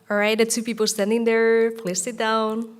All right, the two people standing there, please sit down.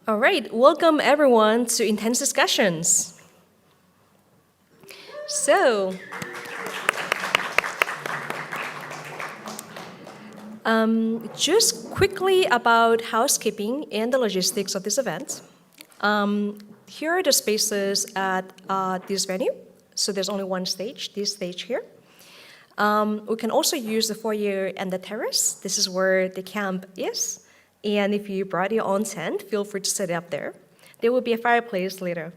All right, welcome everyone to Intense Discussions. So, just quickly about housekeeping and the logistics of this event. Here are the spaces at this venue. So there's only one stage, this stage here. We can also use the foyer and the terrace. This is where the camp is. And if you brought your own tent, feel free to set it up there. There will be a fireplace later.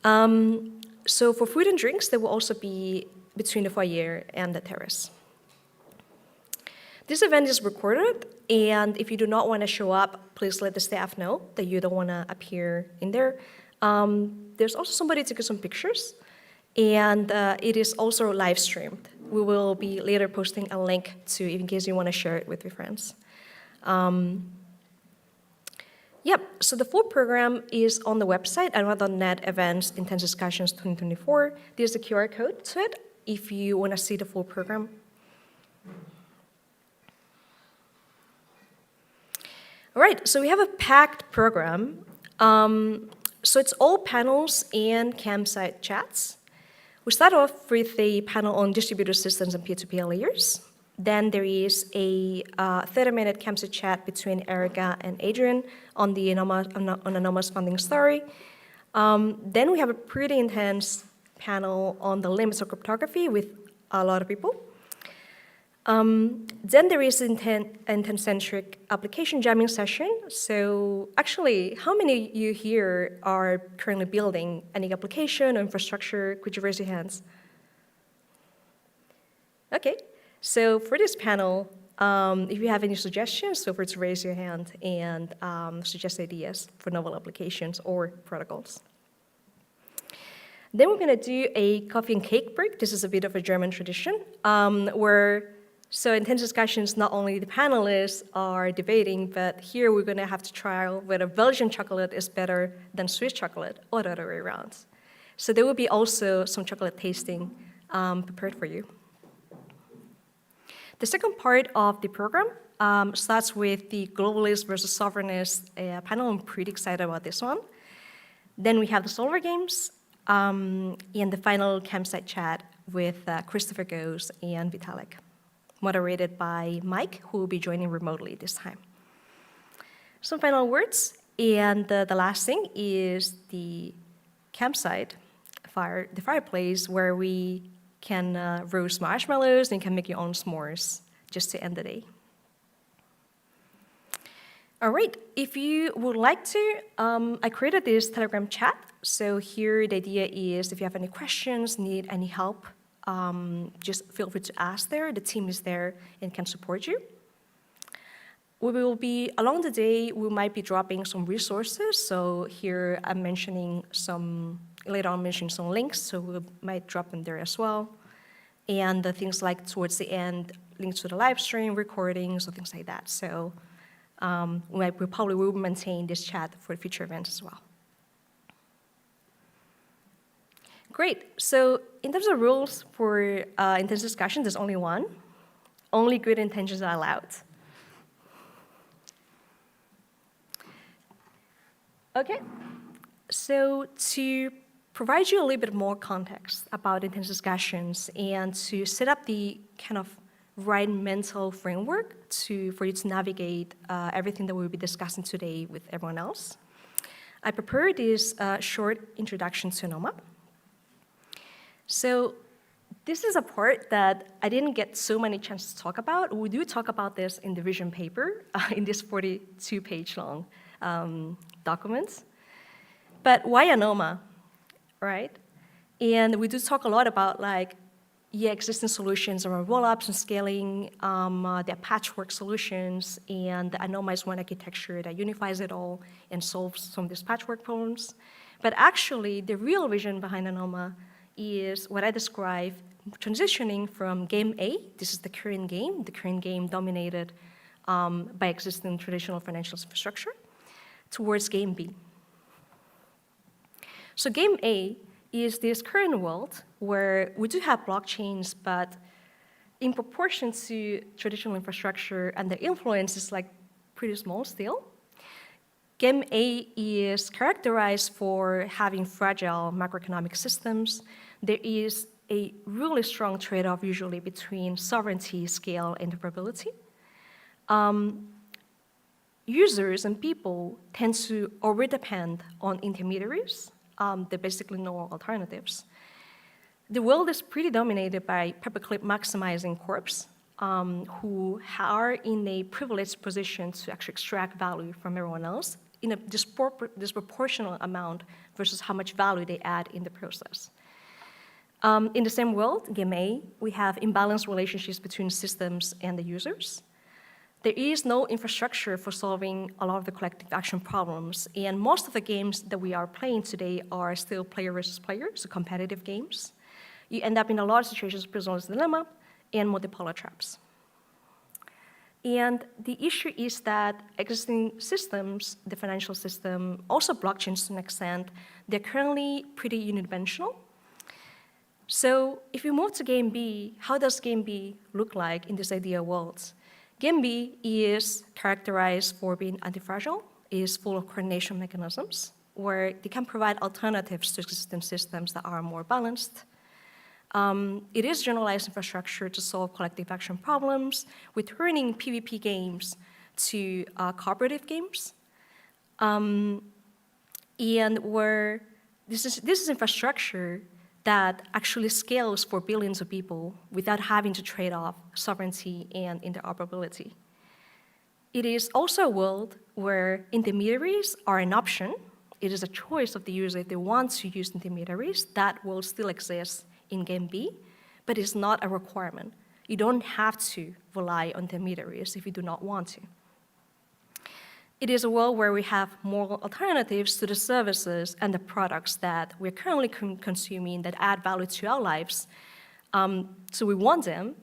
So for food and drinks, there will also be between the foyer and the terrace. This event is recorded, and if you do not want to show up, please let the staff know that you don't want to appear in there. There's also somebody to get some pictures, and it is also live streamed. We will be later posting a link to it in case you want to share it with your friends. So the full program is on the website, anoma.net events Intense Discussions 2024. There's a QR code to it if you want to see the full program. All right, so we have a packed program. So it's all panels and campsite chats. We start off with a panel on distributed systems and peer-to-peer layers. Then there is a 30-minute campsite chat between Erica and Adrian on the Anoma's funding story. Then we have a pretty intense panel on the limits of cryptography with a lot of people. Then there is Intent-centric application jamming session. So actually, how many of you here are currently building any application or infrastructure? Could you raise your hands? Okay. So for this panel, if you have any suggestions, feel free to raise your hand and suggest ideas for novel applications or protocols. Then we're going to do a coffee and cake break. This is a bit of a German tradition, so Intense Discussions, not only the panelists are debating, but here we're going to have to trial whether Belgian chocolate is better than Swiss chocolate or the other way around. So there will be also some chocolate tasting prepared for you. The second part of the program starts with the globalist versus sovereignist panel. I'm pretty excited about this one. Then we have the solver games and the final campsite chat with Christopher Goes and Vitalik, moderated by Mike, who will be joining remotely this time. Some final words, and the last thing is the campsite, the fireplace, where we can roast marshmallows and can make your own s'mores just to end the day. All right, if you would like to, I created this Telegram chat. So here the idea is if you have any questions, need any help, just feel free to ask there. The team is there and can support you. We will be, along the day, we might be dropping some resources. So here I'm mentioning some, later on mentioning some links, so we might drop them there as well. And the things like towards the end, links to the live stream, recordings, or things like that. So we probably will maintain this chat for future events as well. Great, so in terms of rules for intense discussion, there's only one. Only good intentions are allowed. Okay, so to provide you a little bit more context about intense discussions and to set up the kind of right mental framework for you to navigate everything that we'll be discussing today with everyone else. I prepared this short introduction to Anoma. So this is a part that I didn't get so many chances to talk about. We do talk about this in the vision paper, in this 42-page long document. But why Anoma, right? And we do talk a lot about existing solutions around rollups and scaling, their patchwork solutions, and the Anoma is one architecture that unifies it all and solves some of these patchwork problems. But actually, the real vision behind Anoma is what I describe transitioning from game A, this is the current game dominated by existing traditional financial infrastructure, towards game B. So game A is this current world where we do have blockchains, but in proportion to traditional infrastructure and the influence is pretty small still. Game A is characterized for having fragile macroeconomic systems. There is a really strong trade-off usually between sovereignty, scale, and interoperability. Users and people tend to over-depend on intermediaries. There are basically no alternatives. The world is pretty dominated by paperclip maximizing corps who are in a privileged position to actually extract value from everyone else in a disproportionate amount versus how much value they add in the process. In the same world, game A, we have imbalanced relationships between systems and the users. There is no infrastructure for solving a lot of the collective action problems, and most of the games that we are playing today are still player versus player, so competitive games. You end up in a lot of situations, prisoner's dilemma, and multipolar traps. And the issue is that existing systems, the financial system, also blockchains to an extent, they're currently pretty unidimensional. So if we move to game B, how does game B look like in this ideal world? Game B is characterized for being anti-fragile, is full of coordination mechanisms, where they can provide alternatives to existing systems that are more balanced. It is generalized infrastructure to solve collective action problems, with turning PvP games to cooperative games. And where this is infrastructure that actually scales for billions of people without having to trade off sovereignty and interoperability. It is also a world where intermediaries are an option. It is a choice of the user if they want to use intermediaries. That will still exist in game B, but it's not a requirement. You don't have to rely on intermediaries if you do not want to. It is a world where we have more alternatives to the services and the products that we're currently consuming that add value to our lives. So we want them,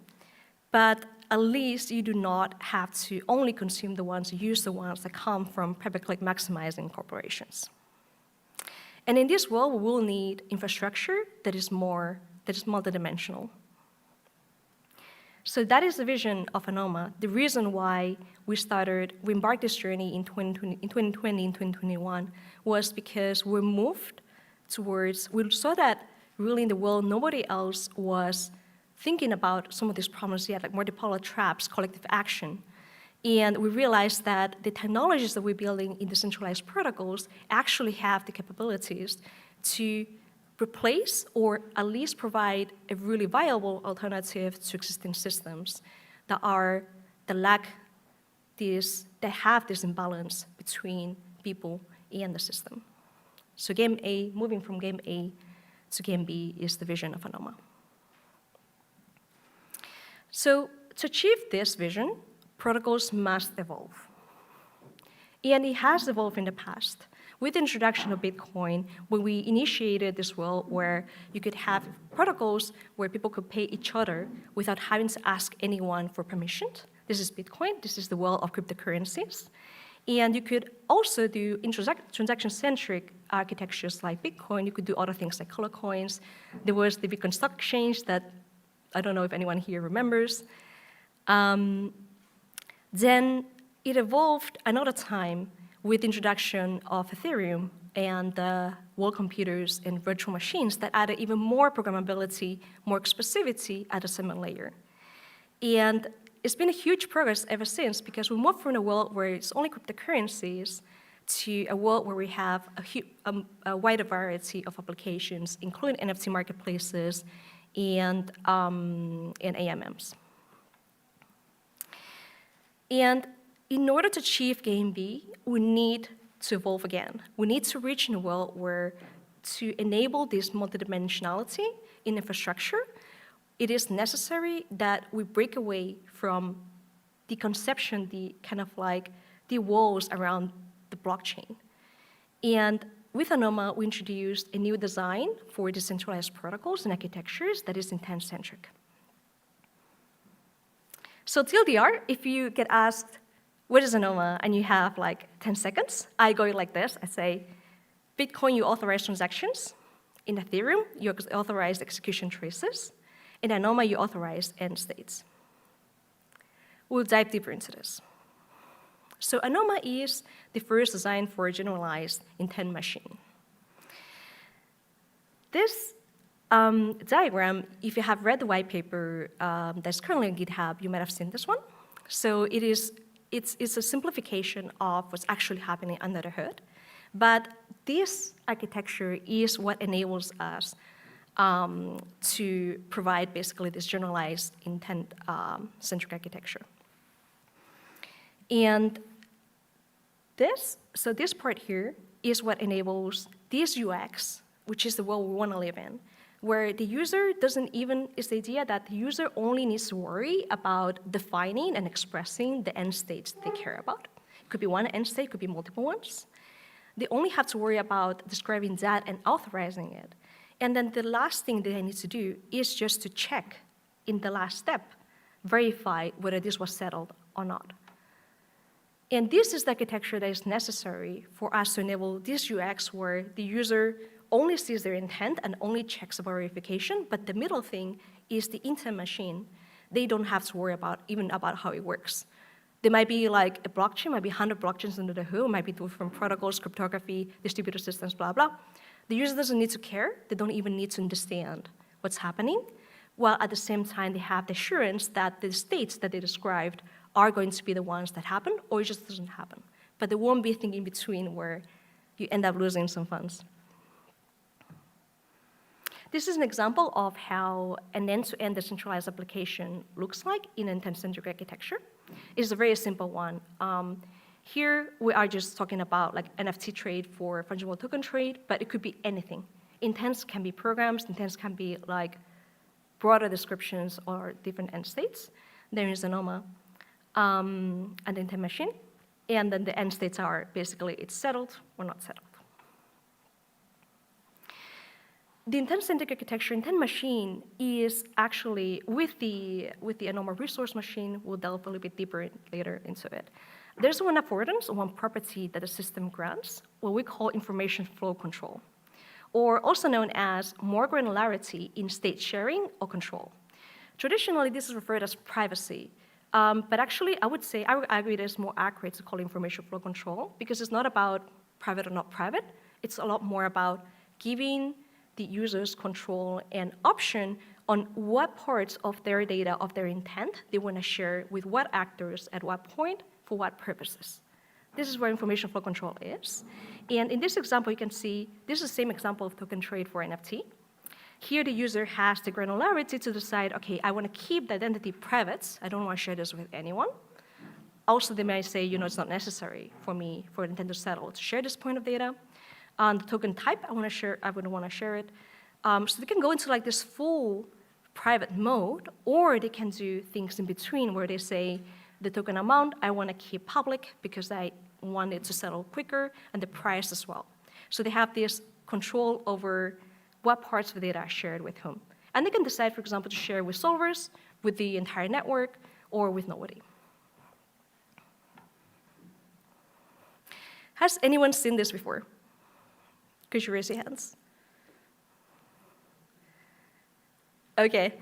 but at least you do not have to only consume the ones, use the ones that come from pay-per-click maximizing corporations. And in this world, we will need infrastructure that is multidimensional. So that is the vision of Anoma. The reason why we embarked this journey in 2020 and 2021 was because we saw that really in the world, nobody else was thinking about some of these problems yet, like multipolar traps, collective action. And we realized that the technologies that we're building in decentralized protocols actually have the capabilities to replace or at least provide a really viable alternative to existing systems that have this imbalance between people and the system. So moving from game A to game B is the vision of Anoma. So to achieve this vision, protocols must evolve. And it has evolved in the past. With the introduction of Bitcoin, when we initiated this world where you could have protocols where people could pay each other without having to ask anyone for permission. This is Bitcoin. This is the world of cryptocurrencies. And you could also do transaction-centric architectures like Bitcoin. You could do other things like color coins. There was the Bitcoin Stock Exchange that I don't know if anyone here remembers. Then it evolved another time with the introduction of Ethereum and world computers and virtual machines that added even more programmability, more expressivity at the settlement layer. And it's been a huge progress ever since because we moved from a world where it's only cryptocurrencies to a world where we have a wider variety of applications, including NFT marketplaces and AMMs. And in order to achieve Game B, we need to evolve again. We need to reach in a world where to enable this multidimensionality in infrastructure, it is necessary that we break away from the conception, the kind of like the walls around the blockchain. And with Anoma, we introduced a new design for decentralized protocols and architectures that is intent-centric. So TLDR, if you get asked, what is Anoma, and you have like 10 seconds, I go like this. I say, Bitcoin, you authorize transactions. In Ethereum, you authorize execution traces. In Anoma, you authorize end states. We'll dive deeper into this. So Anoma is the first design for a generalized intent machine. This diagram, if you have read the white paper that's currently on GitHub, you might have seen this one. So it's a simplification of what's actually happening under the hood. But this architecture is what enables us to provide basically this generalized intent-centric architecture. And this part here is what enables this UX, which is the world we want to live in, where the user it's the idea that the user only needs to worry about defining and expressing the end states they care about. It could be one end state, it could be multiple ones. They only have to worry about describing that and authorizing it. And then the last thing that I need to do is just to check in the last step, verify whether this was settled or not. And this is the architecture that is necessary for us to enable this UX where the user only sees their intent and only checks about verification, but the middle thing is the intent machine. They don't have to worry even about how it works. There might be like a blockchain, might be 100 blockchains under the hood, might be different protocols, cryptography, distributed systems, blah, blah. The user doesn't need to care. They don't even need to understand what's happening, while at the same time, they have the assurance that the states that they described are going to be the ones that happen, or it just doesn't happen. But there won't be a thing in between where you end up losing some funds. This is an example of how an end-to-end decentralized application looks like in intent-centric architecture. It's a very simple one. Here, we are just talking about like NFT trade for fungible token trade, but it could be anything. Intents can be programs, intents can be like broader descriptions or different end states. There is Anoma, an intent machine, and then the end states are basically it's settled or not settled. The intent-centric architecture, intent machine, is actually, with the Anoma resource machine, we'll delve a little bit deeper later into it. There's one affordance, one property that the system grants, what we call information flow control, or also known as more granularity in state sharing or control. Traditionally, this is referred as privacy, but actually, I would argue it is more accurate to call it information flow control because it's not about private or not private. It's a lot more about giving the users control and option on what parts of their data, of their intent, they want to share with what actors at what point, for what purposes. This is where information flow control is. And in this example, you can see, this is the same example of token trade for NFT. Here, the user has the granularity to decide, okay, I want to keep the identity private. I don't want to share this with anyone. Also, they might say, it's not necessary for me, for intent to settle, to share this point of data. On the token type, I wouldn't want to share it. So they can go into like this full private mode, or they can do things in between where they say, the token amount, I want to keep public because I want it to settle quicker, and the price as well. So they have this control over what parts of the data are shared with whom. And they can decide, for example, to share with solvers, with the entire network, or with nobody. Has anyone seen this before? Could you raise your hands? Okay,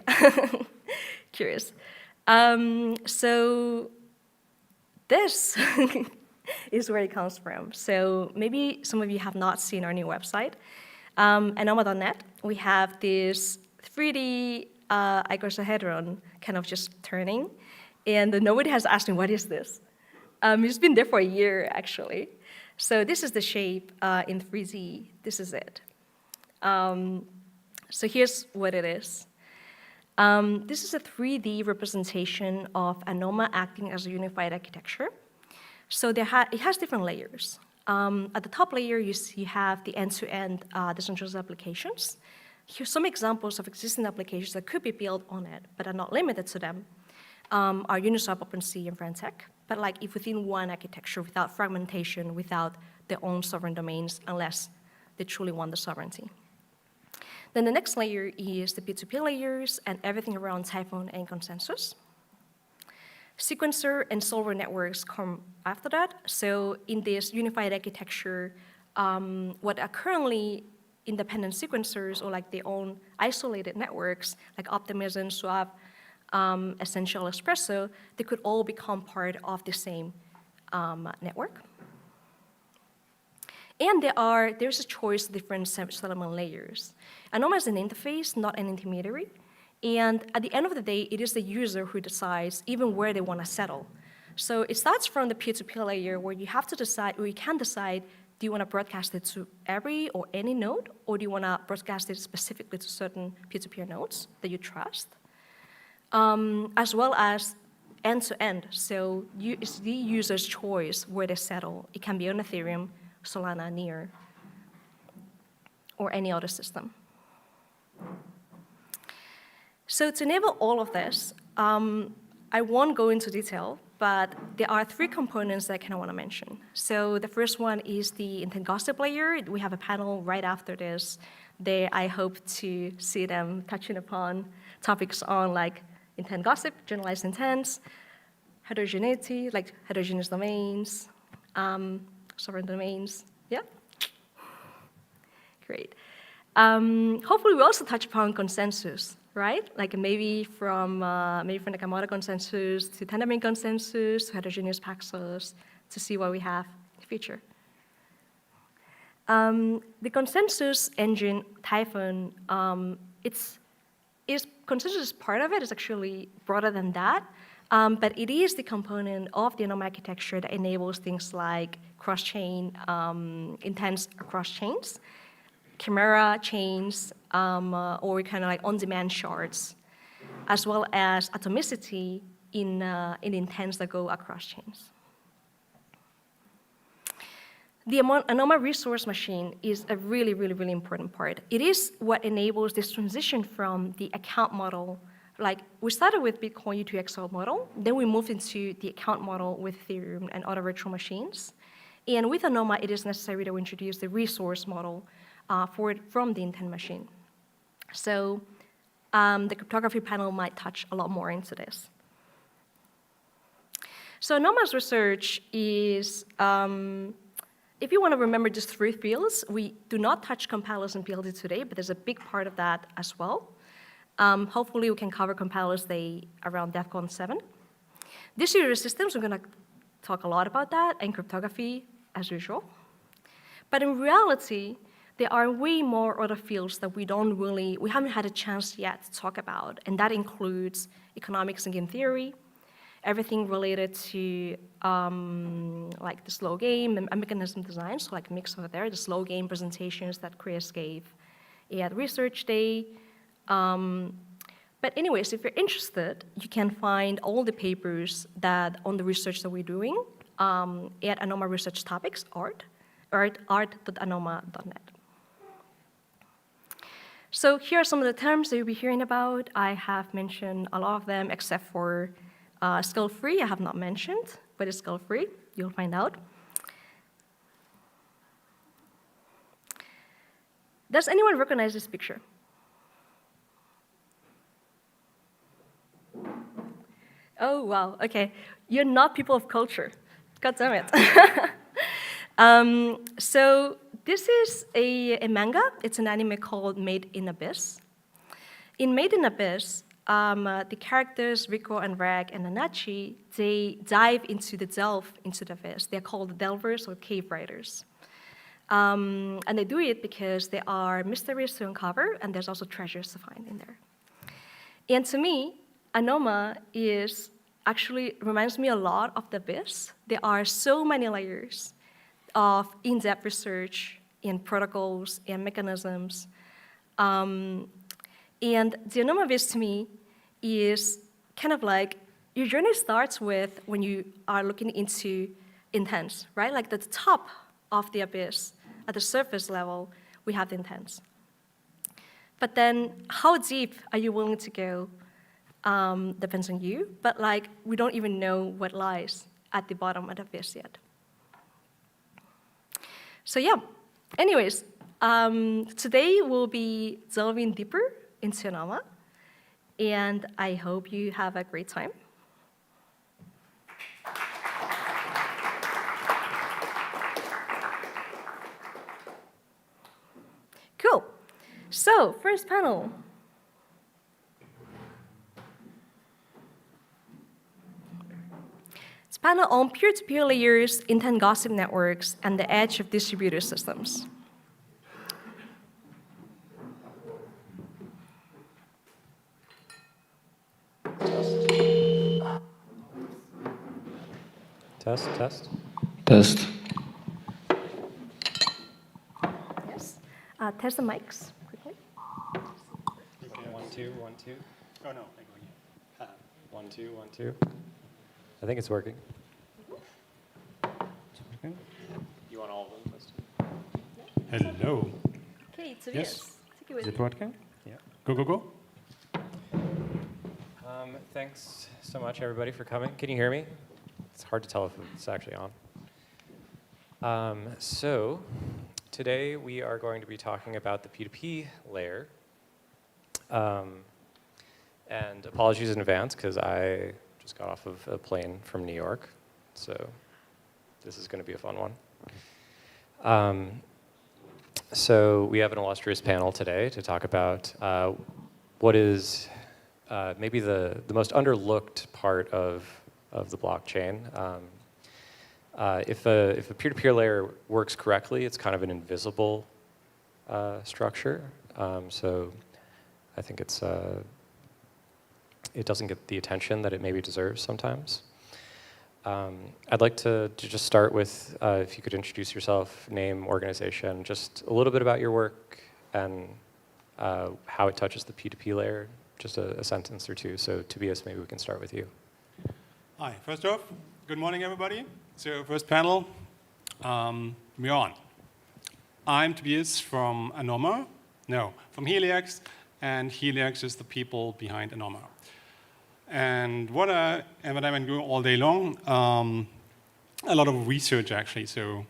curious. So this is where it comes from. So maybe some of you have not seen our new website. Anoma.net, we have this 3D icosahedron kind of just turning, and nobody has asked me, what is this? It's been there for a year, actually. So this is the shape in 3D. This is it. So here's what it is. This is a 3D representation of Anoma acting as a unified architecture. So it has different layers. At the top layer, you have the end-to-end decentralized applications. Here's some examples of existing applications that could be built on it, but are not limited to them, are Uniswap, OpenSea, and Frantech. But like if within one architecture, without fragmentation, without their own sovereign domains, unless they truly want the sovereignty. Then the next layer is the P2P layers and everything around Typhoon and consensus. Sequencer and solver networks come after that. So in this unified architecture, what are currently independent sequencers or like their own isolated networks, like Optimism, Swap, Essential, Espresso, they could all become part of the same network. And there's a choice of different settlement layers. Anoma is an interface, not an intermediary. And at the end of the day, it is the user who decides even where they want to settle. So it starts from the peer-to-peer layer where you have to decide, or you can decide, do you want to broadcast it to every or any node, or do you want to broadcast it specifically to certain peer-to-peer nodes that you trust, as well as end-to-end. So it's the user's choice where they settle. It can be on Ethereum, Solana, Near, or any other system. So to enable all of this, I won't go into detail, but there are 3 components that I kind of want to mention. So the first one is the intent gossip layer. We have a panel right after this. There, I hope to see them touching upon topics on like intent gossip, generalized intents, heterogeneity, like heterogeneous domains, sovereign domains. Yeah? Great. Hopefully we also touch upon consensus, right? Like maybe from the Nakamoto consensus to Tendermint consensus to heterogeneous paxos to see what we have in the future. The consensus engine, Typhoon, consensus is part of it. It's actually broader than that. But it is the component of the Anoma architecture that enables things like cross-chain intents across chains, chimera chains, or kind of like on-demand shards, as well as atomicity in intents that go across chains. The Anoma resource machine is a really, really, really important part. It is what enables this transition from the account model. Like we started with Bitcoin U2XL model, then we moved into the account model with Ethereum and other virtual machines. And with Anoma, it is necessary to introduce the resource model from the intent machine. So the cryptography panel might touch a lot more into this. So Anoma's research is, if you want to remember just 3 fields, we do not touch compilers and PLD today, but there's a big part of that as well. Hopefully we can cover compilers day around DEFCON 7. Distributed systems, we're going to talk a lot about that, and cryptography as usual. But in reality, there are way more other fields that we haven't had a chance yet to talk about, and that includes economics and game theory, everything related to like the slow game and mechanism design, so like mix over there, the slow game presentations that Chris gave at Research Day. But anyways, if you're interested, you can find all the papers on the research that we're doing at Anoma Research Topics, art.anoma.net. So here are some of the terms that you'll be hearing about. I have mentioned a lot of them, except for scale-free, I have not mentioned, but it's scale-free, you'll find out. Does anyone recognize this picture? Oh, wow, okay. You're not people of culture. God damn it. So this is a manga. It's an anime called Made in Abyss. In Made in Abyss, the characters, Rico and Rag and Nanachi, they dive into the abyss. They're called delvers or cave riders. And they do it because there are mysteries to uncover, and there's also treasures to find in there. And to me, Anoma actually reminds me a lot of the Abyss. There are so many layers of in-depth research and protocols and mechanisms. And the Anoma Abyss to me is kind of like your journey starts with when you are looking into intents, right? Like at the top of the Abyss, at the surface level, we have the intents. But then how deep are you willing to go depends on you, but like we don't even know what lies at the bottom of the abyss yet. So yeah, anyways, today we'll be delving deeper into Anoma, and I hope you have a great time. Cool. So, first panel. It's a panel on peer-to-peer layers, intent gossip networks, and the edge of distributed systems. Test. Yes. Test the mics quickly. Okay, 1, 2, 1, 2. Oh, no. 1, 2, 1, 2. I think it's working. You want all of them listed? Hello. Okay, Tobias. Yes. Take it away. Is it working? Yeah. Go. Thanks so much, everybody, for coming. Can you hear me? It's hard to tell if it's actually on. So today we are going to be talking about the P2P layer. And apologies in advance, because I just got off of a plane from New York. So this is going to be a fun one. So we have an illustrious panel today to talk about what is maybe the most underlooked part of the blockchain. If a peer-to-peer layer works correctly, it's kind of an invisible structure. So I think it doesn't get the attention that it maybe deserves sometimes. I'd like to just start with, if you could introduce yourself, name, organization, just a little bit about your work and how it touches the P2P layer, just a sentence or two. So Tobias, maybe we can start with you. Hi. First off, good morning, everybody. So first panel, we're on. I'm Tobias from Anoma. No, from Helix, and Helix is the people behind Anoma. And what I've been doing all day long, a lot of research actually, so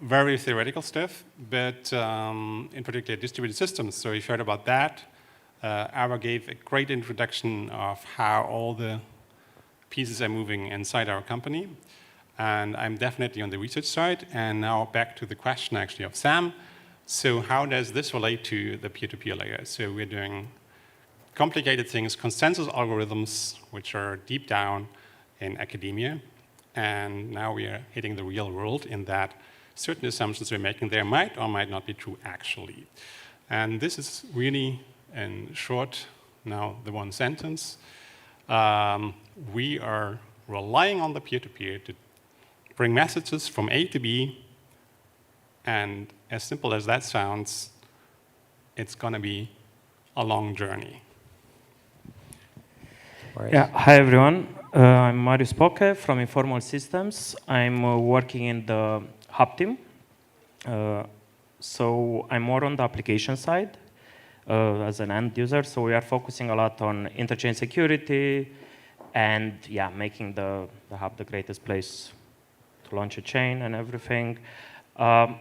very theoretical stuff, but in particular distributed systems. So if you heard about that, Awa gave a great introduction of how all the pieces are moving inside our company. And I'm definitely on the research side. And now back to the question actually of Sam. So how does this relate to the peer-to-peer layer? So we're doing complicated things, consensus algorithms, which are deep down in academia. And now we are hitting the real world in that certain assumptions we're making there might or might not be true actually. And this is really, in short, now the one sentence. We are relying on the peer-to-peer to bring messages from A to B. And as simple as that sounds, it's going to be a long journey. Yeah, hi everyone. I'm Marius Poke from Informal Systems. I'm working in the hub team. So I'm more on the application side as an end user. So we are focusing a lot on interchain security and making the hub the greatest place to launch a chain and everything. So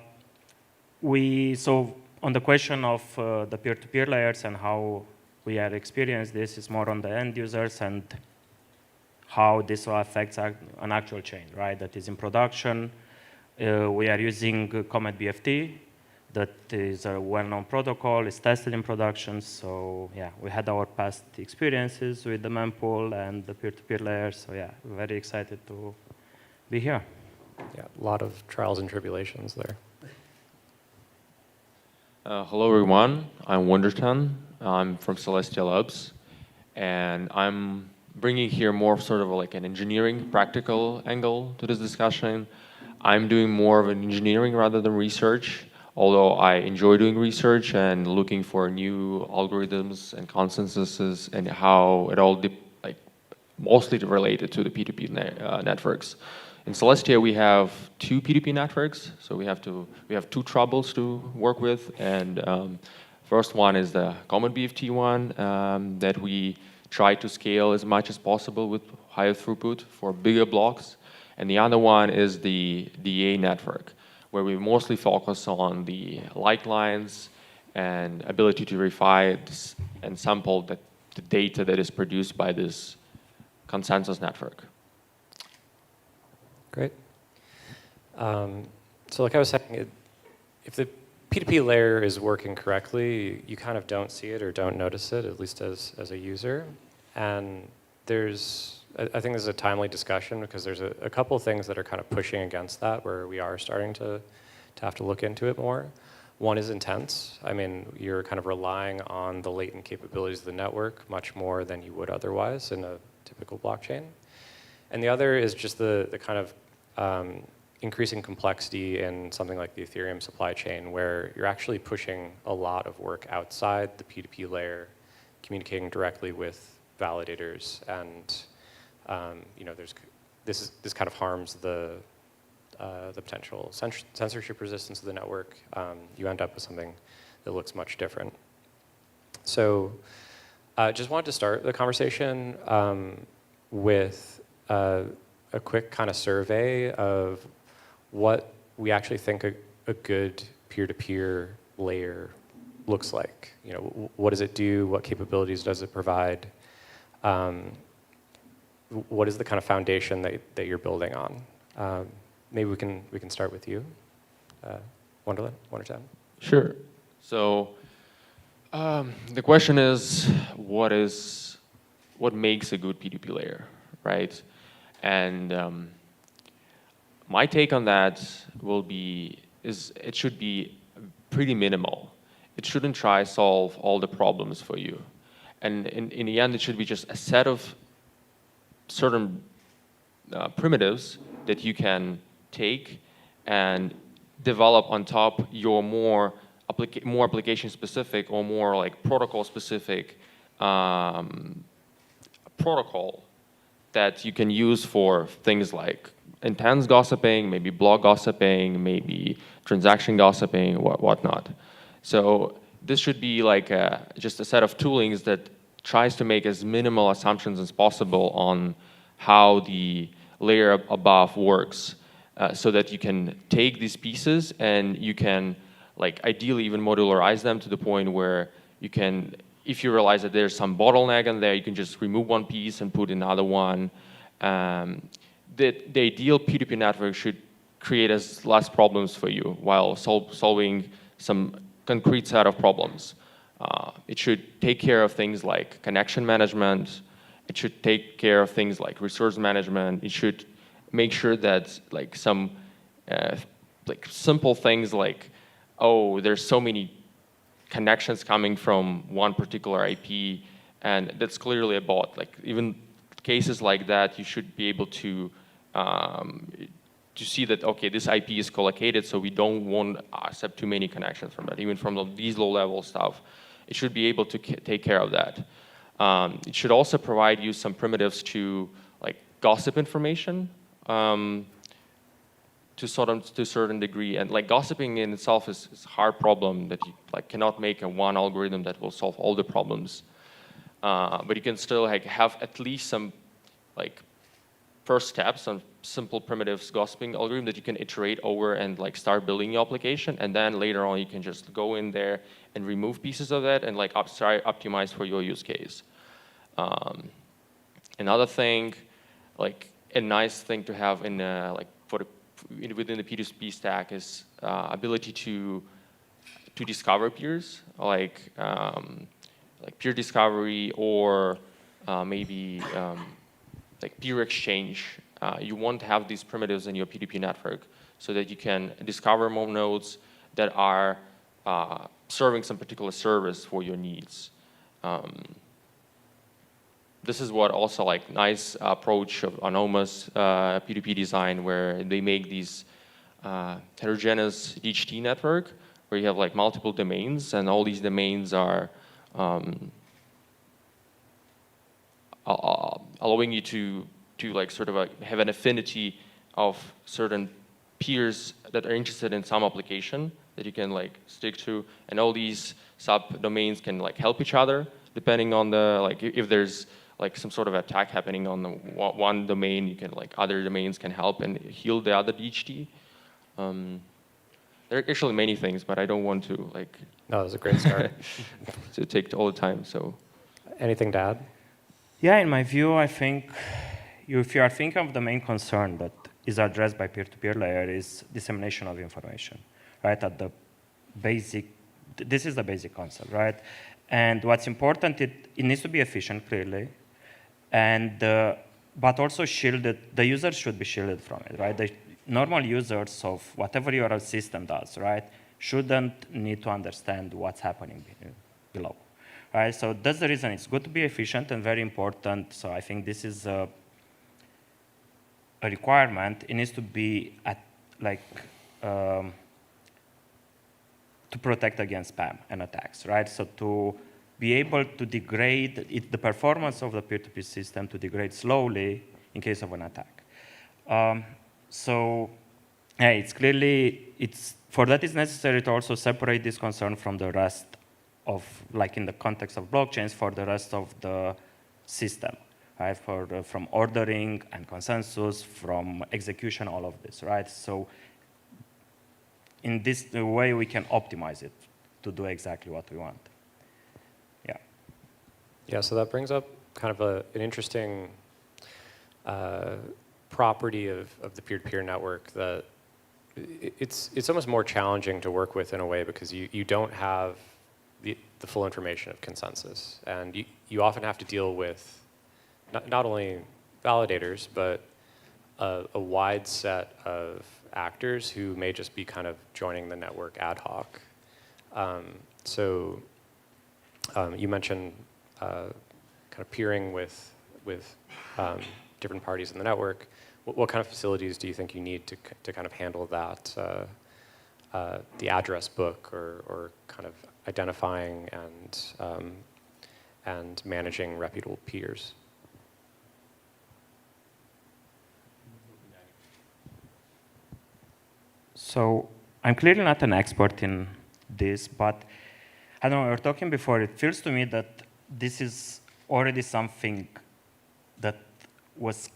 on the question of the peer-to-peer layers and how we are experiencing this is more on the end users and how this affects an actual chain, right? That is in production. We are using Comet BFT. That is a well-known protocol. It's tested in production. So we had our past experiences with the mempool and the peer-to-peer layers. So we're very excited to be here. Yeah, a lot of trials and tribulations there. Hello everyone, I'm Wondertan. I'm from Celestia Labs, and I'm bringing here more sort of like an engineering practical angle to this discussion. I'm doing more of an engineering rather than research, although I enjoy doing research and looking for new algorithms and consensuses and how it all mostly related to the P2P networks. In Celestia, we have 2 P2P networks, so we have 2 troubles to work with, and first one is the common BFT one that we try to scale as much as possible with higher throughput for bigger blocks, and the other one is the DA network, where we mostly focus on the light lines and ability to verify and sample the data that is produced by this consensus network. Great. So like I was saying, if the P2P layer is working correctly, you kind of don't see it or don't notice it, at least as a user. And I think this is a timely discussion because there's a couple of things that are kind of pushing against that where we are starting to have to look into it more. One is intents. I mean, you're kind of relying on the latent capabilities of the network much more than you would otherwise in a typical blockchain. And the other is just the kind of increasing complexity in something like the Ethereum supply chain, where you're actually pushing a lot of work outside the P2P layer, communicating directly with validators, and this kind of harms the potential censorship resistance of the network. You end up with something that looks much different. So just wanted to start the conversation with a quick kind of survey of what we actually think a good peer-to-peer layer looks like. You know, what does it do? What capabilities does it provide? What is the kind of foundation that you're building on? Maybe we can start with you, Wondertan. Sure. So the question is, what makes a good P2P layer, right? And my take on that is it should be pretty minimal. It shouldn't try to solve all the problems for you. And in the end, it should be just a set of certain primitives that you can take and develop on top your more application-specific or more like protocol-specific protocol that you can use for things like intense gossiping, maybe blog gossiping, maybe transaction gossiping, whatnot. So this should be like just a set of toolings that tries to make as minimal assumptions as possible on how the layer above works, so that you can take these pieces and you can, like, ideally even modularize them to the point where you can, if you realize that there's some bottleneck in there, you can just remove one piece and put another one. The ideal P2P network should create as less problems for you while solving some concrete set of problems. It should take care of things like connection management. It should take care of things like resource management. It should make sure that like some like simple things like, oh, there's so many connections coming from one particular IP, and that's clearly a bot. Like even cases like that, you should be able to see that, okay, this IP is collocated, so we don't want to accept too many connections from that, even from these low-level stuff. It should be able to take care of that. It should also provide you some primitives to like gossip information to a certain degree, and like gossiping in itself is a hard problem that you like cannot make a one algorithm that will solve all the problems. But you can still like have at least some like first steps on simple primitives gossiping algorithm that you can iterate over and like start building your application, and then later on you can just go in there and remove pieces of that and like optimize for your use case. Another thing, like a nice thing to have in like within the P2P stack is ability to discover peers, like peer discovery or maybe like peer exchange. You want to have these primitives in your P2P network so that you can discover more nodes that are serving some particular service for your needs. this is what also like nice approach of Anoma's P2P design, where they make these heterogeneous DHT network where you have like multiple domains, and all these domains are allowing you to like sort of have an affinity of certain peers that are interested in some application that you can like stick to, and all these subdomains can like help each other depending on the like if there's like some sort of attack happening on the one domain, you can like other domains can help and heal the other DHT. There are actually many things, but I don't want to like. No, that was a great start. to take all the time. So, anything to add? Yeah, in my view, I think if you are thinking of the main concern that is addressed by peer-to-peer layer is dissemination of information, right? At the basic, this is the basic concept, right? And what's important, it needs to be efficient, clearly, and but also shielded. The users should be shielded from it, right? The normal users of whatever your system does, right, shouldn't need to understand what's happening below, right? So that's the reason it's good to be efficient and very important. So I think this is a requirement. It needs to be at like to protect against spam and attacks, right? So to be able to degrade the performance of the peer-to-peer system to degrade slowly in case of an attack. So yeah, it's clearly, for that it's necessary to also separate this concern from the rest of, like in the context of blockchains, for the rest of the system, right? From ordering and consensus, from execution, all of this, right? So in this way, we can optimize it to do exactly what we want. Yeah. Yeah, so that brings up kind of an interesting property of the peer-to-peer network that it's almost more challenging to work with in a way because you don't have the full information of consensus. And you often have to deal with not only validators, but a wide set of actors who may just be kind of joining the network ad hoc. So you mentioned kind of peering with different parties in the network. What kind of facilities do you think you need to kind of handle that, the address book or kind of identifying and managing reputable peers? So I'm clearly not an expert in this, but I don't know, we were talking before, it feels to me that this is already something that was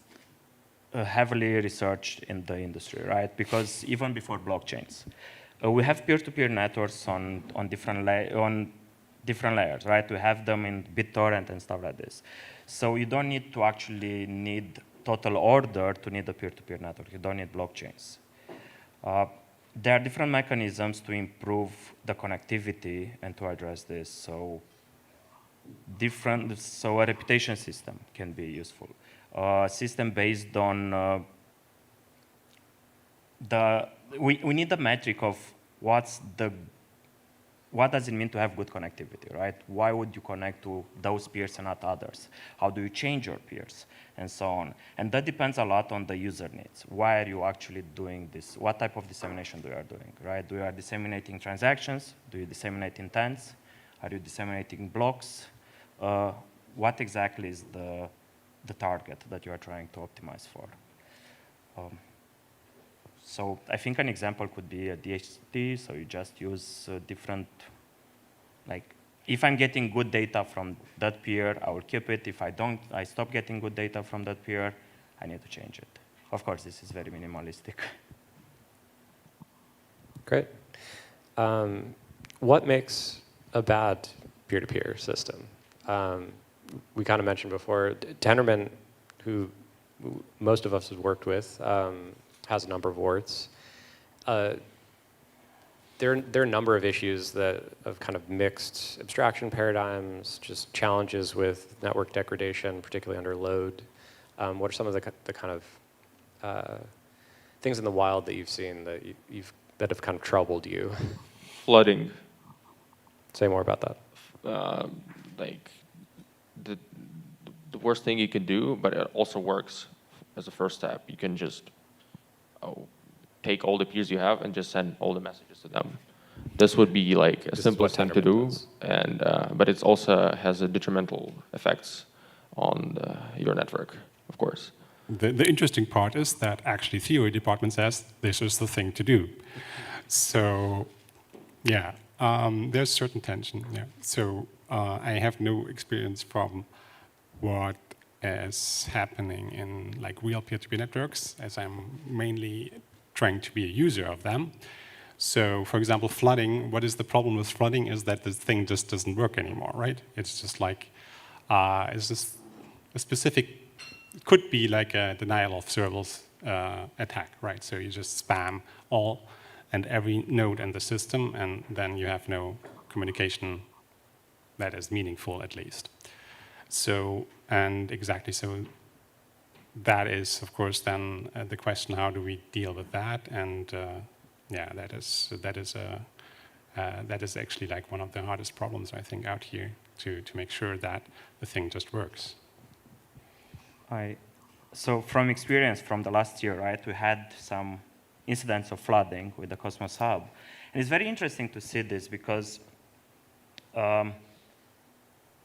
heavily researched in the industry, right? Because even before blockchains, we have peer-to-peer networks on different layers, right? We have them in BitTorrent and stuff like this. So you don't need to actually need total order to need a peer-to-peer network. You don't need blockchains. There are different mechanisms to improve the connectivity and to address this. So a reputation system can be useful. A system based on we need a metric of what does it mean to have good connectivity, right? Why would you connect to those peers and not others? How do you change your peers? And so on. And that depends a lot on the user needs. Why are you actually doing this? What type of dissemination do you are doing, right? Do you are disseminating transactions? Do you disseminate intents? Are you disseminating blocks? What exactly is the target that you are trying to optimize for? So I think an example could be a DHT, so you just use different, like, if I'm getting good data from that peer, I will keep it. If I don't, I stop getting good data from that peer, I need to change it. Of course, this is very minimalistic. Great. What makes a bad peer-to-peer system? We kind of mentioned before, Tenderman, who most of us have worked with, has a number of warts. There are a number of issues of kind of mixed abstraction paradigms, just challenges with network degradation, particularly under load. What are some of the kind of things in the wild that you've seen that have kind of troubled you? Flooding. Say more about that. like the worst thing you can do, but it also works as a first step. You can just take all the peers you have and just send all the messages to them. This would be like a simplest thing to do, and but it also has a detrimental effects on your network, of course. The interesting part is that actually theory department says this is the thing to do. So, yeah, there's certain tension. Yeah. So I have no experience from what is happening in like real peer-to-peer networks, as I'm mainly trying to be a user of them. So, for example, flooding. What is the problem with flooding? Is that this thing just doesn't work anymore, right? It's just like it's just a specific. It could be like a denial of service attack, right? So you just spam all and every node in the system, and then you have no communication that is meaningful, at least. So, and exactly so, that is, of course, then the question: how do we deal with that? And yeah, that is actually like one of the hardest problems, I think, out here to make sure that the thing just works. So from experience from the last year, right, we had some incidents of flooding with the Cosmos Hub. And it's very interesting to see this because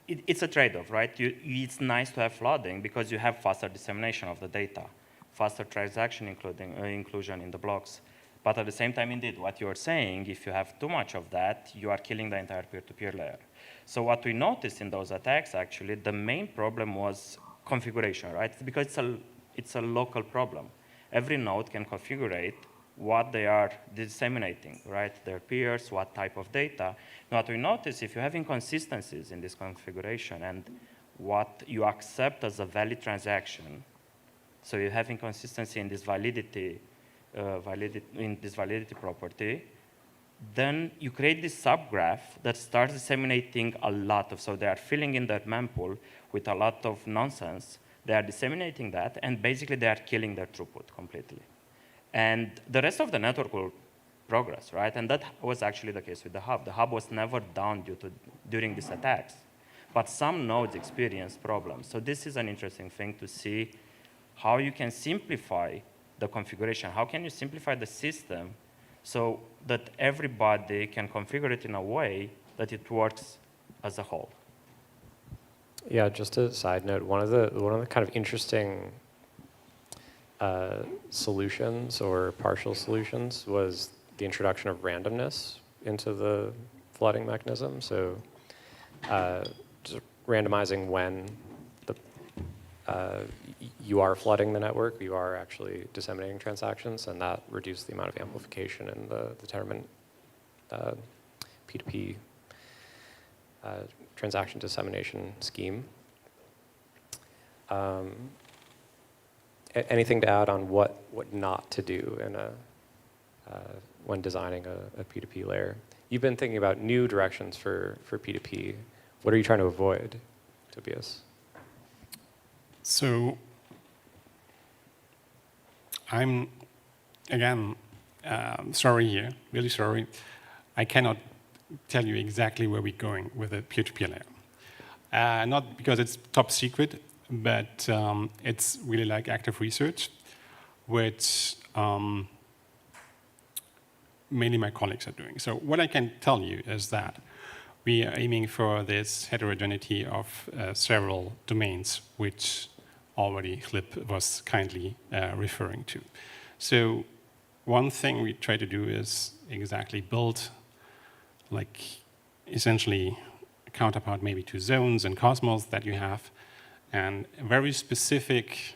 it's a trade-off, right? It's nice to have flooding because you have faster dissemination of the data, faster transaction inclusion in the blocks. But at the same time, indeed, what you're saying, if you have too much of that, you are killing the entire peer-to-peer layer. So what we noticed in those attacks, actually, the main problem was configuration, right? Because it's a local problem. Every node can configure what they are disseminating, right? Their peers, what type of data. Now, what we notice, if you have inconsistencies in this configuration and what you accept as a valid transaction, so you have inconsistency in this validity property, then you create this subgraph that starts disseminating a lot of, so they are filling in that mempool with a lot of nonsense. They are disseminating that, and basically they are killing their throughput completely. And the rest of the network will progress, right? And that was actually the case with the hub. The hub was never down during these attacks, but some nodes experienced problems. So this is an interesting thing to see how you can simplify the configuration. How can you simplify the system so that everybody can configure it in a way that it works as a whole? Yeah, just a side note, one of the kind of interesting solutions or partial solutions was the introduction of randomness into the flooding mechanism. So just randomizing when you are flooding the network, you are actually disseminating transactions, and that reduced the amount of amplification in the determinant P2P transaction dissemination scheme. Anything to add on what not to do in when designing a P2P layer? You've been thinking about new directions for P2P. What are you trying to avoid, Tobias? So I'm, again, sorry here, really sorry. I cannot tell you exactly where we're going with a peer-to-peer layer. Not because it's top secret, but it's really like active research, which mainly my colleagues are doing. So what I can tell you is that we are aiming for this heterogeneity of several domains, which already Clip was kindly referring to. So one thing we try to do is exactly build, like, essentially a counterpart maybe to zones and cosmos that you have, and very specific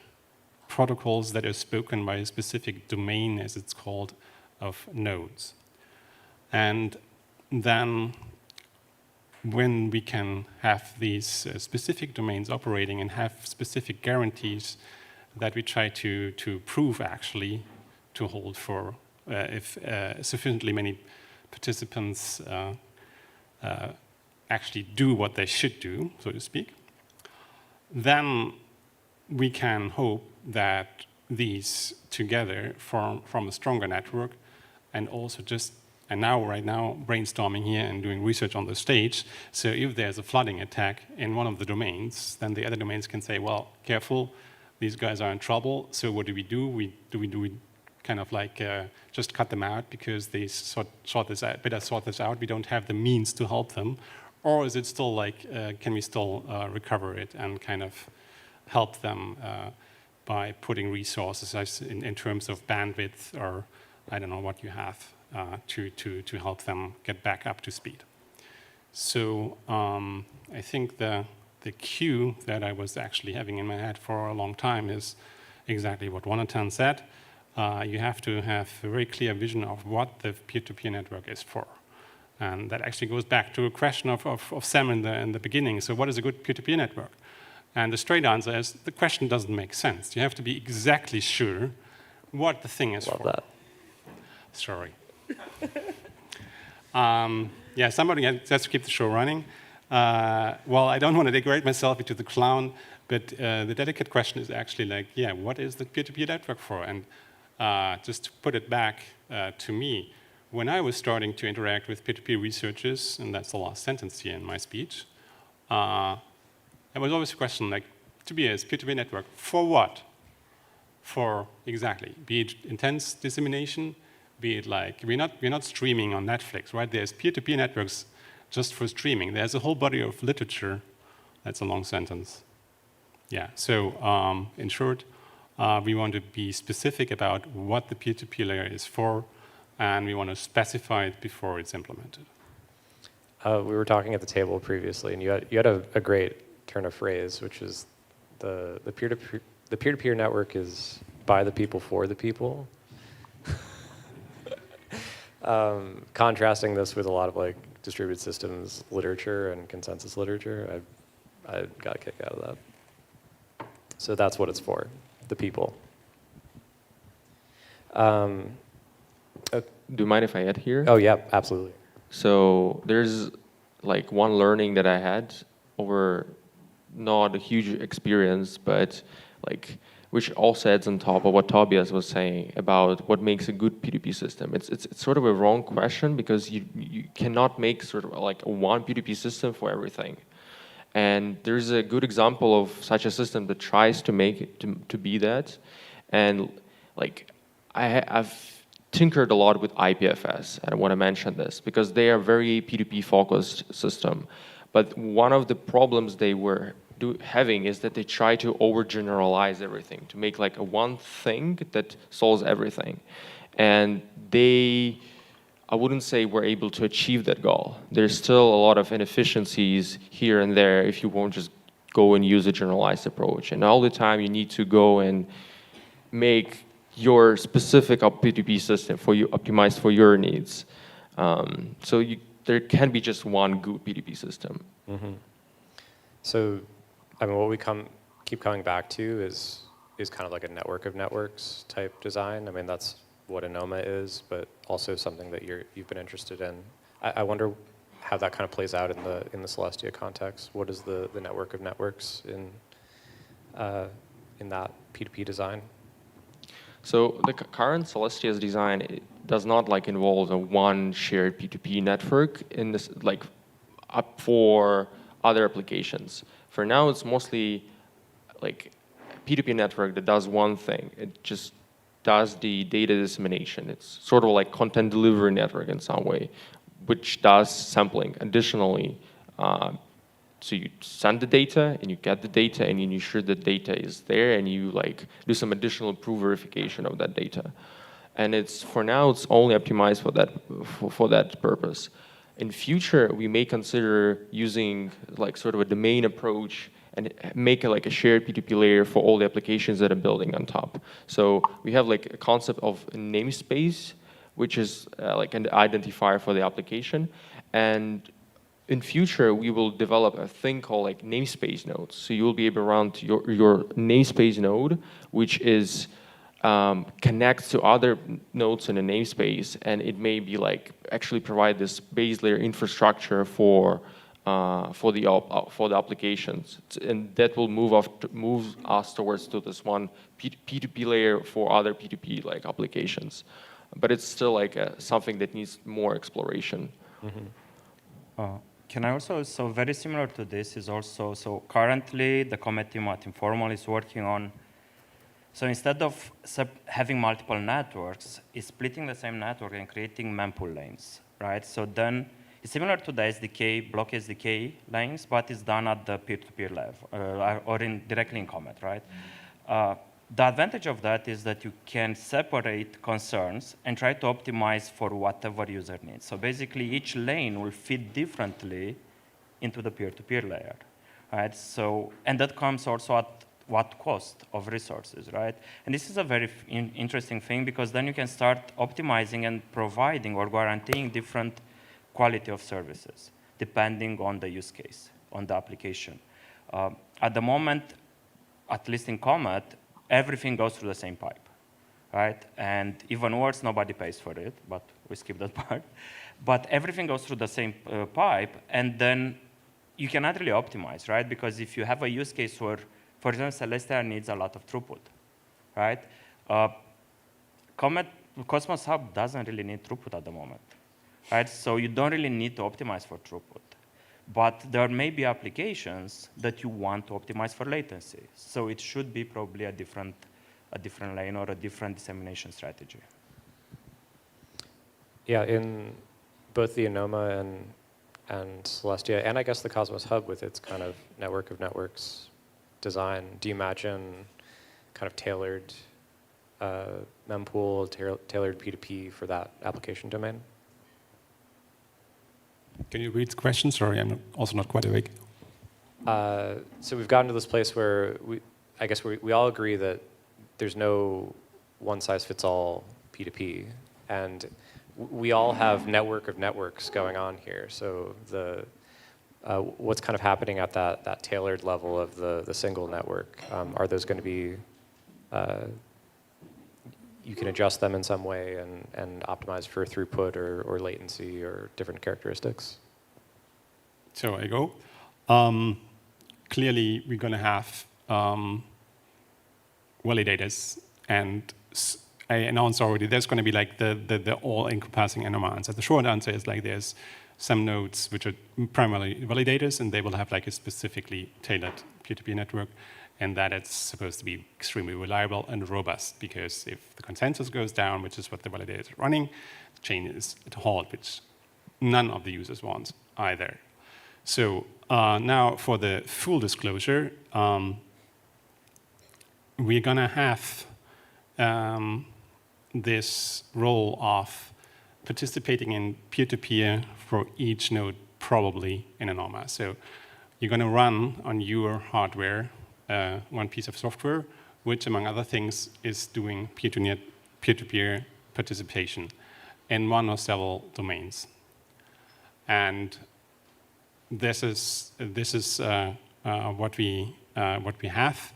protocols that are spoken by a specific domain, as it's called, of nodes. And then when we can have these specific domains operating and have specific guarantees that we try to prove actually to hold for if sufficiently many participants actually do what they should do, so to speak, then we can hope that these together form a stronger network and also just and now, right now, brainstorming here and doing research on the stage. So if there's a flooding attack in one of the domains, then the other domains can say, well, careful, these guys are in trouble. So what do we do? We kind of like just cut them out because they sort this out, better sort this out. We don't have the means to help them. Or is it still like, can we still recover it and kind of help them by putting resources in terms of bandwidth, or I don't know what you have to help them get back up to speed. So I think the cue that I was actually having in my head for a long time is exactly what Wondertan said. You have to have a very clear vision of what the peer-to-peer network is for. And that actually goes back to a question of Sam in the beginning. So what is a good peer-to-peer network? And the straight answer is the question doesn't make sense. You have to be exactly sure what the thing is for. Love that. Sorry. Yeah, somebody has to keep the show running. Well, I don't want to degrade myself into the clown, but the delicate question is actually like, yeah, what is the peer-to-peer network for? And just to put it back to me, when I was starting to interact with peer-to-peer researchers, and that's the last sentence here in my speech, there was always a question like, Tobias, peer-to-peer network, for what? For exactly, be it intense dissemination, be it like, we're not streaming on Netflix, right? There's peer-to-peer networks just for streaming. There's a whole body of literature. That's a long sentence. Yeah, so in short, we want to be specific about what the peer-to-peer layer is for, and we want to specify it before it's implemented. We were talking at the table previously, and you had a great turn of phrase, which is the peer-to-peer network is by the people for the people. Contrasting this with a lot of like distributed systems literature and consensus literature, I got a kick out of that. So that's what it's for, the people. Do you mind if I add here? Oh yeah, absolutely. So there's like one learning that I had over not a huge experience, but like which also adds on top of what Tobias was saying about what makes a good P2P system. It's sort of a wrong question because you cannot make sort of like a one P2P system for everything. And there's a good example of such a system that tries to make it to be that. And like I've tinkered a lot with IPFS, and I want to mention this because they are very P2P focused system. But one of the problems they were having is that they try to overgeneralize everything to make like a one thing that solves everything. And they, I wouldn't say we're able to achieve that goal. There's still a lot of inefficiencies here and there if you won't just go and use a generalized approach. And all the time you need to go and make your specific P2P system for you optimized for your needs. So there can be just one good P2P system. Mm-hmm. So, I mean, what we keep coming back to is kind of like a network of networks type design. I mean, that's what Anoma is, but also something that you've been interested in. I wonder how that kind of plays out in the Celestia context. What is the network of networks in that P2P design? So the current Celestia's design does not like involve a one shared P2P network in this like up for other applications. For now, it's mostly like a P2P network that does one thing. It just does the data dissemination. It's sort of like content delivery network in some way, which does sampling additionally. So you send the data and you get the data and you ensure the data is there and you like do some additional proof verification of that data. And it's for now it's only optimized for that purpose. In future, we may consider using like sort of a domain approach and make like a shared P2P layer for all the applications that are building on top. So we have like a concept of a namespace, which is like an identifier for the application. And in future, we will develop a thing called like namespace nodes. So you will be able to run your namespace node, which is connects to other nodes in a namespace, and it may be like actually provide this base layer infrastructure for the applications, and that will move us towards to this one P2P layer for other P2P like applications. but it's still like something that needs more exploration. Can I also, so very similar to this is also, so currently the comet team at Informal is working on, so instead of having multiple networks, is splitting the same network and creating mempool lanes, right? So then it's similar to the SDK, block SDK lanes, but it's done at the peer-to-peer level, or directly in Comet, right? The advantage of that is that you can separate concerns and try to optimize for whatever user needs. So basically, each lane will fit differently into the peer-to-peer layer, right? So, and that comes also at what cost of resources, right? And this is a very interesting thing because then you can start optimizing and providing or guaranteeing different quality of services depending on the use case, on the application. At the moment, at least in Comet, everything goes through the same pipe, right? And even worse, nobody pays for it, but we skip that part. But everything goes through the same pipe, and then you cannot really optimize, right? Because if you have a use case where, for example, Celestia needs a lot of throughput, right? Cosmos Hub doesn't really need throughput at the moment, right? So you don't really need to optimize for throughput. But there may be applications that you want to optimize for latency. So it should be probably a different lane or a different dissemination strategy. Yeah, in both the Anoma and Celestia, and I guess the Cosmos Hub with its kind of network of networks design, do you imagine kind of tailored mempool, tailored P2P for that application domain? Can you read the question? Sorry, I'm also not quite awake. So we've gotten to this place where I guess we all agree that there's no one-size-fits-all P2P, and we all have network of networks going on here. So what's kind of happening at that tailored level of the single network? Are those going to be you can adjust them in some way and optimize for throughput or latency or different characteristics? So I go. Clearly, we're going to have validators, and I announced already there's going to be like the all-encompassing Anoma answer. The short answer is like there's some nodes which are primarily validators, and they will have like a specifically tailored P2P network, and that it's supposed to be extremely reliable and robust, because if the consensus goes down, which is what the validator is running, the chain is at a halt, which none of the users want either. So now for the full disclosure, we're going to have this role of participating in peer-to-peer for each node, probably in Anoma. So you're going to run on your hardware one piece of software, which, among other things, is doing peer-to-peer participation in one or several domains. And this is what we have.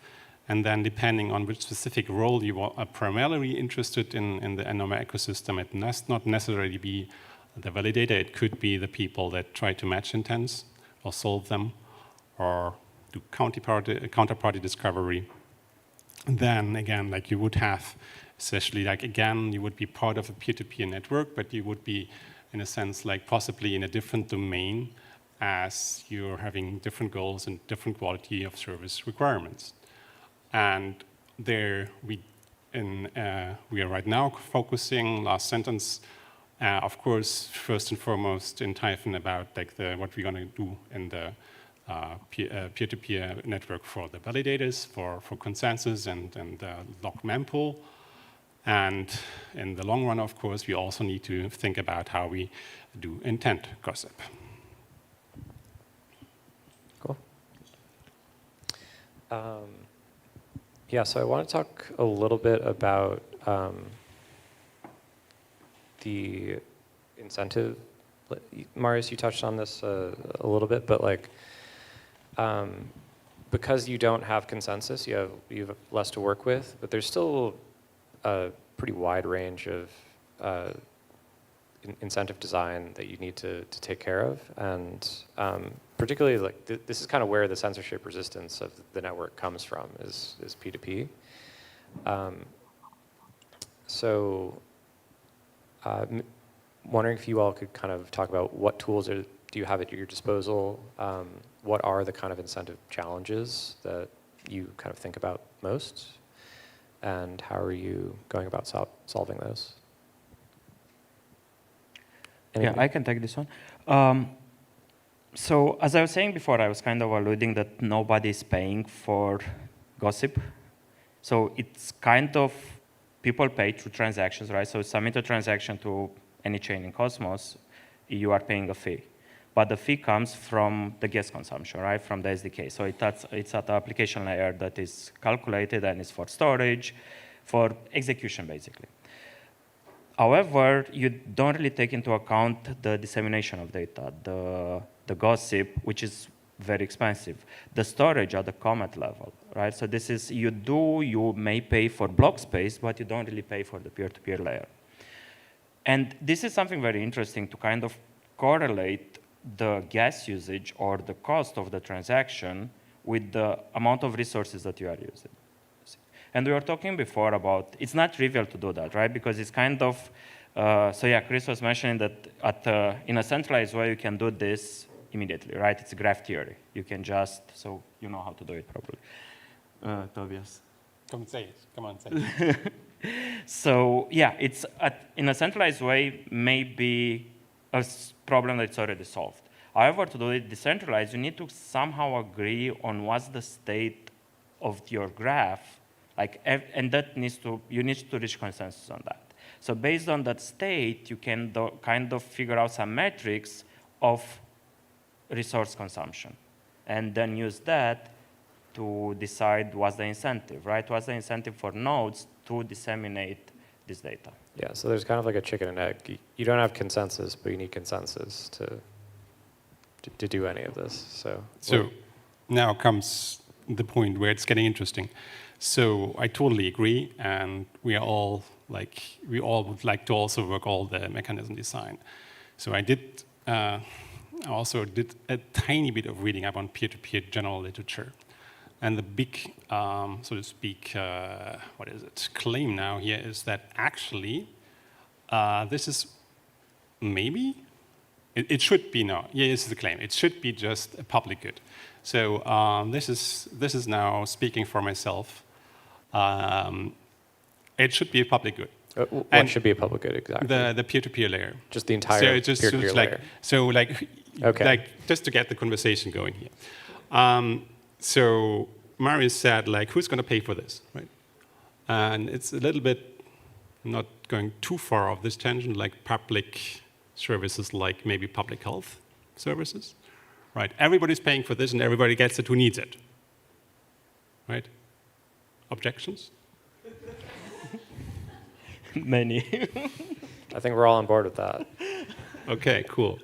And then, depending on which specific role you are primarily interested in the Anoma ecosystem, it must not necessarily be the validator. It could be the people that try to match intents or solve them, or do counterparty discovery. And then again, like you would have, essentially, like again, you would be part of a peer-to-peer network, but you would be, in a sense, like possibly in a different domain, as you're having different goals and different quality of service requirements. And there we are right now focusing, last sentence, of course, first and foremost in Typhon about like what we're going to do in the peer-to-peer network for the validators, for consensus and locked mempool. And in the long run, of course, we also need to think about how we do intent gossip. Cool. Yeah, so I want to talk a little bit about the incentive. Marius, you touched on this a little bit, but like, because you don't have consensus, you have less to work with, but there's still a pretty wide range of incentive design that you need to take care of, and particularly like this is kind of where the censorship resistance of the network comes from, is P2P. So Wondering if you all could kind of talk about what tools do you have at your disposal? What are the kind of incentive challenges that you kind of think about most? And how are you going about solving those? Yeah, I can take this one. So as I was saying before, I was kind of alluding that nobody's paying for gossip. So it's kind of people pay through transactions, right? So submit a transaction to any chain in Cosmos, you are paying a fee. But the fee comes from the gas consumption, right? From the SDK. So it's at the application layer that is calculated and is for storage, for execution, basically. However, you don't really take into account the dissemination of data, the gossip, which is very expensive, the storage at the comet level, right? So this is, you may pay for block space, but you don't really pay for the peer-to-peer layer. And this is something very interesting to kind of correlate the gas usage or the cost of the transaction with the amount of resources that you are using. And we were talking before about, it's not trivial to do that, right? Because it's kind of, so yeah, Chris was mentioning that in a centralized way, you can do this immediately, right? It's graph theory. You can just, so you know how to do it properly. Tobias. Come say it. Come on, say it. So yeah, it's in a centralized way, maybe a problem that's already solved. However, to do it decentralized, you need to somehow agree on what's the state of your graph, and that you need to reach consensus on that. So based on that state, you can kind of figure out some metrics of resource consumption, and then use that to decide what's the incentive, right? What's the incentive for nodes to disseminate this data? Yeah, so there's kind of like a chicken and egg. You don't have consensus, but you need consensus to do any of this. So now comes the point where it's getting interesting. So I totally agree, and we all would like to also work all the mechanism design. So I also did a tiny bit of reading up on peer-to-peer general literature. And the big, so to speak, claim now here is that actually this is maybe, it should be now, yeah, this is the claim, it should be just a public good. So this is now speaking for myself. It should be a public good. What should be a public good exactly? The peer-to-peer layer. Just the entire peer-to-peer layer. Okay. Just to get the conversation going here. So Marius said, who's going to pay for this, right? And it's a little bit not going too far off this tangent, like public services, like maybe public health services, right? Everybody's paying for this, and everybody gets it who needs it, right? Objections? Many. I think we're all on board with that. Okay, cool.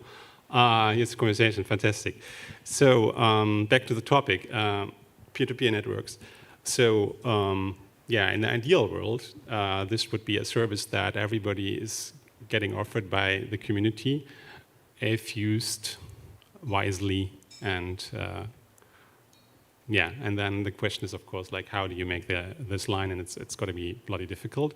Here's the conversation, fantastic. So back to the topic, peer-to-peer networks. So yeah, in the ideal world, this would be a service that everybody is getting offered by the community if used wisely. And yeah, and then the question is, of course, how do you make this line? And it's got to be bloody difficult.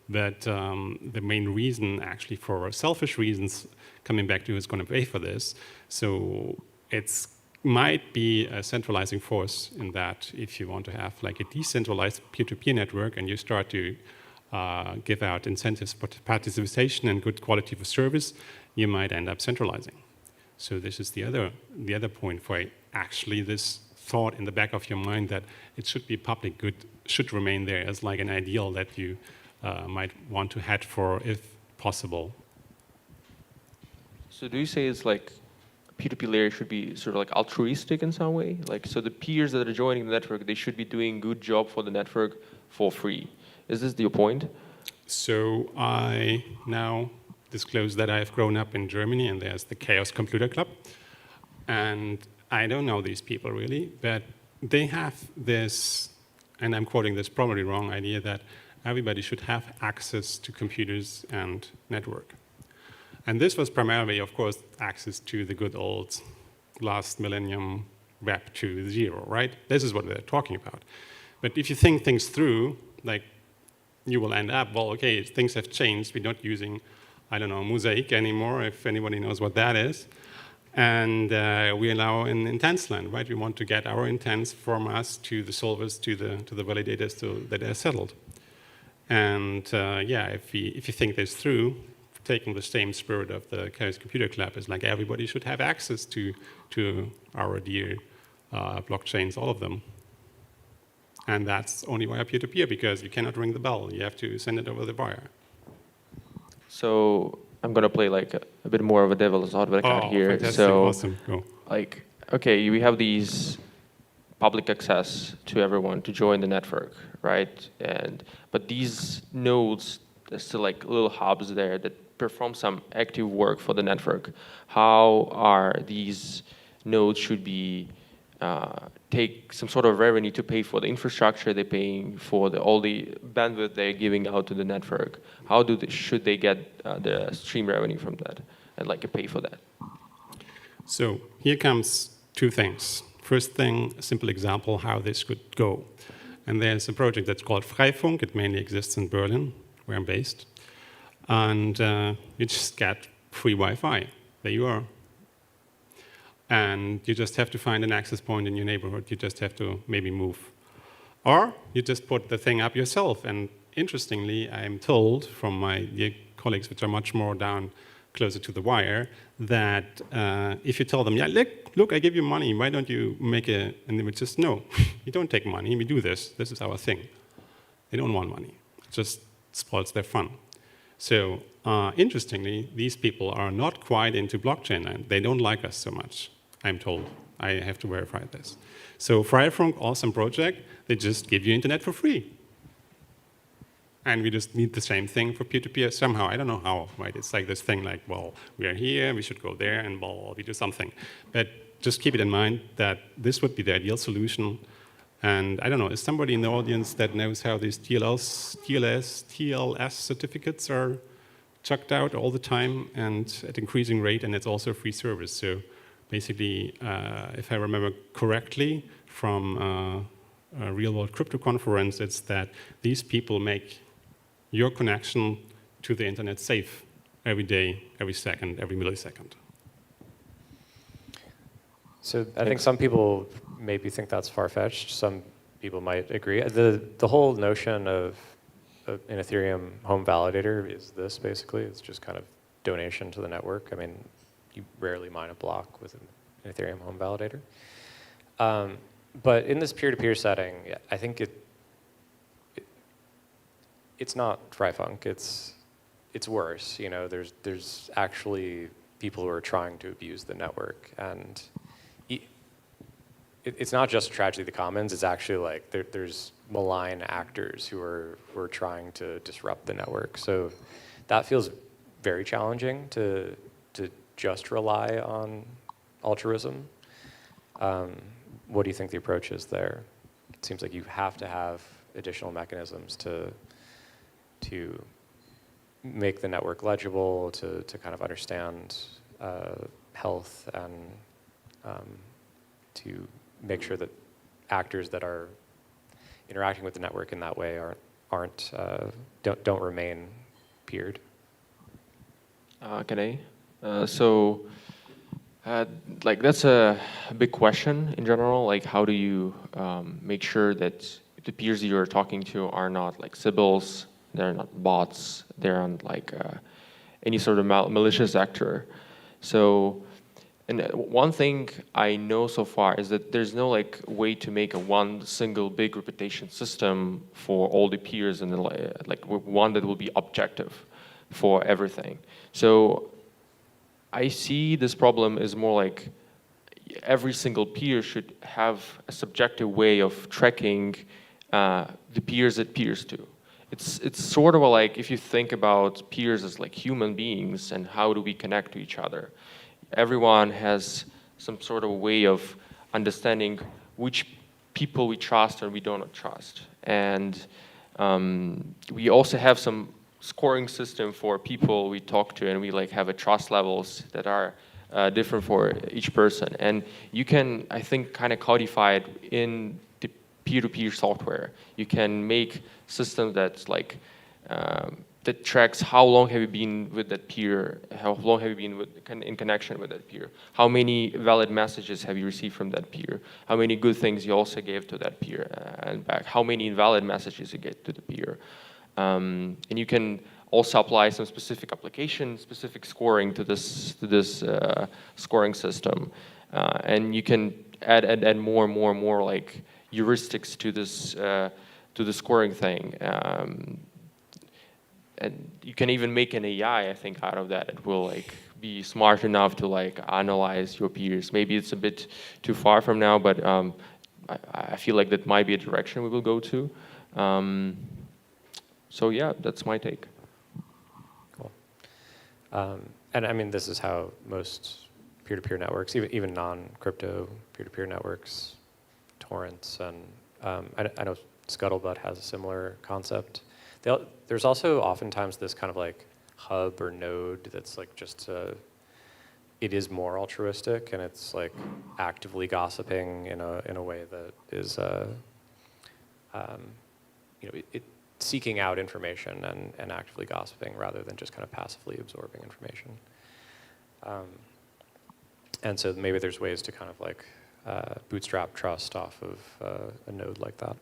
But the main reason, actually, for selfish reasons, coming back to who's going to pay for this, so it might be a centralizing force in that if you want to have a decentralized peer-to-peer network and you start to give out incentives for participation and good quality of service, you might end up centralizing. So this is the other point for actually this thought in the back of your mind that it should be public good, should remain there as an ideal that you might want to head for if possible. So do you say it's P2P layer should be sort of altruistic in some way? So the peers that are joining the network, they should be doing good job for the network for free. Is this your point? So I now disclose that I've grown up in Germany, and there's the Chaos Computer Club. And I don't know these people really, but they have this, and I'm quoting this probably wrong, idea that everybody should have access to computers and network. And this was primarily, of course, access to the good old last millennium Web 2.0, right? This is what they're talking about. But if you think things through, you will end up, well, okay, things have changed. We're not using I don't know, Mosaic anymore, if anybody knows what that is. And we are now in intents land, right? We want to get our intents from us to the solvers, to the validators, so that they're settled. And yeah, if you think this through, taking the same spirit of the Chaos Computer Club, is like everybody should have access to our dear blockchains, all of them. And that's only via peer-to-peer, because you cannot ring the bell. You have to send it over the wire. So I'm going to play like a bit more of a devil's advocate here. Fantastic. So, Awesome. Go. like, okay, we have these public access to everyone to join the network, right? But these nodes, there's still like little hubs there that perform some active work for the network. How are these nodes should be take some sort of revenue to pay for the infrastructure they're paying for all the bandwidth they're giving out to the network? How should they get the stream revenue from that and like pay for that? So here comes two things. First thing, a simple example how this could go. And there's a project that's called Freifunk. It mainly exists in Berlin, where I'm based. And you just get free Wi-Fi. There you are. And you just have to find an access point in your neighborhood. You just have to maybe move. Or you just put the thing up yourself. And interestingly, I'm told from my dear colleagues, which are much more down closer to the wire, that if you tell them, yeah, look, I give you money, why don't you make a, and they would just, no, you don't take money, we do this is our thing. They don't want money, it just spoils their fun. So interestingly, these people are not quite into blockchain, and they don't like us so much, I'm told. I have to verify this. So Freifunk, awesome project, they just give you internet for free. And we just need the same thing for peer-to-peer somehow. I don't know how, right? It's like this thing like, well, we are here, we should go there, and well, we do something. But just keep it in mind that this would be the ideal solution. And I don't know, is somebody in the audience that knows how these TLS certificates are chucked out all the time and at increasing rate, and it's also a free service. So basically, if I remember correctly from a real-world crypto conference, it's that these people make your connection to the internet safe every day, every second, every millisecond. So I think some people maybe think that's far-fetched. Some people might agree. The whole notion of an Ethereum home validator is this, basically. It's just kind of donation to the network. I mean, you rarely mine a block with an Ethereum home validator. But in this peer-to-peer setting, I think it's not Freifunk. It's worse. You know, there's actually people who are trying to abuse the network, and it's not just tragedy of the commons. It's actually like there's malign actors who are trying to disrupt the network. So that feels very challenging to just rely on altruism. What do you think the approach is there? It seems like you have to have additional mechanisms to make the network legible, to kind of understand health, and to make sure that actors that are interacting with the network in that way don't remain peered. Can I? Like that's a big question in general. Like, how do you make sure that the peers you're talking to are not like Sybils, they're not bots, they're not like any sort of malicious actor. So, and one thing I know so far is that there's no like way to make one single big reputation system for all the peers, and like one that will be objective for everything. So I see this problem as more like every single peer should have a subjective way of tracking the peers it peers to. It's sort of like if you think about peers as like human beings and how do we connect to each other. Everyone has some sort of way of understanding which people we trust and we do not trust. And we also have some scoring system for people we talk to, and we like have a trust levels that are different for each person. And you can, I think, kind of codify it in peer-to-peer software. You can make systems that's like that tracks how long have you been with that peer, how long have you been in connection with that peer, how many valid messages have you received from that peer, how many good things you also gave to that peer and back, how many invalid messages you get to the peer. And you can also apply some specific application, specific scoring to this scoring system. And you can add more like heuristics to the scoring thing. And you can even make an AI, I think, out of that. It will like be smart enough to like analyze your peers. Maybe it's a bit too far from now, but I feel like that might be a direction we will go to. So yeah, that's my take. Cool. And I mean, this is how most peer-to-peer networks, even non-crypto peer-to-peer networks, torrents, and I know Scuttlebutt has a similar concept. There's also oftentimes this kind of like hub or node that's like just it is more altruistic and it's like actively gossiping in a way that is seeking out information and actively gossiping rather than just kind of passively absorbing information. And so maybe there's ways to kind of like bootstrap trust off of a node like that.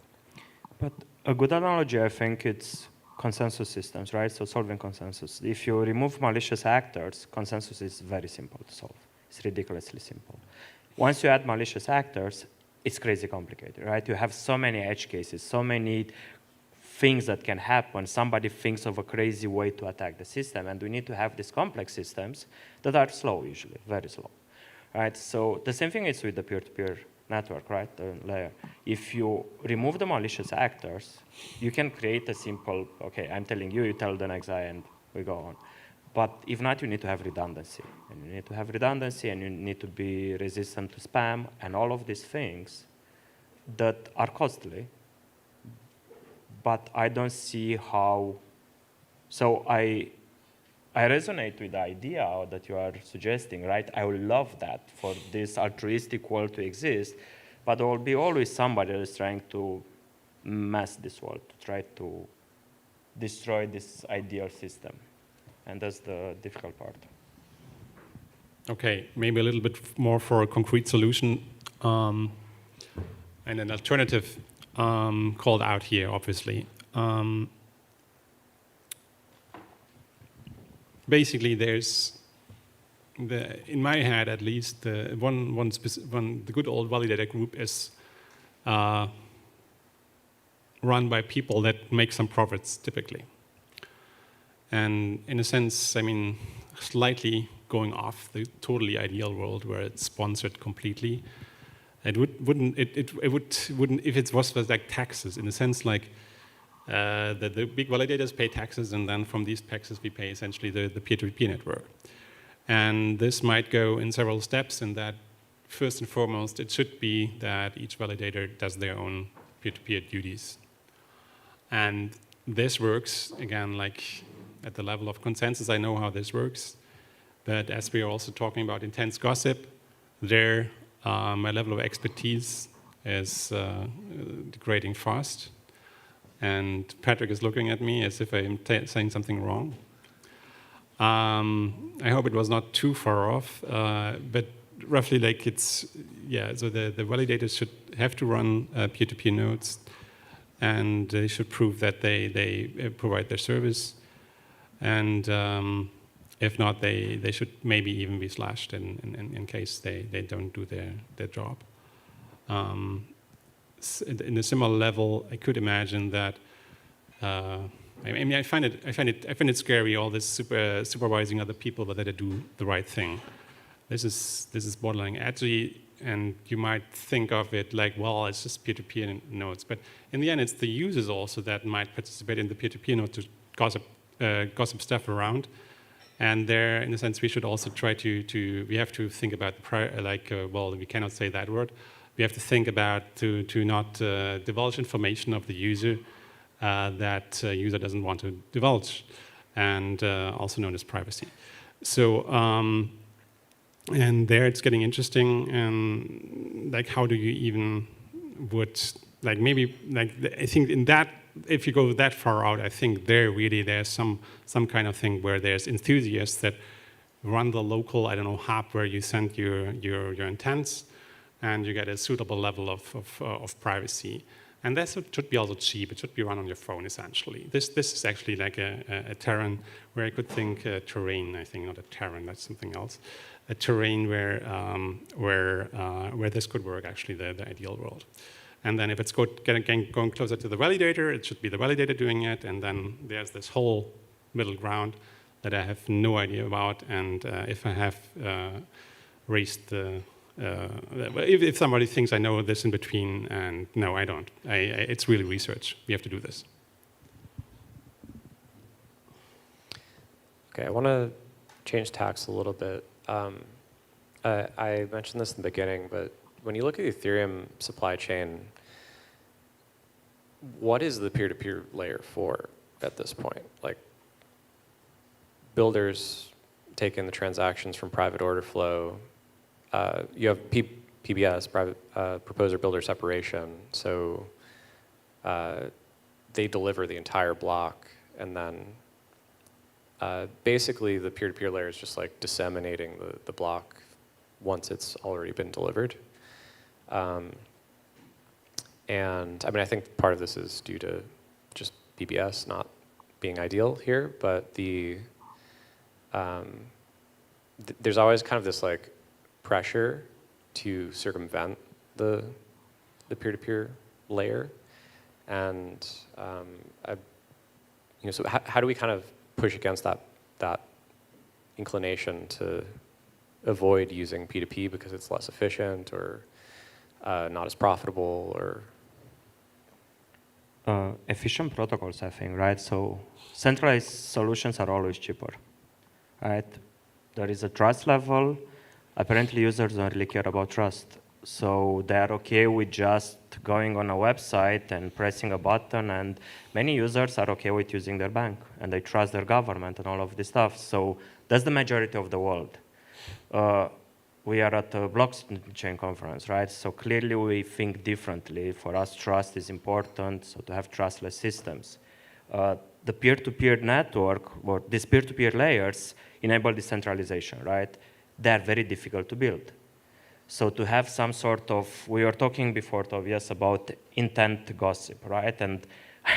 But a good analogy, I think, it's consensus systems, right? So solving consensus. If you remove malicious actors, consensus is very simple to solve. It's ridiculously simple. Once you add malicious actors, it's crazy complicated, right? You have so many edge cases, so many things that can happen. Somebody thinks of a crazy way to attack the system, and we need to have these complex systems that are slow usually, very slow, right? So the same thing is with the peer-to-peer network, right, the layer. If you remove the malicious actors, you can create a simple, okay, I'm telling you, you tell the next guy, and we go on. But if not, you need to have redundancy. And you need to have redundancy, and you need to be resistant to spam, and all of these things that are costly. But I don't see how, so I resonate with the idea that you are suggesting, right? I would love that for this altruistic world to exist, but there will be always somebody that is trying to mess this world, to try to destroy this ideal system. And that's the difficult part. Okay, maybe a little bit more for a concrete solution and an alternative called out here, obviously. Basically, there's in my head at least, the good old validator group is run by people that make some profits typically, and in a sense, I mean, slightly going off the totally ideal world where it's sponsored completely. It wouldn't if it was like taxes, in a sense like the big validators pay taxes, and then from these taxes we pay essentially the peer-to-peer network. And this might go in several steps, in that first and foremost it should be that each validator does their own peer-to-peer duties. And this works, again, like at the level of consensus. I know how this works, but as we are also talking about intense gossip, there my level of expertise is degrading fast. And Patrick is looking at me as if I'm saying something wrong. I hope it was not too far off, but roughly like it's, yeah, so the validators should have to run peer-to-peer nodes, and they should prove that they provide their service. And if not, they should maybe even be slashed in case they don't do their job. In a similar level, I could imagine that. I mean, I find it scary, all this supervising other people, whether they do the right thing. This is borderline edgy, and you might think of it like, well, it's just peer-to-peer nodes, but in the end, it's the users also that might participate in the peer-to-peer node to gossip stuff around. And there, in a sense, we should also try we have to think about well, we cannot say that word. We have to think about to not divulge information of the user that user doesn't want to divulge, and also known as privacy. So, and there it's getting interesting, and like how do you even would like maybe, like I think in that, if you go that far out, I think there's some kind of thing where there's enthusiasts that run the local, I don't know, hub where you send your intents, and you get a suitable level of privacy. And that should be also cheap. It should be run on your phone, essentially. This is actually like a terrain where I could think terrain, I think, not a terrain, that's something else. A terrain where this could work, actually, the ideal world. And then if it's going closer to the validator, it should be the validator doing it. And then there's this whole middle ground that I have no idea about. And if I have raised the if somebody thinks I know this in between, and no, I don't. It's really research. We have to do this. Okay, I want to change tacks a little bit. I mentioned this in the beginning, but when you look at the Ethereum supply chain, what is the peer-to-peer layer for at this point? Like, builders take in the transactions from private order flow. You have PBS, private proposer-builder separation. So they deliver the entire block, and then basically the peer-to-peer layer is just like disseminating the block once it's already been delivered. And I mean, I think part of this is due to just PBS not being ideal here, but there's always kind of this like pressure to circumvent the peer-to-peer layer, and so how do we kind of push against that inclination to avoid using P2P because it's less efficient or not as profitable, or efficient protocols, I think, right? So centralized solutions are always cheaper, right? There is a trust level. Apparently, users don't really care about trust. So they're okay with just going on a website and pressing a button, and many users are okay with using their bank, and they trust their government and all of this stuff. So that's the majority of the world. We are at a blockchain conference, right? So clearly we think differently. For us, trust is important, so to have trustless systems. The peer-to-peer network, or these peer-to-peer layers, enable decentralization, right? They're very difficult to build. So to have some sort of, we were talking before, Tobias, about intent gossip, right? And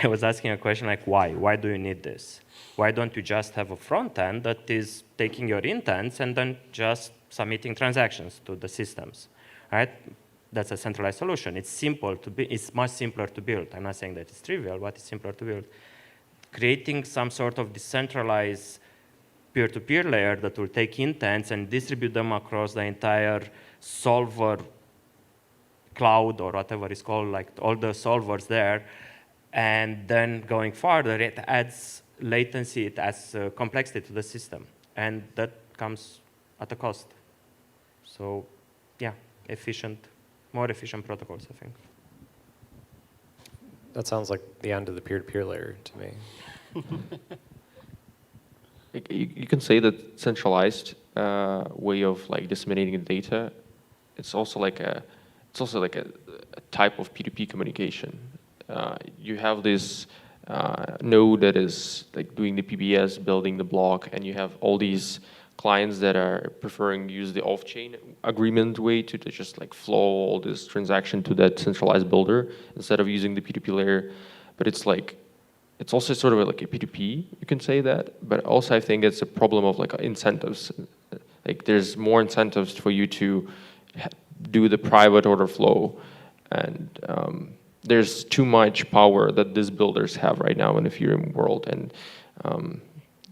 I was asking a question like, why? Why do you need this? Why don't you just have a front end that is taking your intents and then just submitting transactions to the systems, right? That's a centralized solution. It's simple to be, it's much simpler to build. I'm not saying that it's trivial, but it's simpler to build. Creating some sort of decentralized peer-to-peer layer that will take intents and distribute them across the entire solver cloud or whatever it's called, like all the solvers there. And then going further, it adds latency, it adds complexity to the system. And that comes at a cost. So yeah, more efficient protocols, I think. that sounds like the end of the peer-to-peer layer to me. You can say that centralized way of like disseminating the data, it's also like a type of P2P communication. You have this node that is like doing the PBS, building the block, and you have all these clients that are preferring to use the off-chain agreement way to just like flow all this transaction to that centralized builder instead of using the P2P layer. But it's like, it's also sort of like a P2P, you can say that, but also I think it's a problem of like incentives. Like there's more incentives for you to do the private order flow, and there's too much power that these builders have right now in the Ethereum world, and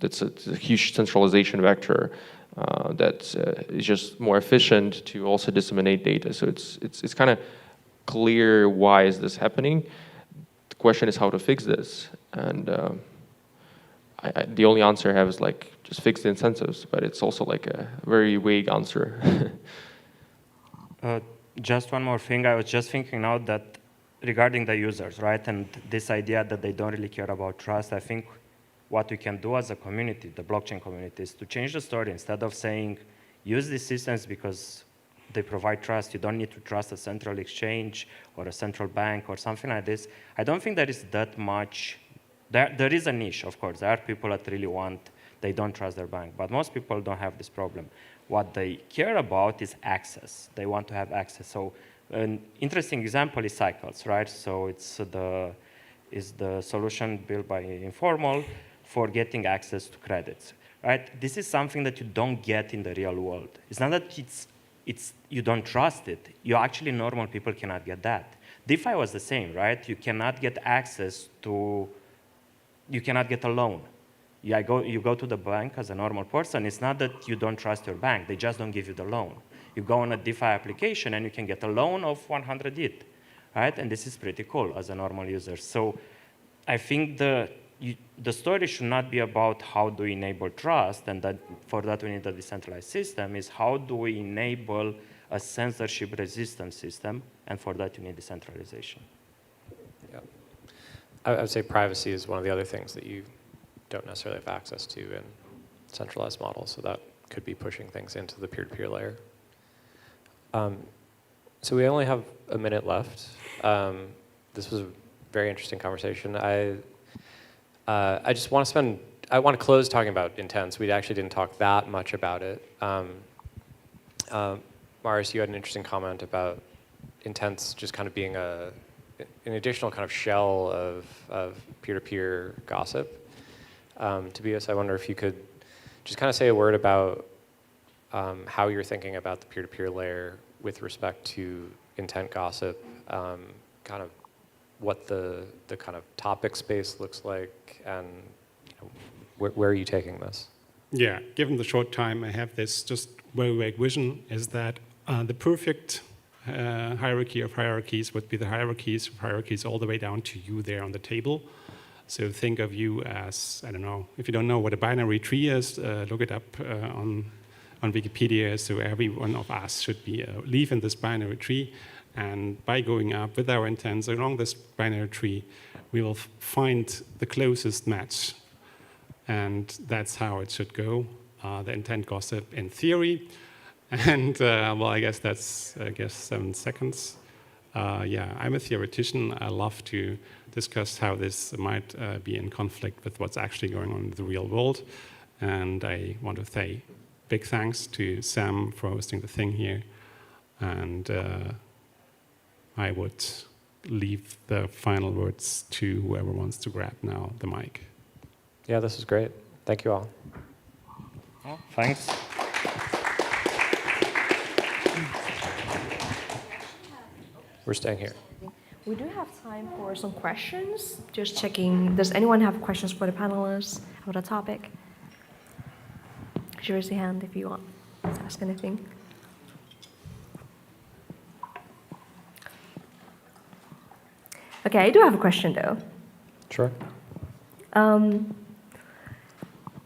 it's a huge centralization vector that is just more efficient to also disseminate data. So it's kind of clear why is this happening. The question is how to fix this, and the only answer I have is like just fix the incentives, but it's also like a very vague answer. Just one more thing, I was just thinking now that regarding the users, right, and this idea that they don't really care about trust, I think what we can do as a community, the blockchain community, is to change the story. Instead of saying, use these systems because they provide trust. You don't need to trust a central exchange or a central bank or something like this. I don't think there is that much. There is a niche, of course. There are people that really they don't trust their bank. But most people don't have this problem. What they care about is access. They want to have access. So an interesting example is Cycles, right? So it's the solution built by Informal for getting access to credits, right? This is something that you don't get in the real world. It's not that you don't trust it. Normal people cannot get that. DeFi was the same, right? You cannot get access to, you cannot get a loan. You go to the bank as a normal person. It's not that you don't trust your bank. They just don't give you the loan. You go on a DeFi application and you can get a loan of 100 ETH, right? And this is pretty cool as a normal user. So I think the story should not be about how do we enable trust, and that for that we need a decentralized system, is how do we enable a censorship-resistant system, and for that you need decentralization. Yeah. I would say privacy is one of the other things that you don't necessarily have access to in centralized models, so that could be pushing things into the peer-to-peer layer. So we only have a minute left. This was a very interesting conversation. I just want to close talking about intents. We actually didn't talk that much about it. Marius, you had an interesting comment about intents just kind of being an additional kind of shell of peer-to-peer gossip. Tobias, I wonder if you could just kind of say a word about how you're thinking about the peer-to-peer layer with respect to intent gossip, kind of what the kind of topic space looks like, and where are you taking this? Yeah, given the short time I have, this just very vague vision is that the perfect hierarchy of hierarchies would be the hierarchies of hierarchies all the way down to you there on the table. So think of you as, I don't know, if you don't know what a binary tree is, look it up on Wikipedia. So every one of us should be a leaf in this binary tree. And by going up with our intents along this binary tree, we will find the closest match. And that's how it should go, the intent gossip in theory. And well, I guess that's 7 seconds. Yeah, I'm a theoretician. I love to discuss how this might be in conflict with what's actually going on in the real world. And I want to say big thanks to Sam for hosting the thing here. And I would leave the final words to whoever wants to grab now the mic. Yeah, this was great. Thank you all. Oh, thanks. We're staying here. We do have time for some questions. Just checking, does anyone have questions for the panelists about the topic? Just raise your hand if you want to ask anything. Okay, I do have a question though. Sure.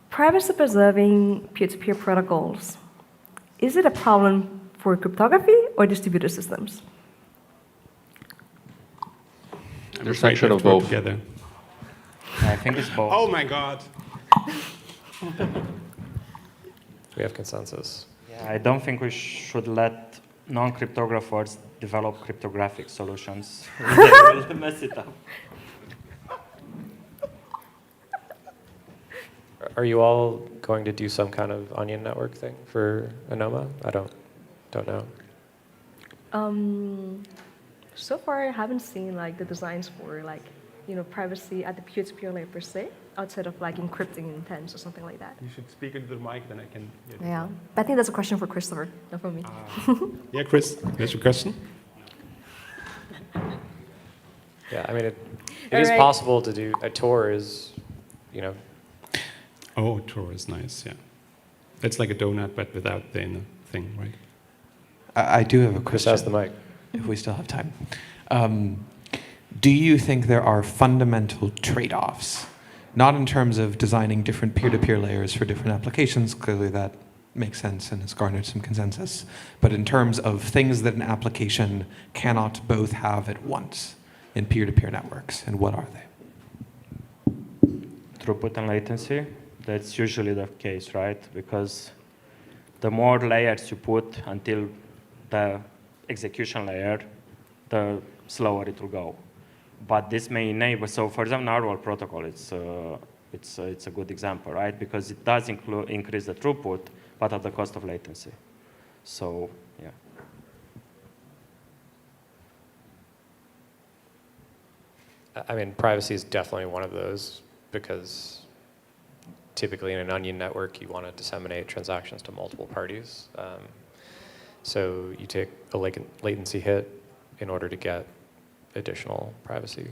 Privacy preserving peer-to-peer protocols, is it a problem for cryptography or distributed systems? Intersection of both. Together. I think it's both. Oh my God. We have consensus. Yeah, I don't think we should let non-cryptographers develop cryptographic solutions. They will mess it up. Are you all going to do some kind of onion network thing for Anoma? I don't know. So far, I haven't seen like the designs for like, privacy at the peer-to-peer layer per se, outside of like encrypting intents or something like that. You should speak into the mic, then I can. Yeah, but I think that's a question for Christopher, not for me. Yeah, Chris, that's your question. Yeah, I mean, it is possible to do. A Tor is, Oh, Tor is nice, yeah. It's like a donut, but without the inner thing, right? I do have a Chris question. has the mic. If we still have time. Do you think there are fundamental trade-offs? Not in terms of designing different peer-to-peer layers for different applications, clearly that makes sense and has garnered some consensus, but in terms of things that an application cannot both have at once in peer-to-peer networks, and what are they? Throughput and latency, that's usually the case, right? Because the more layers you put until the execution layer, the slower it will go. But this may enable, so for example, Narwhal protocol, it's a good example, right? Because it does increase the throughput, but at the cost of latency. So, yeah. I mean, privacy is definitely one of those, because typically in an onion network, you want to disseminate transactions to multiple parties. So you take a latency hit in order to get additional privacy.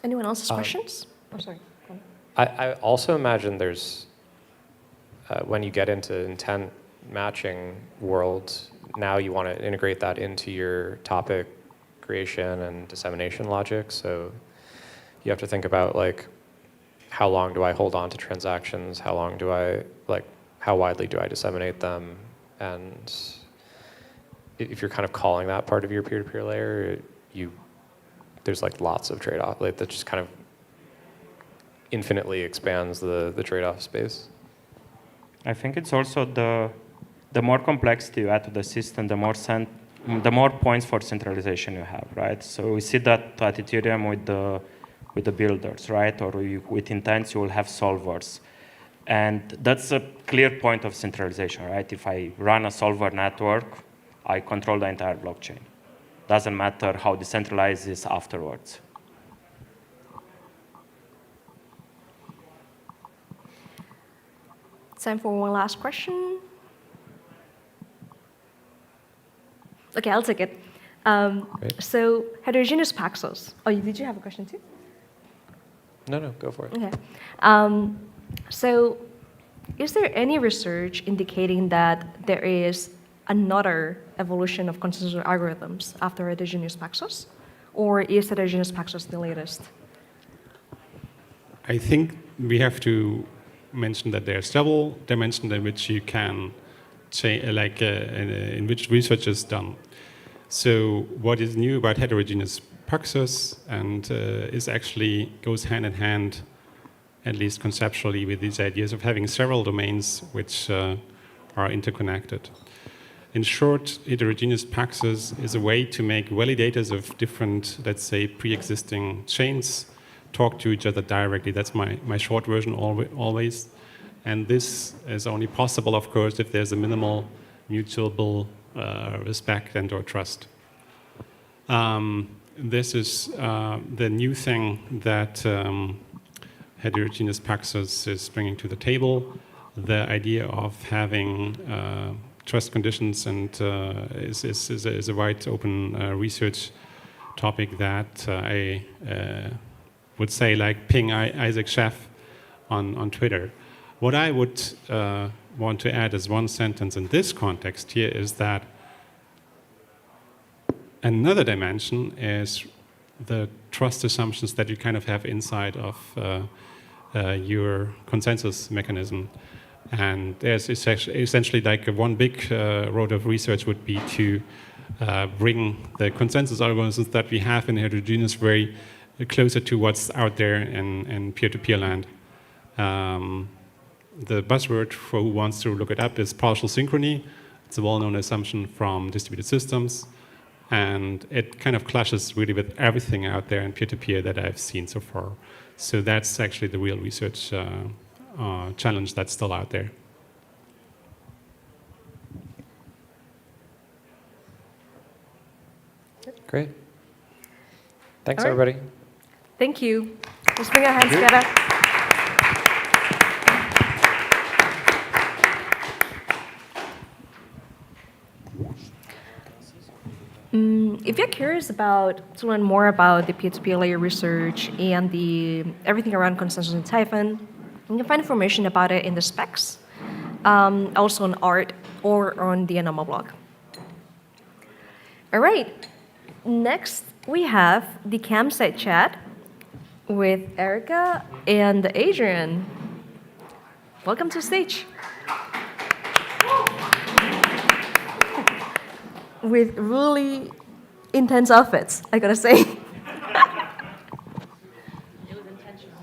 Anyone else's questions? Oh, sorry. Go on. I also imagine there's, when you get into intent matching world, now you want to integrate that into your topic creation and dissemination logic. So you have to think about, like, how long do I hold on to transactions? How long do I, like, how widely do I disseminate them? And if you're kind of calling that part of your peer-to-peer layer, there's like lots of trade-off. Like, that just kind of infinitely expands the trade-off space. I think it's also the more complexity you add to the system, the more points for centralization you have, right? So we see that at Ethereum with the builders, right? Or with intents, you will have solvers. And that's a clear point of centralization, right? If I run a solver network, I control the entire blockchain. Doesn't matter how decentralized it is afterwards. Time for one last question. Okay, I'll take it. So heterogeneous paxos. Oh, did you have a question too? No, go for it. Okay. So is there any research indicating that there is another evolution of consensus algorithms after heterogeneous paxos? Or is heterogeneous paxos the latest? I think we have to mention that there's several dimensions in which you can say, in which research is done. So what is new about heterogeneous paxos and is actually goes hand in hand, at least conceptually, with these ideas of having several domains which are interconnected. In short, heterogeneous paxos is a way to make validators of different, let's say, pre-existing chains talk to each other directly. That's my short version always. And this is only possible, of course, if there's a minimal mutual respect and or trust. This is the new thing that heterogeneous paxos is bringing to the table. The idea of having trust conditions and is a wide open research topic that I would say, like, ping Isaac Chef on Twitter. What I would want to add as one sentence in this context here is that another dimension is the trust assumptions that you kind of have inside of your consensus mechanism. And there's essentially like one big road of research would be to bring the consensus algorithms that we have in heterogeneous very closer to what's out there in peer-to-peer land. The buzzword for who wants to look it up is partial synchrony. It's a well-known assumption from distributed systems. And it kind of clashes really with everything out there in peer-to-peer that I've seen so far. So that's actually the real research challenge that's still out there. Great. Thanks, All right. everybody. Thank you. Let's bring our hands together. If you're curious to learn more about the peer-to-peer layer research and everything around consensus and Typhon, you can find information about it in the specs, also on Art or on the Anoma blog. All right. Next, we have the Campside Chat with Erica and Adrian. Welcome to the stage. With really intense outfits, I gotta say. It was intentional.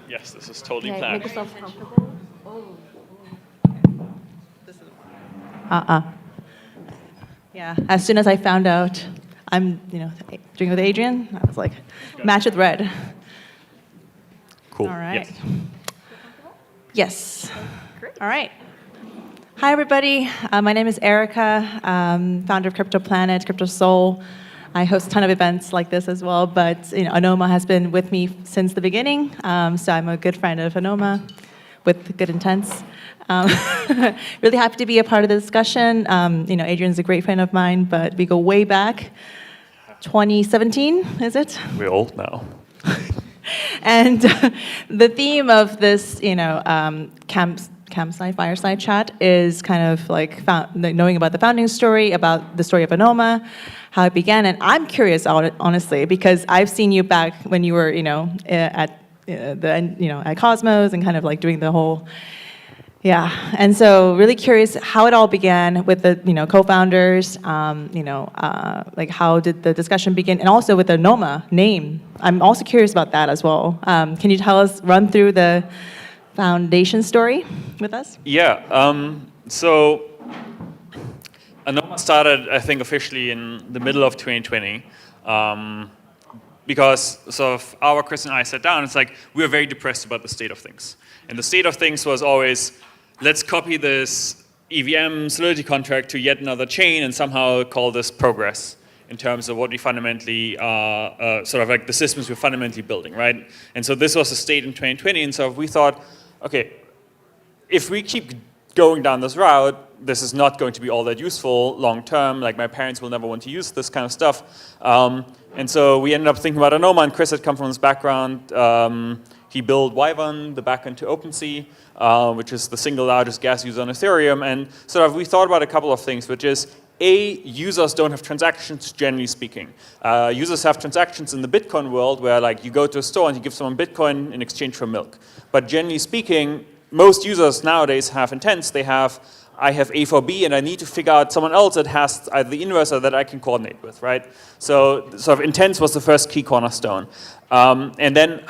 Yes, this is totally Okay, planned. make yourself comfortable. Oh. Yeah, as soon as I found out I'm, drinking with Adrian, I was like, match with red. Cool. All right. Yes. Yes. All right. Hi, everybody. My name is Erica, founder of CryptoPlanet, CryptoSeoul. I host a ton of events like this as well, but Anoma has been with me since the beginning, so I'm a good friend of Anoma with good intents. Really happy to be a part of the discussion. Adrian's a great friend of mine, but we go way back. 2017, is it? We're old now. And the theme of this, Campside Fireside Chat is kind of like knowing about the founding story, about the story of Anoma, how it began. And I'm curious, honestly, because I've seen you back when you were, at Cosmos and kind of like doing the whole. Yeah, and so really curious how it all began with the co-founders. Like how did the discussion begin, and also with the Anoma name. I'm also curious about that as well. Can you run through the foundation story with us? Yeah. So Anoma started, I think, officially in the middle of 2020. Because sort of Chris and I sat down, it's like we were very depressed about the state of things. And the state of things was always, let's copy this EVM Solidity contract to yet another chain and somehow call this progress in terms of what we fundamentally are, sort of like the systems we're fundamentally building, right? And so this was the state in 2020, and so we thought, okay, if we keep going down this route, this is not going to be all that useful long term. Like my parents will never want to use this kind of stuff. And so we ended up thinking about Anoma, and Chris had come from this background. He built Wyvern, the backend to OpenSea, which is the single largest gas user on Ethereum. And sort of we thought about a couple of things, which is, users don't have transactions, generally speaking. Users have transactions in the Bitcoin world where like you go to a store and you give someone Bitcoin in exchange for milk. But generally speaking, most users nowadays have intents. I have A for B and I need to figure out someone else that has either the inverse or that I can coordinate with, right? So sort of intents was the first key cornerstone. And then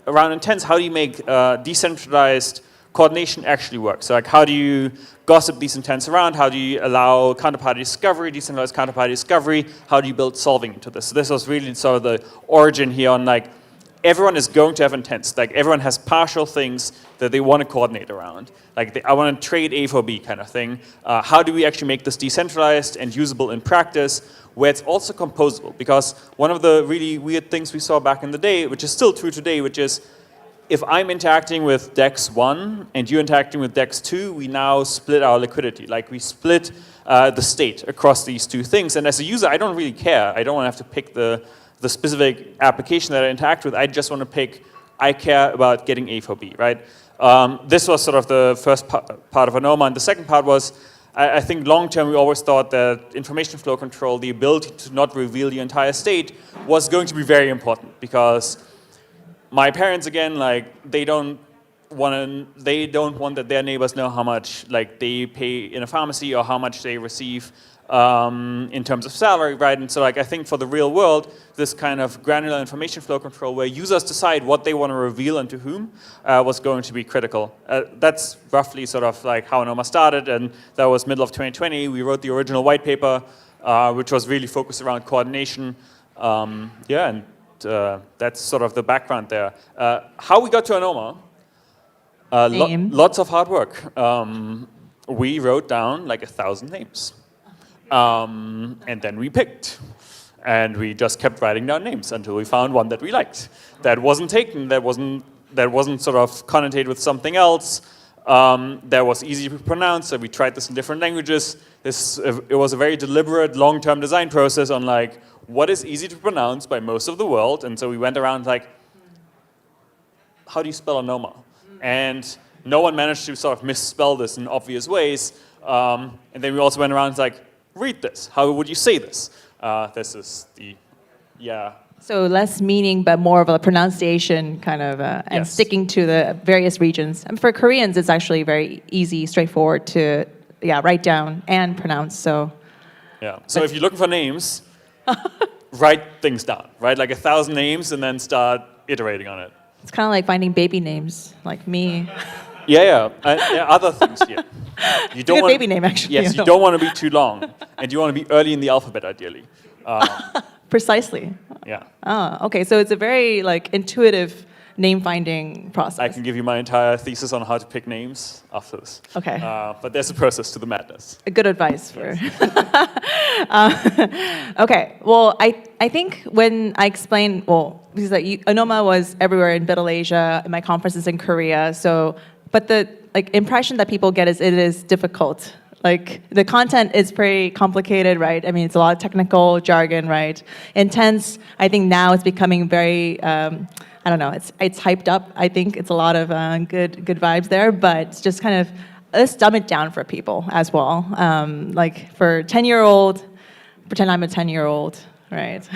around intents, how do you make decentralized coordination actually work? So like how do you gossip these intents around? How do you allow counterparty discovery, decentralized counterparty discovery? How do you build solving into this? So this was really sort of the origin here on like, everyone is going to have intents. Like everyone has partial things that they want to coordinate around. Like I want to trade A for B kind of thing. How do we actually make this decentralized and usable in practice where it's also composable? Because one of the really weird things we saw back in the day, which is still true today, which is if I'm interacting with DEX 1 and you're interacting with DEX 2, we now split our liquidity. Like we split the state across these two things. And as a user, I don't really care. I don't want to have to pick the specific application that I interact with. I just want to pick, I care about getting A for B, right? This was sort of the first part of Anoma. And the second part was, I think long term we always thought that information flow control, the ability to not reveal the entire state, was going to be very important because my parents, again, like they don't want that their neighbors know how much like they pay in a pharmacy or how much they receive in terms of salary, right? And so like I think for the real world, this kind of granular information flow control where users decide what they want to reveal and to whom was going to be critical. That's roughly sort of like how Anoma started, and that was middle of 2020. We wrote the original white paper, which was really focused around coordination. That's sort of the background there. How we got to Anoma, lots of hard work. We wrote down like 1,000 names. And then we picked. And we just kept writing down names until we found one that we liked. That wasn't taken, that wasn't sort of connotated with something else. That was easy to pronounce, so we tried this in different languages. It was a very deliberate, long-term design process on like, what is easy to pronounce by most of the world? And so we went around like, how do you spell Anoma? And no one managed to sort of misspell this in obvious ways. And then we also went around like, read this. How would you say this? This is the, yeah. So less meaning, but more of a pronunciation kind of, and Yes. sticking to the various regions. And for Koreans, it's actually very easy, straightforward to, write down and pronounce. So. Yeah. So if you're looking for names, write things down. Write like 1,000 names and then start iterating on it. It's kind of like finding baby names, like me. Yeah. Other things, yeah. You don't Good want baby name, actually. Yes, you don't want to be too long, and you want to be early in the alphabet, ideally. Precisely. Yeah. Ah, okay. So it's a very like intuitive name finding process. I can give you my entire thesis on how to pick names after this. Okay. But there's a process to the madness. Good advice for. Okay. Well, I think when I explained, well, because like Anoma was everywhere in Middle Asia, my conferences in Korea. So, but the like impression that people get is it is difficult. Like the content is pretty complicated, right? I mean, it's a lot of technical jargon, right? Intense. I think now it's becoming very. I don't know. It's hyped up. I think it's a lot of good vibes there, but just kind of let's dumb it down for people as well. Like for 10-year-old, pretend I'm a 10-year-old, right?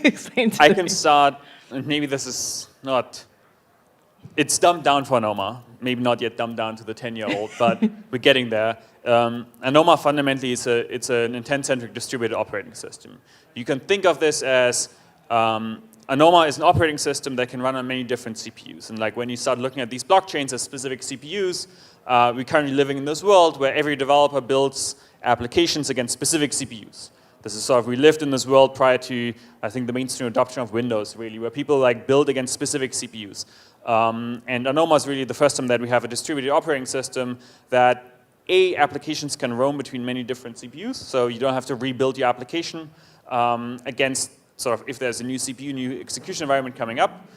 Explain to I me. can start, and maybe this is not. It's dumbed down for Anoma. Maybe not yet dumbed down to the 10-year-old, but we're getting there. Anoma fundamentally it's an intent-centric distributed operating system. You can think of this as Anoma is an operating system that can run on many different CPUs. And like when you start looking at these blockchains as specific CPUs, we're currently living in this world where every developer builds applications against specific CPUs. This is sort of, we lived in this world prior to, I think, the mainstream adoption of Windows, really, where people like build against specific CPUs. And Anoma is really the first time that we have a distributed operating system that applications can roam between many different CPUs, so you don't have to rebuild your application against sort of if there's a new CPU, new execution environment coming up.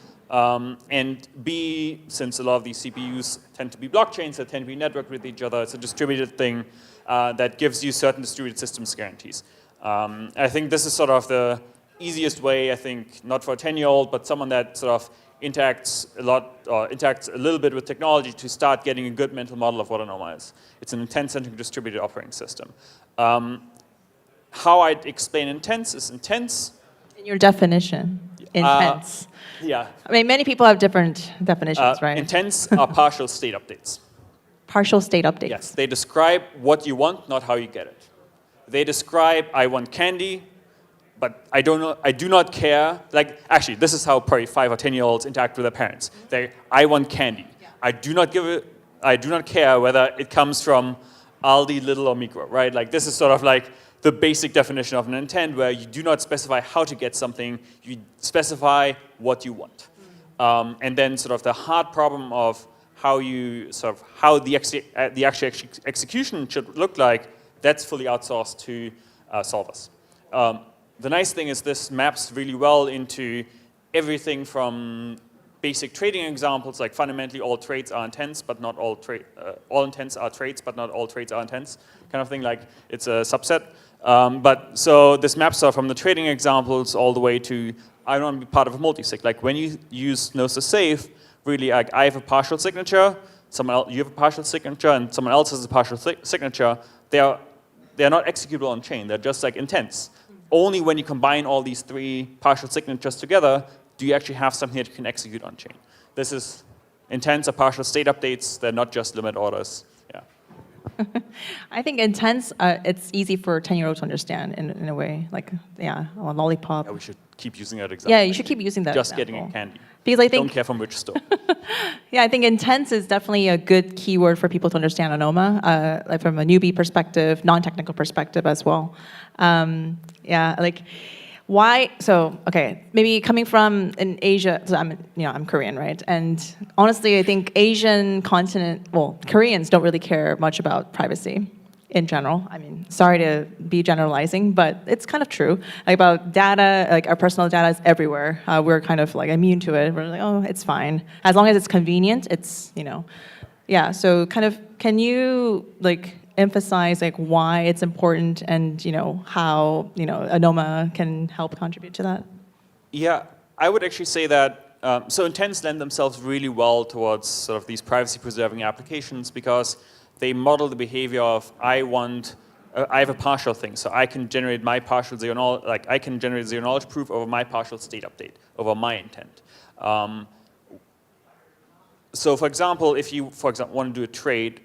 And B, since a lot of these CPUs tend to be blockchains that tend to be networked with each other, it's a distributed thing that gives you certain distributed systems guarantees. I think this is sort of the easiest way, I think, not for a 10-year-old, but someone that sort of interacts a lot, or interacts a little bit with technology to start getting a good mental model of what Anoma is. It's an intent-centric distributed operating system. How I'd explain intents is intents. In your definition, intense. Yeah. I mean, many people have different definitions, right? Intents are partial state updates. Partial state updates. Yes, they describe what you want, not how you get it. They describe, I want candy, but I do not care. Like, actually, this is how probably 5 or 10-year-olds interact with their parents. I want candy. Yeah. I do not care whether it comes from Aldi, Lidl, or Migros, right? Like, this is sort of like the basic definition of an intent, where you do not specify how to get something, you specify what you want. And then sort of the hard problem of how the actual execution should look like, that's fully outsourced to solvers. The nice thing is this maps really well into everything from basic trading examples, like fundamentally all trades are intents, but not all intents are trades, but not all trades are intents, kind of thing. Like it's a subset. But so this maps are from the trading examples all the way to I want to be part of a multi-sig. Like when you use Gnosis Safe, really, like I have a partial signature, you have a partial signature, and someone else has a partial signature. They are not executable on chain. They're just like intents. Only when you combine all these 3 partial signatures together do you actually have something that you can execute on chain. This is intents are partial state updates. They're not just limit orders. Yeah. I think intents, it's easy for a 10-year-old to understand in a way. Like, yeah, a lollipop. Yeah, we should keep using that example. Yeah, you should keep using that Just example. getting a candy. Because I think, don't care from which store. yeah, I think intents is definitely a good keyword for people to understand Anoma, like from a newbie perspective, non-technical perspective as well. Yeah, like why? So okay, maybe coming from in Asia. So I'm Korean, right? And honestly, I think Asian continent. Well, Koreans don't really care much about privacy in general. I mean, sorry to be generalizing, but it's kind of true. Like about data, like our personal data is everywhere. We're kind of like immune to it. We're like, oh, it's fine. As long as it's convenient, it's, yeah. So kind of, can you like emphasize like why it's important and, how, Anoma can help contribute to that? Yeah, I would actually say that, so intents lend themselves really well towards sort of these privacy preserving applications because they model the behavior of I have a partial thing, so I can generate my partial zero knowledge, like I can generate zero knowledge proof over my partial state update, over my intent. So for example, if you, want to do a trade,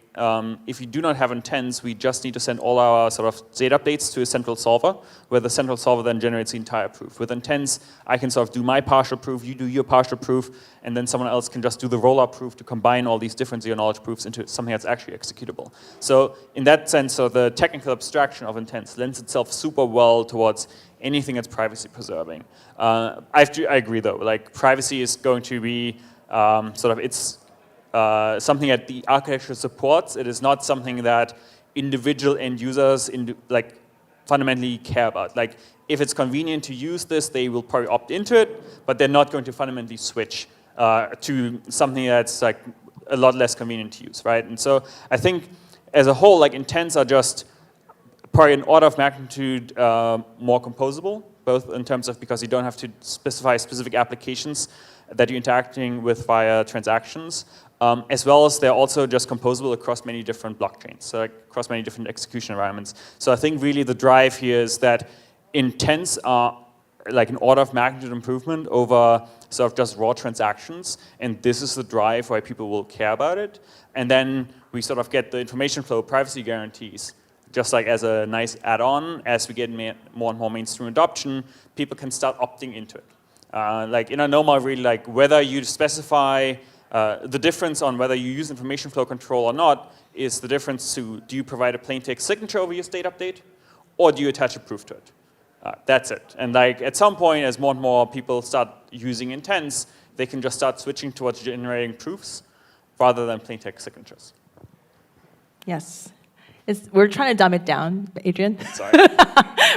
if you do not have intents, we just need to send all our sort of state updates to a central solver, where the central solver then generates the entire proof. With intents, I can sort of do my partial proof, you do your partial proof, and then someone else can just do the rollup proof to combine all these different zero-knowledge proofs into something that's actually executable. So in that sense, so the technical abstraction of intents lends itself super well towards anything that's privacy preserving. I agree though, like privacy is going to be it's something that the architecture supports. It is not something that individual end users fundamentally care about. Like if it's convenient to use this, they will probably opt into it, but they're not going to fundamentally switch to something that's like a lot less convenient to use, right? And so I think as a whole, like intents are just probably an order of magnitude more composable, both in terms of because you don't have to specify specific applications that you're interacting with via transactions, as well as they're also just composable across many different blockchains, so like across many different execution environments. So I think really the drive here is that intents are like an order of magnitude improvement over sort of just raw transactions, and this is the drive why people will care about it. And then we sort of get the information flow privacy guarantees just like as a nice add-on. As we get more and more mainstream adoption, people can start opting into it. Like in Anoma, really like whether you specify the difference on whether you use information flow control or not is the difference to do you provide a plain text signature over your state update or do you attach a proof to it? That's it. And like at some point, as more and more people start using intents, they can just start switching towards generating proofs rather than plain text signatures. Yes. We're trying to dumb it down, Adrian. Sorry.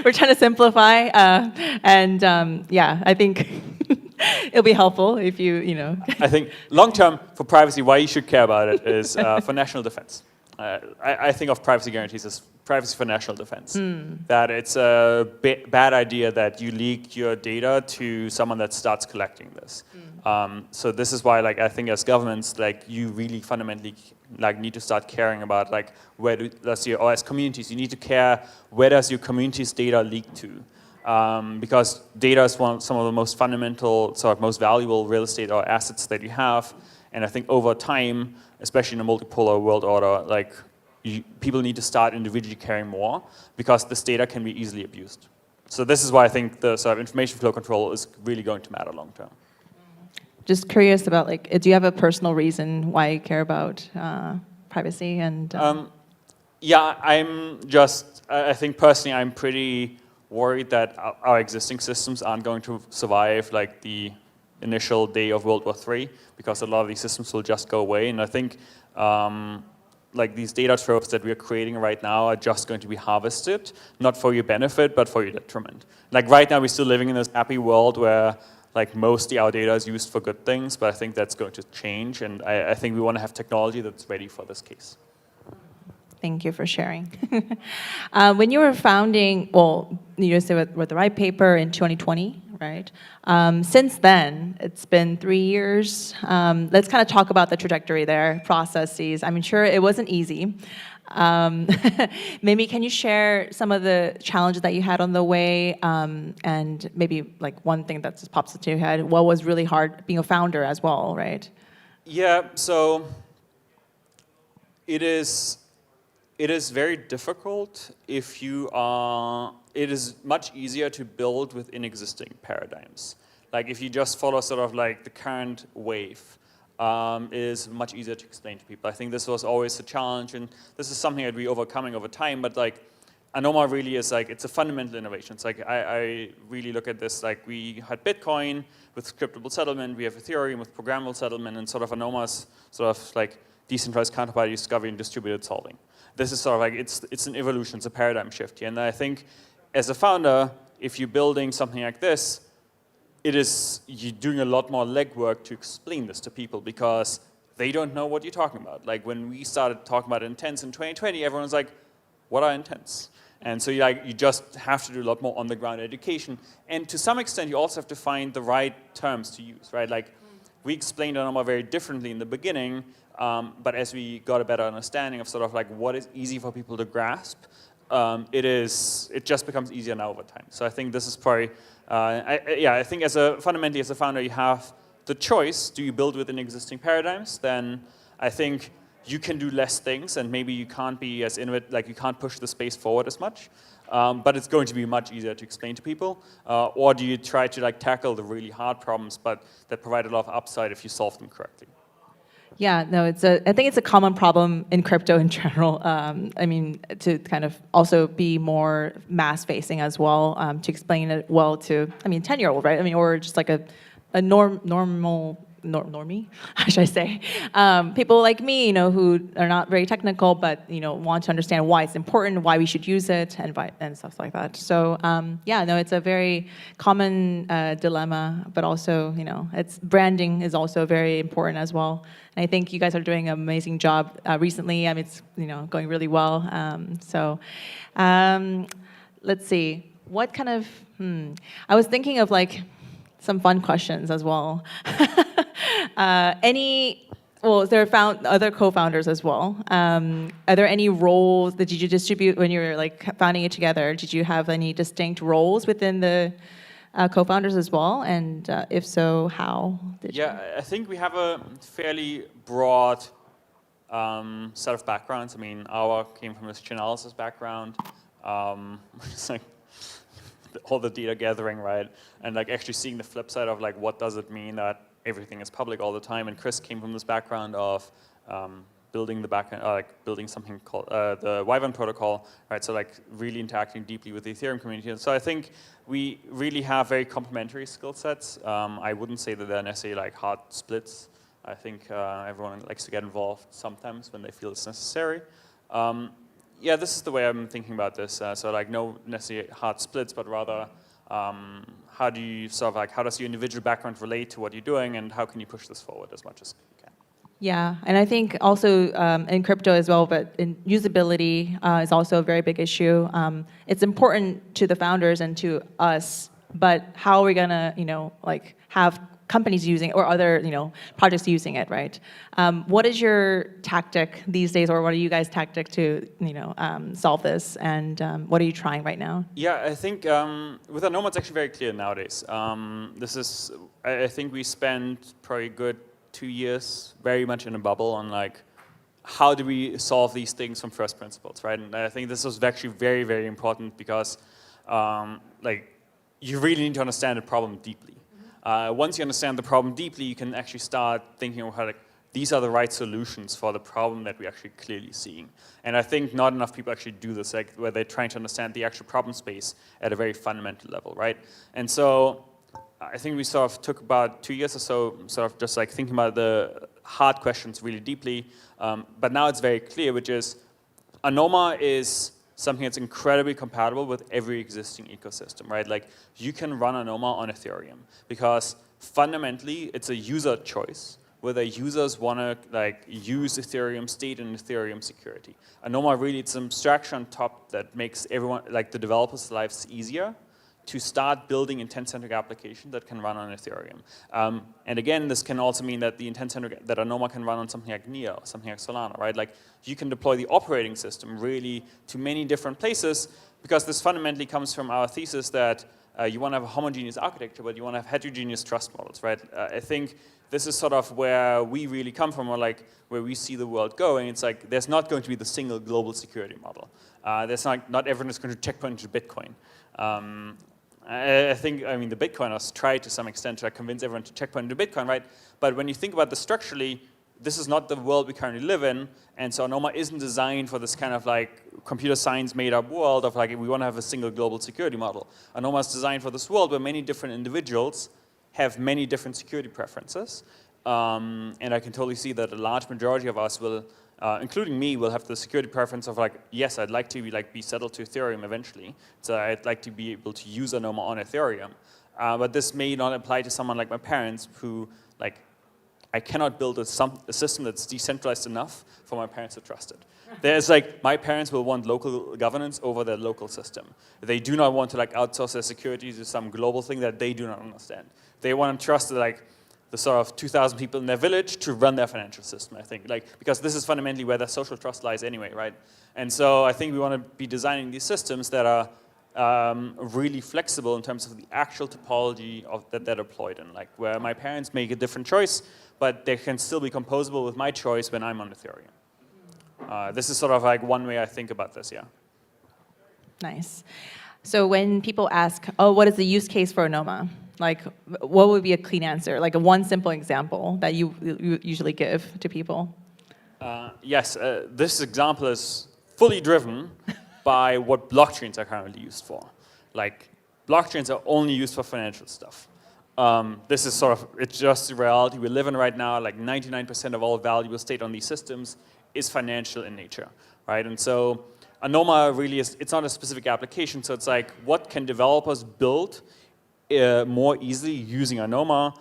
We're trying to simplify, yeah, I think it'll be helpful if you know. I think long term for privacy, why you should care about it is for national defense. I think of privacy guarantees as privacy for national defense. That it's a bad idea that you leak your data to someone that starts collecting this. So this is why, like, I think as governments, like, you really fundamentally need to start caring about, like, or as communities, you need to care where does your community's data leak to. Because data is some of the most fundamental, sort of most valuable real estate or assets that you have. And I think over time, especially in a multipolar world order, like, people need to start individually caring more because this data can be easily abused. So this is why I think the sort of information flow control is really going to matter long term. Just curious about, like, do you have a personal reason why you care about privacy and? Yeah, I think personally I'm pretty worried that our existing systems aren't going to survive like the initial day of World War III because a lot of these systems will just go away. And I think like these data troves that we're creating right now are just going to be harvested, not for your benefit, but for your detriment. Like right now we're still living in this happy world where like mostly our data is used for good things, but I think that's going to change. And I think we want to have technology that's ready for this case. Thank you for sharing. When you were founding, well, you just said with the right paper in 2020, right? Since then, it's been 3 years. Let's kind of talk about the trajectory there, processes. I'm sure it wasn't easy. Maybe can you share some of the challenges that you had on the way, and maybe like one thing that just pops into your head, what was really hard being a founder as well, right? Yeah, so it is very difficult if you are, it is much easier to build within existing paradigms. Like if you just follow sort of like the current wave, it is much easier to explain to people. I think this was always a challenge, and this is something that we're overcoming over time, but like Anoma really is like, it's a fundamental innovation. It's like, I really look at this, like we had Bitcoin with scriptable settlement, we have Ethereum with programmable settlement, and sort of Anoma's sort of like decentralized counterparty discovery and distributed solving. This is sort of like, it's an evolution, it's a paradigm shift here. And I think as a founder, if you're building something like this, you're doing a lot more legwork to explain this to people because they don't know what you're talking about. Like when we started talking about intents in 2020, everyone's like, what are intents? And so you just have to do a lot more on the ground education. And to some extent, you also have to find the right terms to use, right? Like we explained Anoma very differently in the beginning, but as we got a better understanding of sort of like what is easy for people to grasp, it just becomes easier now over time. So I think this is probably, I think fundamentally as a founder, you have the choice, do you build within existing paradigms? Then I think you can do less things, and maybe you can't be as innovative, like you can't push the space forward as much, but it's going to be much easier to explain to people? Or do you try to like tackle the really hard problems, but that provide a lot of upside if you solve them correctly? Yeah, no, I think it's a common problem in crypto in general. I mean, to kind of also be more mass-facing as well, to explain it well to, 10-year-old, right? I mean, or just like a normie, should I say? People like me, who are not very technical, but want to understand why it's important, why we should use it, and stuff like that. So yeah, no, it's a very common dilemma, but also it's branding is also very important as well. And I think you guys are doing an amazing job recently. I mean, it's going really well. Let's see, what kind of I was thinking of like some fun questions as well. There are other co-founders as well. Are there any roles that did you distribute when you were like founding it together? Did you have any distinct roles within the co-founders as well? And if so, how did you? Yeah, I think we have a fairly broad set of backgrounds. I mean, Awa came from a chainalysis background. It's like all the data gathering, right? And like actually seeing the flip side of like what does it mean that everything is public all the time. And Chris came from this background of building the backend, building something called the Wyvern protocol, right? So like really interacting deeply with the Ethereum community. And so I think we really have very complementary skill sets. I wouldn't say that they're necessarily like hard splits. I think everyone likes to get involved sometimes when they feel it's necessary. Yeah, this is the way I'm thinking about this. So like no necessarily hard splits, but rather how do you sort of like, how does your individual background relate to what you're doing, and how can you push this forward as much as you can? Yeah, and I think also in crypto as well, but in usability is also a very big issue. It's important to the founders and to us, but how are we gonna, like have companies using or other, projects using it, right? What is your tactic these days, or what are you guys' tactic to, solve this? And what are you trying right now? Yeah, I think with Anoma, it's actually very clear nowadays. I think we spent probably a good 2 years very much in a bubble on like, how do we solve these things from first principles, right? And I think this was actually very, very important because like, you really need to understand the problem deeply. Once you understand the problem deeply, you can actually start thinking of how like, these are the right solutions for the problem that we're actually clearly seeing. And I think not enough people actually do this, like where they're trying to understand the actual problem space at a very fundamental level, right? And so I think we sort of took about 2 years or so, sort of just like thinking about the hard questions really deeply. But now it's very clear, which is Anoma is something that's incredibly compatible with every existing ecosystem, right? Like you can run Anoma on Ethereum because fundamentally it's a user choice whether users want to like use Ethereum state and Ethereum security. Anoma really, it's an abstraction on top that makes everyone, like the developers' lives easier to start building intent-centric applications that can run on Ethereum. And again, this can also mean that the intent-centric, that Anoma can run on something like Neo, something like Solana, right? Like you can deploy the operating system really to many different places because this fundamentally comes from our thesis that you want to have a homogeneous architecture, but you want to have heterogeneous trust models, right? I think this is sort of where we really come from, or like where we see the world going. It's like there's not going to be the single global security model. There's not everyone is going to checkpoint to Bitcoin. I think, I mean, the Bitcoiners try to some extent to convince everyone to checkpoint to Bitcoin, right? But when you think about this structurally, this is not the world we currently live in, and so Anoma isn't designed for this kind of like computer science made up world of like we want to have a single global security model. Anoma is designed for this world where many different individuals have many different security preferences, and I can totally see that a large majority of us will, including me, will have the security preference of like, yes, I'd like to be settled to Ethereum eventually, so I'd like to be able to use Anoma on Ethereum, but this may not apply to someone like my parents who like, I cannot build a system that's decentralized enough for my parents to trust it. There's like, my parents will want local governance over their local system. They do not want to like outsource their security to some global thing that they do not understand. They want to trust like the sort of 2,000 people in their village to run their financial system, I think. Like, because this is fundamentally where their social trust lies anyway, right? And so I think we want to be designing these systems that are really flexible in terms of the actual topology that they're deployed in. Like where my parents make a different choice, but they can still be composable with my choice when I'm on Ethereum. This is sort of like one way I think about this, yeah. Nice. So when people ask, oh, what is the use case for Anoma? Like, what would be a clean answer? Like one simple example that you usually give to people? Yes, this example is fully driven by what blockchains are currently used for. Like, blockchains are only used for financial stuff. This is sort of, it's just the reality we live in right now. Like 99% of all valuable state on these systems is financial in nature, right? And so Anoma really is, it's not a specific application, so it's like, what can developers build more easily using Anoma,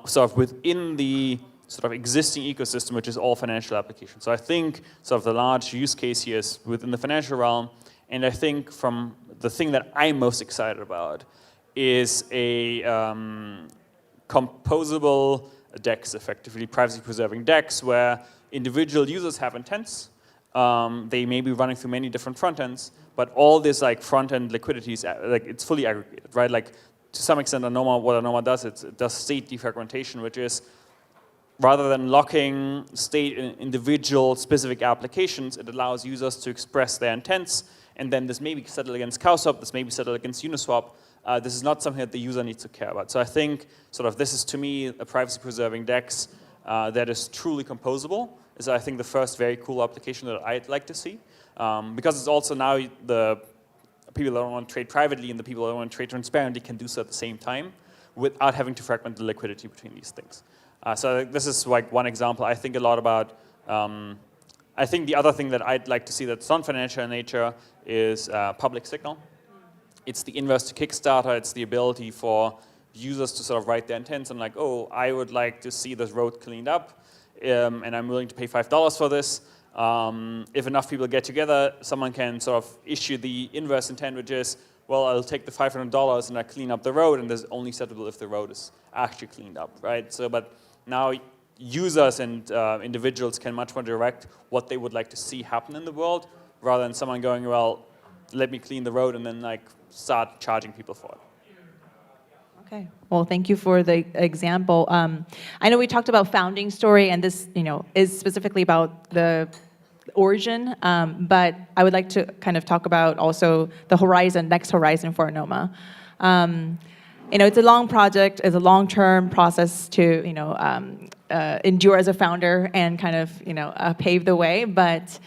sort of within the sort of existing ecosystem, which is all financial applications. So I think sort of the large use case here is within the financial realm, and I think from the thing that I'm most excited about is a composable DEX, effectively privacy-preserving DEX, where individual users have intents. They may be running through many different front ends, but all this like front end liquidity is like it's fully aggregated, right? Like to some extent, Anoma, what Anoma does, it does state defragmentation, which is rather than locking state in individual specific applications, it allows users to express their intents, and then this may be settled against CowSwap, this may be settled against Uniswap. This is not something that the user needs to care about. So I think sort of this is, to me, a privacy-preserving DEX that is truly composable. Is I think the first very cool application that I'd like to see. Because it's also now the people that don't want to trade privately and the people that don't want to trade transparently can do so at the same time without having to fragment the liquidity between these things. So this is like one example. I think a lot about, I think the other thing that I'd like to see that's non-financial in nature is public signal. It's the inverse to Kickstarter. It's the ability for users to sort of write their intents and like, oh, I would like to see this road cleaned up, and I'm willing to pay $5 for this. If enough people get together, someone can sort of issue the inverse intent, which is, well, I'll take the $500 and I clean up the road, and there's only settable if the road is actually cleaned up, right? So, but now users and individuals can much more direct what they would like to see happen in the world, rather than someone going, well, let me clean the road and then like start charging people for it. Okay. Well, thank you for the example. I know we talked about founding story, and this, is specifically about the origin, but I would like to kind of talk about also the horizon, next horizon for Anoma. It's a long project, it's a long-term process to, endure as a founder and kind of, pave the way. But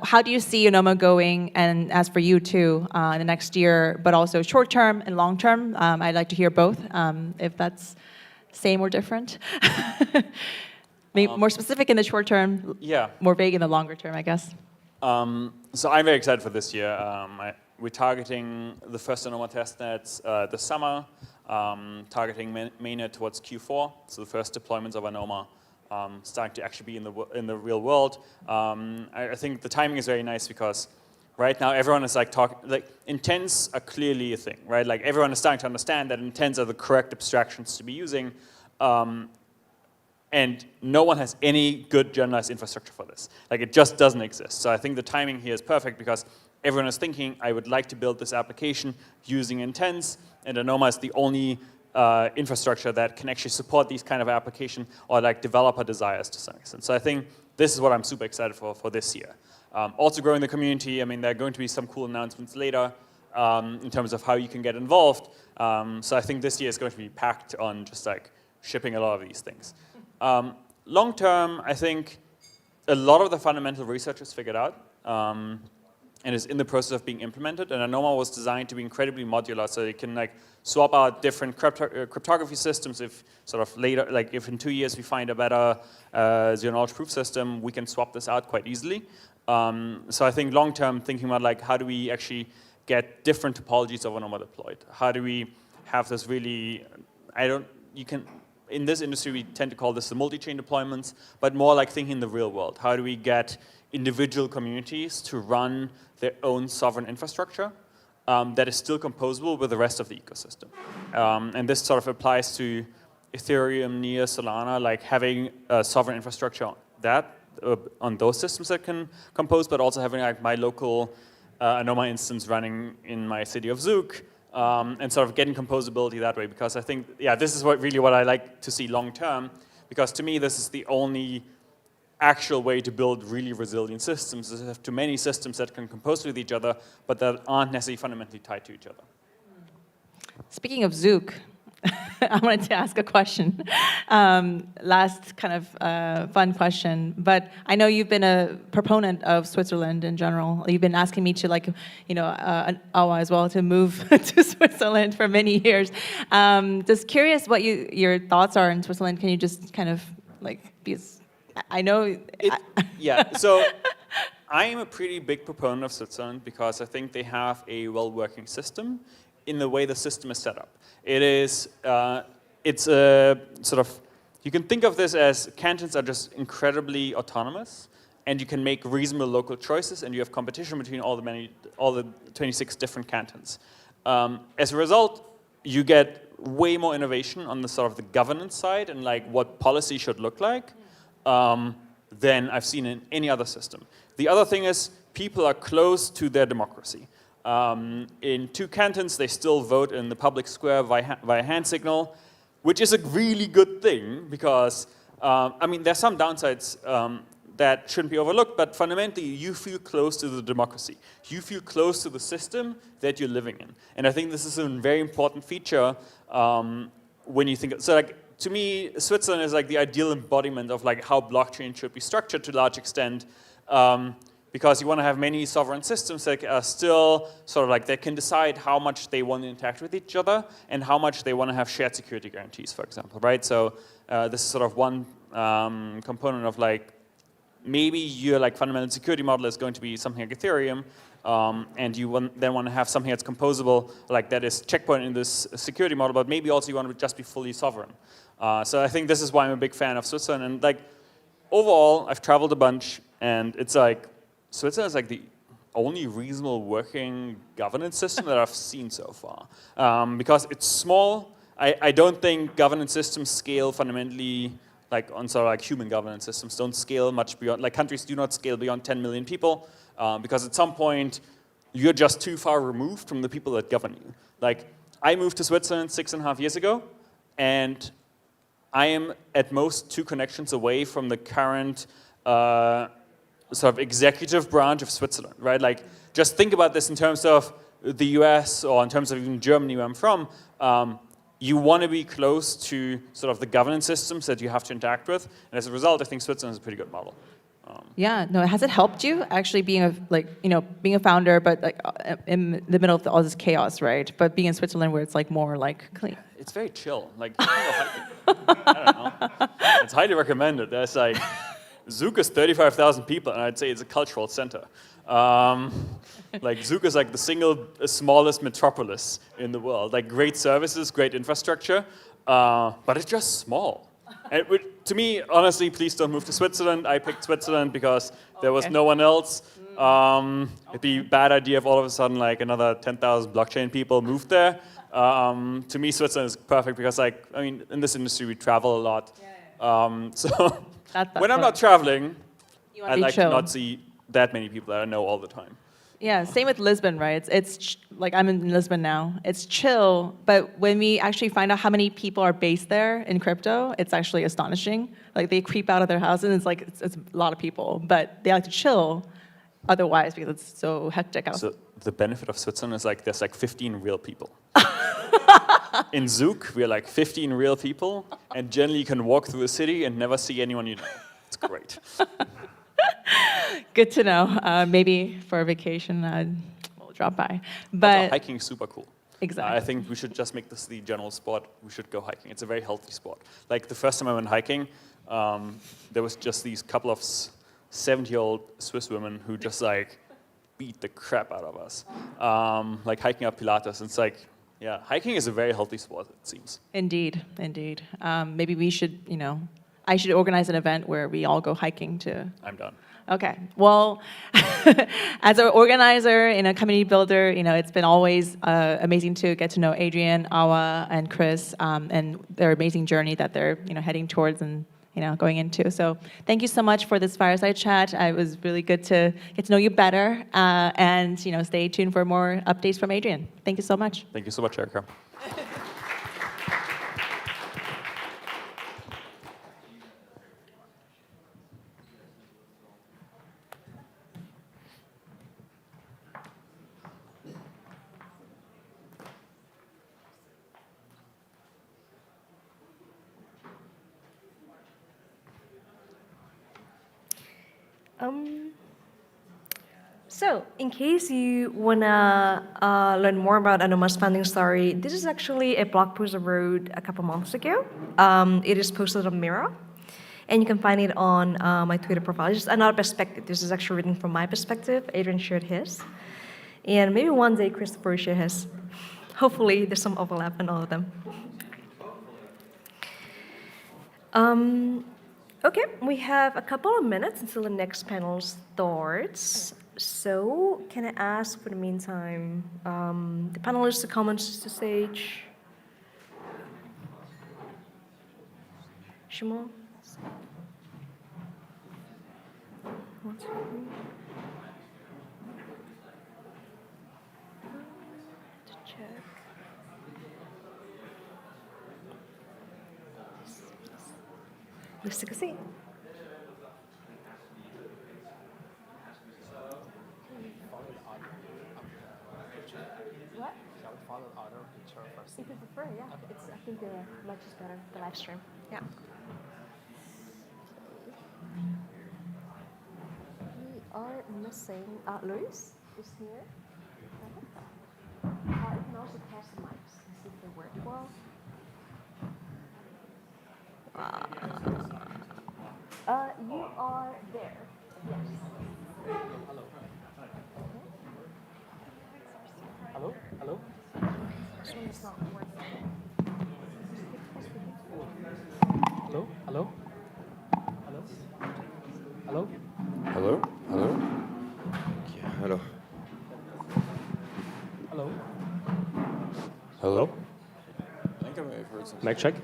how do you see Anoma going, and as for you too, in the next year, but also short-term and long-term? I'd like to hear both, if that's same or different. Maybe more specific in the short term, yeah. More vague in the longer term, I guess. So I'm very excited for this year. We're targeting the first Anoma testnets this summer, targeting mainnet towards Q4, so the first deployments of Anoma starting to actually be in the real world. I think the timing is very nice because right now everyone is like intents are clearly a thing, right? Like everyone is starting to understand that intents are the correct abstractions to be using. And no one has any good generalized infrastructure for this. Like it just doesn't exist. So I think the timing here is perfect because everyone is thinking, I would like to build this application using intents, and Anoma is the only infrastructure that can actually support these kind of application or like developer desires to some extent. So I think this is what I'm super excited for this year. Also growing the community. I mean, there are going to be some cool announcements later in terms of how you can get involved. So I think this year is going to be packed on just like shipping a lot of these things. Long term, I think a lot of the fundamental research is figured out and is in the process of being implemented. And Anoma was designed to be incredibly modular, so you can like swap out different cryptography systems. If sort of later, like if in 2 years we find a better zero-knowledge proof system, we can swap this out quite easily. So I think long term, thinking about like how do we actually get different topologies of Anoma deployed? How do we have this really? In this industry, we tend to call this the multi-chain deployments, but more like thinking in the real world. How do we get individual communities to run their own sovereign infrastructure that is still composable with the rest of the ecosystem? And this sort of applies to Ethereum, Near, Solana, like having a sovereign infrastructure on those systems that can compose, but also having like my local Anoma instance running in my city of Zug, and sort of getting composability that way, because I think, yeah, this is really what I like to see long term, because to me this is the only actual way to build really resilient systems is to have too many systems that can compose with each other, but that aren't necessarily fundamentally tied to each other. Speaking of Zook, I wanted to ask a question. Last kind of fun question, but I know you've been a proponent of Switzerland in general. You've been asking me to, like, Awa as well, to move to Switzerland for many years. Just curious what your thoughts are in Switzerland. Can you just kind of, like, because I know... Yeah, so I am a pretty big proponent of Switzerland because I think they have a well-working system in the way the system is set up. It is, it's a sort of, you can think of this as cantons are just incredibly autonomous, and you can make reasonable local choices, and you have competition between all the 26 different cantons. As a result, you get way more innovation on the sort of the governance side and like what policy should look like than I've seen in any other system. The other thing is people are close to their democracy. In 2 cantons, they still vote in the public square via hand signal, which is a really good thing because, I mean, there's some downsides that shouldn't be overlooked, but fundamentally, you feel close to the democracy. You feel close to the system that you're living in. And I think this is a very important feature when you think, so like, to me, Switzerland is like the ideal embodiment of like how blockchain should be structured to a large extent. Because you want to have many sovereign systems that are still sort of like they can decide how much they want to interact with each other and how much they want to have shared security guarantees, for example, right? So this is sort of one component of like maybe your like fundamental security model is going to be something like Ethereum, and you then want to have something that's composable, like that is checkpoint in this security model, but maybe also you want to just be fully sovereign. So I think this is why I'm a big fan of Switzerland. And like overall, I've traveled a bunch, and it's like Switzerland is like the only reasonable working governance system that I've seen so far. Because it's small, I don't think governance systems scale fundamentally like on sort of like human governance systems don't scale much beyond, like countries do not scale beyond 10 million people because at some point you're just too far removed from the people that govern you. Like I moved to Switzerland 6.5 years ago, and I am at most 2 connections away from the current sort of executive branch of Switzerland, right? Like, just think about this in terms of the US or in terms of even Germany, where I'm from. You want to be close to sort of the governance systems that you have to interact with, and as a result, I think Switzerland is a pretty good model. Yeah, no, has it helped you actually being being a founder, but like in the middle of all this chaos, right? But being in Switzerland where it's like more like clean. It's very chill. Like, I don't know. It's highly recommended. There's like, Zug is 35,000 people, and I'd say it's a cultural center. Like Zug is like the single smallest metropolis in the world. Like great services, great infrastructure, but it's just small. And to me, honestly, please don't move to Switzerland. I picked Switzerland because there was no one else. It'd be a bad idea if all of a sudden like another 10,000 blockchain people moved there. To me, Switzerland is perfect because like, I mean, in this industry, we travel a lot. So when I'm not traveling, I like to not see that many people that I know all the time. Yeah, same with Lisbon, right? It's like I'm in Lisbon now. It's chill, but when we actually find out how many people are based there in crypto, it's actually astonishing. Like they creep out of their houses, and it's like it's a lot of people, but they like to chill otherwise because it's so hectic out. So the benefit of Switzerland is like there's like 15 real people. In Zug, we're like 15 real people, and generally you can walk through the city and never see anyone you know. It's great. Good to know. Maybe for a vacation, we'll drop by. But also, hiking is super cool. Exactly. I think we should just make this the general sport. We should go hiking. It's a very healthy sport. Like the first time I went hiking, there was just these couple of 70-year-old Swiss women who just like beat the crap out of us. Like hiking up Pilatus. It's like, yeah, hiking is a very healthy sport, it seems. Indeed, indeed. Maybe we should, I should organize an event where we all go hiking to... I'm done. Okay. Well, as an organizer and a community builder, it's been always amazing to get to know Adrian, Awa, and Chris, and their amazing journey that they're, heading towards and, going into. So thank you so much for this fireside chat. It was really good to get to know you better, and, stay tuned for more updates from Adrian. Thank you so much. Thank you so much, Erica. So, in case you wanna learn more about Anoma's founding story, this is actually a blog post I wrote a couple months ago. It is posted on Miro, and you can find it on my Twitter profile. It's just another perspective. This is actually written from my perspective. Adrian shared his, and maybe one day Christopher will share his. Hopefully, there's some overlap in all of them. Okay, we have a couple of minutes until the next panel starts. So, can I ask, for the meantime, the panelists to come onto the stage? Shumo? To check. Let's take a seat. What? Shall we follow the other picture first? If you prefer, yeah. Okay. I think the much is better, the live stream. Yeah. We are missing, Luis is here. You can also test the mics and see if they work well. You are there. Yes. Hello. Hello? Hello? This one is not working. Hello? Hello? Hello? Hello? Hello? Hello? Yeah, hello. Hello? Hello? I think I may have heard something. Mic check.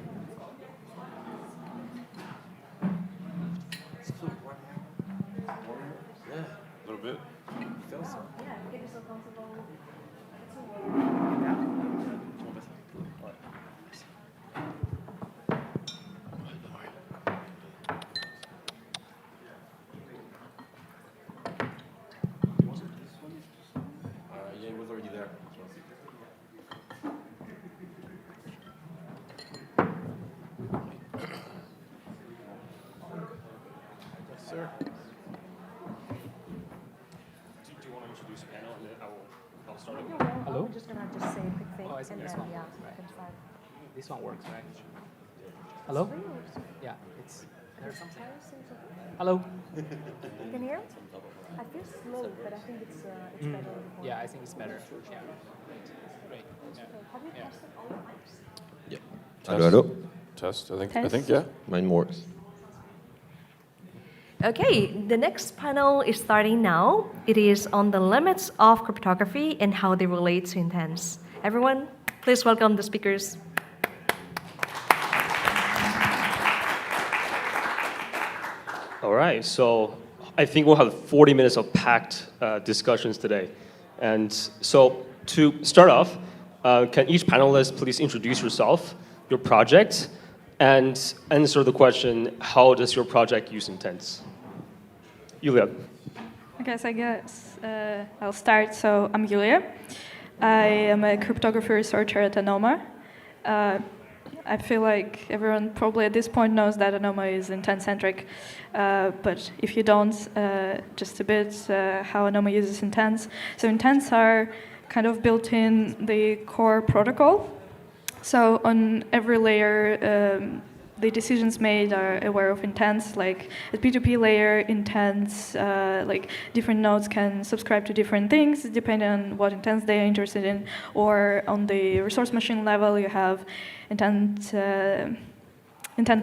Yeah, a little bit. Yeah, get yourself comfortable. Yeah, he was already there. Yes, sir. Do you want to introduce the panel and then I'll start it? Hello? I'm just gonna say a quick thing, Oh, I see. and This then one yeah, works, you right. can start. This one works, right? Hello? Yeah, it's... There's something. Hello? You can hear? I feel slow, but I think it's better. Before. Yeah, I think it's better. Yeah. Great. Yeah. Have you tested all the mics? Yeah. Hello, hello. Test, I think, Test. yeah. Mine works. Okay, the next panel is starting now. It is on the limits of cryptography and how they relate to intents. Everyone, please welcome the speakers. All right, so I think we'll have 40 minutes of packed discussions today. And so to start off, can each panelist please introduce yourself, your project, and answer the question, how does your project use intents? Yulia. Okay, so I guess I'll start. So I'm Yulia. I am a cryptography researcher at Anoma. I feel like everyone probably at this point knows that Anoma is intent-centric, but if you don't, just a bit how Anoma uses intents. So intents are kind of built in the core protocol. So on every layer, the decisions made are aware of intents, like at P2P layer, intents, like different nodes can subscribe to different things depending on what intents they are interested in, or on the resource machine level, you have intent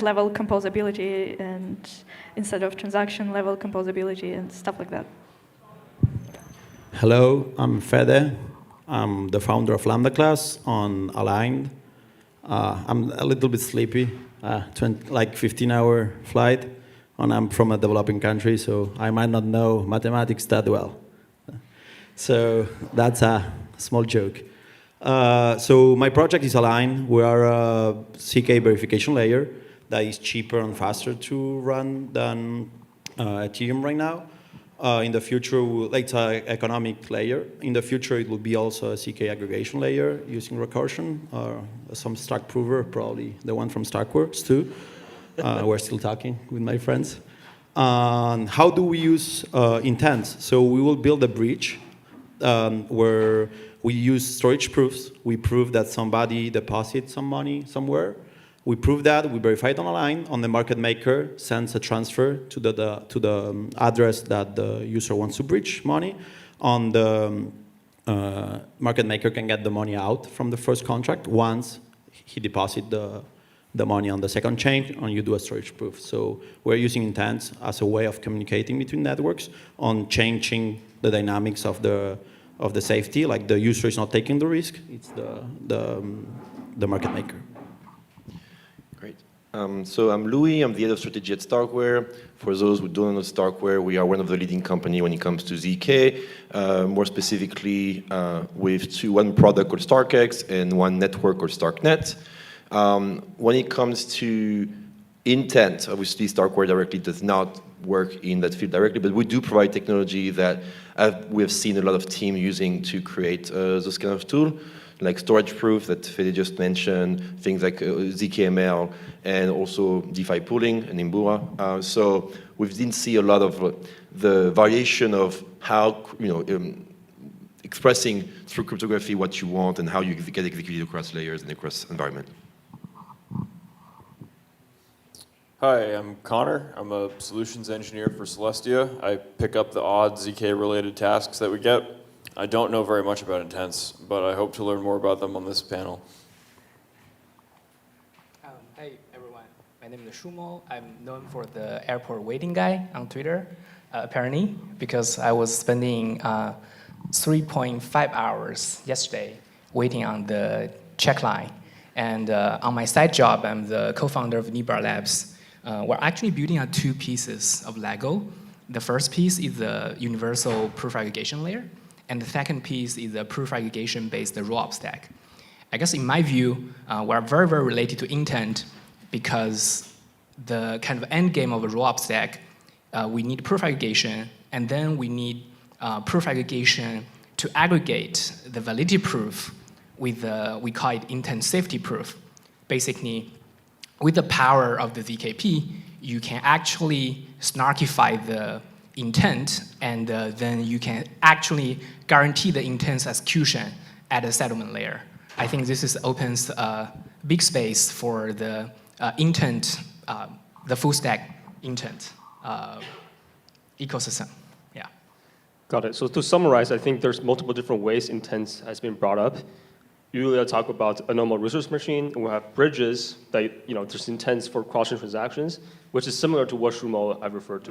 level composability and instead of transaction level composability and stuff like that. Hello, I'm Fede. I'm the founder of Lambda class on Aligned. I'm a little bit sleepy, like 15-hour flight, and I'm from a developing country, so I might not know mathematics that well. So that's a small joke. So my project is Align. We are a CK verification layer that is cheaper and faster to run than Ethereum right now. In the future, it's an economic layer. In the future, it will be also a CK aggregation layer using recursion or some stack prover, probably the one from Starkware too. We're still talking with my friends. How do we use intents? So we will build a bridge where we use storage proofs. We prove that somebody deposits some money somewhere. We prove that, we verify it on a line, on the market maker sends a transfer to the address that the user wants to bridge money. On the market maker can get the money out from the first contract once he deposits the money on the second chain, and you do a storage proof. So we're using intents as a way of communicating between networks on changing the dynamics of the safety, like the user is not taking the risk, it's the market maker. Great. So I'm Louis, I'm the head of strategy at Starkware. For those who don't know Starkware, we are one of the leading company when it comes to ZK, more specifically with one product called StarkX and one network called StarkNet. When it comes to intent, obviously Starkware directly does not work in that field directly, but we do provide technology that we have seen a lot of teams using to create those kind of tools, like storage proof that Fede just mentioned, things like ZKML, and also DeFi pooling and Imbura. So we didn't see a lot of the variation of how, expressing through cryptography what you want and how you get executed across layers and across environment. Hi, I'm Connor. I'm a solutions engineer for Celestia. I pick up the odd ZK-related tasks that we get. I don't know very much about intents, but I hope to learn more about them on this panel. Hey, everyone. My name is Shumo. I'm known for the airport waiting guy on Twitter, apparently, because I was spending 3.5 hours yesterday waiting on the check line. And on my side job, I'm the co-founder of Nebra Labs. We're actually building on two pieces of Lego. The first piece is the universal proof aggregation layer, and the second piece is the proof aggregation-based rollup stack. I guess in my view, we're very, very related to intent because the kind of end game of a rollup stack, we need proof aggregation, and then we need proof aggregation to aggregate the validity proof with we call it intent safety proof. Basically, with the power of the ZKP, you can actually snarkify the intent, and then you can actually guarantee the intent's execution at a settlement layer. I think this opens a big space for the intent, the full stack intent ecosystem. Yeah. Got it. So to summarize, I think there's multiple different ways intent has been brought up. Yulia talk about a normal resource machine, and we have bridges that, there's intents for cross-chain transactions, which is similar to what Shumo I referred to.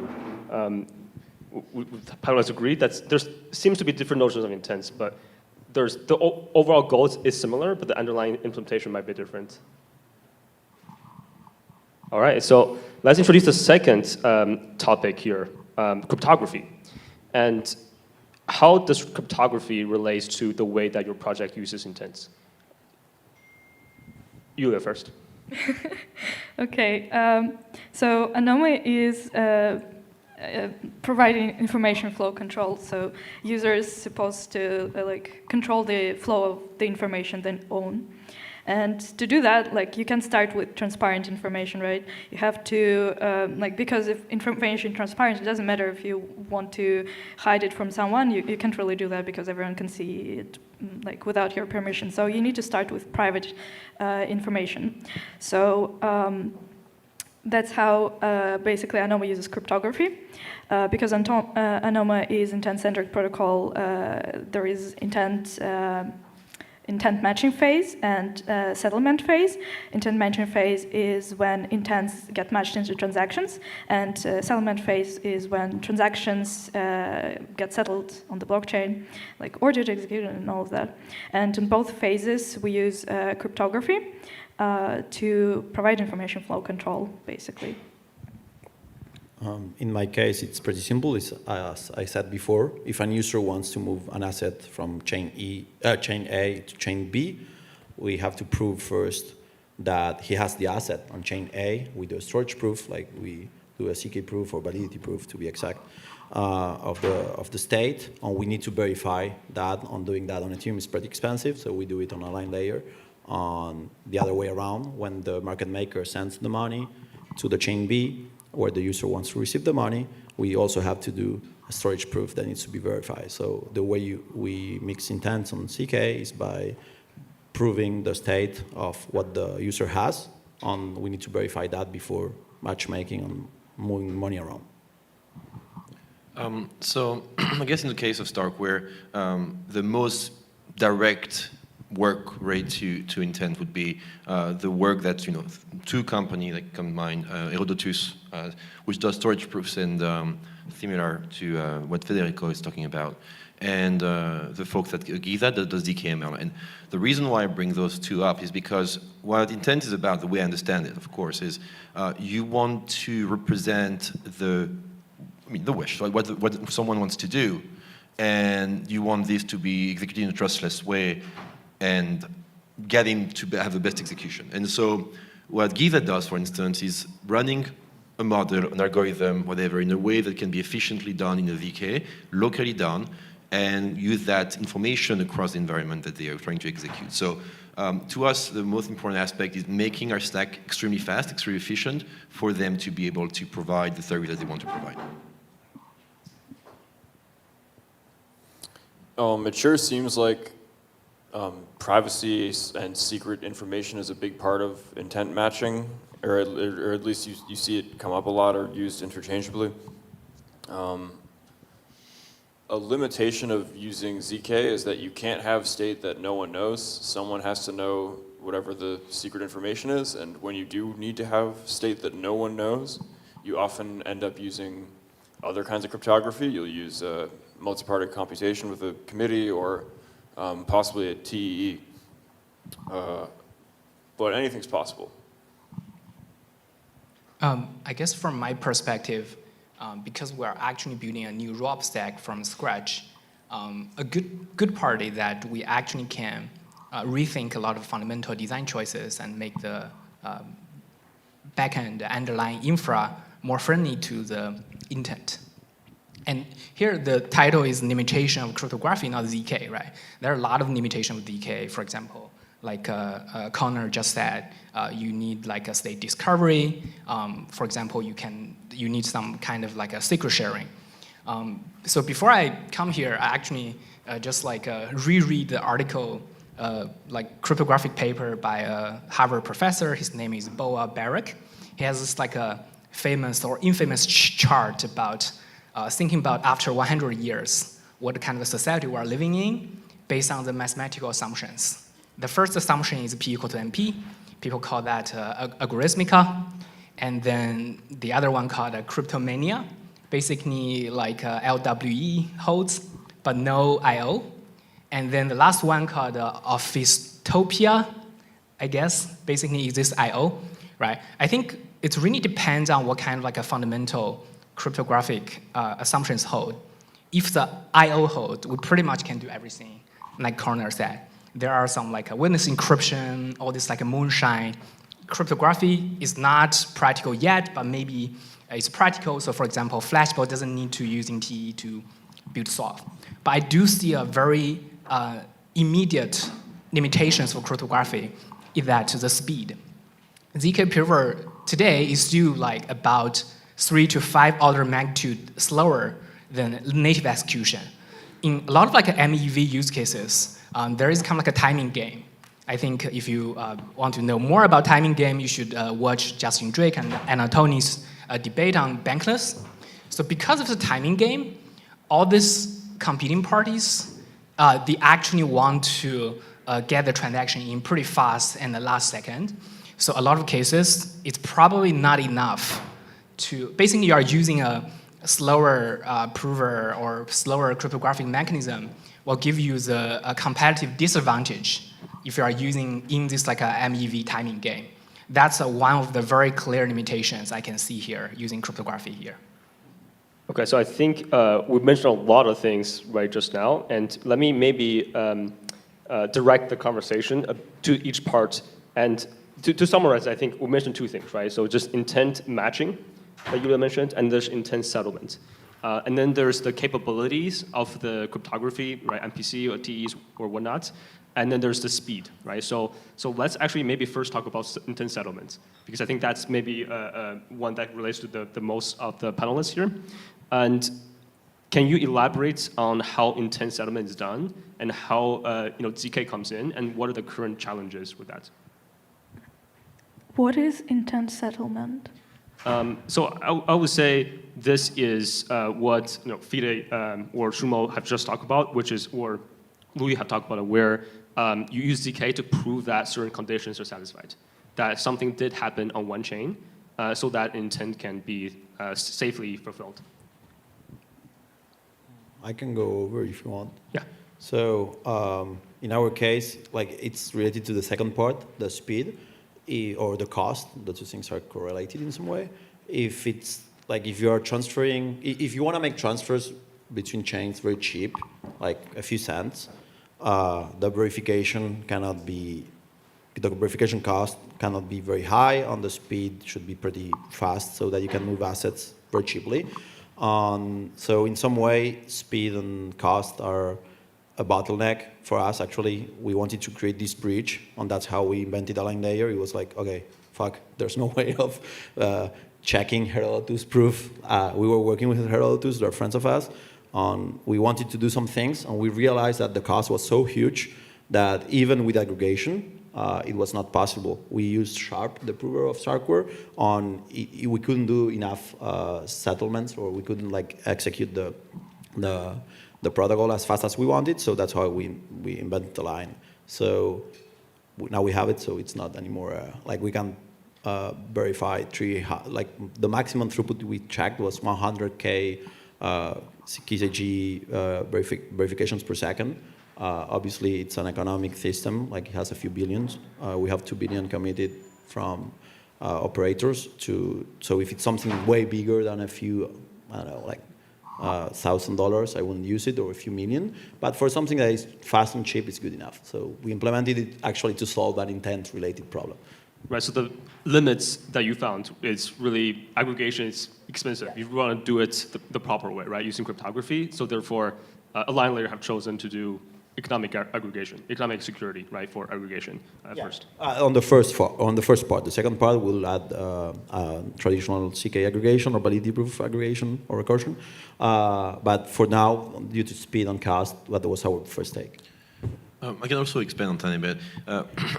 Panelists agree that there seems to be different notions of intents, but the overall goal is similar, but the underlying implementation might be different. All right, so let's introduce the second topic here, cryptography. And how does cryptography relate to the way that your project uses intents? Yulia first. Okay, so Anoma is providing information flow control. So users supposed to control the flow of the information they own. And to do that, you can start with transparent information, right? You have to, because if information is transparent, it doesn't matter if you want to hide it from someone, you can't really do that because everyone can see it, without your permission. So you need to start with private information. So that's how basically Anoma uses cryptography. Because Anoma is intent-centric protocol, there is intent matching phase and settlement phase. Intent matching phase is when intents get matched into transactions, and settlement phase is when transactions get settled on the blockchain, like ordered execution and all of that. And in both phases, we use cryptography to provide information flow control, basically. In my case, it's pretty simple. As I said before, if a user wants to move an asset from chain A to chain B, we have to prove first that he has the asset on chain A. We do a storage proof, like we do a CK proof or validity proof, to be exact, of the state. And we need to verify that. On doing that on Ethereum is pretty expensive, so we do it on a line layer. On the other way around, when the market maker sends the money to the chain B, where the user wants to receive the money, we also have to do a storage proof that needs to be verified. So the way we mix intents on ZK is by proving the state of what the user has. We need to verify that before matchmaking and moving money around. So I guess in the case of Starkware, the most direct work rate to intent would be the work that two companies that come to mind, Herodotus, which does storage proofs and similar to what Federico is talking about, and the folks at Giza that does DKML. And the reason why I bring those two up is because what intent is about, the way I understand it, of course, is you want to represent the wish, like what someone wants to do, and you want this to be executed in a trustless way and get him to have the best execution. And so what Giza does, for instance, is running a model, an algorithm, whatever, in a way that can be efficiently done in a VK, locally done, and use that information across the environment that they are trying to execute. So to us, the most important aspect is making our stack extremely fast, extremely efficient, for them to be able to provide the service that they want to provide. It sure seems like privacy and secret information is a big part of intent matching, or at least you see it come up a lot or used interchangeably. A limitation of using ZK is that you can't have state that no one knows. Someone has to know whatever the secret information is, and when you do need to have state that no one knows, you often end up using other kinds of cryptography. You'll use multi-party computation with a committee or possibly a TEE. But anything's possible. I guess from my perspective, because we're actually building a new ROP stack from scratch, a good part is that we actually can rethink a lot of fundamental design choices and make the backend underlying infra more friendly to the intent. And here the title is limitation of cryptography, not ZK, right? There are a lot of limitations of ZK. For example, like Connor just said, you need like a state discovery. For example, you need some kind of like a secret sharing. So before I come here, I actually just like reread the article, like cryptographic paper by a Harvard professor. His name is Boa Barak. He has this like a famous or infamous chart about thinking about after 100 years, what kind of society we are living in based on the mathematical assumptions. The first assumption is P equal to NP. People call that algorithmica. And then the other one called cryptomania. Basically like LWE holds, but no IO. And then the last one called Officetopia, I guess, basically exists IO, right? I think it really depends on what kind of like a fundamental cryptographic assumptions hold. If the IO hold, we pretty much can do everything, like Connor said. There are some like witness encryption, all this like a moonshine. Cryptography is not practical yet, but maybe it's practical. So for example, Flashball doesn't need to use TE to build solve. But I do see a very immediate limitations for cryptography is that the speed. ZK pure today is still like about 3 to 5 order magnitude slower than native execution. In a lot of like MEV use cases, there is kind of like a timing game. I think if you want to know more about timing game, you should watch Justin Drake and Anna Tony's debate on bankless. So because of the timing game, all these competing parties, they actually want to get the transaction in pretty fast in the last second. So a lot of cases, it's probably not enough to, basically you are using a slower prover or slower cryptographic mechanism will give you a competitive disadvantage if you are using in this like a MEV timing game. That's one of the very clear limitations I can see here using cryptography here. Okay, so I think we mentioned a lot of things right just now, and let me maybe direct the conversation to each part. And to summarize, I think we mentioned two things, right? So just intent matching, that Yulia mentioned, and there's intent settlement. And then there's the capabilities of the cryptography, right? MPC or TEs or whatnot. and then there's the speed, right? So let's actually maybe first talk about intent settlements, because I think that's maybe one that relates to the most of the panelists here. And can you elaborate on how intent settlement is done and how ZK comes in, and what are the current challenges with that? What is intent settlement? So I would say this is what Fide or Shumo have just talked about, which is, or Louis have talked about it, where you use ZK to prove that certain conditions are satisfied, that something did happen on one chain, so that intent can be safely fulfilled. I can go over if you want. Yeah. So in our case, like it's related to the second part, the speed or the cost. The two things are correlated in some way. If it's like if you are transferring, if you want to make transfers between chains very cheap, like a few cents, the verification cannot be, the verification cost cannot be very high, and the speed should be pretty fast so that you can move assets very cheaply. So in some way, speed and cost are a bottleneck for us. Actually, we wanted to create this bridge, and that's how we invented Align Layer. It was like, okay, fuck, there's no way of checking Herodotus proof. We were working with Herodotus, they're friends of us, and we wanted to do some things, and we realized that the cost was so huge that even with aggregation, it was not possible. We used Sharp, the prover of Starkware, we couldn't do enough settlements, or we couldn't like execute the protocol as fast as we wanted. So that's how we invented the line. So now we have it, so it's not anymore like we can verify like the maximum throughput we checked was 100K KZG verifications per second. Obviously, it's an economic system, like it has a few billions. We have 2 billion committed from operators so if it's something way bigger than a few, I don't know, like $1,000, I wouldn't use it, or a few million. But for something that is fast and cheap, it's good enough. So we implemented it actually to solve that intent-related problem. Right, so the limits that you found is really aggregation is expensive. You want to do it the proper way, right, using cryptography. So therefore, Align Layer have chosen to do economic aggregation, economic security, right, for aggregation first. On the first part. The second part will add traditional CK aggregation or validity proof aggregation or recursion. But for now, due to speed and cost, that was our first take. I can also expand on tiny bit.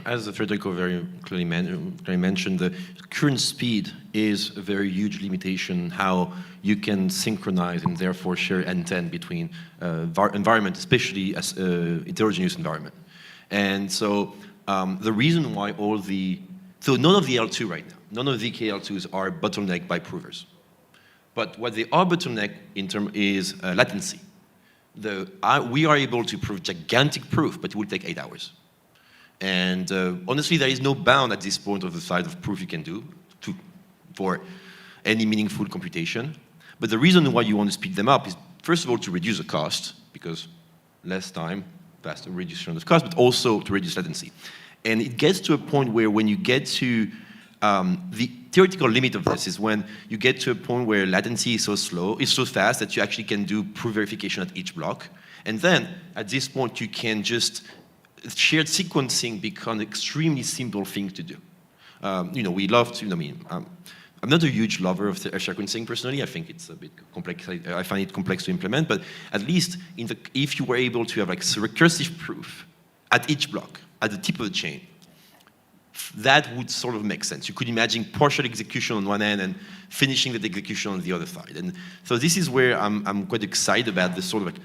As Federico very clearly mentioned, the current speed is a very huge limitation how you can synchronize and therefore share intent between environment, especially as heterogeneous environment. And so the reason why so none of the L2 right now, none of the KL2s are bottlenecked by provers. But what they are bottlenecked in terms is latency. We are able to prove gigantic proof, but it will take 8 hours. And honestly, there is no bound at this point of the size of proof you can do for any meaningful computation. But the reason why you want to speed them up is, first of all, to reduce the cost, because less time, faster reduction of the cost, but also to reduce latency. And it gets to a point where when you get to the theoretical limit of this is when you get to a point where latency is so slow, it's so fast that you actually can do proof verification at each block. And then at this point, you can just, shared sequencing become an extremely simple thing to do. We love to, I'm not a huge lover of shared sequencing personally. I think it's a bit complex. I find it complex to implement, but at least if you were able to have like recursive proof at each block, at the tip of the chain, that would sort of make sense. You could imagine partial execution on one end and finishing the execution on the other side. And so this is where I'm quite excited about the sort of like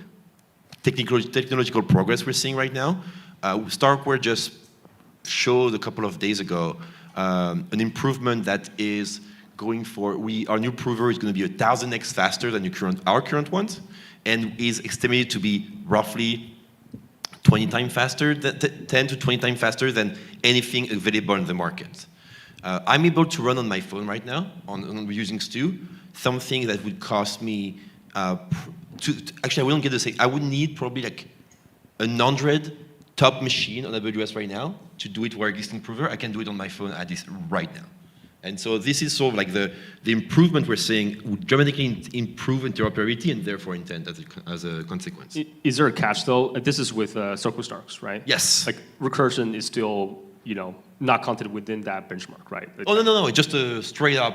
technological progress we're seeing right now. Starkware just showed a couple of days ago an improvement that is going for, our new prover is going to be 1,000x faster than our current ones, and is estimated to be roughly 20 times faster, 10 to 20 times faster than anything available in the market. I'm able to run on my phone right now, using SwissDAO, something that would cost me, actually I wouldn't get the same, I would need probably like 100 top machine on AWS right now to do it for existing prover. I can do it on my phone at this right now. And so this is sort of like the improvement we're seeing would dramatically improve interoperability and therefore intent as a consequence. Is there a catch though? This is with circle starks, right? Yes. Like recursion is still, not counted within that benchmark, right? Oh, no. Just a straight. I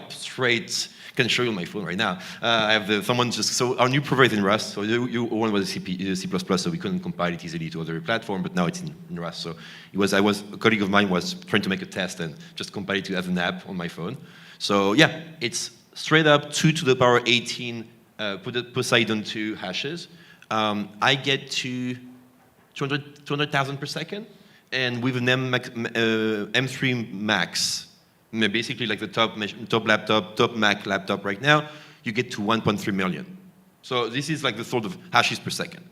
can show you on my phone right now. I have so our new prover is in Rust. So one was C++, so we couldn't compile it easily to other platform, but now it's in Rust. So a colleague of mine was trying to make a test and just compile it as an app on my phone. So yeah, it's straight up 2 to the power 18 Poseidon 2 hashes. I get to 200,000 per second. And with an M3 Max, basically like the top Mac laptop right now, you get to 1.3 million. So this is like the sort of hashes per second.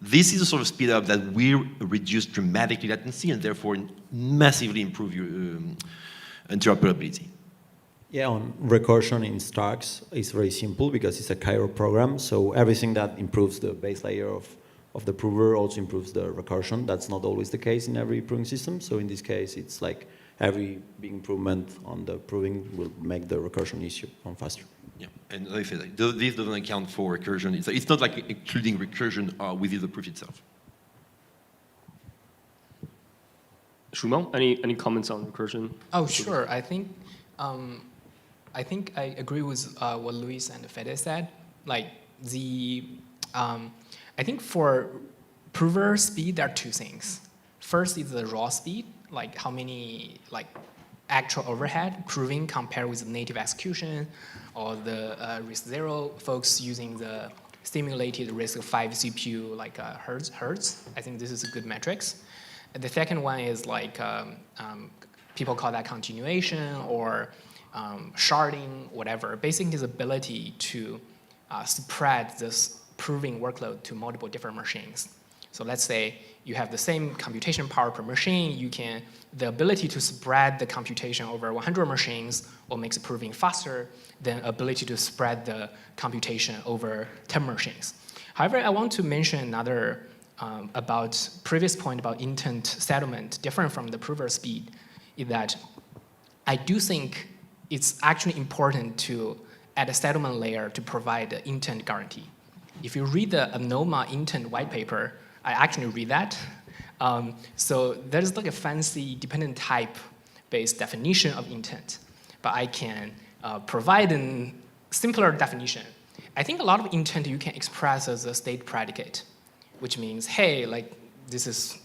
This is a sort of speed up that will reduce dramatically latency and therefore massively improve your interoperability. Yeah, on recursion in Starks is very simple because it's a Cairo program. So everything that improves the base layer of the prover also improves the recursion. That's not always the case in every proving system. So in this case, it's like every big improvement on the proving will make the recursion issue faster. Yeah, and like I said, this doesn't account for recursion. It's not like including recursion within the proof itself. Shumo, any comments on recursion? Oh, sure. I think I agree with what Luis and Fede said. Like I think for prover speed, there are two things. First is the raw speed, like how many actual overhead proving compared with the native execution, or the RISC-0 folks using the stimulated RISC-V CPU like Hertz. I think this is a good metrics. The second one is people call that continuation or sharding, whatever. Basically, his ability to spread this proving workload to multiple different machines. So let's say you have the same computation power per machine. The ability to spread the computation over 100 machines will make the proving faster than ability to spread the computation over 10 machines. However, I want to mention another about previous point about intent settlement, different from the prover speed, is that I do think it's actually important to, at a settlement layer, to provide an intent guarantee. If you read the Anoma intent white paper, I actually read that. So there's like a fancy dependent type-based definition of intent, but I can provide a simpler definition. I think a lot of intent you can express as a state predicate, which means, hey, like this is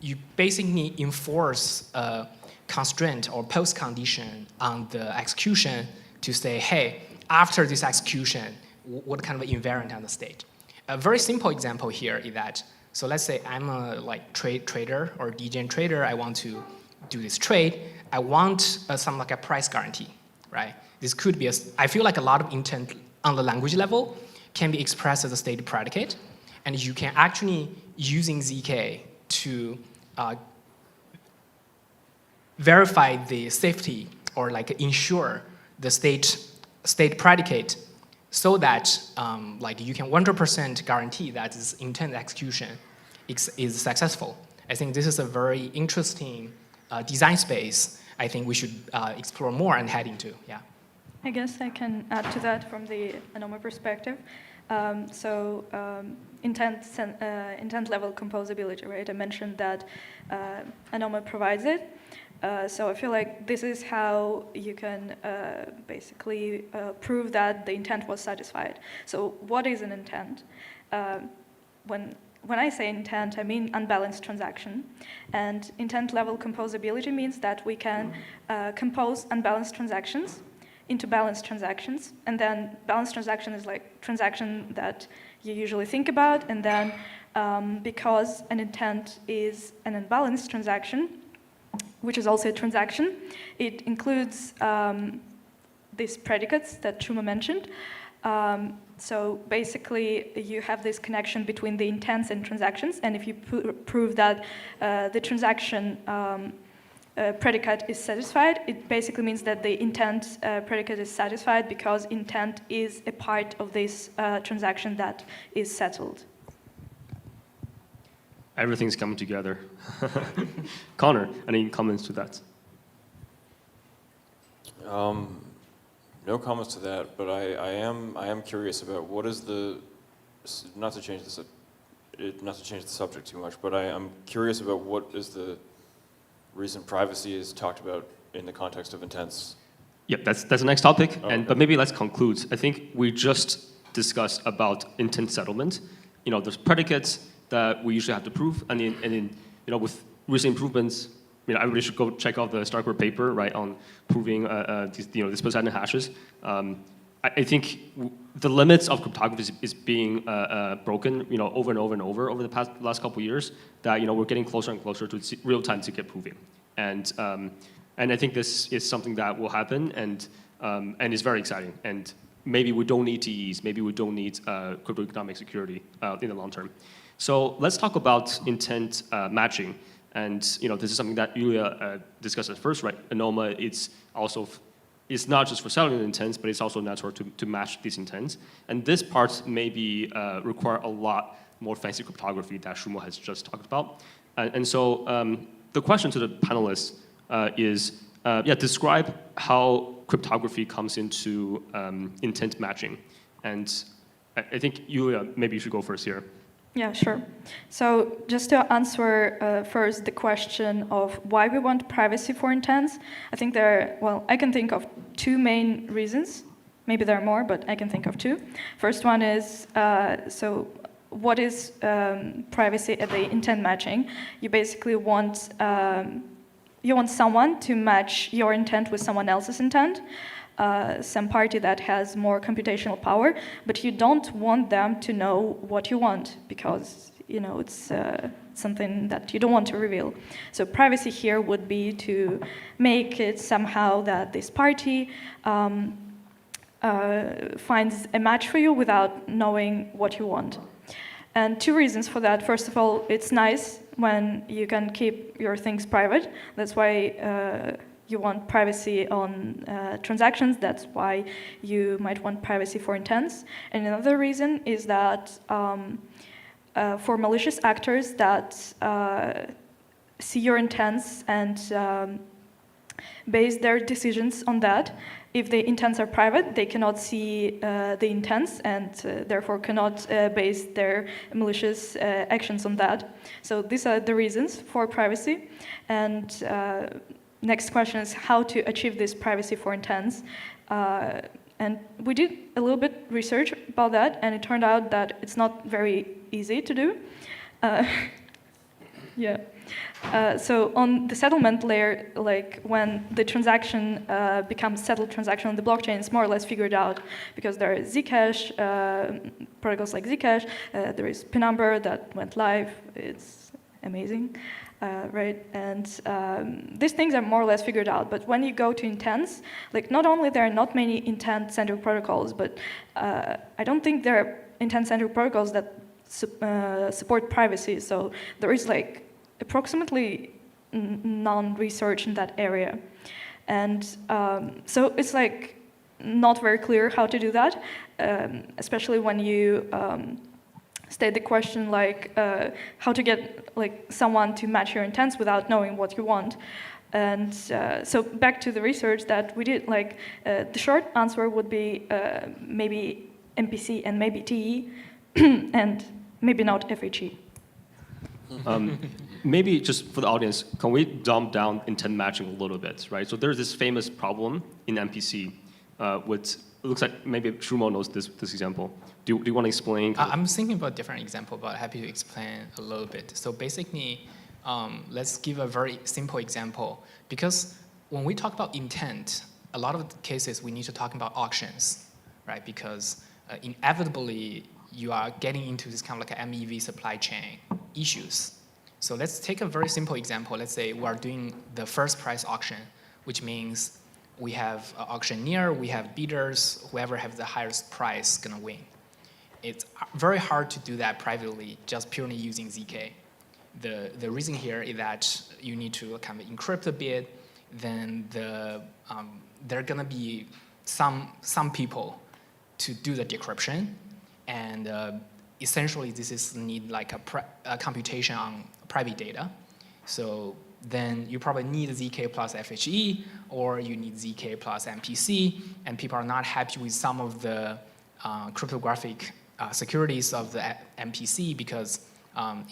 you basically enforce a constraint or post condition on the execution to say, hey, after this execution, what kind of invariant on the state? A very simple example here is that, so let's say I'm a trader or degen trader. I want to do this trade. I want some a price guarantee, right? This could be I feel like a lot of intent on the language level can be expressed as a state predicate, and you can actually using ZK to verify the safety or ensure the state predicate, so that you can 100% guarantee that this intent execution is successful. I think this is a very interesting design space. I think we should explore more and head into. Yeah. I guess I can add to that from the Anoma perspective. Intent level composability, right? I mentioned that Anoma provides it. So I feel like this is how you can basically prove that the intent was satisfied. So what is an intent? When I say intent, I mean unbalanced transaction. And intent level composability means that we can compose unbalanced transactions into balanced transactions. And then balanced transaction is like transaction that you usually think about. And then because an intent is an unbalanced transaction, which is also a transaction, it includes these predicates that Shumo mentioned. So basically, you have this connection between the intents and transactions, and if you prove that the transaction predicate is satisfied, it basically means that the intent predicate is satisfied because intent is a part of this transaction that is settled. Everything's coming together. Connor, any comments to that? No comments to that, but I am curious about what is the, not to change the subject too much, but I'm curious about what is the reason privacy is talked about in the context of intents. Yep, that's the next topic, Okay. but maybe let's conclude. I think we just discussed about intent settlement. There's predicates that we usually have to prove, and in with recent improvements, I really should go check out the Starkware paper, right, on proving these Poseidon hashes. I think the limits of cryptography is being broken, over and over and over the last couple of years. That we're getting closer and closer to real-time secret proving, and I think this is something that will happen, and it's very exciting. And maybe we don't need TEs, maybe we don't need crypto economic security in the long term. So let's talk about intent matching. And this is something that Yulia discussed at first, right? Anoma, it's not just for settling intents, but it's also a network to match these intents. And this part maybe require a lot more fancy cryptography that Shumo has just talked about. And so the question to the panelists is, describe how cryptography comes into intent matching. And I think Yulia, maybe you should go first here. Yeah, sure. So just to answer first the question of why we want privacy for intents, I think I can think of two main reasons. Maybe there are more, but I can think of two. First one is, so what is privacy at the intent matching? You basically want someone to match your intent with someone else's intent. Some party that has more computational power, but you don't want them to know what you want because it's something that you don't want to reveal. So privacy here would be to make it somehow that this party finds a match for you without knowing what you want. And two reasons for that. First of all, it's nice when you can keep your things private. That's why you want privacy on transactions. That's why you might want privacy for intents. And another reason is that for malicious actors that see your intents and base their decisions on that, if the intents are private, they cannot see the intents and therefore cannot base their malicious actions on that. So these are the reasons for privacy. And next question is how to achieve this privacy for intents. And we did a little bit research about that, and it turned out that it's not very easy to do. So on the settlement layer, like when the transaction becomes settled transaction on the blockchain, it's more or less figured out because there is Zcash, protocols like Zcash, there is Penumbra that went live. It's amazing. Right, and these things are more or less figured out. But when you go to intents, like not only there are not many intent-centric protocols, but I don't think there are intent-centric protocols that support privacy. So there is like approximately non-research in that area, and so it's like not very clear how to do that, especially when you state the question like how to get like someone to match your intents without knowing what you want. And so back to the research that we did, like the short answer would be maybe MPC and maybe TE and maybe not FHE. Maybe just for the audience, can we dumb down intent matching a little bit, right? So there's this famous problem in MPC with, it looks like maybe Shumo knows this example. Do you want to explain? I'm thinking about a different example, but happy to explain a little bit. So basically, let's give a very simple example. Because when we talk about intent, a lot of the cases we need to talk about auctions, right? Because inevitably, you are getting into this kind of like an MEV supply chain issues. So let's take a very simple example. Let's say we are doing the first price auction, which means we have an auctioneer, we have bidders, whoever has the highest price gonna win. It's very hard to do that privately, just purely using ZK. The reason here is that you need to kind of encrypt the bid, then there are gonna be some people to do the decryption, and essentially this is need like a computation on private data. So then you probably need ZK plus FHE, or you need ZK plus MPC, and people are not happy with some of the cryptographic securities of the MPC because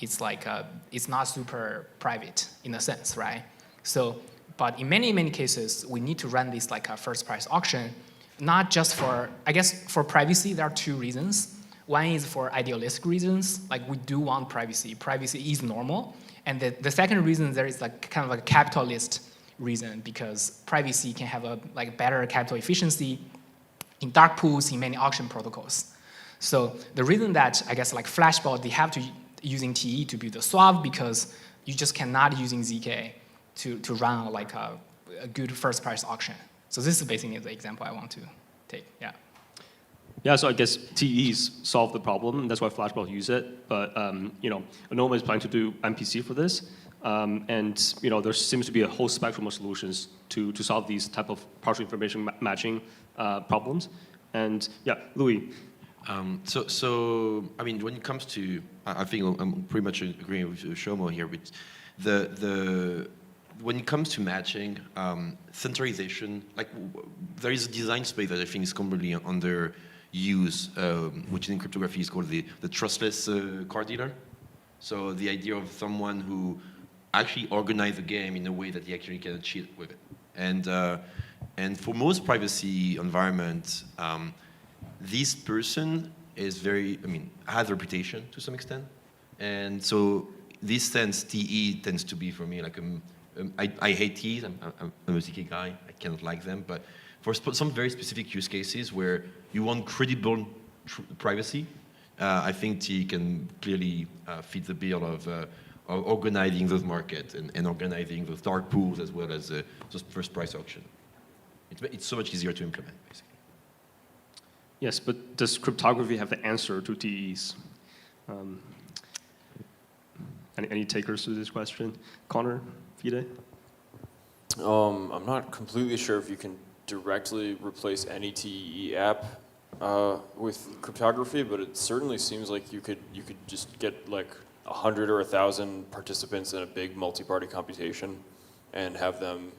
it's not super private in a sense, right? So, but in many, many cases, we need to run this like a first price auction, not just for, I guess for privacy, there are two reasons. One is for idealistic reasons, like we do want privacy. Privacy is normal. And the second reason, there is like kind of like a capitalist reason, because privacy can have a like better capital efficiency in dark pools in many auction protocols. So the reason that I guess like Flashbot, they have to using TE to build the swap, because you just cannot using ZK to run like a good first price auction. So this is basically the example I want to take, yeah. Yeah, so I guess TEs solve the problem, and that's why Flashbot use it. But you know, Anoma is planning to do MPC for this, and you know, there seems to be a whole spectrum of solutions to solve these type of partial information matching problems. And yeah, Louis. So I mean, when it comes to, I think I'm pretty much agreeing with Shumo here, but when it comes to matching, centralization, like there is a design space that I think is commonly under use, which in cryptography is called the trustless card dealer. So the idea of someone who actually organizes the game in a way that he actually can cheat with it. And for most privacy environments, this person is has a reputation to some extent. And so this sense, TE tends to be for me like I hate TEs, I'm a ZK guy, I cannot like them, but for some very specific use cases where you want credible privacy, I think TE can clearly fit the bill of organizing those markets and organizing those dark pools as well as those first price auction. It's so much easier to implement, basically. Yes, but does cryptography have the answer to TEs? Any takers to this question? Connor, Fide? I'm not completely sure if you can directly replace any TE app with cryptography, but it certainly seems like you could just get like 100 or 1,000 participants in a big multi-party computation and have them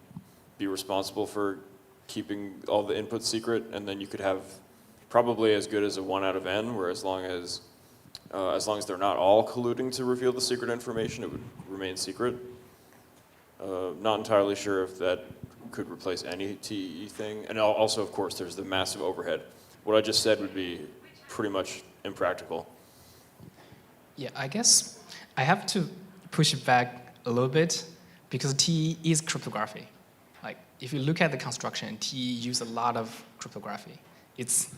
be responsible for keeping all the inputs secret, and then you could have probably as good as a 1 out of n, where as long as they're not all colluding to reveal the secret information, it would remain secret. Not entirely sure if that could replace any TE thing. And also, of course, there's the massive overhead. What I just said would be pretty much impractical. Yeah, I guess I have to push it back a little bit, because TE is cryptography. Like, if you look at the construction, TE use a lot of cryptography. It's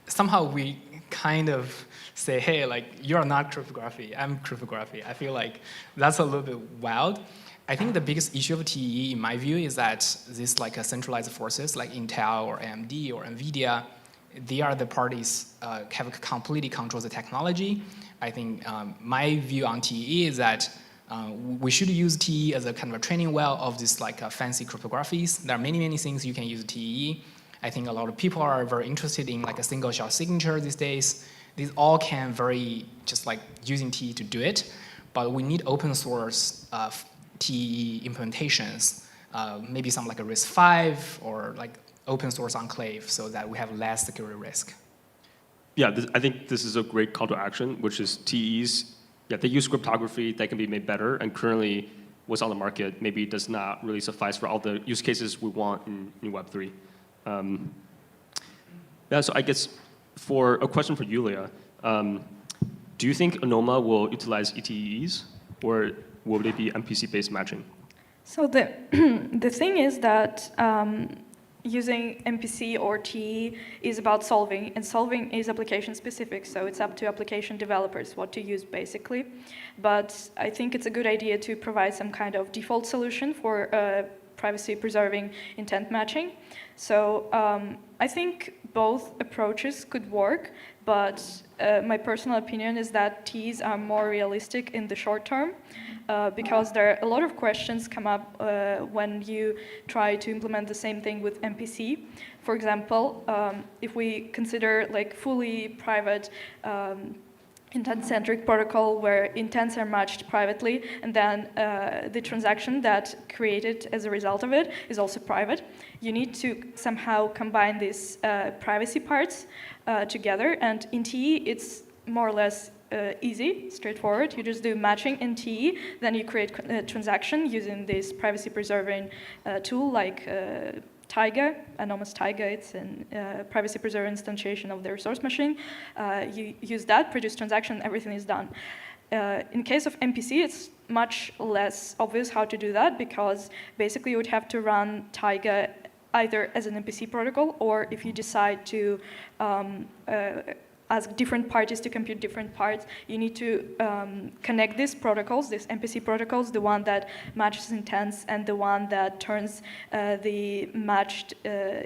somehow we kind of say, hey, like, you're not cryptography, I'm cryptography. I feel like that's a little bit wild. I think the biggest issue of TE, in my view, is that these like centralized forces like Intel or AMD or NVIDIA, they are the parties have completely control the technology. I think my view on TE is that we should use TE as a kind of a training well of this like fancy cryptographies. There are many, many things you can use TE. I think a lot of people are very interested in like a single shot signature these days. These all can very just like using TE to do it, but we need open source TE implementations, maybe some like a RISC-V or like open source enclave, so that we have less security risk. Yeah, I think this is a great call to action, which is TEs. Yeah, they use cryptography that can be made better, and currently what's on the market maybe does not really suffice for all the use cases we want in Web3. Yeah, so I guess for a question for Yulia, do you think Anoma will utilize ETEs, or will they be MPC-based matching? So the thing is that using MPC or TE is about solving, and solving is application specific, so it's up to application developers what to use basically. But I think it's a good idea to provide some kind of default solution for privacy preserving intent matching. So I think both approaches could work, but my personal opinion is that TEs are more realistic in the short term, because there are a lot of questions come up when you try to implement the same thing with MPC. For example, if we consider like fully private intent-centric protocol where intents are matched privately, and then the transaction that created as a result of it is also private. You need to somehow combine these privacy parts together, and in TE it's more or less easy, straightforward. You just do matching in TE, then you create a transaction using this privacy-preserving tool like Taiga, Anoma's Taiga. It's a privacy-preserving instantiation of the resource machine. You use that, produce transaction, everything is done. In case of MPC, it's much less obvious how to do that, because basically you would have to run Taiga either as an MPC protocol, or if you decide to ask different parties to compute different parts, you need to connect these protocols, these MPC protocols, the one that matches intents and the one that turns the matched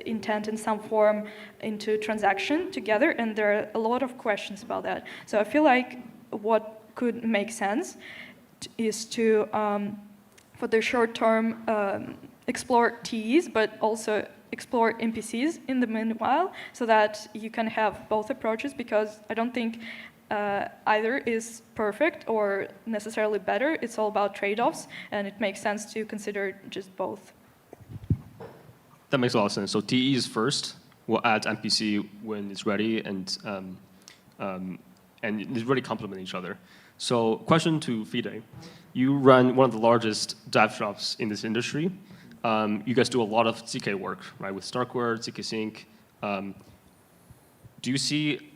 intent in some form into transaction together, and there are a lot of questions about that. So I feel like what could make sense is to, for the short term, explore TEs, but also explore MPCs in the meanwhile, so that you can have both approaches, because I don't think either is perfect or necessarily better. It's all about trade-offs, and it makes sense to consider just both. That makes a lot of sense. So TE is first. We'll add MPC when it's ready, and it's really complement each other. So question to Fide. You run one of the largest dev shops in this industry. You guys do a lot of ZK work, right, with Starkware, ZK Sync. Do you see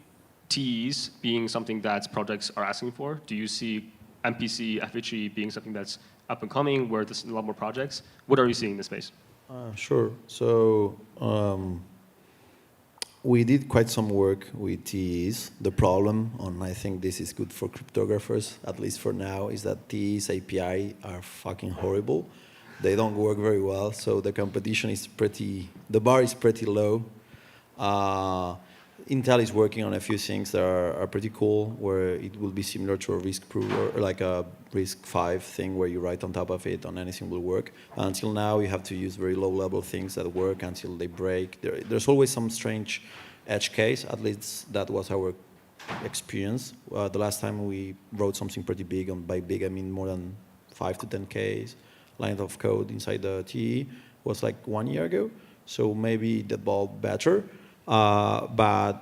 TEs being something that projects are asking for? Do you see MPC, FHE being something that's up and coming, where there's a lot more projects? What are you seeing in the space? Sure. So we did quite some work with TEs. The problem, and I think this is good for cryptographers, at least for now, is that TEs API are fucking horrible. They don't work very well, so the competition is the bar is pretty low. Intel is working on a few things that are pretty cool, where it will be similar to a RISC proof, or like a RISC-V thing where you write on top of it and anything will work. Until now, you have to use very low-level things that work until they break. There's always some strange edge case, at least that was our experience. The last time we wrote something pretty big, and by big I mean more than 5 to 10 Ks lines of code inside the TE, was like 1 year ago. So maybe the ball better. But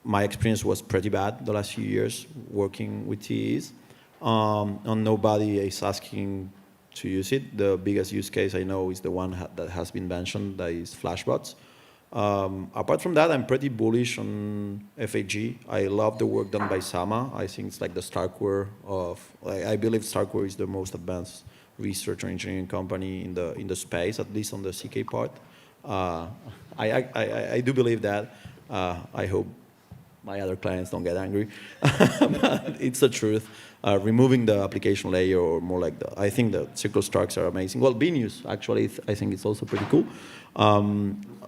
my experience was pretty bad the last few years working with TEs. And nobody is asking to use it. The biggest use case I know is the one that has been mentioned, that is flashbots. Apart from that, I'm pretty bullish on FAG. I love the work done by Sama. I think it's like the Starkware of, I believe Starkware is the most advanced research or engineering company in the space, at least on the CK part. I do believe that. I hope my other clients don't get angry. But it's the truth. Removing the application layer, or more like I think the circle structs are amazing. Well, BNews, actually, I think it's also pretty cool.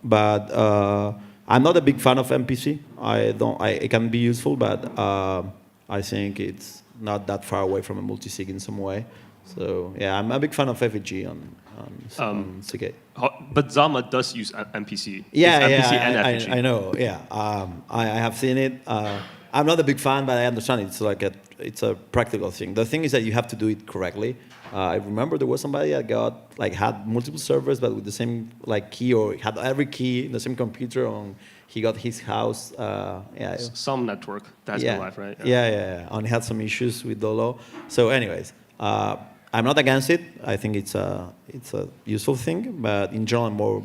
But I'm not a big fan of MPC. It can be useful, but I think it's not that far away from a multisig in some way. So yeah, I'm a big fan of FAG on CK. But Zama does use MPC. Yeah, it's MPC and FAG. I know. Yeah, I have seen it. I'm not a big fan, but I understand it's like it's a practical thing. The thing is that you have to do it correctly. I remember there was somebody that had multiple servers, but with the same key, or had every key in the same computer. And he got his house. Some network that's been live, right? Yeah. And he had some issues with the law. So, anyways. I'm not against it. I think it's a useful thing, but in general, I'm more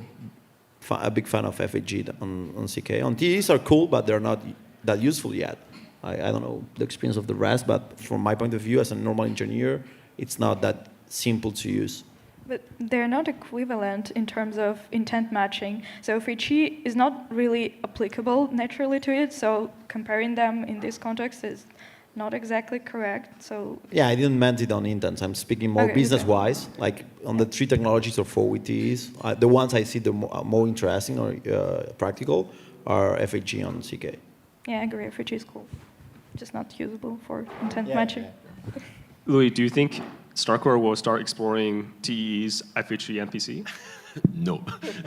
a big fan of FAG on CK. On TEs are cool, but they're not that useful yet. I don't know the experience of the rest, but from my point of view as a normal engineer, it's not that simple to use. But they're not equivalent in terms of intent matching. So FAG is not really applicable naturally to it, so comparing them in this context is not exactly correct. So yeah, I didn't meant it on intents. I'm speaking more business-wise, like on the 3 technologies or 4 WTEs. The ones I see the more interesting or practical are FAG on CK. Yeah, I agree. FAG is cool, just not usable for intent matching. Yeah. Louis, do you think Starkware will start exploring TEs, FAG, MPC? No.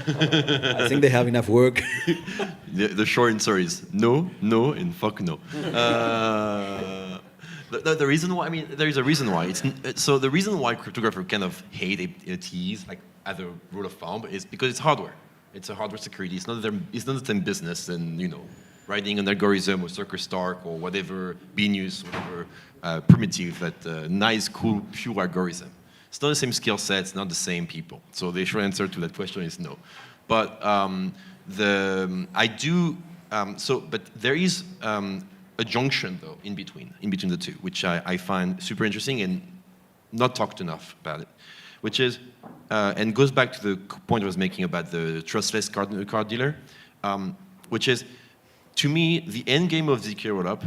I think they have enough work. The short answer is no, and fuck no. The reason why, I mean, there is a reason why. So the reason why cryptographers kind of hate TEs, like as a rule of thumb, is because it's hardware. It's a hardware security. It's not the same business than, you know, writing an algorithm or Circuit Stark or whatever, BNews, whatever primitive, that nice, cool, pure algorithm. It's not the same skill sets, not the same people. So the short answer to that question is no. But but there is a junction though in between the two, which I find super interesting and not talked enough about it, which is and goes back to the point I was making about the trustless card dealer, which is, to me, the end game of ZK rollup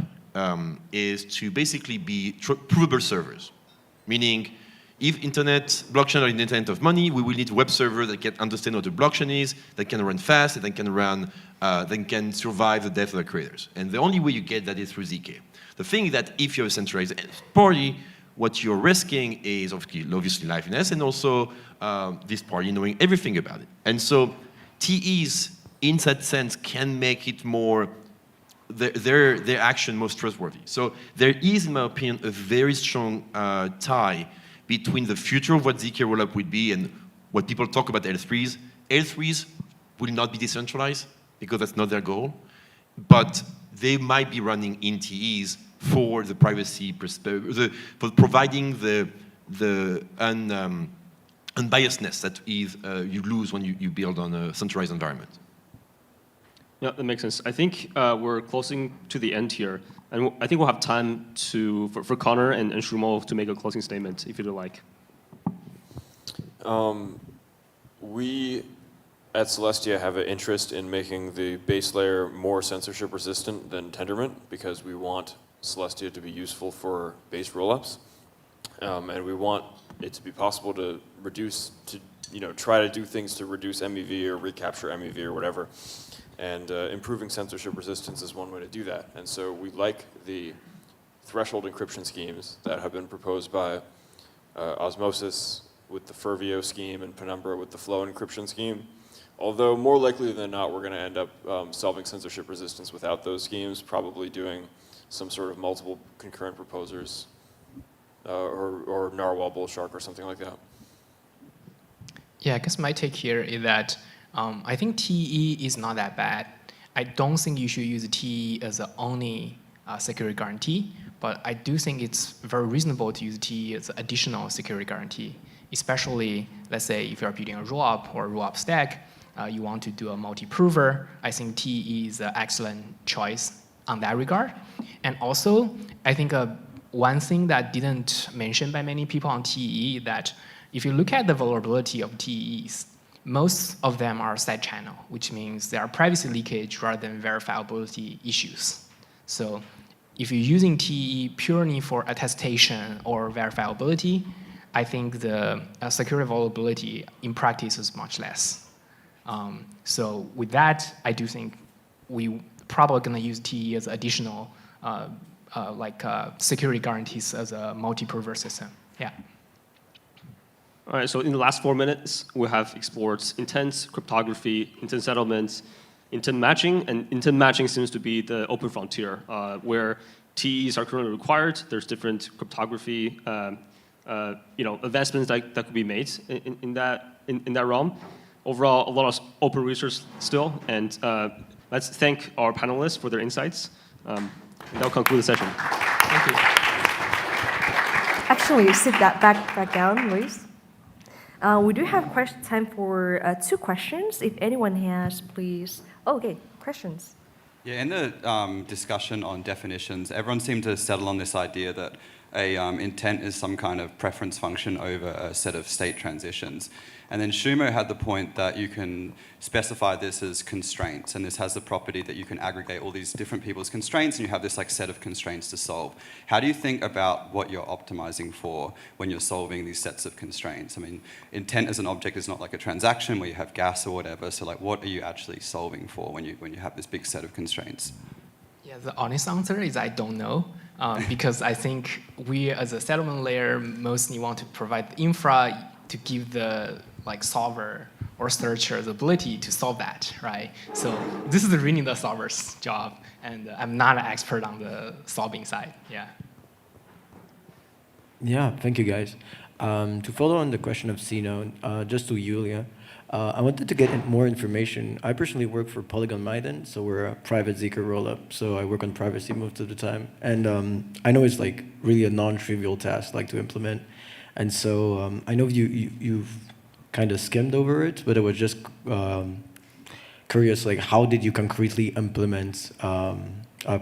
is to basically be provable servers, meaning if blockchain are in the internet of money, we will need a web server that can understand what the blockchain is, that can run fast, that can survive the death of the creators. And the only way you get that is through ZK. The thing is that if you have a centralized party, what you're risking is obviously liveness and also this party knowing everything about it. And so TEs, in that sense, can make it more, their action most trustworthy. So there is, in my opinion, a very strong tie between the future of what ZK rollup would be and what people talk about L3s. L3s will not be decentralized because that's not their goal, but they might be running in TEs for the privacy perspective, for providing the unbiasedness that is you lose when you build on a centralized environment. Yeah, that makes sense. I think we're closing to the end here. And I think we'll have time for Connor and Shumo to make a closing statement, if you'd like. We at Celestia have an interest in making the base layer more censorship resistant than Tendermint because we want Celestia to be useful for base rollups. And we want it to be possible to try to do things to reduce MEV or recapture MEV or whatever. And improving censorship resistance is one way to do that. And so we like the threshold encryption schemes that have been proposed by Osmosis with the Fervio scheme and Penumbra with the flow encryption scheme. Although more likely than not, we're going to end up solving censorship resistance without those schemes, probably doing some sort of multiple concurrent proposers or Narwhal Bull Shark or something like that. Yeah, I guess my take here is that I think TE is not that bad. I don't think you should use TE as the only security guarantee, but I do think it's very reasonable to use TE as an additional security guarantee, especially, let's say, if you're building a rollup or a rollup stack, you want to do a multi-prover. I think TE is an excellent choice on that regard. And also, I think one thing that didn't mentioned by many people on TE that if you look at the vulnerability of TEs, most of them are side channel, which means they are privacy leakage rather than verifiability issues. So if you're using TE purely for attestation or verifiability, I think the security vulnerability in practice is much less. So with that, I do think we probably going to use TE as additional security guarantees as a multi-prover system. Yeah. All right, so in the last 4 minutes, we have explored intents, cryptography, intent settlements, intent matching, and intent matching seems to be the open frontier where TEs are currently required. There's different cryptography, advancements that could be made in that realm. Overall, a lot of open research still, and let's thank our panelists for their insights. That'll conclude the session. Thank you. Actually, sit that back down, please. We do have time for 2 questions. If anyone has, please. Oh, okay, questions. Yeah, in the discussion on definitions, everyone seemed to settle on this idea that a intent is some kind of preference function over a set of state transitions. And then Shumo had the point that you can specify this as constraints, and this has the property that you can aggregate all these different people's constraints, and you have this set of constraints to solve. How do you think about what you're optimizing for when you're solving these sets of constraints? I mean, intent as an object is not like a transaction where you have gas or whatever, so what are you actually solving for when you have this big set of constraints? Yeah, the honest answer is I don't know, because I think we as a settlement layer mostly want to provide the infra to give the solver or searcher the ability to solve that, right? So this is really the solver's job, and I'm not an expert on the solving side, yeah. Yeah, thank you guys. To follow on the question of Sino, just to Yulia, I wanted to get more information. I personally work for Polygon Manian, so we're a private Zk rollup, so I work on privacy most of the time. And I know it's like really a non-trivial task like to implement. And so I know you've kind of skimmed over it, but I was just curious, like how did you concretely implement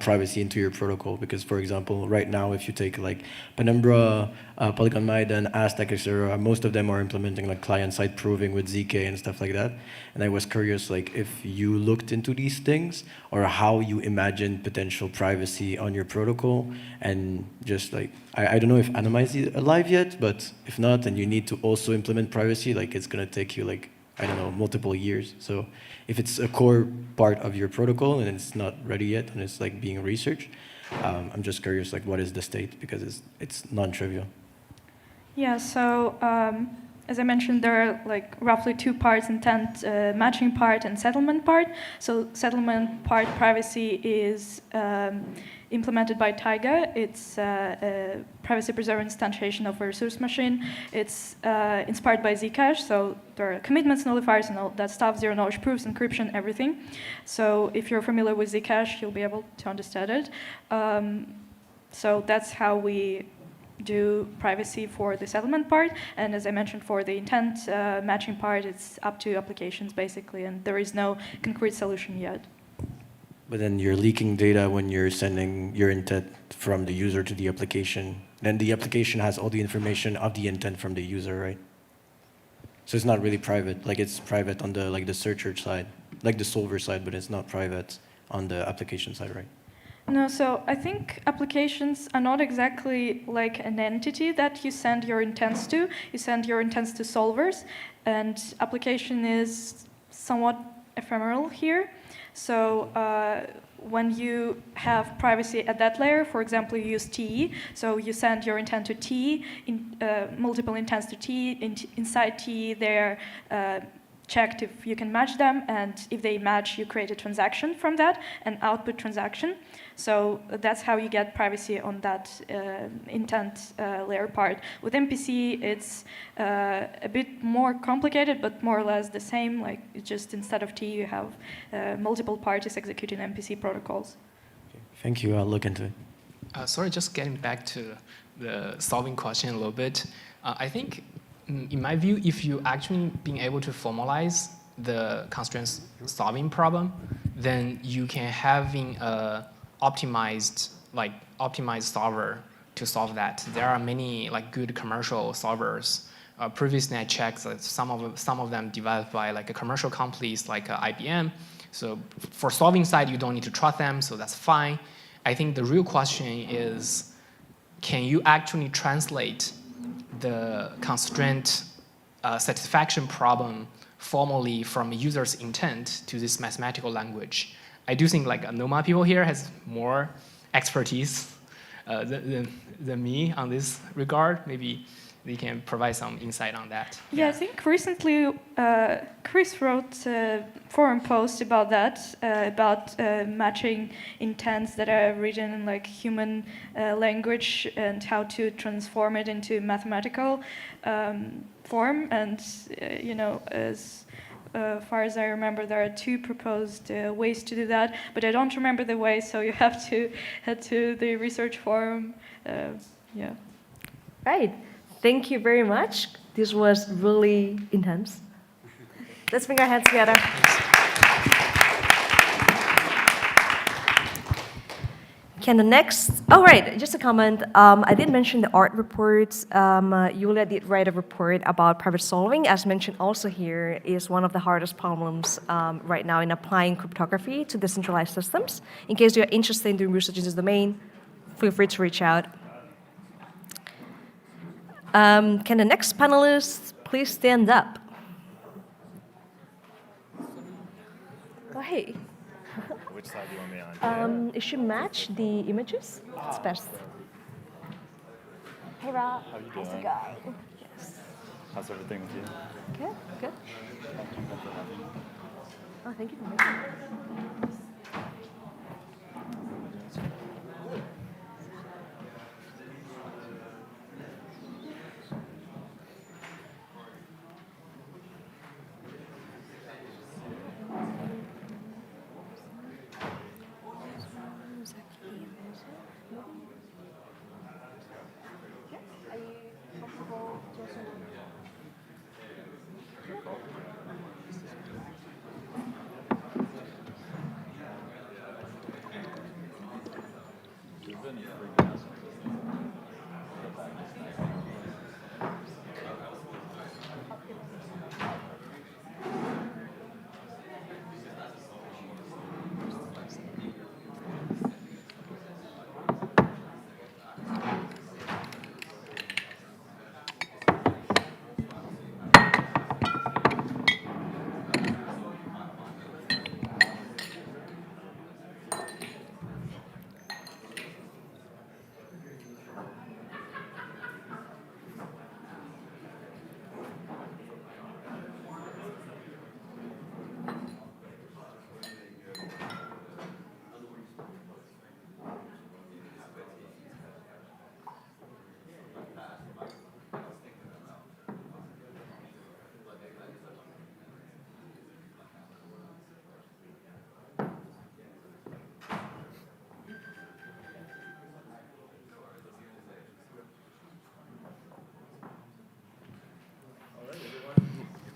privacy into your protocol? Because, for example, right now, if you take like Penumbra, Polygon Manian, Aztec, etc., most of them are implementing like client-side proving with ZK and stuff like that. And I was curious, like if you looked into these things or how you imagine potential privacy on your protocol, and just like I don't know if Anoma is alive yet, but if not, and you need to also implement privacy, like it's gonna take you like, I don't know, multiple years. So if it's a core part of your protocol and it's not ready yet and it's like being researched, I'm just curious, like what is the state, because it's non-trivial. Yeah, so as I mentioned, there are like roughly two parts: intent matching part and settlement part. So settlement part privacy is implemented by Taiga. It's a privacy-preserving instantiation of a resource machine. It's inspired by Zcash, so there are commitments, nullifiers, and all that stuff, zero-knowledge proofs, encryption, everything. So if you're familiar with Zcash, you'll be able to understand it. So that's how we do privacy for the settlement part. And as I mentioned, for the intent matching part, it's up to applications, basically, and there is no concrete solution yet. But then you're leaking data when you're sending your intent from the user to the application. Then the application has all the information of the intent from the user, right? So it's not really private. Like it's private on the the searcher side, like the solver side, but it's not private on the application side, right? No, so I think applications are not exactly like an entity that you send your intents to. You send your intents to solvers, and application is somewhat ephemeral here. So when you have privacy at that layer, for example, you use TE, so you send your intent to TE, multiple intents to TE, inside TE they're checked if you can match them, and if they match, you create a transaction from that, an output transaction. So that's how you get privacy on that intent layer part. With MPC, it's a bit more complicated, but more or less the same. Like it's just instead of T, you have multiple parties executing MPC protocols. Okay. Thank you. I'll look into it. Sorry, just getting back to the solving question a little bit. I think, in my view, if you actually being able to formalize the constraint solving problem, then you can having a optimized solver to solve that. There are many good commercial solvers. Previously, I checked that some of them developed by a commercial companies like IBM. So for solving side, you don't need to trust them, so that's fine. I think the real question is, can you actually translate the constraint satisfaction problem formally from a user's intent to this mathematical language? I do think Anoma people here has more expertise than me on this regard. Maybe they can provide some insight on that. Yeah, I think recently Chris wrote a forum post about that, about matching intents that are written in human language and how to transform it into mathematical form. And as far as I remember, there are two proposed ways to do that, but I don't remember the way, so you have to head to the research forum. Yeah. Right. Thank you very much. This was really intense. Let's bring our hands together. Can the next, oh right, just a comment. I did mention the art reports. Yulia did write a report about private solving. As mentioned also here, is one of the hardest problems right now in applying cryptography to decentralized systems. In case you're interested in doing research in this domain, feel free to reach out. Can the next panelists please stand up? Oh, hey. Which side do you want me on? It should match the images. It's best. Hey, Rob. How you How's it doing? going? Yes. How's everything with you? Good, good. Thank you for having me. Oh, thank you for making it.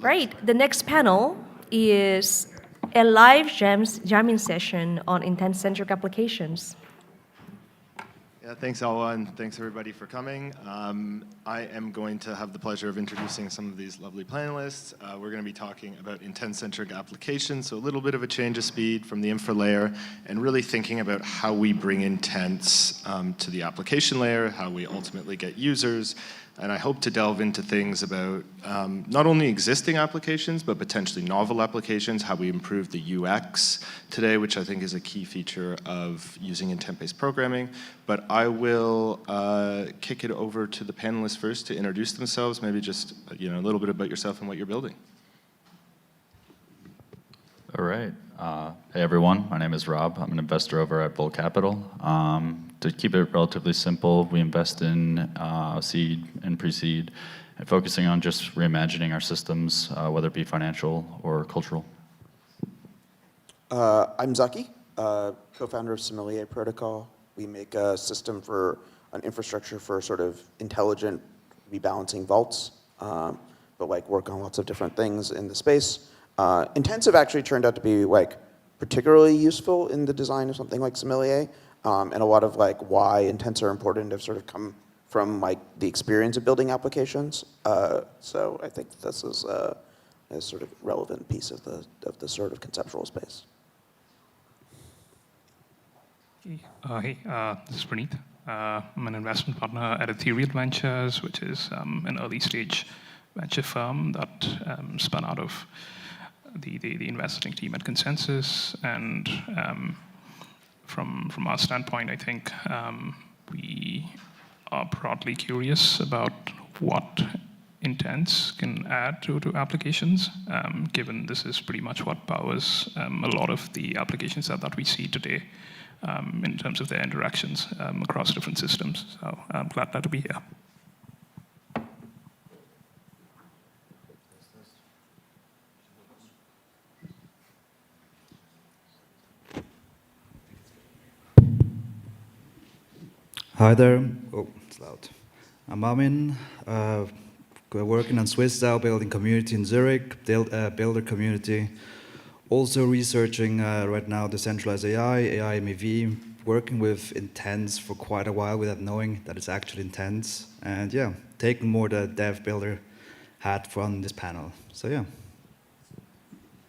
Right, the next panel is a live jamming session on intent-centric applications. Yeah, thanks, Awa, and thanks everybody for coming. I am going to have the pleasure of introducing some of these lovely panelists. We're going to be talking about intent-centric applications, so a little bit of a change of speed from the infra layer, and really thinking about how we bring intents to the application layer, how we ultimately get users. And I hope to delve into things about not only existing applications, but potentially novel applications, how we improve the UX today, which I think is a key feature of using intent-based programming. But I will kick it over to the panelists first to introduce themselves, maybe just a little bit about yourself and what you're building. All right. Hey, everyone. My name is Rob. I'm an investor over at Bull Capital. To keep it relatively simple, we invest in seed and pre-seed, and focusing on just reimagining our systems, whether it be financial or cultural. I'm Zaki, co-founder of Sommelier Protocol. We make a system for an infrastructure for sort of intelligent rebalancing vaults, but like work on lots of different things in the space. Intents have actually turned out to be like particularly useful in the design of something like Sommelier. And a lot of like why intents are important have sort of come from like the experience of building applications. So I think this is a sort of relevant piece of the sort of conceptual space. Hey, this is Praneeth. I'm an investment partner at Ethereal Ventures, which is an early stage venture firm that spun out of the investing team at Consensus. And from our standpoint, I think we are broadly curious about what intents can add to applications, given this is pretty much what powers a lot of the applications that we see today in terms of their interactions across different systems. So I'm glad to be here. Hi there. Oh, it's loud. I'm Amin. We're working on SwissDAO, building community in Zurich, builder community. Also researching right now decentralized AI MEV, working with intents for quite a while without knowing that it's actually intents. And yeah, taking more the dev builder hat from this panel. So yeah.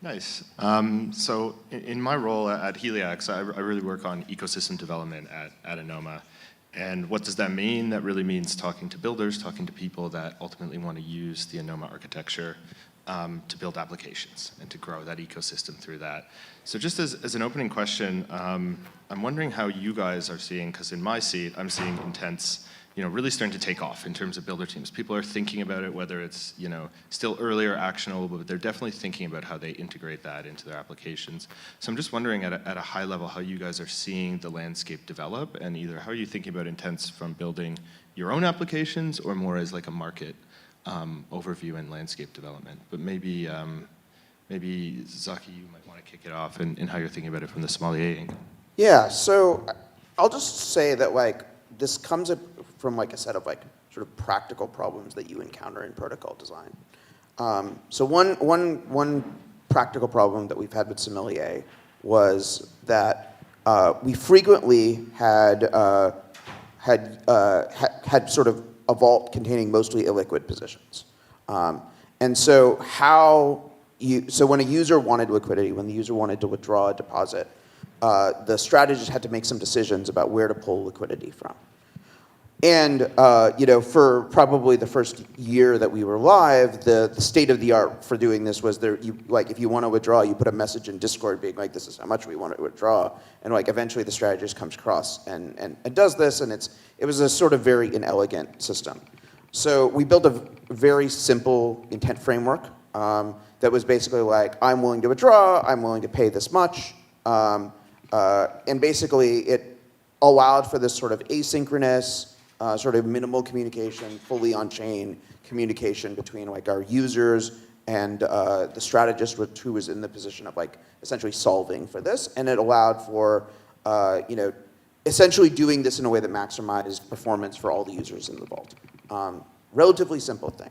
Nice. So in my role at Heliax, I really work on ecosystem development at Anoma. And what does that mean? That really means talking to builders, talking to people that ultimately want to use the Anoma architecture to build applications and to grow that ecosystem through that. So just as an opening question, I'm wondering how you guys are seeing, because in my seat, I'm seeing intents really starting to take off in terms of builder teams. People are thinking about it, whether it's still early or actionable, but they're definitely thinking about how they integrate that into their applications. So I'm just wondering at a high level how you guys are seeing the landscape develop, and either how are you thinking about intents from building your own applications or more as like a market overview and landscape development. But maybe Zaki, you might want to kick it off in how you're thinking about it from the Sommelier angle. Yeah, so I'll just say that like this comes from like a set of like sort of practical problems that you encounter in protocol design. So one practical problem that we've had with Sommelier was that we frequently had sort of a vault containing mostly illiquid positions. And so when a user wanted liquidity, when the user wanted to withdraw a deposit, the strategist had to make some decisions about where to pull liquidity from. And for probably the first year that we were live, the state of the art for doing this was if you want to withdraw, you put a message in Discord being like, this is how much we want to withdraw. And like eventually the strategist comes across and does this, and it was a sort of very inelegant system. So we built a very simple intent framework that was basically like, I'm willing to withdraw, I'm willing to pay this much. And basically it allowed for this sort of asynchronous, sort of minimal communication, fully on-chain communication between like our users and the strategist who was in the position of like essentially solving for this. And it allowed for essentially doing this in a way that maximized performance for all the users in the vault. Relatively simple thing.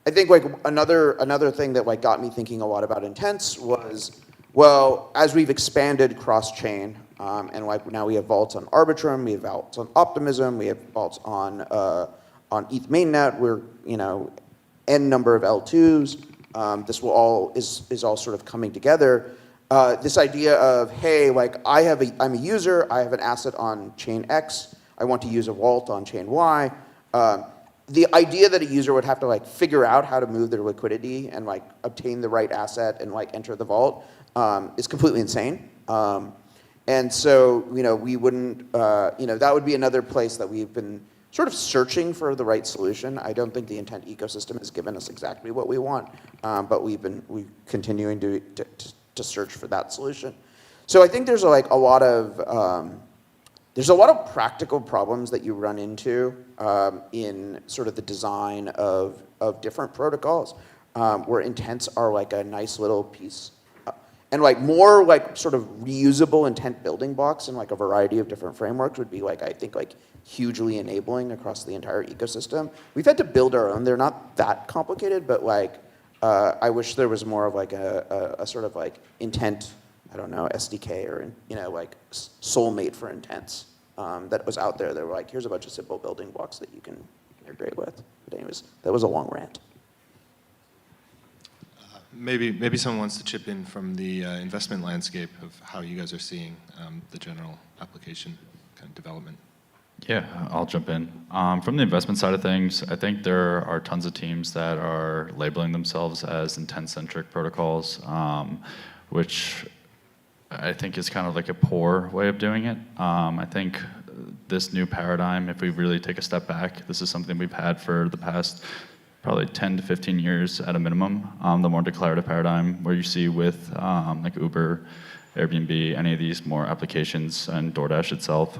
I think like another thing that like got me thinking a lot about intents was, well, as we've expanded cross-chain, and like now we have vaults on Arbitrum, we have vaults on Optimism, we have vaults on ETH mainnet. We're n number of L2s. This will all is all sort of coming together. This idea of, hey, like I'm a user, I have an asset on chain X, I want to use a vault on chain Y. The idea that a user would have to like figure out how to move their liquidity and like obtain the right asset and like enter the vault is completely insane. And so we wouldn't that would be another place that we've been sort of searching for the right solution. I don't think the intent ecosystem has given us exactly what we want, but we're continuing to search for that solution. So I think there's like a lot of practical problems that you run into in sort of the design of different protocols, where intents are like a nice little piece. And like more like sort of reusable intent building blocks in like a variety of different frameworks would be like, I think like hugely enabling across the entire ecosystem. We've had to build our own. They're not that complicated, but like I wish there was more of like a sort of like intent, I don't know, SDK or like soulmate for intents that was out there. They were like, here's a bunch of simple building blocks that you can integrate with. But anyways, that was a long rant. Maybe someone wants to chip in from the investment landscape of how you guys are seeing the general application kind of development. Yeah, I'll jump in. From the investment side of things, I think there are tons of teams that are labeling themselves as intent-centric protocols, which I think is kind of like a poor way of doing it. I think this new paradigm, if we really take a step back, this is something we've had for the past probably 10 to 15 years at a minimum. The more declarative paradigm where you see with like Uber, Airbnb, any of these more applications, and DoorDash itself.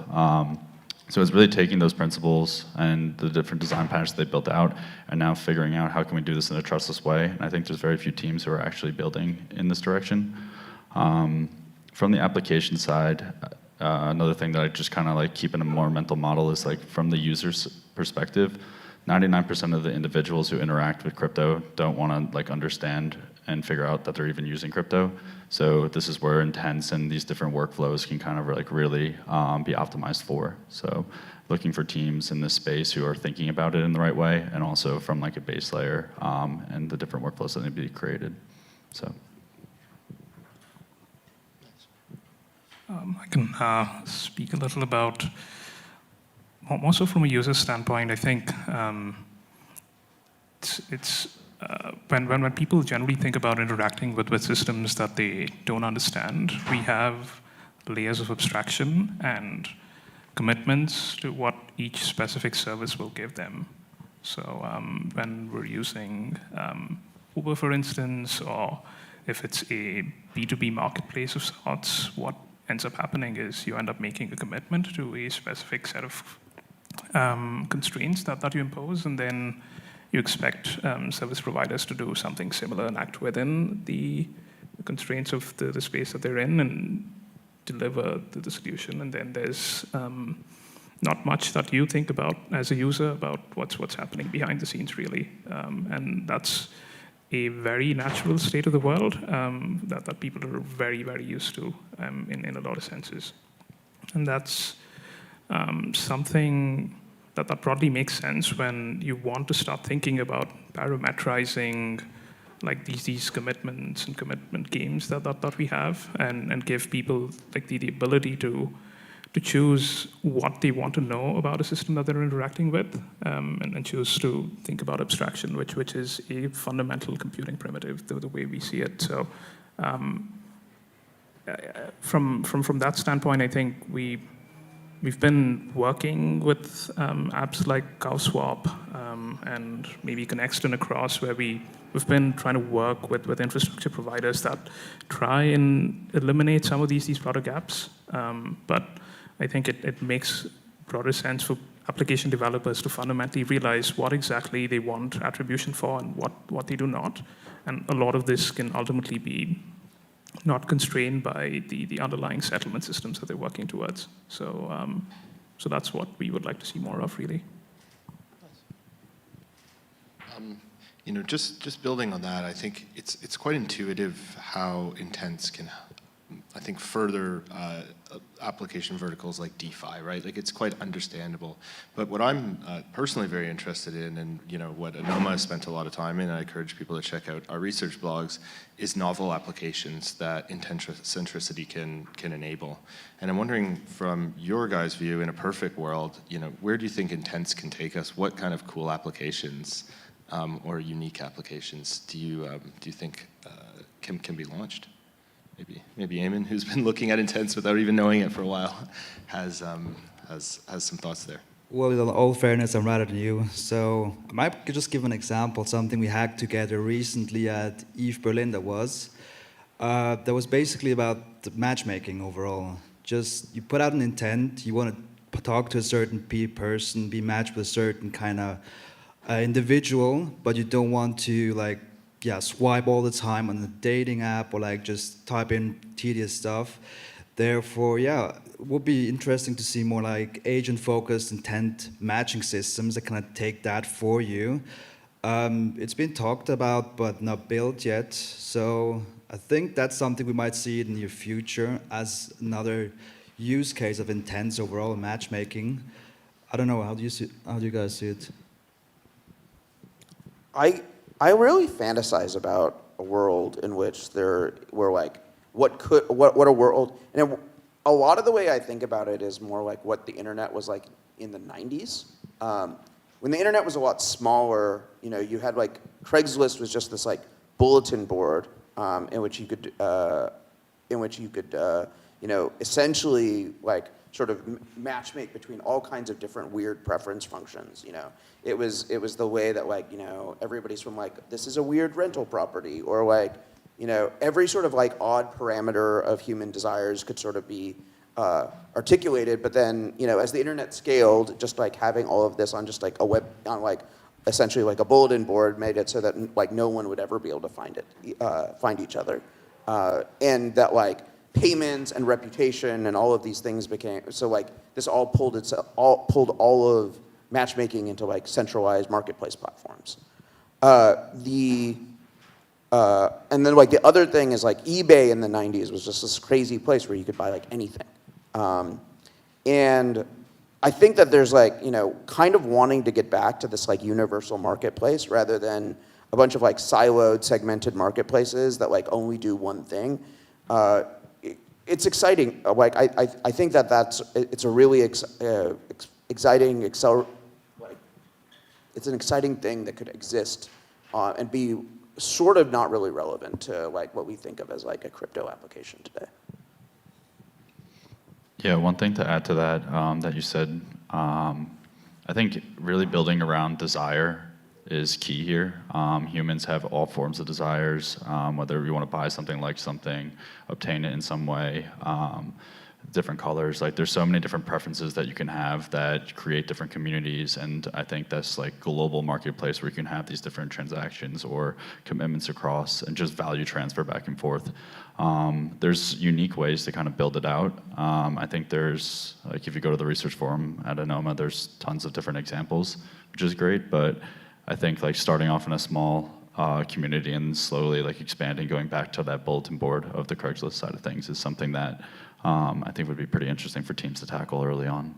So it's really taking those principles and the different design patterns they built out and now figuring out how can we do this in a trustless way. And I think there's very few teams who are actually building in this direction. From the application side, another thing that I just kind of like keep in a more mental model is like from the user's perspective, 99% of the individuals who interact with crypto don't want to like understand and figure out that they're even using crypto. So this is where intents and these different workflows can kind of like really be optimized for. So looking for teams in this space who are thinking about it in the right way, and also from like a base layer and the different workflows that need to be created. So. I can speak a little about, also from a user standpoint, I think when people generally think about interacting with systems that they don't understand, we have layers of abstraction and commitments to what each specific service will give them. So when we're using Uber, for instance, or if it's a B2B marketplace of sorts, what ends up happening is you end up making a commitment to a specific set of constraints that you impose, and then you expect service providers to do something similar and act within the constraints of the space that they're in and deliver the solution. And then there's not much that you think about as a user about what's happening behind the scenes, really. And that's a very natural state of the world that people are very, very used to in a lot of senses. And that's something that broadly makes sense when you want to start thinking about parameterizing like these commitments and commitment games that we have, and give people like the ability to choose what they want to know about a system that they're interacting with, and choose to think about abstraction, which is a fundamental computing primitive, the way we see it. So from that standpoint, I think we've been working with apps like CowSwap and maybe Connexton across, where we've been trying to work with infrastructure providers that try and eliminate some of these product gaps. But I think it makes broader sense for application developers to fundamentally realize what exactly they want attribution for and what they do not. And a lot of this can ultimately be not constrained by the underlying settlement systems that they're working towards. So that's what we would like to see more of, really. just building on that, I think it's quite intuitive how intents can, I think, further application verticals like DeFi, right? Like it's quite understandable. But what I'm personally very interested in, and what Anoma has spent a lot of time in, and I encourage people to check out our research blogs, is novel applications that intent-centricity can enable. And I'm wondering, from your guys' view, in a perfect world, where do you think intents can take us? What kind of cool applications or unique applications do you think can be launched? Maybe Amin, who's been looking at intents without even knowing it for a while, has some thoughts there. Well, in all fairness, I'm rather new, so I might just give an example, something we hacked together recently at ETH Berlin that was basically about the matchmaking overall. Just, you put out an intent, you want to talk to a certain person, be matched with a certain kind of individual, but you don't want to swipe all the time on the dating app or just type in tedious stuff. Therefore, it would be interesting to see more agent-focused intent matching systems that kind of take that for you. It's been talked about, but not built yet. So I think that's something we might see in the near future as another use case of intents overall in matchmaking. I don't know, how do you guys see it? I really fantasize about a world in which what a world, and a lot of the way I think about it is more like what the internet was like in the 90s. When the internet was a lot smaller, you had Craigslist was just this bulletin board in which you could essentially sort of matchmake between all kinds of different weird preference functions. It was the way that everybody's from this is a weird rental property, or every sort of odd parameter of human desires could sort of be articulated. But then as the internet scaled, just having all of this on just a web, on essentially a bulletin board, made it so that no one would ever be able to find each other, and that payments and reputation and all of these things became, so this all pulled all of matchmaking into centralized marketplace platforms. And then the other thing is eBay in the 90s was just this crazy place where you could buy anything. And I think that there's kind of wanting to get back to this universal marketplace rather than a bunch of siloed, segmented marketplaces that only do one thing. It's exciting. I think that it's a really exciting it's an exciting thing that could exist and be sort of not really relevant to what we think of as a crypto application today. Yeah, one thing to add to that that you said, I think really building around desire is key here. Humans have all forms of desires, whether you want to buy something, like something, obtain it in some way, different colors. There's so many different preferences that you can have that create different communities, and I think that's global marketplace where you can have these different transactions or commitments across and just value transfer back and forth. There's unique ways to kind of build it out. I think there's, if you go to the research forum at Anoma, there's tons of different examples, which is great, but I think starting off in a small community and slowly expanding, going back to that bulletin board of the Craigslist side of things is something that I think would be pretty interesting for teams to tackle early on.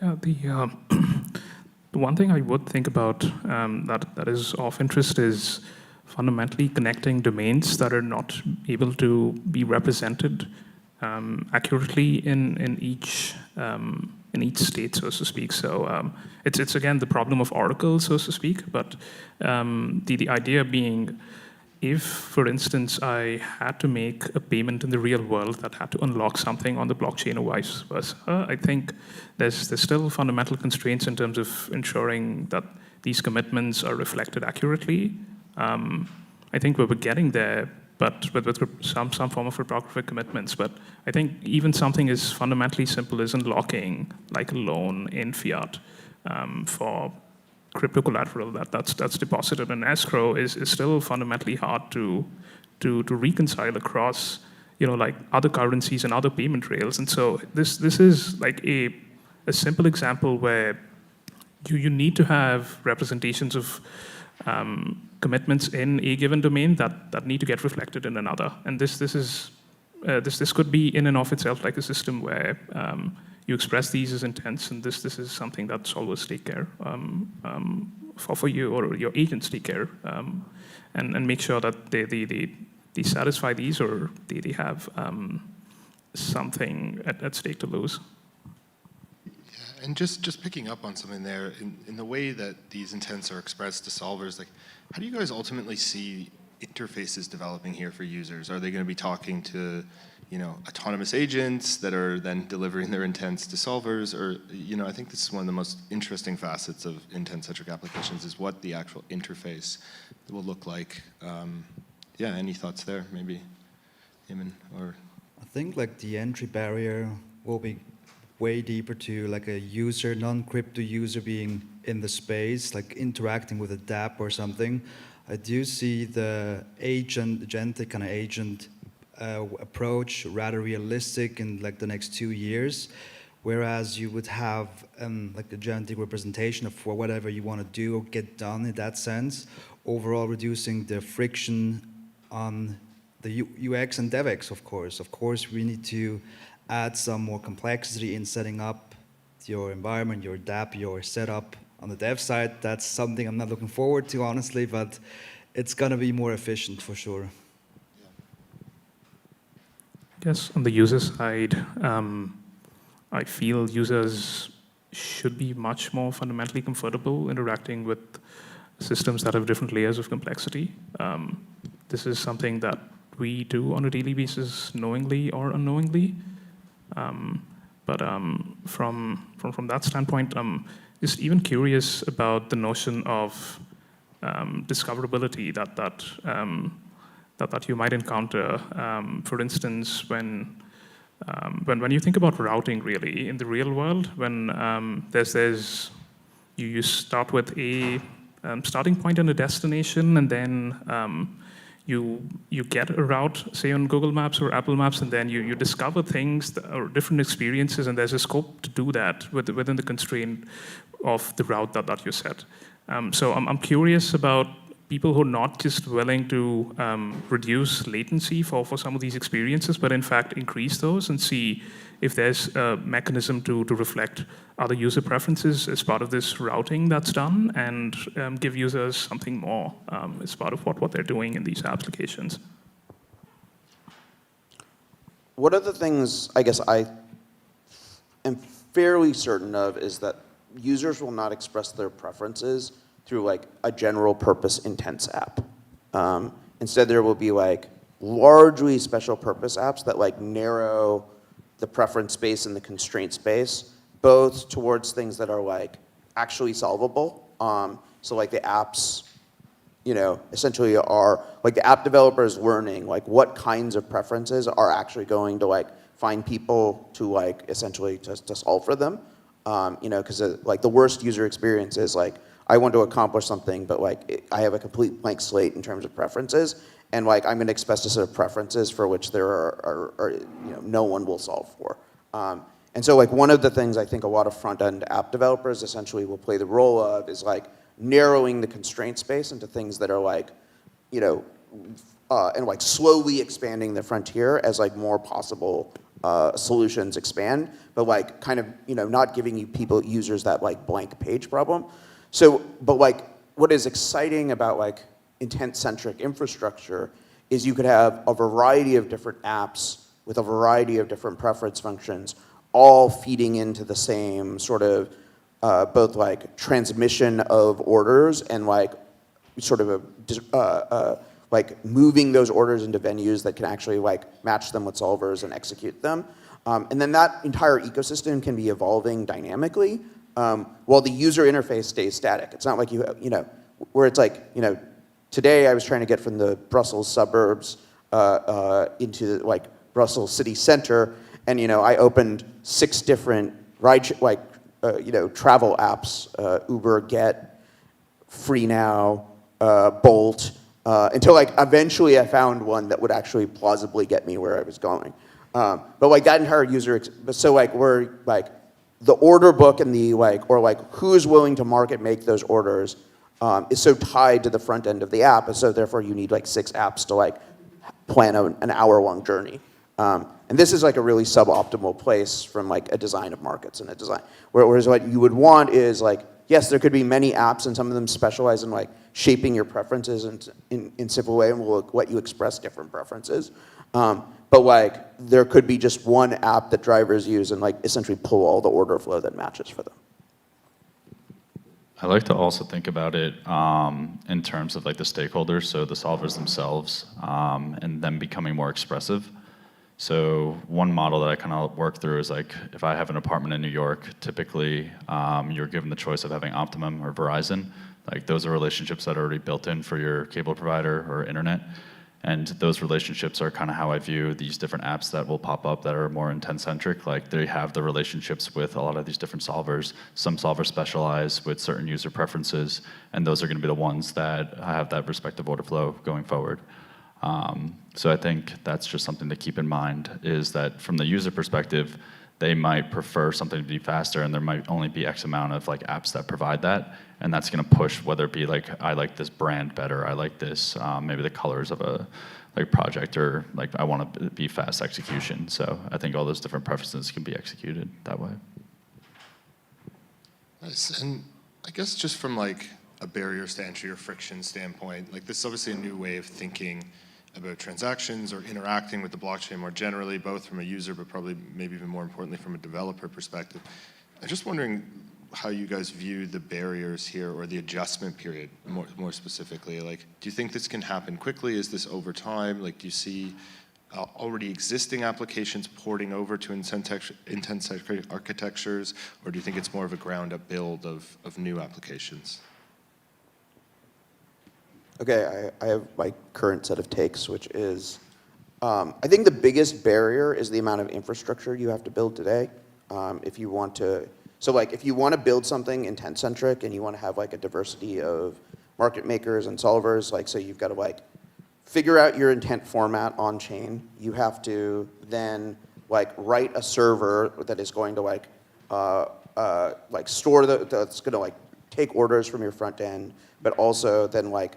Yeah, the one thing I would think about that is of interest is fundamentally connecting domains that are not able to be represented accurately in each state, so to speak. So it's again the problem of Oracle, so to speak. But the idea being, if, for instance, I had to make a payment in the real world that had to unlock something on the blockchain or vice versa, I think there's still fundamental constraints in terms of ensuring that these commitments are reflected accurately. I think we're getting there, but with some form of cryptographic commitments. But I think even something as fundamentally simple as unlocking, a loan in fiat for crypto collateral that's deposited in escrow is still fundamentally hard to reconcile across other currencies and other payment rails. And so this is a simple example where you need to have representations of commitments in a given domain that need to get reflected in another. And this could be in and of itself like a system where you express these as intents, and this is something that solvers take care for you, or your agents take care, and make sure that they satisfy these, or they have something at stake to lose. And just picking up on something there, in the way that these intents are expressed to solvers, like, how do you guys ultimately see interfaces developing here for users? Are they going to be talking to, autonomous agents that are then delivering their intents to solvers? Or, I think this is one of the most interesting facets of intent-centric applications, is what the actual interface will look like. Any thoughts there, maybe, Amin, or? I think like the entry barrier will be way deeper to like a user, non-crypto user being in the space, like interacting with a dApp or something. I do see the agentic kind of agent approach rather realistic in like the next 2 years, whereas you would have like a agentic representation of for whatever you want to do or get done in that sense, overall reducing the friction on the UX and DevX, of course. Of course, we need to add some more complexity in setting up your environment, your dApp, your setup on the dev side. That's something I'm not looking forward to, honestly, but it's going to be more efficient for sure. Yes, on the user side, I feel users should be much more fundamentally comfortable interacting with systems that have different layers of complexity. This is something that we do on a daily basis, knowingly or unknowingly. But from that standpoint, I'm just even curious about the notion of discoverability that you might encounter. For instance, when you think about routing, really in the real world, when you start with a starting point and a destination, and then you get a route, say on Google Maps or Apple Maps, and then you discover things or different experiences, and there's a scope to do that within the constraint of the route that you set. So I'm curious about people who are not just willing to reduce latency for some of these experiences, but in fact increase those and see if there's a mechanism to reflect other user preferences as part of this routing that's done, and give users something more as part of what they're doing in these applications. One of the things I guess I am fairly certain of is that users will not express their preferences through like a general purpose intents app. Instead, there will be like largely special purpose apps that like narrow the preference space and the constraint space, both towards things that are like actually solvable. So like the apps, essentially are like the app developers learning like what kinds of preferences are actually going to like find people to like essentially to solve for them. Because like the worst user experience is like, I want to accomplish something, but like I have a complete blank slate in terms of preferences, and like I'm going to express a set of preferences for which there are no one will solve for. And so like one of the things I think a lot of front-end app developers essentially will play the role of is like narrowing the constraint space into things that are like, and like slowly expanding the frontier as like more possible solutions expand, but like kind of not giving users that like blank page problem. So, but like what is exciting about like intent-centric infrastructure is you could have a variety of different apps with a variety of different preference functions, all feeding into the same sort of both like transmission of orders and like sort of like moving those orders into venues that can actually like match them with solvers and execute them. And then that entire ecosystem can be evolving dynamically while the user interface stays static. It's not like where it's like, today I was trying to get from the Brussels suburbs into like Brussels city center, and I opened 6 different travel apps, Uber, Get, Free Now, Bolt, until like eventually I found one that would actually plausibly get me where I was going. But like that entire so like we're like the order book and the who's willing to market make those orders is so tied to the front end of the app, and so therefore you need like 6 apps to like plan an hour-long journey. And this is like a really suboptimal place from like a design of markets and a design. Whereas what you would want is like, yes, there could be many apps and some of them specialize in like shaping your preferences in simple way and will let you express different preferences. But like there could be just one app that drivers use and like essentially pull all the order flow that matches for them. I like to also think about it in terms of like the stakeholders, so the solvers themselves, and them becoming more expressive. So one model that I kind of work through is like, if I have an apartment in New York, typically you're given the choice of having Optimum or Verizon. Like those are relationships that are already built in for your cable provider or internet. And those relationships are kind of how I view these different apps that will pop up that are more intent-centric. Like they have the relationships with a lot of these different solvers. Some solvers specialize with certain user preferences, and those are going to be the ones that have that respective order flow going forward. So I think that's just something to keep in mind, is that from the user perspective, they might prefer something to be faster, and there might only be X amount of like apps that provide that, and that's going to push whether it be like, I like this brand better, I like this, maybe the colors of a like project, or like I want to be fast execution. So I think all those different preferences can be executed that way. Nice. And I guess just from like a barriers to entry or friction standpoint, like this is obviously a new way of thinking about transactions or interacting with the blockchain more generally, both from a user, but probably maybe even more importantly from a developer perspective. I'm just wondering how you guys view the barriers here, or the adjustment period more specifically. Like, do you think this can happen quickly? Is this over time? Like, do you see already existing applications porting over to intent-centric architectures, or do you think it's more of a ground-up build of new applications? Okay, I have my current set of takes, which is, I think the biggest barrier is the amount of infrastructure you have to build today. If you want to, so like if you want to build something intent-centric and you want to have like a diversity of market makers and solvers, like so you've got to like figure out your intent format on chain. You have to then like write a server that is going to like store that's going to like take orders from your front end, but also then like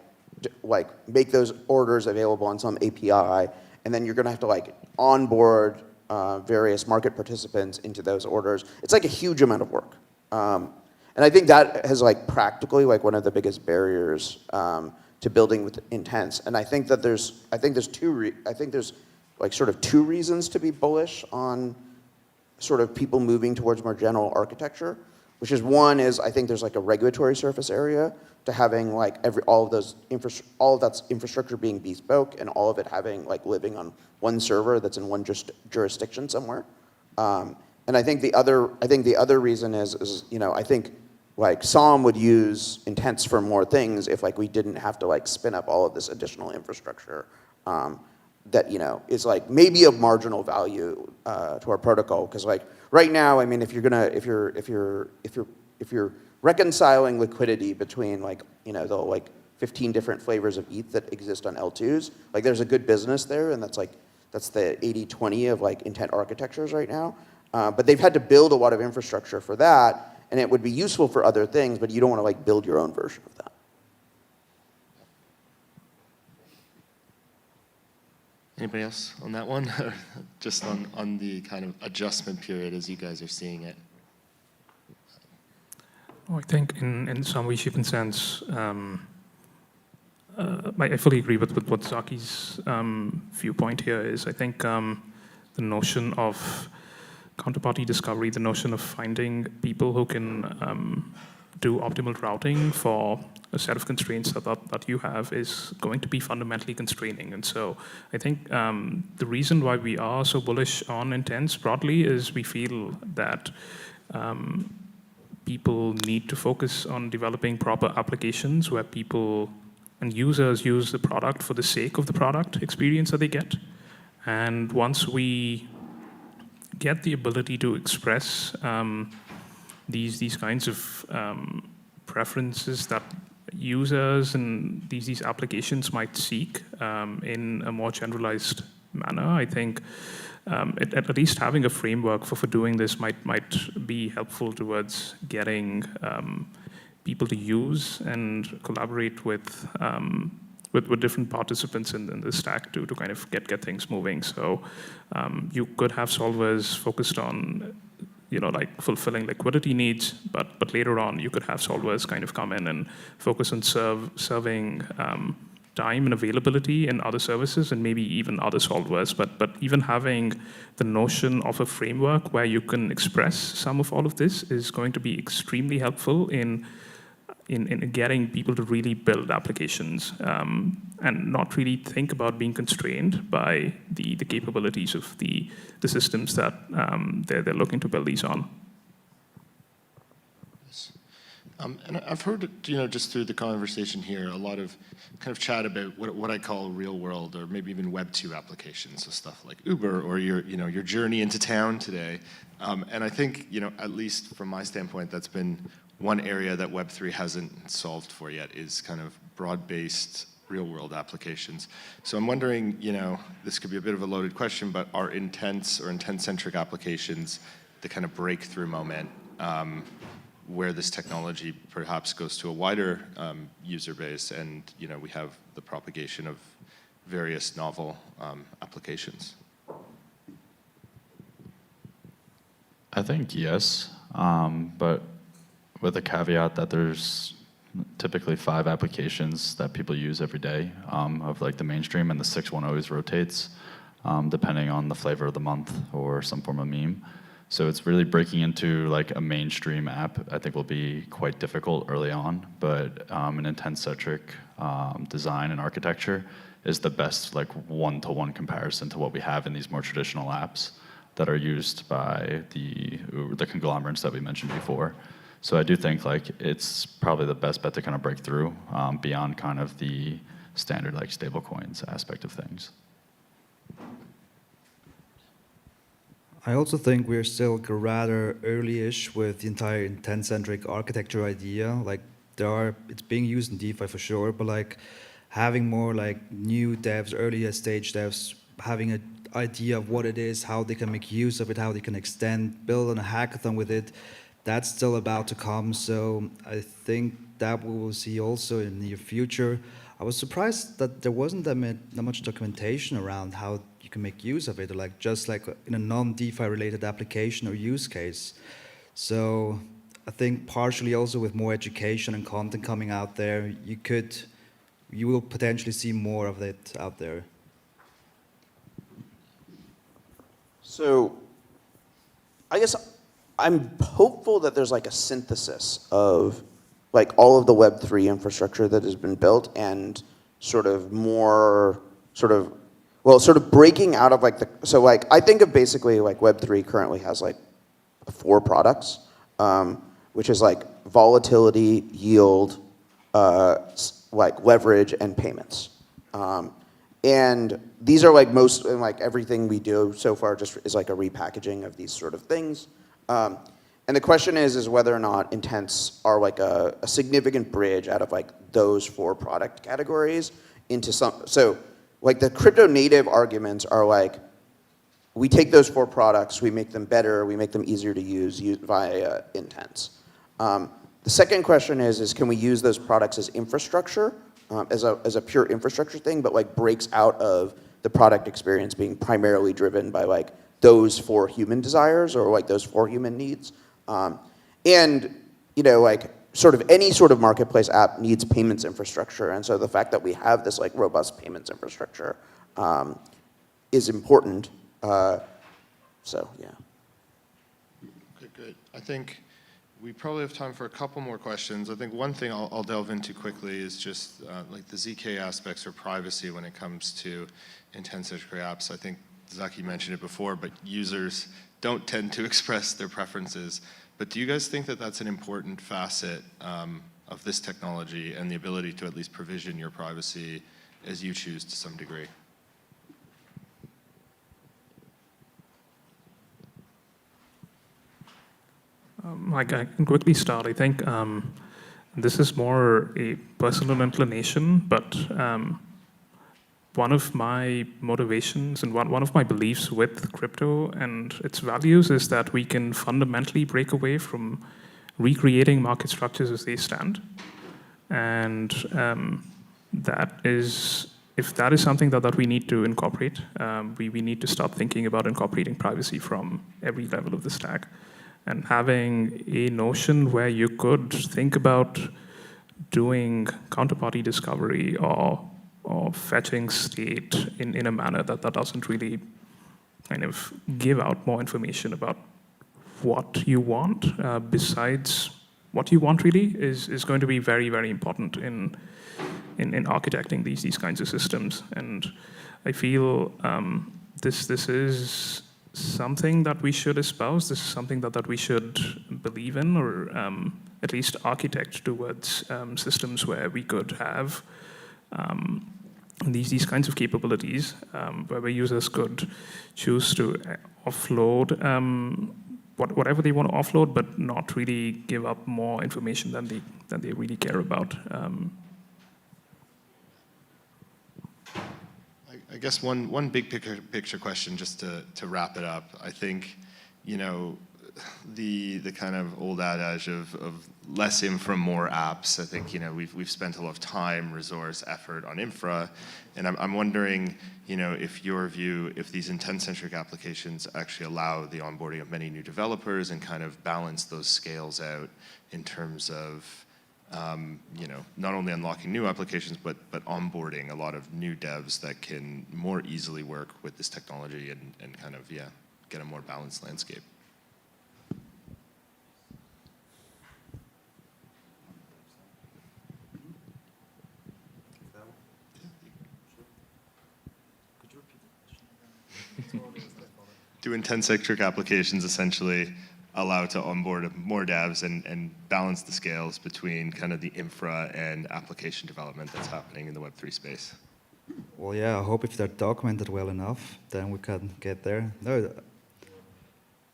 make those orders available on some API, and then you're going to have to like onboard various market participants into those orders. It's like a huge amount of work, and I think that has like practically like one of the biggest barriers to building with intents. And I think that there's like sort of two reasons to be bullish on sort of people moving towards more general architecture, which is one is I think there's like a regulatory surface area to having like all of that infrastructure being bespoke and all of it having like living on one server that's in one jurisdiction somewhere. And I think the other reason is I think like Som would use intents for more things if like we didn't have to like spin up all of this additional infrastructure that is like maybe of marginal value to our protocol, because like right now, I mean, if you're reconciling liquidity between like the like 15 different flavors of ETH that exist on L2s, like there's a good business there, and that's the 80-20 of like intent architectures right now. But they've had to build a lot of infrastructure for that, and it would be useful for other things, but you don't want to like build your own version of that. Anybody else on that one? Just on the kind of adjustment period as you guys are seeing it. I think in some way, shape, and sense, I fully agree with what Zaki's viewpoint here is. I think the notion of counterparty discovery, the notion of finding people who can do optimal routing for a set of constraints that you have is going to be fundamentally constraining. And so I think the reason why we are so bullish on intents broadly is we feel that people need to focus on developing proper applications where people and users use the product for the sake of the product experience that they get. And once we get the ability to express these kinds of preferences that users and these applications might seek in a more generalized manner. I think at least having a framework for doing this might be helpful towards getting people to use and collaborate with different participants in the stack to kind of get things moving. So you could have solvers focused on like fulfilling liquidity needs, but later on you could have solvers kind of come in and focus on serving time and availability in other services and maybe even other solvers. But even having the notion of a framework where you can express some of all of this is going to be extremely helpful in getting people to really build applications and not really think about being constrained by the capabilities of the systems that they're looking to build these on. And I've heard, just through the conversation here, a lot of kind of chat about what I call real world or maybe even Web 2 applications, so stuff like Uber or your journey into town today. And I think, at least from my standpoint, that's been one area that Web 3 hasn't solved for yet is kind of broad-based real-world applications. So I'm wondering, this could be a bit of a loaded question, but are intents or intent-centric applications the kind of breakthrough moment where this technology perhaps goes to a wider user base and we have the propagation of various novel applications? I think yes, but with the caveat that there's typically 5 applications that people use every day of like the mainstream, and the 6th one always rotates depending on the flavor of the month or some form of meme. So it's really breaking into like a mainstream app, I think will be quite difficult early on, but an intent-centric design and architecture is the best like one-to-one comparison to what we have in these more traditional apps that are used by the conglomerates that we mentioned before. So I do think like it's probably the best bet to kind of break through beyond kind of the standard like stablecoins aspect of things. I also think we're still rather early-ish with the entire intent-centric architecture idea. Like it's being used in DeFi for sure, but like having more like new devs, earlier stage devs, having an idea of what it is, how they can make use of it, how they can extend, build on a hackathon with it, that's still about to come. So I think that we will see also in the near future. I was surprised that there wasn't that much documentation around how you can make use of it, or like just like in a non-DeFi related application or use case. So I think partially also with more education and content coming out there, you will potentially see more of it out there. So I guess I'm hopeful that there's like a synthesis of like all of the Web3 infrastructure that has been built and sort of breaking out of like so like I think of basically like Web3 currently has like 4 products, which is like volatility, yield, like leverage, and payments. And these are like like everything we do so far just is like a repackaging of these sort of things. And the question is whether or not intents are like a significant bridge out of like those 4 product categories into some. So like the crypto native arguments are like, we take those 4 products, we make them better, we make them easier to use via intents. The second question is can we use those products as infrastructure, as a pure infrastructure thing, but like breaks out of the product experience being primarily driven by like those 4 human desires or like those 4 human needs. And like sort of any sort of marketplace app needs payments infrastructure. And so the fact that we have this like robust payments infrastructure is important. So yeah. Okay, good. I think we probably have time for a couple more questions. I think one thing I'll delve into quickly is just like the ZK aspects or privacy when it comes to intent-centric apps. I think Zaki mentioned it before, but users don't tend to express their preferences. But do you guys think that that's an important facet of this technology and the ability to at least provision your privacy as you choose to some degree? I can quickly start. I think this is more a personal inclination, but one of my motivations and one of my beliefs with crypto and its values is that we can fundamentally break away from recreating market structures as they stand. And that is, if that is something that we need to incorporate, we need to start thinking about incorporating privacy from every level of the stack. And having a notion where you could think about doing counterparty discovery or fetching state in a manner that doesn't really kind of give out more information about what you want, besides what you want really, is going to be very, very important in architecting these kinds of systems. And I feel this is something that we should espouse. This is something that we should believe in, or at least architect towards systems where we could have these kinds of capabilities, where users could choose to offload whatever they want to offload, but not really give up more information than they really care about. I guess one big picture question, just to wrap it up. I think, the kind of old adage of less infra, more apps. I think we've spent a lot of time, resource, effort on infra, and I'm wondering if your view, if these intent-centric applications actually allow the onboarding of many new developers and kind of balance those scales out in terms of not only unlocking new applications, but onboarding a lot of new devs that can more easily work with this technology and kind of, get a more balanced landscape. Do intent-centric applications essentially allow to onboard more devs and balance the scales between kind of the infra and application development that's happening in the Web3 space? Well, yeah, I hope if they're documented well enough, then we can get there. No,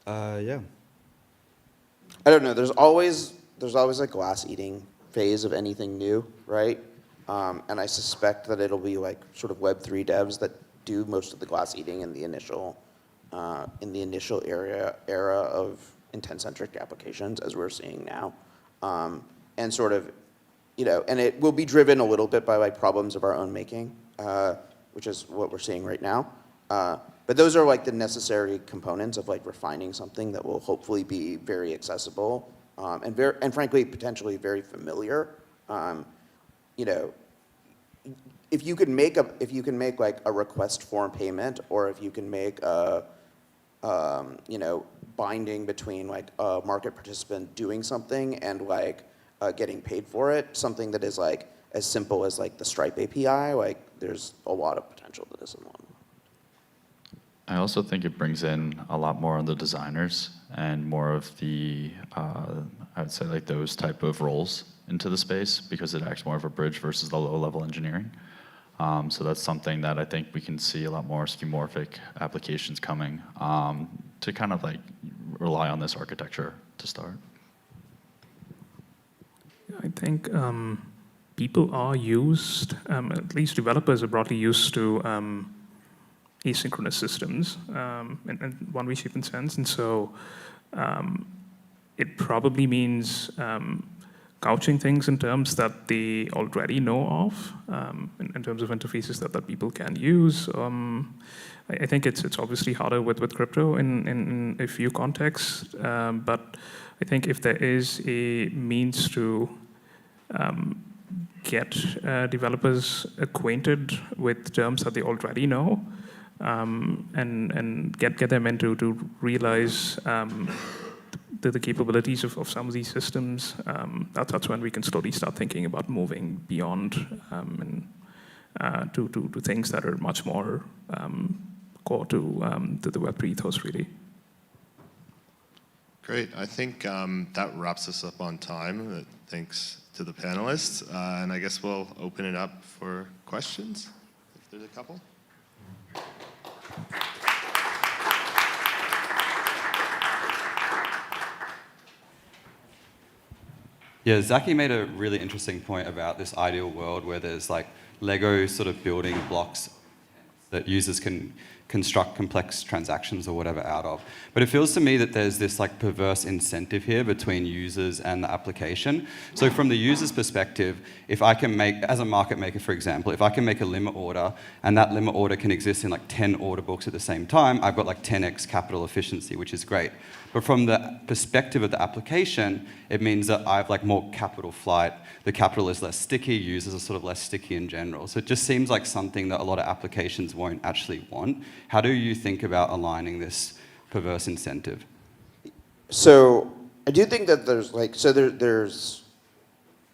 yeah. I don't know. There's always a glass-eating phase of anything new, right? And I suspect that it'll be like sort of Web3 devs that do most of the glass-eating in the initial era of intent-centric applications, as we're seeing now, and sort of, and it will be driven a little bit by like problems of our own making, which is what we're seeing right now. But those are like the necessary components of like refining something that will hopefully be very accessible, and frankly potentially very familiar. If you can make like a request form payment, or if you can make a binding between like a market participant doing something and like getting paid for it, something that is like as simple as like the Stripe API, like there's a lot of potential to this in one. I also think it brings in a lot more on the designers and more of the, I would say like those type of roles into the space, because it acts more of a bridge versus the low-level engineering. So that's something that I think we can see a lot more skeuomorphic applications coming to kind of like rely on this architecture to start. I think people are used, at least developers are broadly used to asynchronous systems in one way, shape, and sense. And so it probably means couching things in terms that they already know of, in terms of interfaces that people can use. I think it's obviously harder with crypto in a few contexts, but I think if there is a means to get developers acquainted with terms that they already know, and get them into to realize the capabilities of some of these systems, that's when we can slowly start thinking about moving beyond to things that are much more core to the Web3 ethos, really. Great. I think that wraps us up on time. Thanks to the panelists. And I guess we'll open it up for questions, if there's a couple. Yeah, Zaki made a really interesting point about this ideal world where there's like Lego sort of building blocks that users can construct complex transactions or whatever out of. But it feels to me that there's this like perverse incentive here between users and the application. So from the user's perspective, if I can make, as a market maker, for example, if I can make a limit order and that limit order can exist in like 10 order books at the same time, I've got like 10x capital efficiency, which is great. But from the perspective of the application, it means that I have like more capital flight. The capital is less sticky, users are sort of less sticky in general. So it just seems like something that a lot of applications won't actually want. How do you think about aligning this perverse incentive? So I do think that there's like, so there's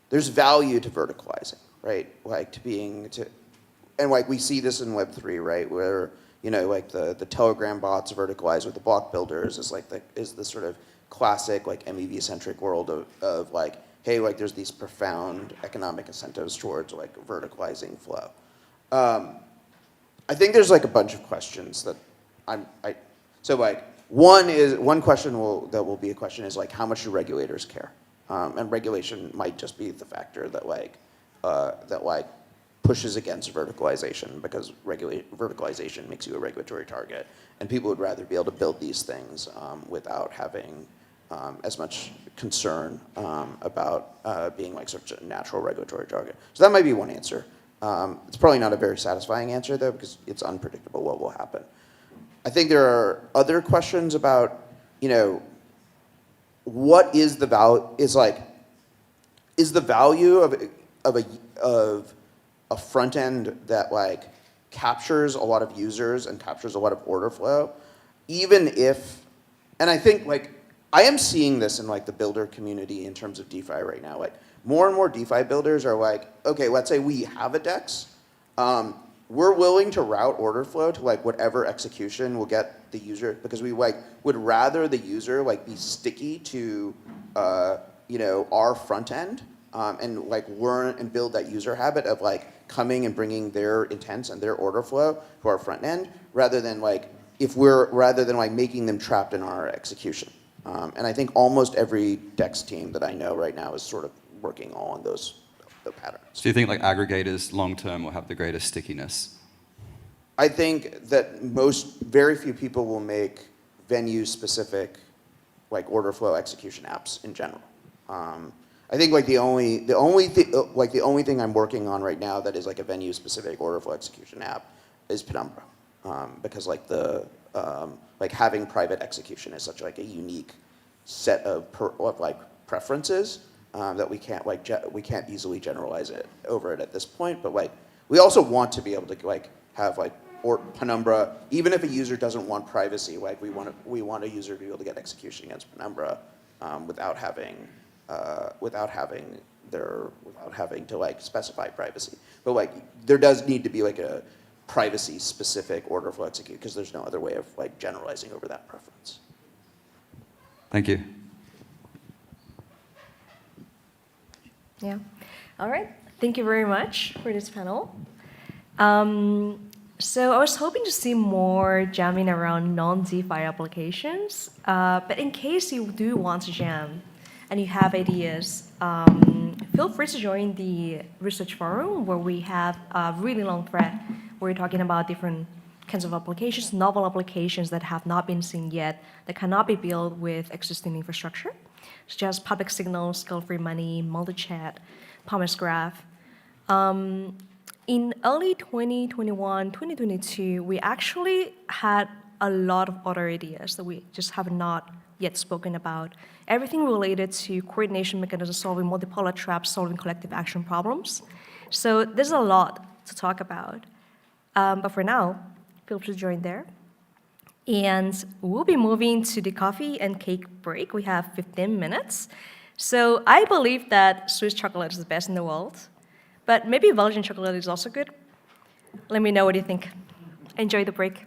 value to verticalizing, right? Like and like we see this in Web3, right? Where, you know, like the Telegram bots verticalize with the block builders is the sort of classic like MEV-centric world of like, hey, like there's these profound economic incentives towards like verticalizing flow. I think there's like a bunch of questions that so like one question that will be a question is like how much do regulators care? And regulation might just be the factor that pushes against verticalization because verticalization makes you a regulatory target, and people would rather be able to build these things without having as much concern about being like such a natural regulatory target. So that might be one answer. It's probably not a very satisfying answer though because it's unpredictable what will happen. I think there are other questions about, you know, what is the value? Is the value of a front end that like captures a lot of users and captures a lot of order flow, even if, and I think like I am seeing this in like the builder community in terms of DeFi right now. Like more and more DeFi builders are like, okay, let's say we have a DEX. We're willing to route order flow to like whatever execution will get the user, because we like would rather the user like be sticky to you know, our front end and like learn and build that user habit of like coming and bringing their intents and their order flow to our front end, rather than like making them trapped in our execution. And I think almost every DEX team that I know right now is sort of working all on the patterns. So you think like aggregators long-term will have the greatest stickiness? I think that very few people will make venue-specific like order flow execution apps in general. I think like the only thing I'm working on right now that is like a venue-specific order flow execution app is Penumbra, because like like having private execution is such like a unique set of like preferences that we can't easily generalize it over it at this point. But like we also want to be able to like have like Penumbra, even if a user doesn't want privacy, like we want a user to be able to get execution against Penumbra without having to like specify privacy. But like there does need to be like a privacy specific order flow execute because there's no other way of like generalizing over that preference. Thank you. Yeah. All right. Thank you very much for this panel. So I was hoping to see more jamming around non-DeFi applications, but in case you do want to jam and you have ideas, feel free to join the research forum where we have a really long thread where we're talking about different kinds of applications, novel applications that have not been seen yet, that cannot be built with existing infrastructure, such as public signals, scale-free money, multi-chat, promise graph. In early 2021, 2022, we actually had a lot of other ideas that we just have not yet spoken about. Everything related to coordination mechanisms, solving multipolar traps, solving collective action problems. So there's a lot to talk about. But for now, feel free to join there. And we'll be moving to the coffee and cake break. We have 15 minutes. So I believe that Swiss chocolate is the best in the world, but maybe Belgian chocolate is also good. Let me know what you think. Enjoy the break.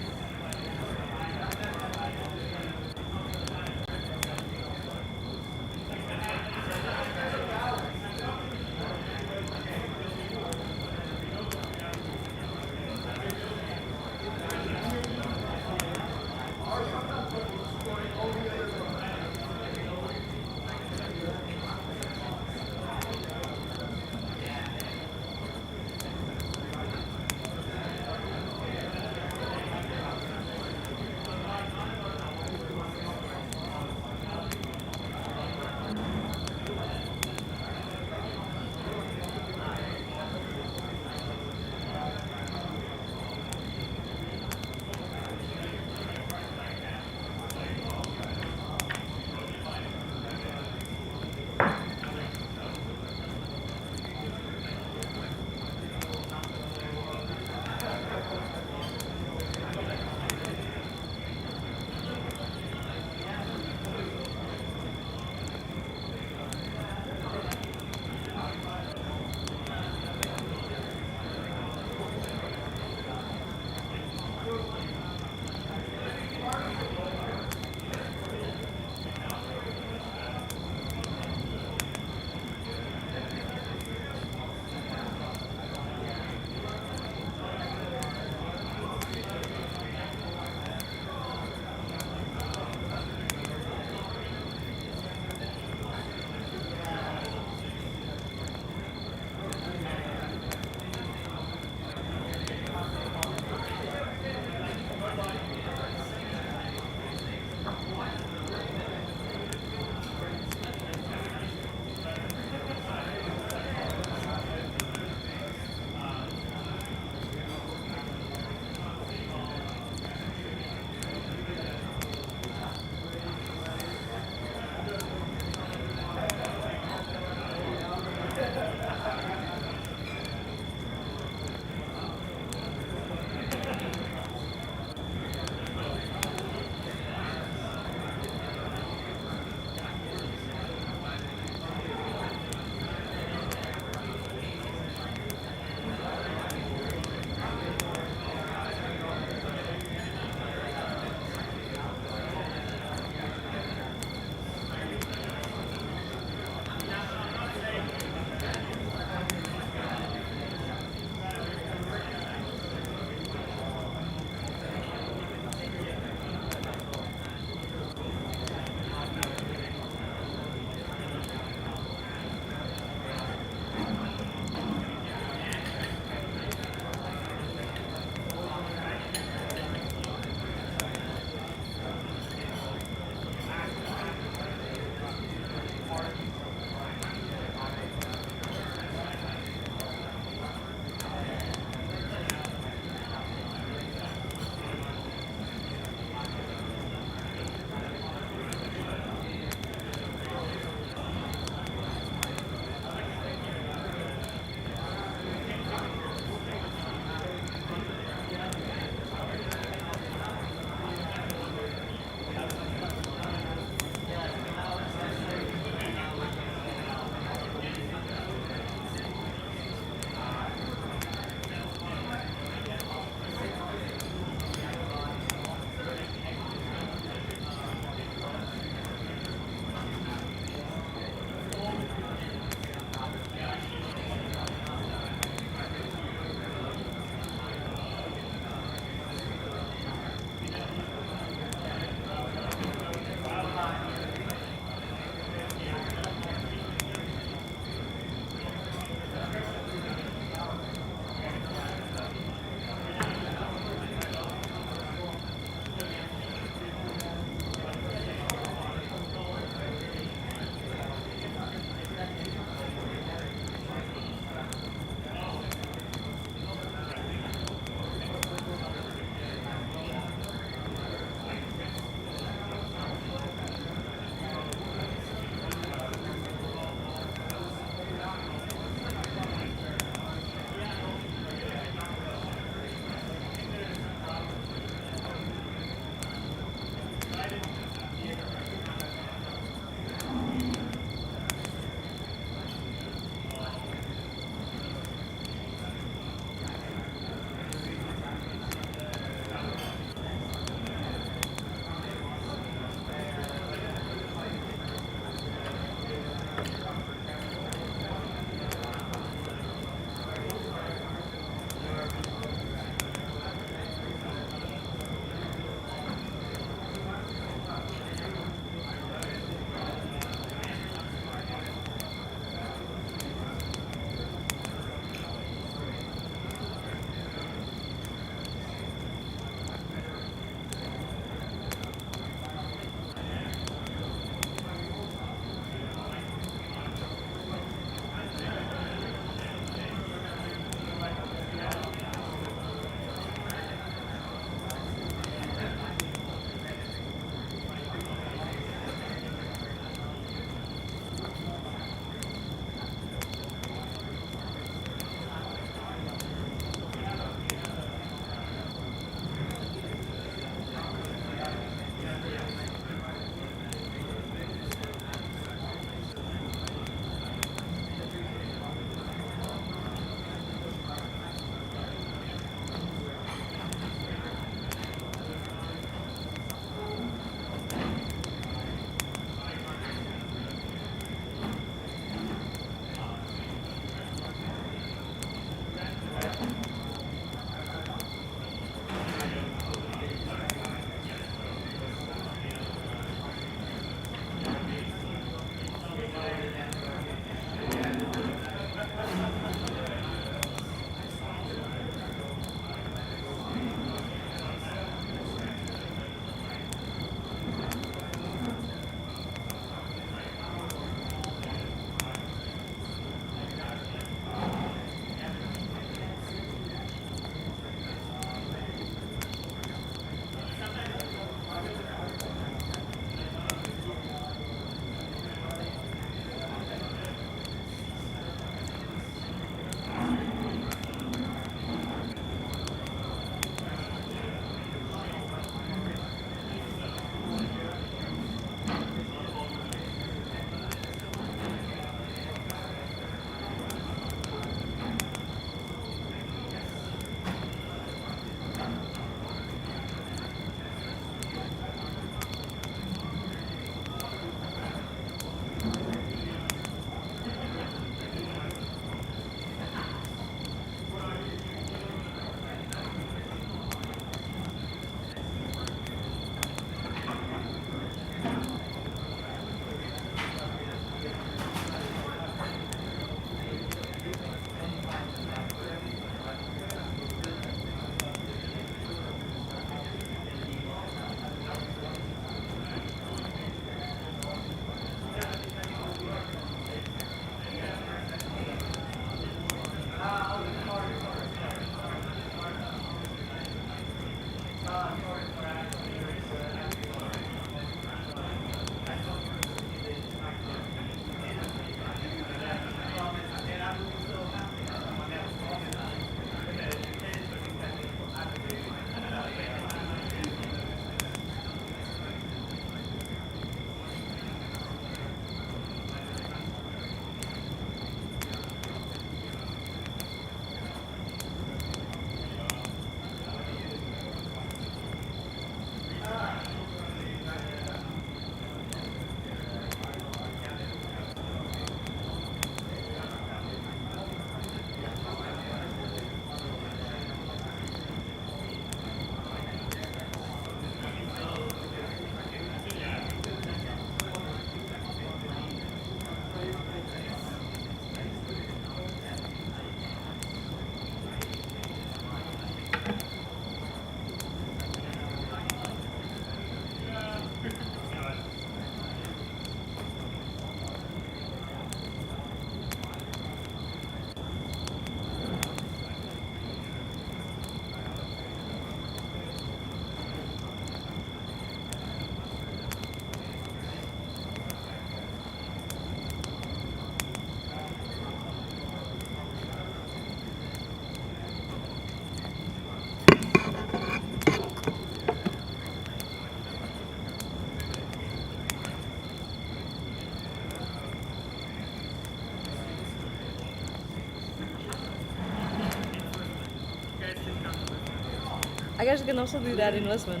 I guess you can also do that in Lisbon.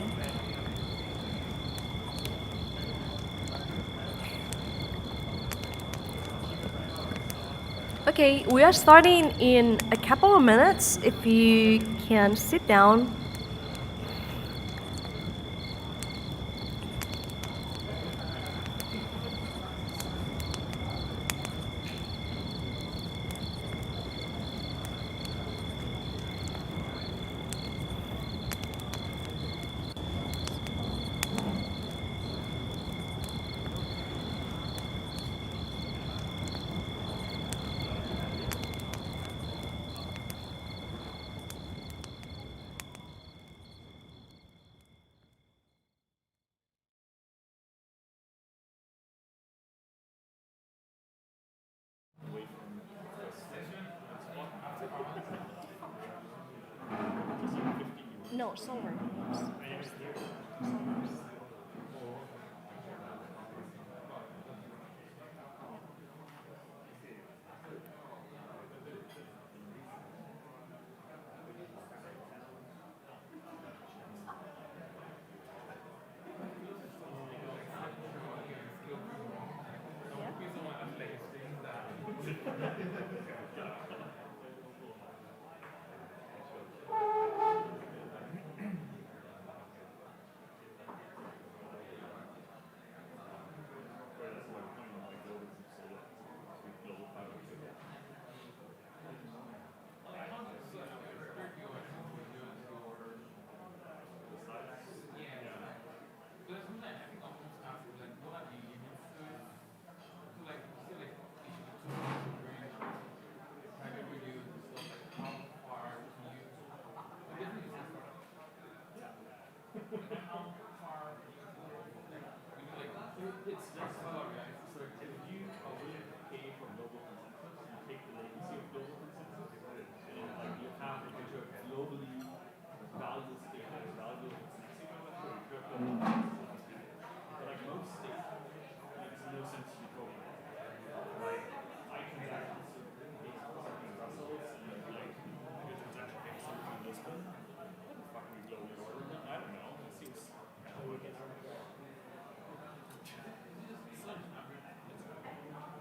Okay, we are starting in a couple of minutes. If you can sit down. No, silver.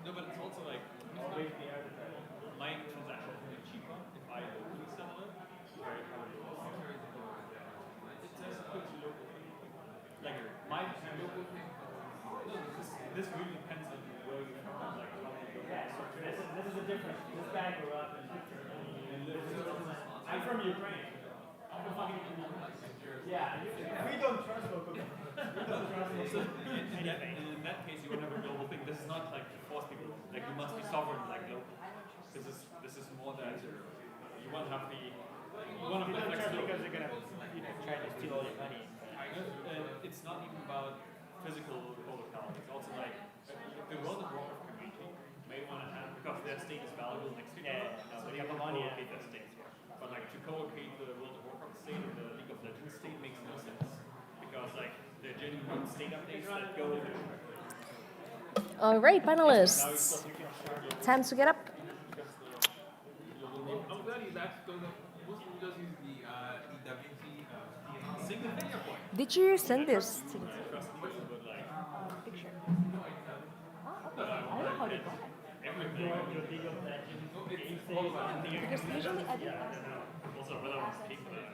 No, but it's also like my transaction will be cheaper if I locally settle it. Very it says put local. Like my local thing. No, this really depends on where you're from. Like how you go. This is a different. This guy grew up in. I'm from Ukraine. I'm from fucking. Yeah, we don't trust local. We don't trust local. In that case, you would have a global thing. This is not like to force people. Like you must be sovereign, like local. This is more that you want to have the. You want to be flexible because they're gonna try to steal all your money. It's not even about physical locality. It's also like the World of Warcraft community may want to have because their state is valuable next to you. So they want to co-locate their state. But like to co-locate the World of Warcraft state and the League of Legends state makes no sense because like they're genuine state updates that go. All right, panelists. Time to get up. I'm glad you left because most people just use the DaVinci single finger point. Did you send this to Picture. I don't know how to do that. Everything. Your League of Legends. Because usually I do. Also, whether I was paying for that.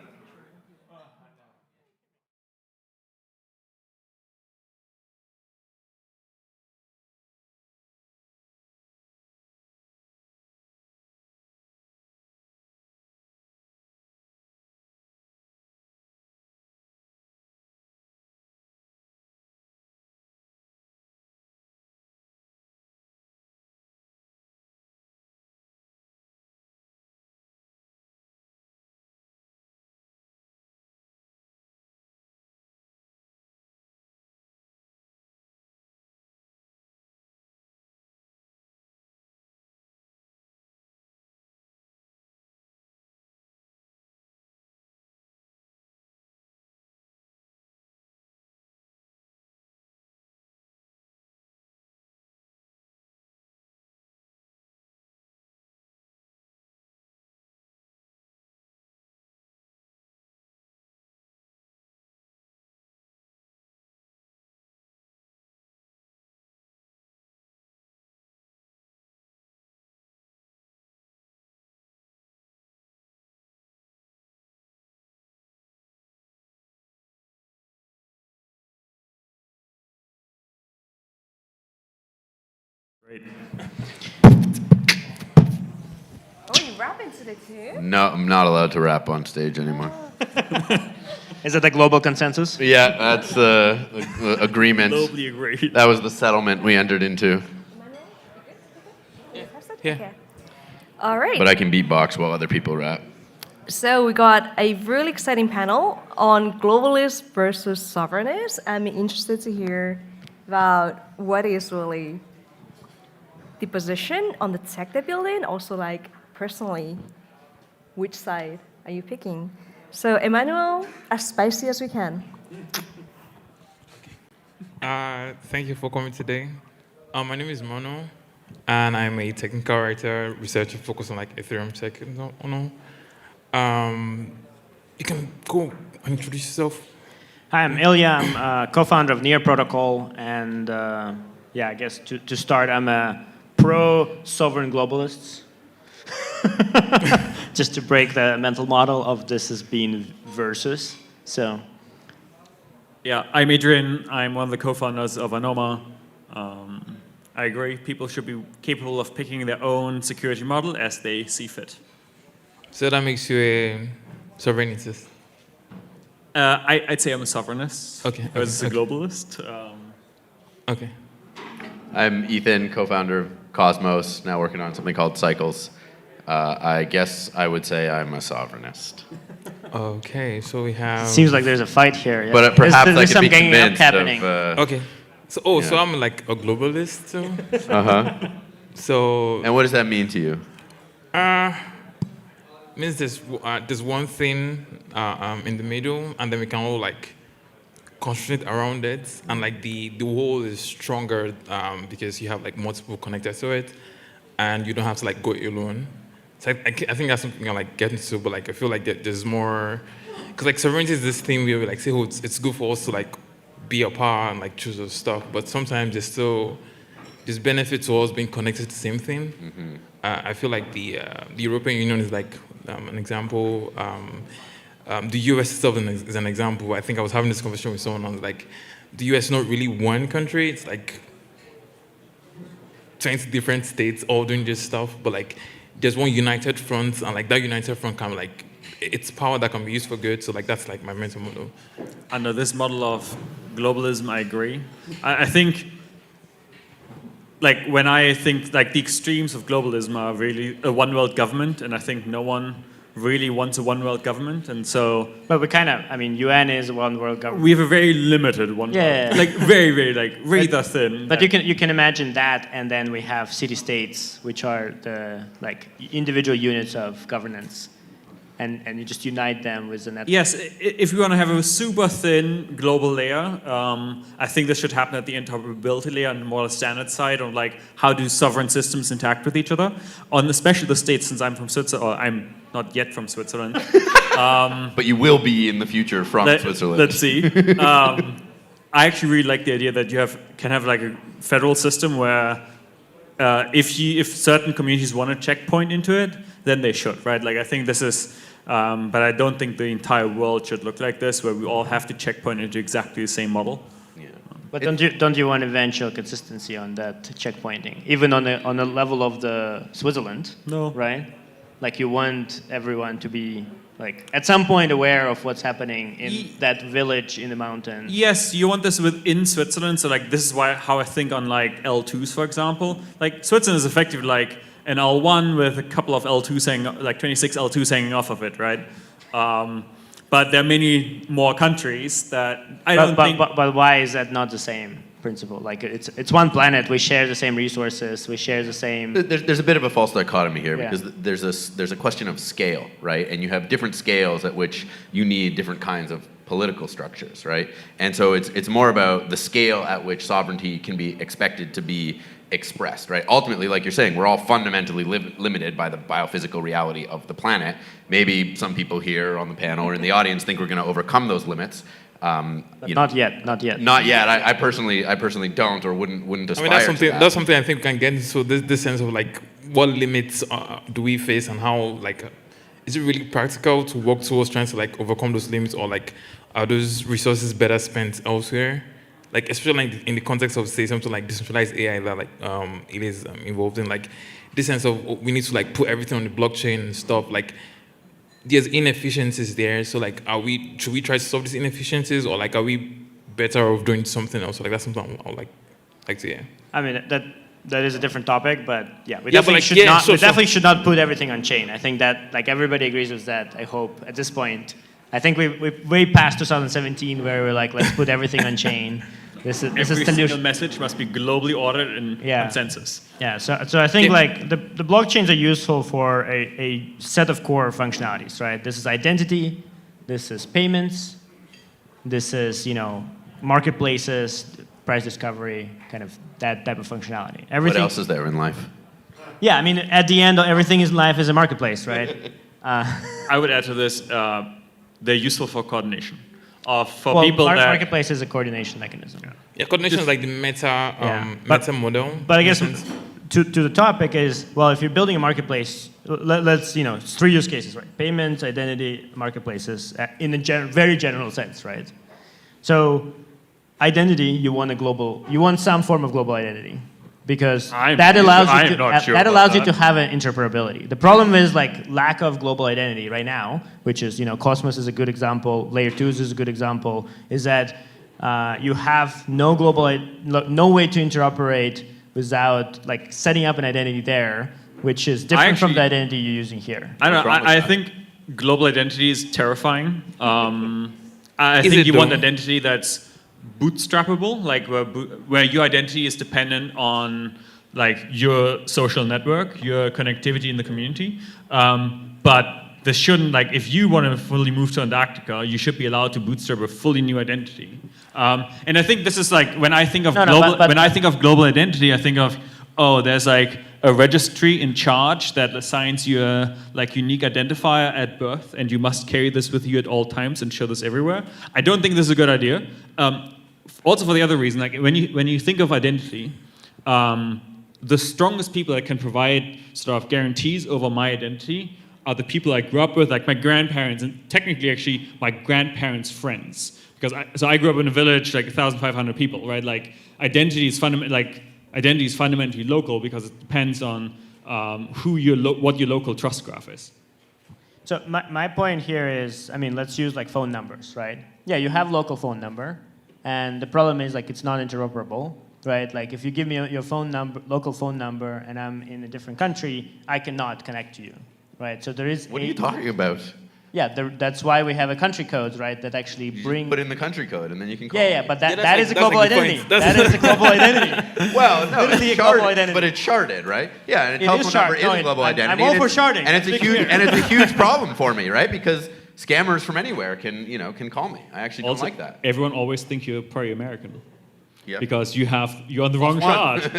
Great. Oh, you're rapping today too? No, I'm not allowed to rap on stage anymore. Is it a global consensus? Yeah, that's the agreement. Globally agreed. That was the settlement we entered into. Okay. All right. But I can beatbox while other people rap. So we got a really exciting panel on globalists versus sovereignists. I'm interested to hear about what is really the position on the tech they're building, also like personally, which side are you picking? So Emmanuel, as spicy as we can. Thank you for coming today. My name is Mono, and I'm a technical writer, researcher focused on like Ethereum tech. You can go and introduce yourself. Hi, I'm Ilya. I'm co-founder of Near Protocol, and yeah, I guess to start, I'm a pro-sovereign globalist. Just to break the mental model of this as being versus. So, yeah, I'm Adrian. I'm one of the co-founders of Anoma. I agree. People should be capable of picking their own security model as they see fit. So that makes you a sovereignist? I'd say I'm a sovereignist. Okay. Versus a globalist. Okay. I'm Ethan, co-founder of Cosmos, now working on something called Cycles. I guess I would say I'm a sovereignist. Okay, so we have... Seems like there's a fight here. Yeah. But perhaps there's I could be some ganging up convinced happening. of... Okay. So, yeah. so I'm like a globalist too? Uh-huh. So... And what does that mean to you? Means there's one thing in the middle, and then we can all like concentrate around it, and like the whole is stronger because you have like multiple connected to it, and you don't have to like go alone. So I think that's something I like get into, but like I feel like there's more, because like sovereignty is this thing where we like say, oh, it's good for us to like be a power and like choose our stuff, but sometimes there's benefit to us being connected to the same thing. Mm-hmm. I feel like the European Union is like an example. The US itself is an example. I think I was having this conversation with someone. I was like, the US is not really one country. It's like 20 different states all doing this stuff. But like, there's one united front, and like that united front can like, it's power that can be used for good. So like that's like my mental model. Under this model of globalism, I agree. I think. Like when I think like the extremes of globalism are really a one world government, and I think no one really wants a one world government, and so. But we kind of, I mean, UN is a one world government. We have a very limited one. Yeah. World, like very like rather thin. But you can imagine that, and then we have city states, which are the like individual units of governance. And you just unite them with the network. Yes, if we want to have a super thin global layer, I think this should happen at the interoperability layer and more the standard side on like how do sovereign systems interact with each other. On especially the states, since I'm from Switzerland, or I'm not yet from Switzerland. But you will be in the future from Switzerland. Let's see. I actually really like the idea that you can have like a federal system where if certain communities want a checkpoint into it, then they should, right? Like I think this is, but I don't think the entire world should look like this, where we all have to checkpoint into exactly the same model. Yeah. But don't you want eventual consistency on that checkpointing, even on the level of the Switzerland? No. Right? Like you want everyone to be like at some point aware of what's happening in that village in the mountains. Yes, you want this within Switzerland. So like this is how I think on like L2s, for example. Like Switzerland is effectively like an L1 with a couple of L2s hanging, like 26 L2s hanging off of it, right? But there are many more countries that I don't think. But why is that not the same principle? Like it's one planet. We share the same resources. We share the same. There's a bit of a false dichotomy here, Yeah. because there's a question of scale, right? And you have different scales at which you need different kinds of political structures, right? And so it's more about the scale at which sovereignty can be expected to be expressed, right? Ultimately, like you're saying, we're all fundamentally limited by the biophysical reality of the planet. Maybe some people here on the panel or in the audience think we're going to overcome those limits. But not yet. Not yet. I personally don't or wouldn't aspire I mean, to that. that's something I think we can get into. So this sense of like, what limits do we face, and how like, is it really practical to work towards trying to like overcome those limits, or like, are those resources better spent elsewhere? like especially like in the context of say something like decentralized AI that like it is involved in, like this sense of we need to like put everything on the blockchain and stuff. Like there's inefficiencies there. So like, should we try to solve these inefficiencies, or like are we better off doing something else? So, like that's something I would like to hear. I mean that is a different topic, but yeah, we Yeah, definitely but like, should yeah, not. sure, we sure. definitely should not put everything on chain. I think that like everybody agrees with that. I hope at this point. I think we're way past 2017 where we're like, let's put everything on chain. This is Every the single message must be globally ordered in consensus. Yeah, so I think like the blockchains are useful for a set of core functionalities, right? This is identity, this is payments, this is, marketplaces, price discovery, kind of that type of functionality. What else is there in life? Yeah, I mean, at the end, everything in life is a marketplace, right? I would add to this, they're useful for coordination. For people that marketplace is a coordination mechanism. Yeah, coordination is like the meta model. But I guess to the topic is, well, if you're building a marketplace, let's it's 3 use cases, right? Payments, identity, marketplaces, in a very general sense, right? So identity, you want some form of global identity. Because that allows you to have an interoperability. The problem is like lack of global identity right now, which is Cosmos is a good example, Layer 2s is a good example, is that you have no way to interoperate without like setting up an identity there, which is different from the identity you're using here. I think global identity is terrifying. I think you want identity that's bootstrappable, like where your identity is dependent on like your social network, your connectivity in the community. But this shouldn't, like if you want to fully move to Antarctica, you should be allowed to bootstrap a fully new identity. And I think this is like when I think of global identity, I think of there's like a registry in charge that assigns you a like unique identifier at birth, and you must carry this with you at all times and show this everywhere. I don't think this is a good idea. Also for the other reason, like when you think of identity, the strongest people that can provide sort of guarantees over my identity are the people I grew up with, like my grandparents, and technically actually my grandparents' friends. Because I grew up in a village like 1,500 people, right? Like identity is fundamentally local because it depends on what your local trust graph is. So my point here is, I mean, let's use like phone numbers, right? Yeah, you have local phone number, and the problem is like it's not interoperable, right? Like if you give me your phone number, local phone number, and I'm in a different country, I cannot connect to you, right? So there is. What are you talking about? Yeah, that's why we have a country code, right? That actually bring. Put in the country code, and then you can call. Yeah, but that is a global identity. That is a global identity. Well, no, it's it's sharded, but it's sharded, right? Yeah, and a telephone number is a global identity. I'm all for sharding. And it's a huge problem for me, right? Because scammers from anywhere can call me. I actually don't like that. Everyone always think you're pro-American. Yep. Because you're on the wrong shard.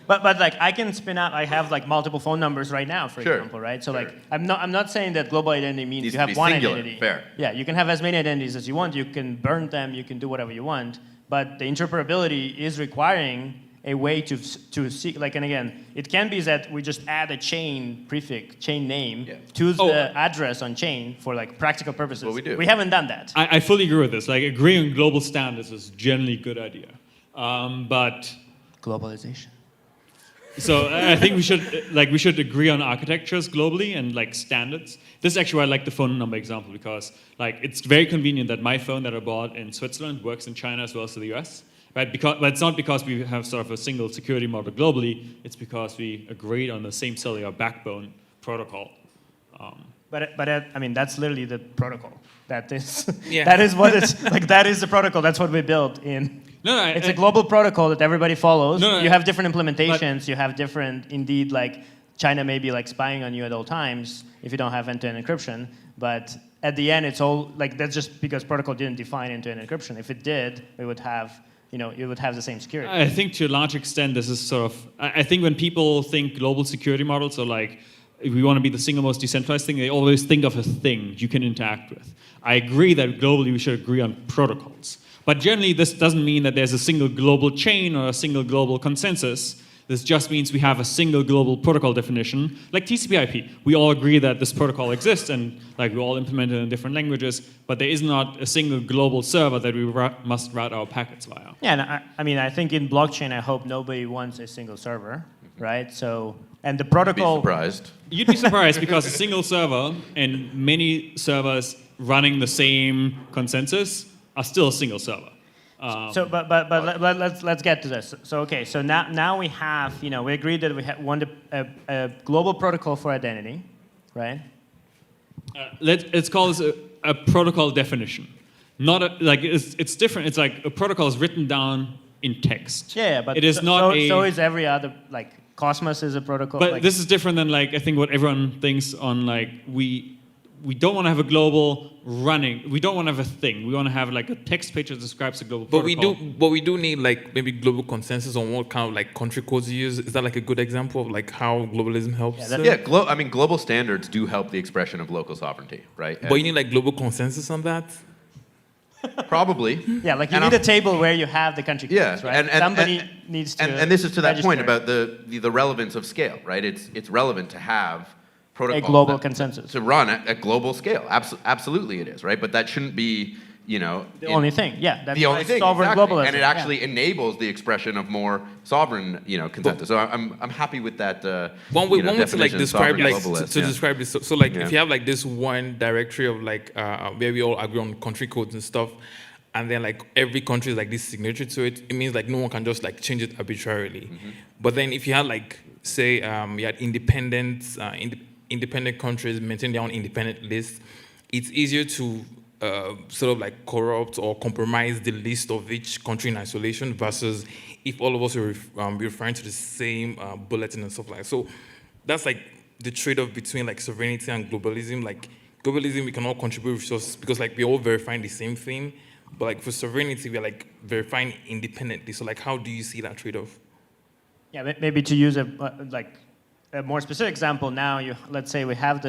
But like I can spin out. I have like multiple phone numbers right now, for example, right? So like I'm not saying that global identity means you have one identity. Fair. Yeah, you can have as many identities as you want. You can burn them. You can do whatever you want. But the interoperability is requiring a way to see. Like, and again, it can be that we just add a chain prefix, chain name to the address on chain for like practical purposes. What we do. We haven't done that. I fully agree with this. Like agreeing on global standards is generally a good idea. But globalization. So I think we should agree on architectures globally and like standards. This is actually why I like the phone number example, because like it's very convenient that my phone that I bought in Switzerland works in China as well as the US. Right? But it's not because we have sort of a single security model globally. It's because we agreed on the same cellular backbone protocol. But I mean, that's literally the protocol. That is that is what it's like. That is the protocol. That's what we built in. It's a global protocol that everybody follows. You have different implementations. You have different, indeed, like China may be like spying on you at all times if you don't have end-to-end encryption. But at the end, it's all like that's just because protocol didn't define end-to-end encryption. If it did, we would have. You would have the same security. I think to a large extent, this is sort of. I think when people think global security models are like, if we want to be the single most decentralized thing, they always think of a thing you can interact with. I agree that globally we should agree on protocols. But generally, this doesn't mean that there's a single global chain or a single global consensus This just means we have a single global protocol definition, like TCP/IP. We all agree that this protocol exists, and like we all implement it in different languages, but there is not a single global server that we must route our packets via. Yeah, and I mean, I think in blockchain, I hope nobody wants a single server, right? So, and the protocol. Be surprised. You'd be surprised because a single server and many servers running the same consensus are still a single server. Let's get to this. So okay, so now we have, we agreed that we want a global protocol for identity, right? Let's call this a protocol definition. Not it's different. It's like a protocol is written down in text. Yeah, but it is not so is every other, like Cosmos is a protocol. But this is different than I think what everyone thinks on we don't want to have a global running. We don't want to have a thing. We want to have a text page that describes a global protocol. But we do need maybe global consensus on what kind of country codes you use. Is that a good example of how globalism helps? Global standards do help the expression of local sovereignty, right? But you need global consensus on that? Probably. Yeah, you need a table where you have the country codes, right? Somebody needs to and this is to that register. point about the relevance of scale, right? It's relevant to have a global consensus to run at global scale. Absolutely, it is, right? But that shouldn't be, the only thing. Yeah, that's the only thing. Sovereign Exactly. globalism. And it actually enables the expression of more sovereign, consensus. So I'm happy with that. One way to describe describe this. So if you have this one directory of where we all agree on country codes and stuff, and then every country is this signatory to it, it means no one can just change it arbitrarily. Mm-hmm. But then if you had say you had independent countries maintain their own independent list, it's easier to corrupt or compromise the list of each country in isolation versus if all of us are referring to the same bulletin and stuff like that. So that's the trade-off between sovereignty and globalism. Globalism, we can all contribute resources because we're all verifying the same thing, but for sovereignty, we're verifying independently. So how do you see that trade-off? Yeah, maybe to use a more specific example, now let's say we have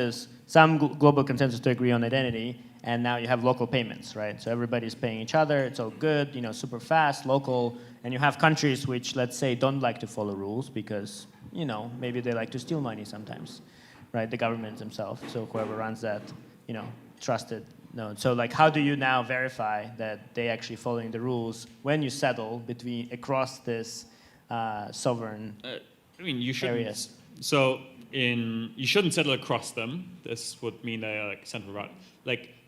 some global consensus to agree on identity, and now you have local payments, right? So everybody's paying each other, it's all good, super fast, local, and you have countries which, let's say, don't like to follow rules because, maybe they like to steal money sometimes, right? The governments themselves, so whoever runs that, trusted node. So how do you now verify that they actually following the rules when you settle across this sovereign you shouldn't. areas? So you shouldn't settle across them. This would mean they are central route.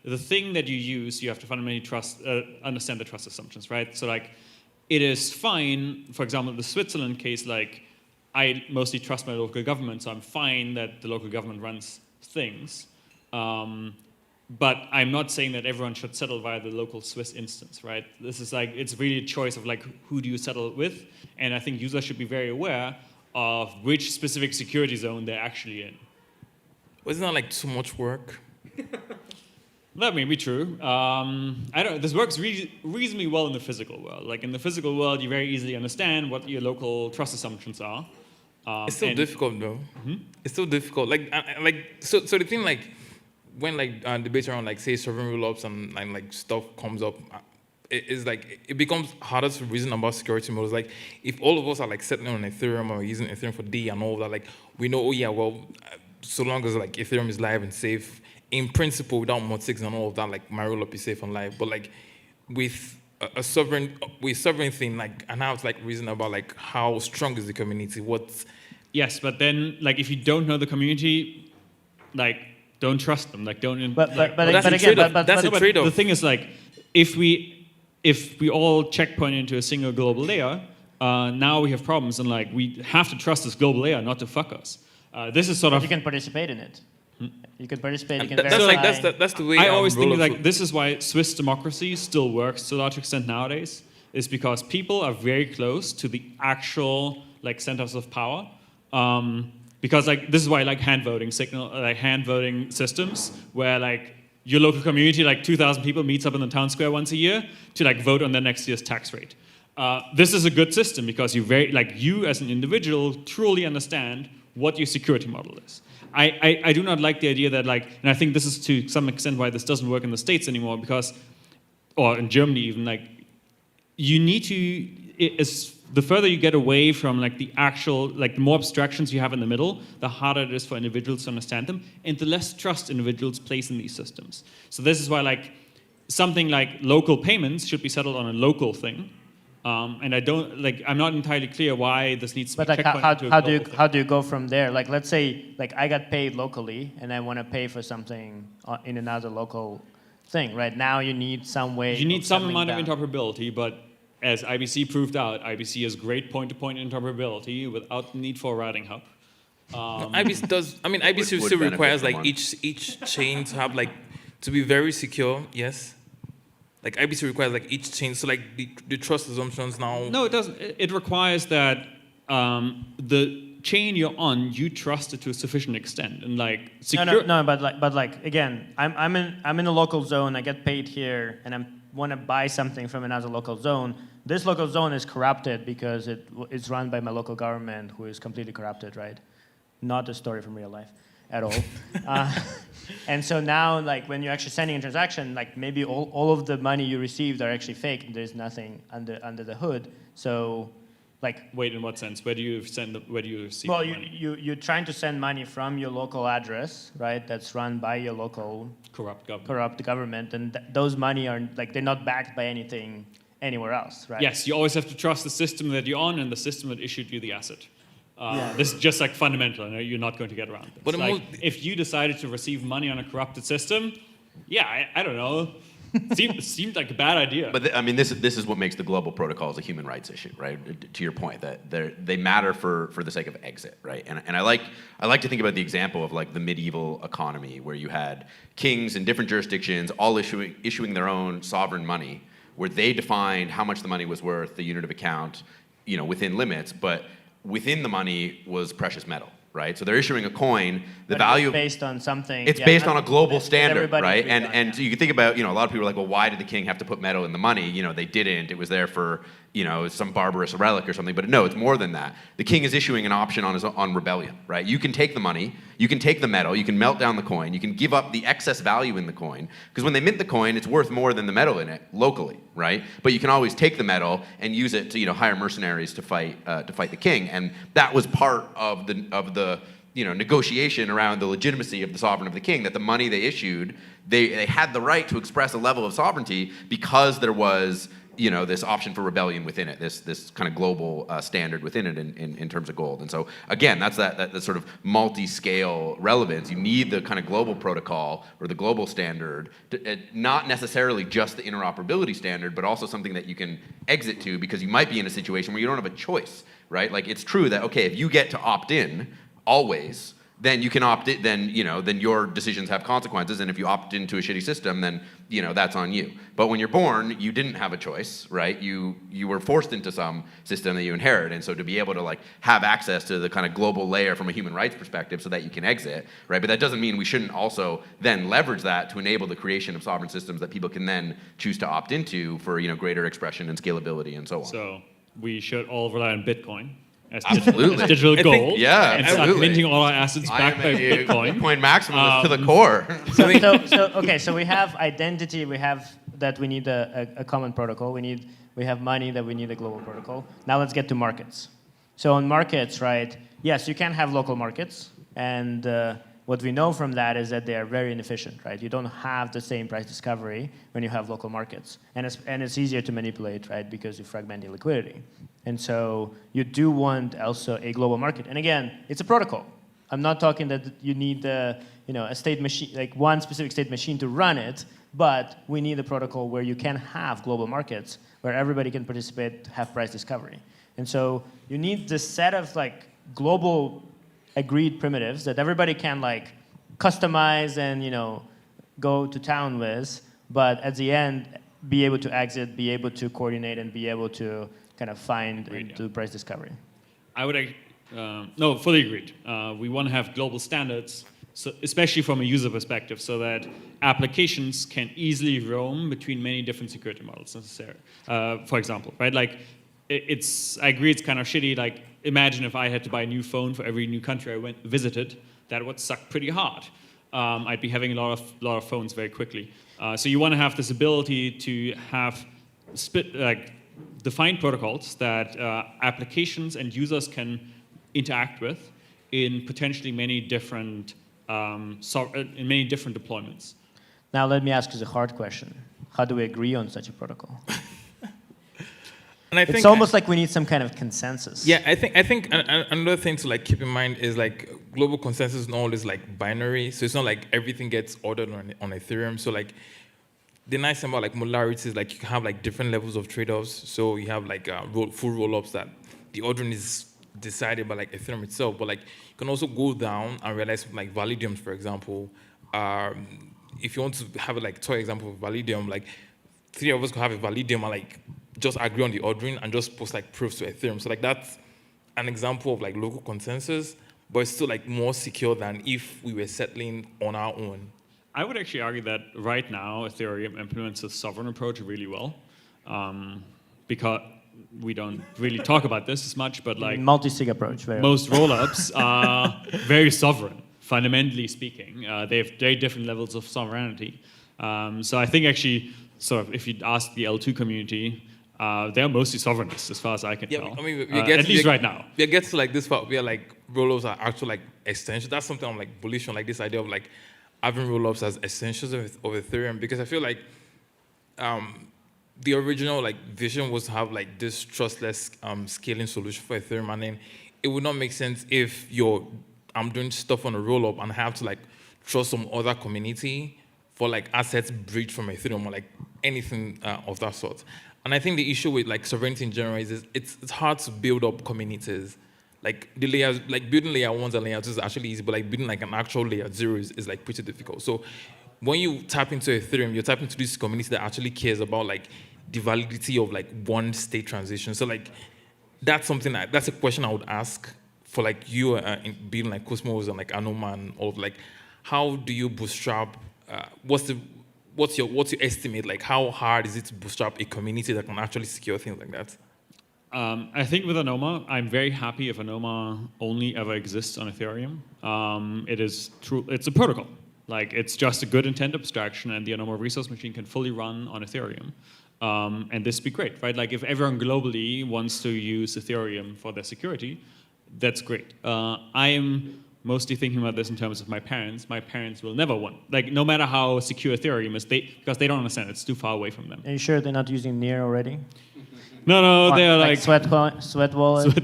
The thing that you use, you have to fundamentally understand the trust assumptions, right? So it is fine. For example, in the Switzerland case, I mostly trust my local government, so I'm fine that the local government runs things. But I'm not saying that everyone should settle via the local Swiss instance, right? This is it's really a choice of who do you settle with, and I think users should be very aware of which specific security zone they're actually in. Wasn't that too much work? That may be true. I don't. This works reasonably well in the physical world. In the physical world, you very easily understand what your local trust assumptions are. It's still difficult though. Mm-hmm. It's still difficult. So the thing when debates around say sovereign roll-ups and stuff comes up. It becomes harder to reason about security models. If all of us are settling on Ethereum or using Ethereum for D and all that, we know, so long as Ethereum is live and safe, in principle, without mod6 and all of that, my rollup is safe and live. But with a sovereign thing, and now it's reason about how strong is the community? Yes, but then if you don't know the community, don't trust them. Don't. But that's a trade-off. The thing is if we all checkpoint into a single global layer, now we have problems, and we have to trust this global layer not to fuck us. This is you can participate in it. You can participate. You can verify. That's the way. I always think this is why Swiss democracy still works to a large extent nowadays, is because people are very close to the actual centers of power. Because this is why I like hand voting systems where your local community, 2,000 people, meets up in the town square once a year to vote on their next year's tax rate. This is a good system because you as an individual truly understand what your security model is. I do not like the idea that and I think this is to some extent why this doesn't work in the States anymore or in Germany even, you need to, the further you get away from like the actual, like the more abstractions you have in the middle, the harder it is for individuals to understand them, and the less trust individuals place in these systems. So this is why like something like local payments should be settled on a local thing. And I'm not entirely clear why this needs to be checkpointed to a global thing. How do you go from there? Like, let's say, like I got paid locally, and I want to pay for something in another local thing. Right now, you need some way. You need some amount down. of interoperability, but as IBC proved out, IBC has great point-to-point interoperability without the need for a routing hub. IBC does. I mean, IBC still requires like each chain to have like to be very secure. Yes. Like IBC requires like each chain, so like the trust assumptions now. No, it doesn't. It requires that the chain you're on, you trust it to a sufficient extent, and like secure. No, but like again, I'm in a local zone. I get paid here, and I want to buy something from another local zone. This local zone is corrupted because it's run by my local government, who is completely corrupted, right? Not a story from real life at all. And so now, like when you're actually sending a transaction, like maybe all of the money you received are actually fake, and there's nothing under the hood. So, like, wait, in what sense? Where do you receive? Well, the money? you're trying to send money from your local address, right? That's run by your local corrupt government, and those money are like they're not backed by anything anywhere else, right? Yes, you always have to trust the system that you're on and the system that issued you the asset. This is just like fundamental, and you're not going to get around this. But like, if you decided to receive money on a corrupted system, yeah, I don't know. Seemed like a bad idea. But I mean, this is what makes the global protocols a human rights issue, right? To your point, that they matter for the sake of exit, right? And I like to think about the example of like the medieval economy, where you had kings in different jurisdictions all issuing their own sovereign money, where they defined how much the money was worth, the unit of account, within limits, but within the money was precious metal, right? So they're issuing a coin. The value it's based on something. It's based on a global standard, everybody right? agreed And so you can think about, a lot of people are like, well, why did the king have to put metal in the money? They didn't. It was there for, some barbarous relic or something. But no, it's more than that. The king is issuing an option on rebellion, right? You can take the money, you can take the metal, you can melt down the coin, you can give up the excess value in the coin, because when they mint the coin, it's worth more than the metal in it locally, right? But you can always take the metal and use it to, hire mercenaries to fight the king, and that was part of the negotiation around the legitimacy of the sovereign of the king, that the money they issued, they had the right to express a level of sovereignty because there was, this option for rebellion within it, this kind of global standard within it in terms of gold. And so again, that's that sort of multi-scale relevance. You need the kind of global protocol or the global standard, not necessarily just the interoperability standard, but also something that you can exit to, because you might be in a situation where you don't have a choice, right? Like, it's true that, okay, if you get to opt in always, then you can opt in, then your decisions have consequences, and if you opt into a shitty system, then that's on you. But when you're born, you didn't have a choice, right? You were forced into some system that you inherit, and so to be able to like have access to the kind of global layer from a human rights perspective so that you can exit, right? But that doesn't mean we shouldn't also then leverage that to enable the creation of sovereign systems that people can then choose to opt into for greater expression and scalability and so on. So we should all rely on Bitcoin. Absolutely. As digital gold. Yeah, and absolutely. start minting all our assets backed by Bitcoin. Bitcoin maximalist to the core. So we have identity. We have that we need a common protocol. We have money, that we need a global protocol. Now let's get to markets. So on markets, right? Yes, you can have local markets, and what we know from that is that they are very inefficient, right? You don't have the same price discovery when you have local markets, and it's easier to manipulate, right? Because you fragment the liquidity. And so you do want also a global market. And again, it's a protocol. I'm not talking that you need a state machine, like one specific state machine to run it, but we need a protocol where you can have global markets, where everybody can participate, have price discovery. And so you need this set of like global agreed primitives that everybody can like customize and go to town with, but at the end be able to exit, be able to coordinate, and be able to kind of find and do price discovery. I would, fully agreed. We want to have global standards, so especially from a user perspective, so that applications can easily roam between many different security models necessary. For example, right? Like, I agree it's kind of shitty. Like, imagine if I had to buy a new phone for every new country I visited. That would suck pretty hard. I'd be having a lot of phones very quickly. So you want to have this ability to have defined protocols that applications and users can interact with in potentially many different in many different deployments. Now let me ask you the hard question. How do we agree on such a protocol? And I think it's almost like we need some kind of consensus. Yeah, I think another thing to like keep in mind is like global consensus is not always like binary. So it's not like everything gets ordered on Ethereum. So like the nice thing about like modularity is like you can have like different levels of trade-offs. So you have like full roll-ups that the ordering is decided by like Ethereum itself, but like you can also go down and realize like validiums, for example. If you want to have a like toy example of validium, like 3 of us could have a validium and like just agree on the ordering and just post like proofs to Ethereum. So like that's an example of like local consensus, but it's still like more secure than if we were settling on our own. I would actually argue that right now Ethereum implements a sovereign approach really well, because we don't really talk about this as much, but like multi-sig approach. Most rollups are very sovereign, fundamentally speaking. They have very different levels of sovereignty. So I think actually, sort of, if you ask the L2 community, they're mostly sovereignist as far as I can tell. I mean, at least right now. We get to like this part where like rollups are actual like extensions. That's something I'm like bullish on, like this idea of like having rollups as extensions of Ethereum, because I feel like the original like vision was to have like this trustless scaling solution for Ethereum, and then it would not make sense if I'm doing stuff on a rollup and I have to like trust some other community for like assets breached from Ethereum or like anything of that sort. And I think the issue with like sovereignty in general is it's hard to build up communities. Like the layers, like building layer 1s and layer 2s is actually easy, but like building like an actual layer 0 is like pretty difficult. So when you tap into Ethereum, you tap into this community that actually cares about like the validity of like one state transition. So like that's something that's a question I would ask for like you in building like Cosmos and like Anoma and all of like, how do you bootstrap? What's your estimate? Like how hard is it to bootstrap a community that can actually secure things like that? I think with Anoma, I'm very happy if Anoma only ever exists on Ethereum. It's a protocol. Like it's just a good intent abstraction, and the Anoma resource machine can fully run on Ethereum. And this would be great, right? Like if everyone globally wants to use Ethereum for their security, that's great. I am mostly thinking about this in terms of my parents. My parents will never want, like no matter how secure Ethereum is, because they don't understand, it's too far away from them. Are you sure they're not using Near already? No, they're like Sweat Wallet.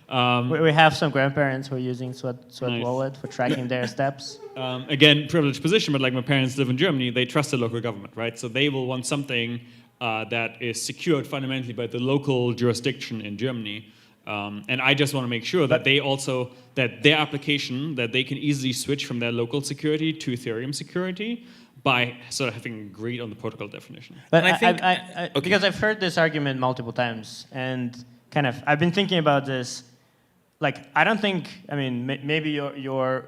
We have some grandparents who are using Sweat Nice. Wallet for tracking their steps. Again, privileged position, but like my parents live in Germany, they trust the local government, right? So they will want something that is secured fundamentally by the local jurisdiction in Germany. And I just want to make sure that that their application, that they can easily switch from their local security to Ethereum security by sort of having agreed on the protocol definition. But I think, because I've heard this argument multiple times, and kind of, I've been thinking about this. Like, I don't think, I mean, maybe your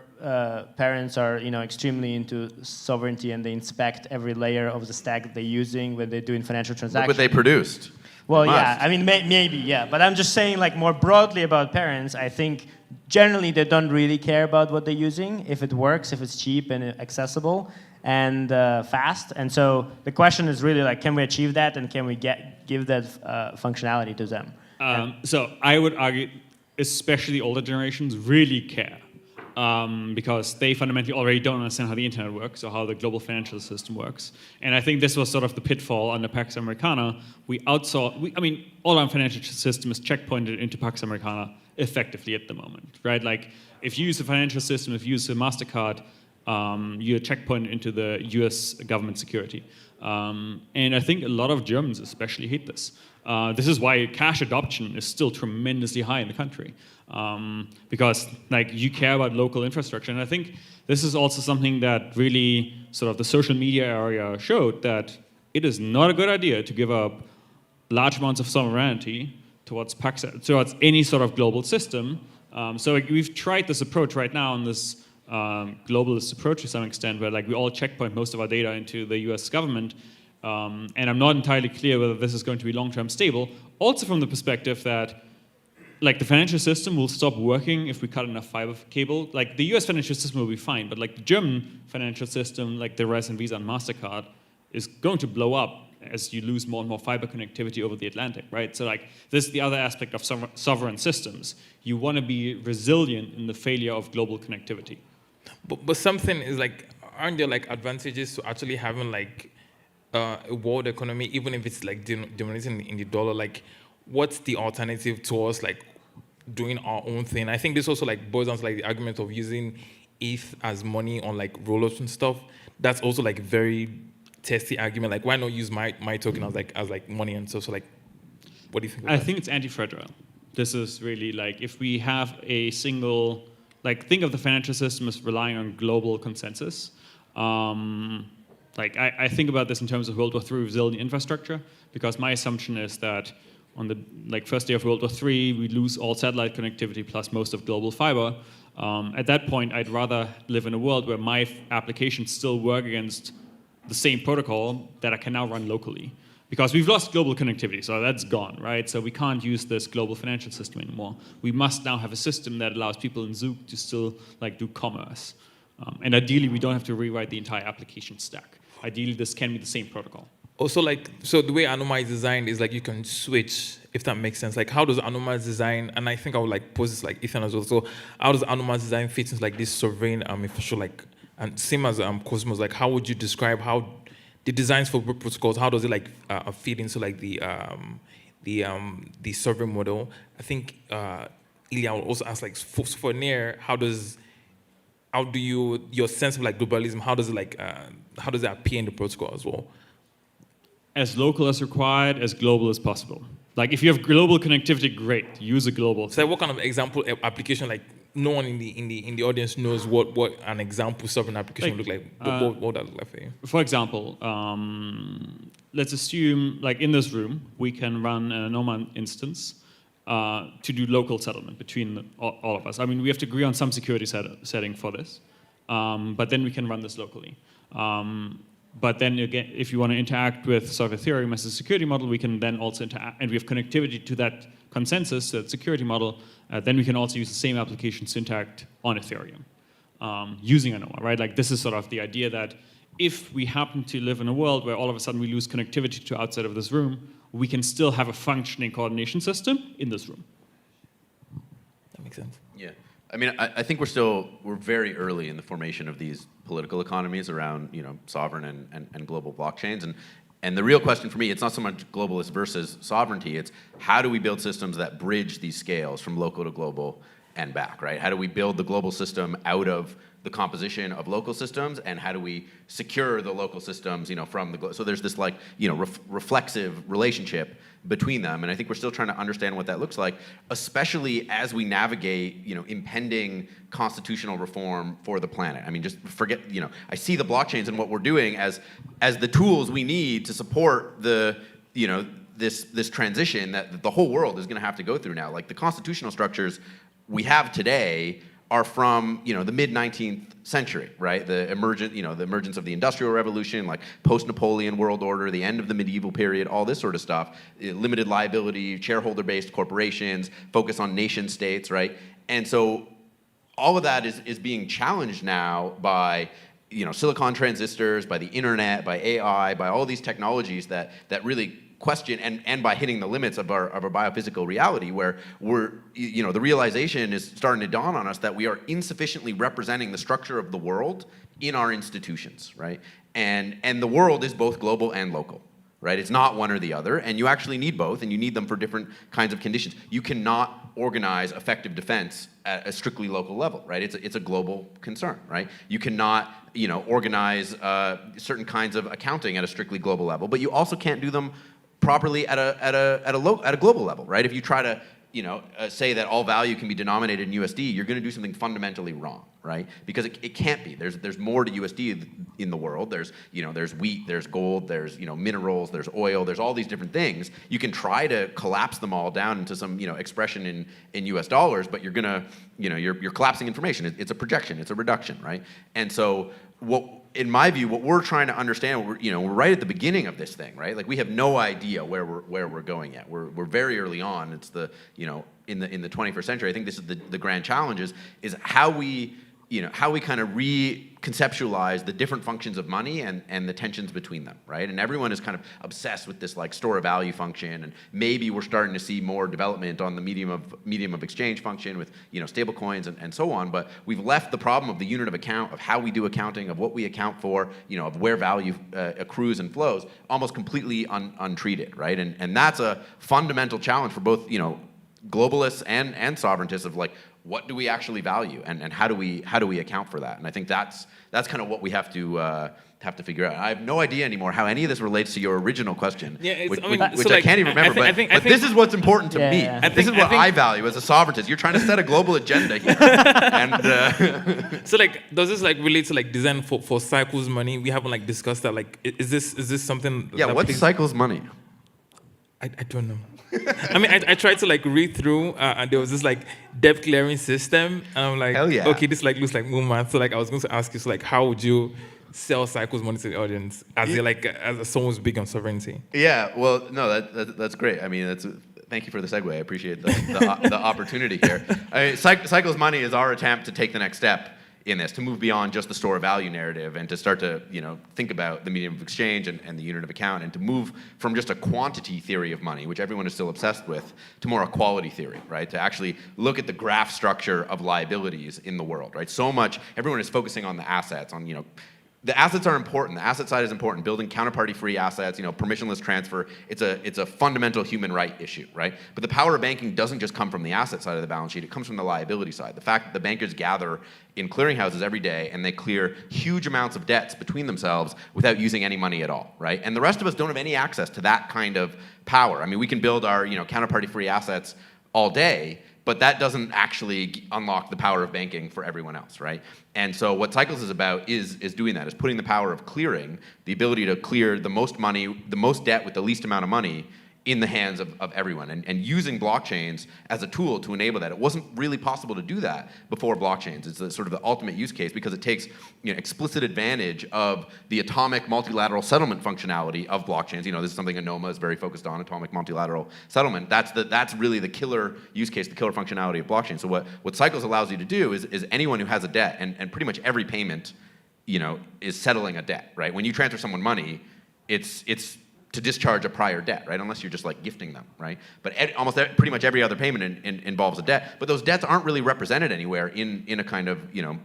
parents are, extremely into sovereignty and they inspect every layer of the stack that they're using when they're doing financial transactions. Look what they produced. Well, yeah, I mean, maybe, yeah. But I'm just saying, like, more broadly about parents, I think generally they don't really care about what they're using, if it works, if it's cheap and accessible and fast. And so the question is really, like, can we achieve that and can we give that functionality to them? So I would argue, especially older generations, really care. Because they fundamentally already don't understand how the internet works or how the global financial system works. And I think this was sort of the pitfall under Pax Americana. All our financial system is checkpointed into Pax Americana effectively at the moment, right? Like, if you use the financial system, if you use the MasterCard, you're checkpointed into the US government security. And I think a lot of Germans especially hate this. This is why cash adoption is still tremendously high in the country. Because like you care about local infrastructure. And I think this is also something that really sort of the social media area showed, that it is not a good idea to give up large amounts of sovereignty towards any sort of global system. So we've tried this approach right now on this globalist approach to some extent, where like we all checkpoint most of our data into the US government. And I'm not entirely clear whether this is going to be long-term stable. Also from the perspective that like the financial system will stop working if we cut enough fiber cable. Like the US financial system will be fine, but like the German financial system, like the Raisin, Visa, and MasterCard, is going to blow up as you lose more and more fiber connectivity over the Atlantic, right? So like this is the other aspect of sovereign systems. You want to be resilient in the failure of global connectivity. But something is like, aren't there like advantages to actually having like a world economy, even if it's like denominated in the dollar? Like, what's the alternative to us like doing our own thing? I think this also like boils down to like the argument of using ETH as money on like rollups and stuff. That's also like very testy argument. Like, why not use my token as like money and stuff? So like, what do you think? I think it's anti-fragile. This is really like, if we have a single, like think of the financial system as relying on global consensus. Like I think about this in terms of World War III resilient infrastructure, because my assumption is that on the first day of World War III, we lose all satellite connectivity plus most of global fiber. At that point, I'd rather live in a world where my applications still work against the same protocol that I can now run locally. Because we've lost global connectivity, so that's gone, right? So we can't use this global financial system anymore. We must now have a system that allows people in Zook to still do commerce. And ideally, we don't have to rewrite the entire application stack. Ideally, this can be the same protocol. Also, so the way Anoma is designed is you can switch, if that makes sense. How does Anoma design, and I think I would pose this Ethan as well. So how does Anoma design fit into this sovereign infrastructure, and same as Cosmos, how would you describe how the designs for protocols, how does it fit into the sovereign model? I think Ilya will also ask for NEAR, how do your sense of globalism, how does it appear in the protocol as well? As local as required, as global as possible. If you have global connectivity, great, use a global. So what kind of example application, no one in the audience knows what an example sovereign application would look like. What would that look like for you? For example, let's assume in this room, we can run an Anoma instance to do local settlement between all of us. I mean, we have to agree on some security setting for this, but then we can run this locally. But then again, if you want to interact with Ethereum as a security model, we can then also interact, and we have connectivity to that consensus, that security model, then we can also use the same applications to interact on Ethereum using Anoma, right? This is sort of the idea that if we happen to live in a world where all of a sudden we lose connectivity to outside of this room, we can still have a functioning coordination system in this room. That makes sense. Yeah. I mean, I think we're very early in the formation of these political economies around, sovereign and global blockchains. And the real question for me, it's not so much globalist versus sovereignty, it's how do we build systems that bridge these scales from local to global and back, right? How do we build the global system out of the composition of local systems, and how do we secure the local systems, from the global? So there's this reflexive relationship between them, and I think we're still trying to understand what that looks like, especially as we navigate, impending constitutional reform for the planet. I mean, just forget, I see the blockchains and what we're doing as the tools we need to support the, this transition that the whole world is going to have to go through now. The constitutional structures we have today are from the mid-19th century, right? The emergence of the Industrial Revolution, post-Napoleon world order, the end of the medieval period, all this sort of stuff. Limited liability, shareholder-based corporations, focus on nation states, right? And so all of that is being challenged now by silicon transistors, by the internet, by AI, by all these technologies that really question and by hitting the limits of our biophysical reality, where the realization is starting to dawn on us that we are insufficiently representing the structure of the world in our institutions, right? And the world is both global and local, right? It's not one or the other, and you actually need both, and you need them for different kinds of conditions. You cannot organize effective defense at a strictly local level, right? It's a global concern, right? You cannot organize certain kinds of accounting at a strictly global level, but you also can't do them properly at a global level, right? If you try to say that all value can be denominated in USD, you're going to do something fundamentally wrong, right? Because it can't be. There's more to USD in the world. There's wheat, there's gold, there's minerals, there's oil, there's all these different things. You can try to collapse them all down into some expression in US dollars, but you're gonna you're collapsing information. It's a projection. It's a reduction, right? And so in my view, what we're trying to understand, we're right at the beginning of this thing, right? We have no idea where we're going yet. We're very early on. It's the in the 21st century. I think this is the grand challenge is how we how we kind of reconceptualize the different functions of money and the tensions between them, right? And everyone is kind of obsessed with this like store of value function, and maybe we're starting to see more development on the medium of exchange function with stable coins and so on. But we've left the problem of the unit of account, of how we do accounting, of what we account for, of where value accrues and flows, almost completely untreated, right? And that's a fundamental challenge for both globalists and sovereigntists of like, what do we actually value, and how do we account for that? And I think that's kind of what we have to figure out. I have no idea anymore how any of this relates to your original question, which I can't even remember. I think this is what's important to me. This is what I value as a sovereigntist. You're trying to set a global agenda here. And so like, does this like relate to like design for Cycles money? We haven't like discussed that. Like, is this something? Yeah, what's Cycles money? I don't know. I mean, I tried to like read through, and there was this like debt clearing system, and I'm like, hell yeah. Okay, this like looks like Moonman. So like, I was going to ask you, so like, how would you sell Cycles money to the audience as someone who's big on sovereignty? Yeah, well, no, that's great. I mean, thank you for the segue. I appreciate the opportunity here. I mean, Cycles money is our attempt to take the next step in this, to move beyond just the store of value narrative and to start to think about the medium of exchange and the unit of account, and to move from just a quantity theory of money, which everyone is still obsessed with, to more a quality theory, right? To actually look at the graph structure of liabilities in the world, right? So much, everyone is focusing on the assets, on the assets are important. The asset side is important. Building counterparty-free assets, permissionless transfer. It's a fundamental human right issue, right? But the power of banking doesn't just come from the asset side of the balance sheet. It comes from the liability side. The fact that the bankers gather in clearinghouses every day and they clear huge amounts of debts between themselves without using any money at all, right? And the rest of us don't have any access to that kind of power. I mean, we can build our counterparty-free assets all day, but that doesn't actually unlock the power of banking for everyone else, right? And so what Cycles is about is doing that, is putting the power of clearing, the ability to clear the most money, the most debt with the least amount of money in the hands of everyone, and using blockchains as a tool to enable that. It wasn't really possible to do that before blockchains. It's sort of the ultimate use case because it takes explicit advantage of the atomic multilateral settlement functionality of blockchains. This is something Anoma is very focused on, atomic multilateral settlement. That's really the killer use case, the killer functionality of blockchain. So what Cycles allows you to do is anyone who has a debt, and pretty much every payment is settling a debt, right? When you transfer someone money, it's to discharge a prior debt, right? Unless you're just like gifting them, right? But pretty much every other payment involves a debt. But those debts aren't really represented anywhere in a kind of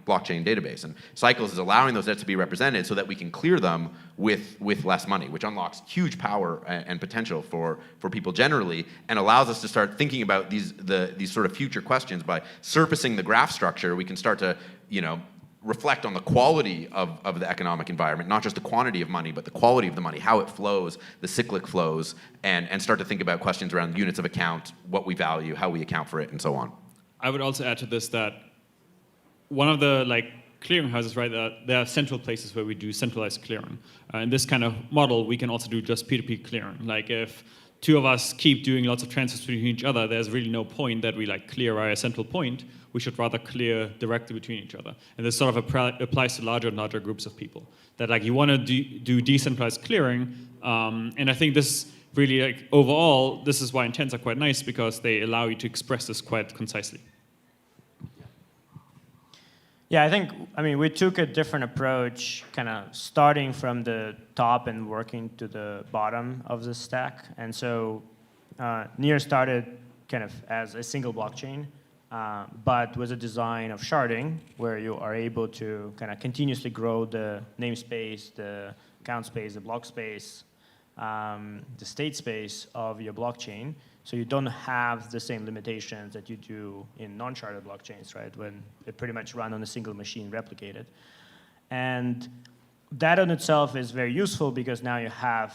blockchain database. And Cycles is allowing those debts to be represented so that we can clear them with less money, which unlocks huge power and potential for people generally, and allows us to start thinking about these sort of future questions. By surfacing the graph structure, we can start to reflect on the quality of the economic environment, not just the quantity of money, but the quality of the money, how it flows, the cyclic flows, and start to think about questions around units of account, what we value, how we account for it, and so on. I would also add to this that one of the clearinghouses, right, there are central places where we do centralized clearing. In this kind of model, we can also do just P2P clearing. Like if two of us keep doing lots of transfers between each other, there's really no point that we clear via a central point. We should rather clear directly between each other. And this sort of applies to larger and larger groups of people. That you want to do decentralized clearing, and I think this really, overall, this is why intents are quite nice, because they allow you to express this quite concisely. Yeah, I mean, we took a different approach, kind of starting from the top and working to the bottom of the stack. And so Near started kind of as a single blockchain, but with a design of sharding, where you are able to kind of continuously grow the namespace, the account space, the block space, the state space of your blockchain. So you don't have the same limitations that you do in non-sharded blockchains, right? When they pretty much run on a single machine replicated. And that in itself is very useful because now you have,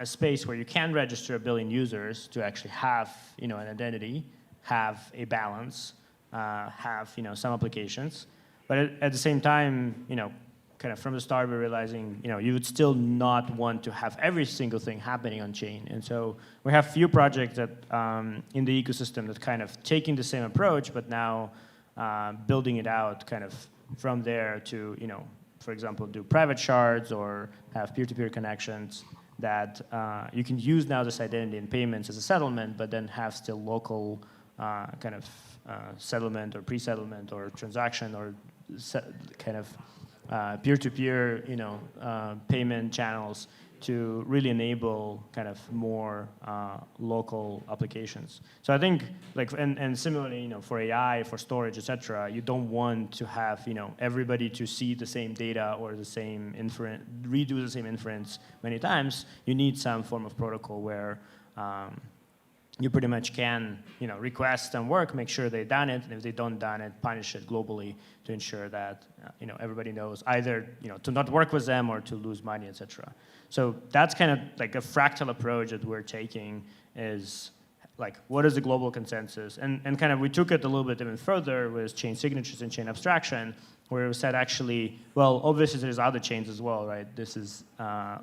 a space where you can register 1 billion users to actually have, an identity, have a balance, have, some applications. But at the same time, kind of from the start, we're realizing, you would still not want to have every single thing happening on chain. And so we have few projects that in the ecosystem that kind of taking the same approach, but now building it out kind of from there to, for example, do private shards or have peer-to-peer connections that you can use now this identity and payments as a settlement, but then have still local kind of settlement or pre-settlement or transaction or kind of peer-to-peer, payment channels to really enable kind of more local applications. So I think, and similarly, for AI, for storage, etc., you don't want to have, everybody to see the same data or the same inference, redo the same inference many times. You need some form of protocol where you pretty much can, request and work, make sure they've done it, and if they don't done it, punish it globally to ensure that, everybody knows either, to not work with them or to lose money, etc. So that's kind of like a fractal approach that we're taking is like, what is the global consensus? And kind of we took it a little bit even further with chain signatures and chain abstraction, where we said actually, well, obviously there's other chains as well, right? This is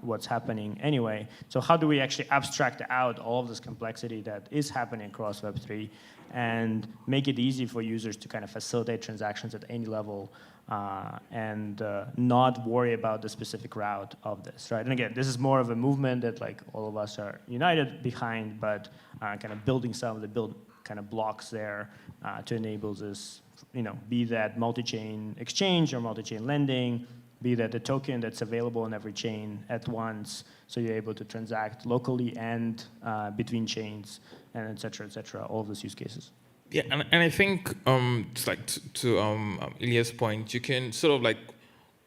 what's happening anyway. So how do we actually abstract out all of this complexity that is happening across Web3 and make it easy for users to kind of facilitate transactions at any level and not worry about the specific route of this, right? And again, this is more of a movement that like all of us are united behind, but kind of building some of the kind of blocks there to enable this, be that multi-chain exchange or multi-chain lending, be that the token that's available on every chain at once, so you're able to transact locally and between chains, and et cetera, all of those use cases. Yeah, and I think it's like to Ilya's point, you can sort of like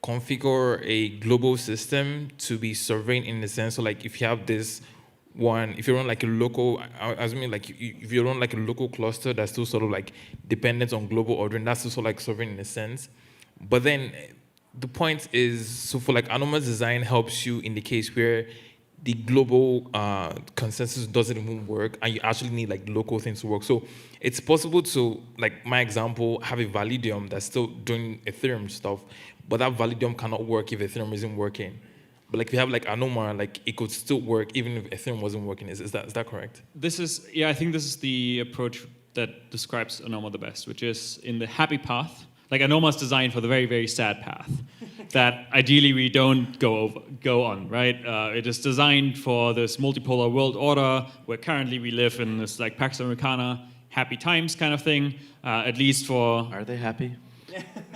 configure a global system to be sovereign in the sense of like if you have this one, if you run like a local, if you run like a local cluster that's still sort of like dependent on global ordering, that's also like sovereign in a sense. But then the point is, so for like Anoma's design helps you in the case where the global consensus doesn't even work and you actually need like local things to work. So it's possible to, like my example, have a Validium that's still doing Ethereum stuff, but that Validium cannot work if Ethereum isn't working. But like if you have like Anoma, like it could still work even if Ethereum wasn't working. Is that correct? I think this is the approach that describes Anoma the best, which is in the happy path. Like Anoma is designed for the very, very sad path that ideally we don't go on, right? It is designed for this multipolar world order where currently we live in this like Pax Americana, happy times kind of thing, at least for... Are they happy?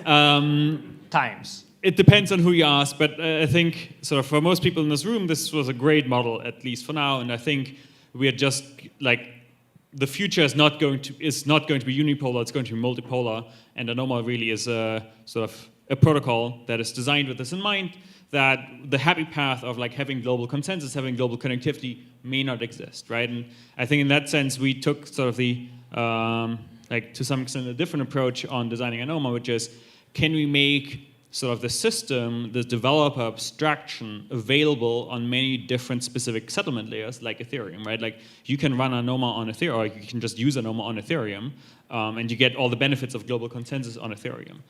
Times. It depends on who you ask, but I think sort of for most people in this room, this was a great model, at least for now, and I think we are just like, the future is not going to be unipolar, it's going to be multipolar, and Anoma really is a sort of a protocol that is designed with this in mind, that the happy path of like having global consensus, having global connectivity may not exist, right? And I think in that sense, we took sort of the, like to some extent, a different approach on designing Anoma, which is, can we make sort of the system, the developer abstraction available on many different specific settlement layers like Ethereum, right? Like you can run Anoma on Ethereum, or you can just use Anoma on Ethereum, and you get all the benefits of global consensus on Ethereum.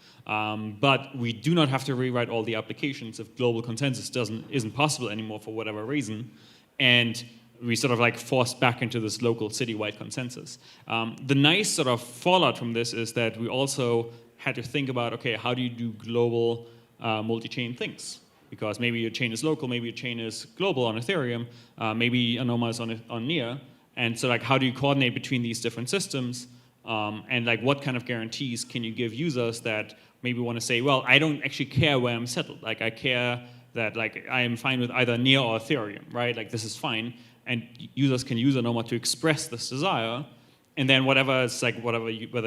But we do not have to rewrite all the applications if global consensus isn't possible anymore for whatever reason. And we sort of like forced back into this local citywide consensus. The nice sort of fallout from this is that we also had to think about, okay, how do you do global multi-chain things? Because maybe your chain is local, maybe your chain is global on Ethereum, maybe Anoma is on Near, and so like how do you coordinate between these different systems, and like what kind of guarantees can you give users that maybe want to say, well, I don't actually care where I'm settled, like I care that like I am fine with either Near or Ethereum, right? Like this is fine, and users can use Anoma to express this desire. And then whatever it's like, whether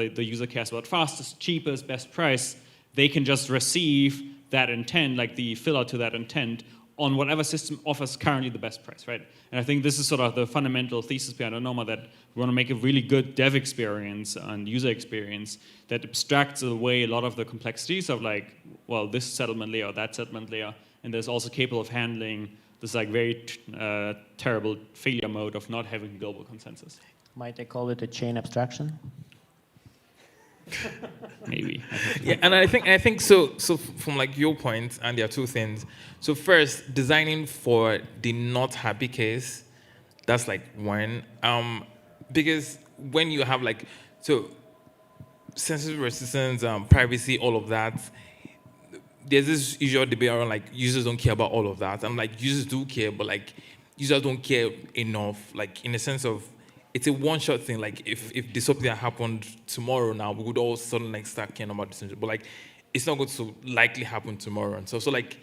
the user cares about fastest, cheapest, best price, they can just receive that intent, like the fill out to that intent on whatever system offers currently the best price, right? And I think this is sort of the fundamental thesis behind Anoma, that we want to make a really good dev experience and user experience that abstracts away a lot of the complexities of like, well, this settlement layer or that settlement layer, and there's also capable of handling this like very terrible failure mode of not having global consensus. Might I call it a chain abstraction? Maybe. Yeah, and I think so. So from like your point, and there are two things. So first, designing for the not happy case, that's like one. Because when you have like censorship resistance, privacy, all of that, there's this usual debate around like users don't care about all of that, and like users do care, but like users don't care enough, like in the sense of it's a one-shot thing. Like if this something that happened tomorrow now, we would all suddenly like start caring about this. But like it's not going to likely happen tomorrow. And so like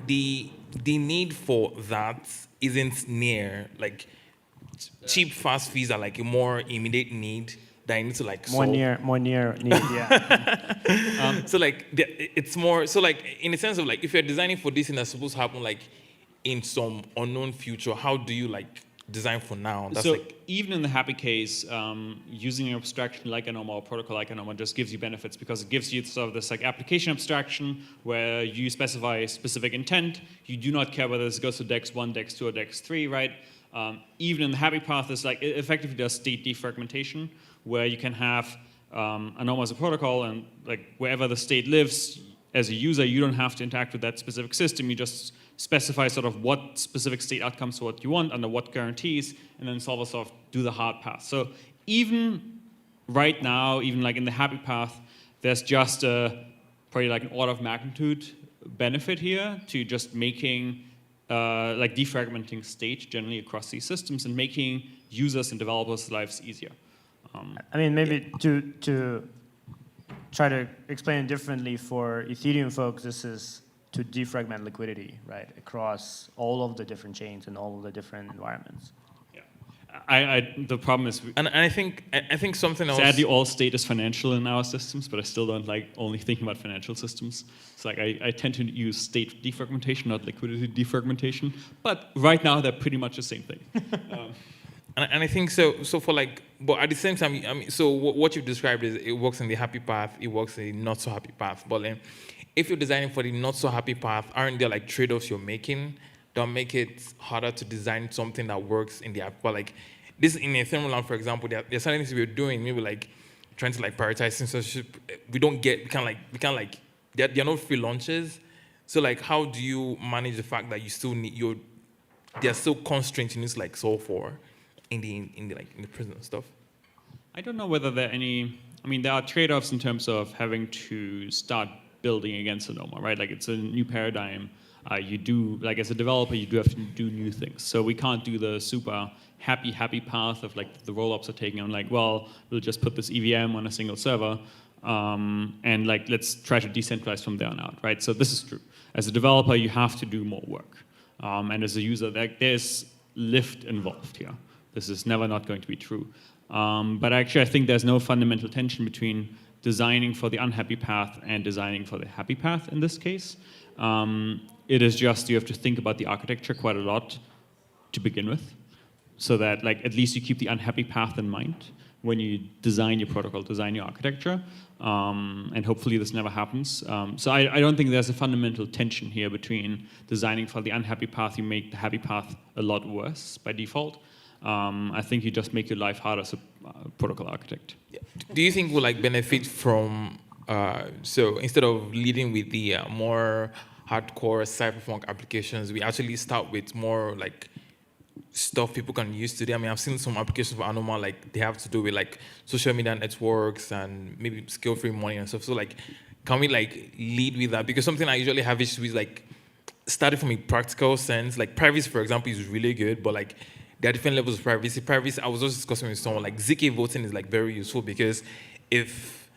the need for that isn't near. Like cheap, fast fees are like a more immediate need that I need to like more solve. More near need, yeah. So like it's more, so like in the sense of like, if you're designing for this thing that's supposed to happen like in some unknown future, how do you like design for now? That's so like, even in the happy case, using an abstraction like Anoma or protocol like Anoma just gives you benefits because it gives you sort of this like application abstraction where you specify a specific intent. You do not care whether this goes to DEX 1, DEX 2, or DEX 3, right? Even in the happy path, it's like it effectively does state defragmentation, where you can have Anoma as a protocol, and like wherever the state lives, as a user, you don't have to interact with that specific system. You just specify sort of what specific state outcomes to what you want, under what guarantees, and then solvers sort of do the hard path. So even right now, even like in the happy path, there's just probably like an order of magnitude benefit here to just making like defragmenting state generally across these systems and making users and developers' lives easier. I mean, maybe to try to explain it differently for Ethereum folks, this is to defragment liquidity, right, across all of the different chains and all of the different environments. The problem is, and I think something else. Sadly, all state is financial in our systems, but I still don't like only thinking about financial systems. It's like I tend to use state defragmentation, not liquidity defragmentation. But right now, they're pretty much the same thing. And I think so. So for like, but at the same time, I mean, so what you've described is it works in the happy path, it works in the not so happy path. But if you're designing for the not so happy path, aren't there like trade-offs you're making that make it harder to design something that works in the app? But like this in Ethereal land, for example, there are certain things we're doing, maybe like trying to like prioritize censorship. We can't like there are no free launches. So like, how do you manage the fact that you still need there are still constraints you need to like solve for in the prison stuff? I don't know whether there are any. I mean, there are trade-offs in terms of having to start building against Anoma, right? Like it's a new paradigm. You do, like as a developer, you do have to do new things. So we can't do the super happy path of like the roll-ups are taking. I'm like, well, we'll just put this EVM on a single server, and like let's try to decentralize from there on out, right? So this is true. As a developer, you have to do more work, and as a user, there's lift involved here. This is never not going to be true. But actually, I think there's no fundamental tension between designing for the unhappy path and designing for the happy path in this case. It is just you have to think about the architecture quite a lot to begin with, so that like at least you keep the unhappy path in mind when you design your protocol, design your architecture, and hopefully this never happens. So I don't think there's a fundamental tension here between designing for the unhappy path, you make the happy path a lot worse by default. I think you just make your life harder as a protocol architect. Yeah. Do you think we'll like benefit from, so instead of leading with the more hardcore cypherpunk applications, we actually start with more like stuff people can use today? I mean, I've seen some applications for Anoma, like they have to do with like social media networks and maybe skill-free money and stuff. So like, can we like lead with that? Because something I usually have issues with, like starting from a practical sense, like privacy, for example, is really good, but like there are different levels of privacy. Privacy, I was also discussing with someone, like ZK voting is like very useful because if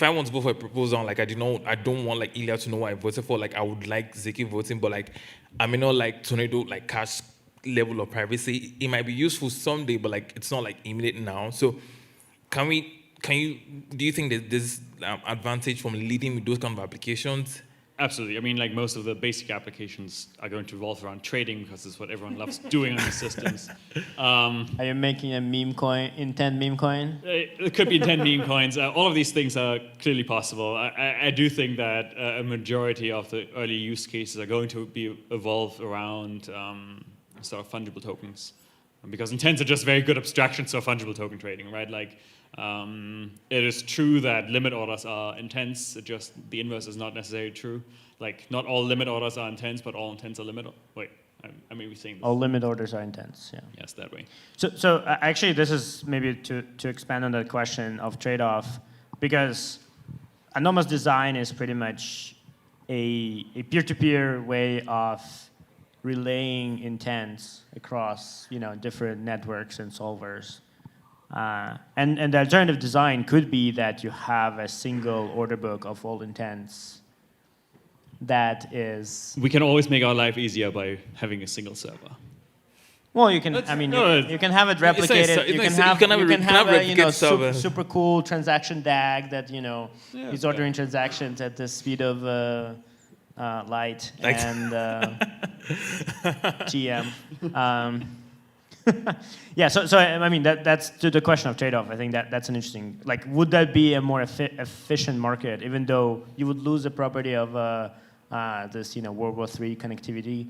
I want to vote for a proposal, like I don't want like Yulia to know what I voted for, like I would like ZK voting, but like I may not like Tornado like cash level of privacy. It might be useful someday, but like it's not like immediate now. So do you think that there's advantage from leading with those kind of applications? Absolutely. I mean, like most of the basic applications are going to revolve around trading because it's what everyone loves doing on these systems. Are you making a meme coin, Intent meme coin? It could be Intent meme coins. All of these things are clearly possible. I do think that a majority of the early use cases are going to be evolved around sort of fungible tokens, because intents are just very good abstractions of fungible token trading, right? Like, it is true that limit orders are intents. It just the inverse is not necessarily true. Like, not all limit orders are intents, but all intents are limit. Wait, I may be saying this. All limit orders are intents. Yeah. Yes, that way. So actually, this is maybe to expand on that question of trade-off, because Anoma's design is pretty much a peer-to-peer way of relaying intents across different networks and solvers. And the alternative design could be that you have a single order book of all intents that is... We can always make our life easier by having a single server. Well, you can. I mean, you can have it replicated. You can have a super cool transaction DAG that is ordering transactions at the speed of light and GM. Yeah. So I mean that's to the question of trade-off. I think that's an interesting. Like, would that be a more efficient market, even though you would lose the property of this World War III connectivity?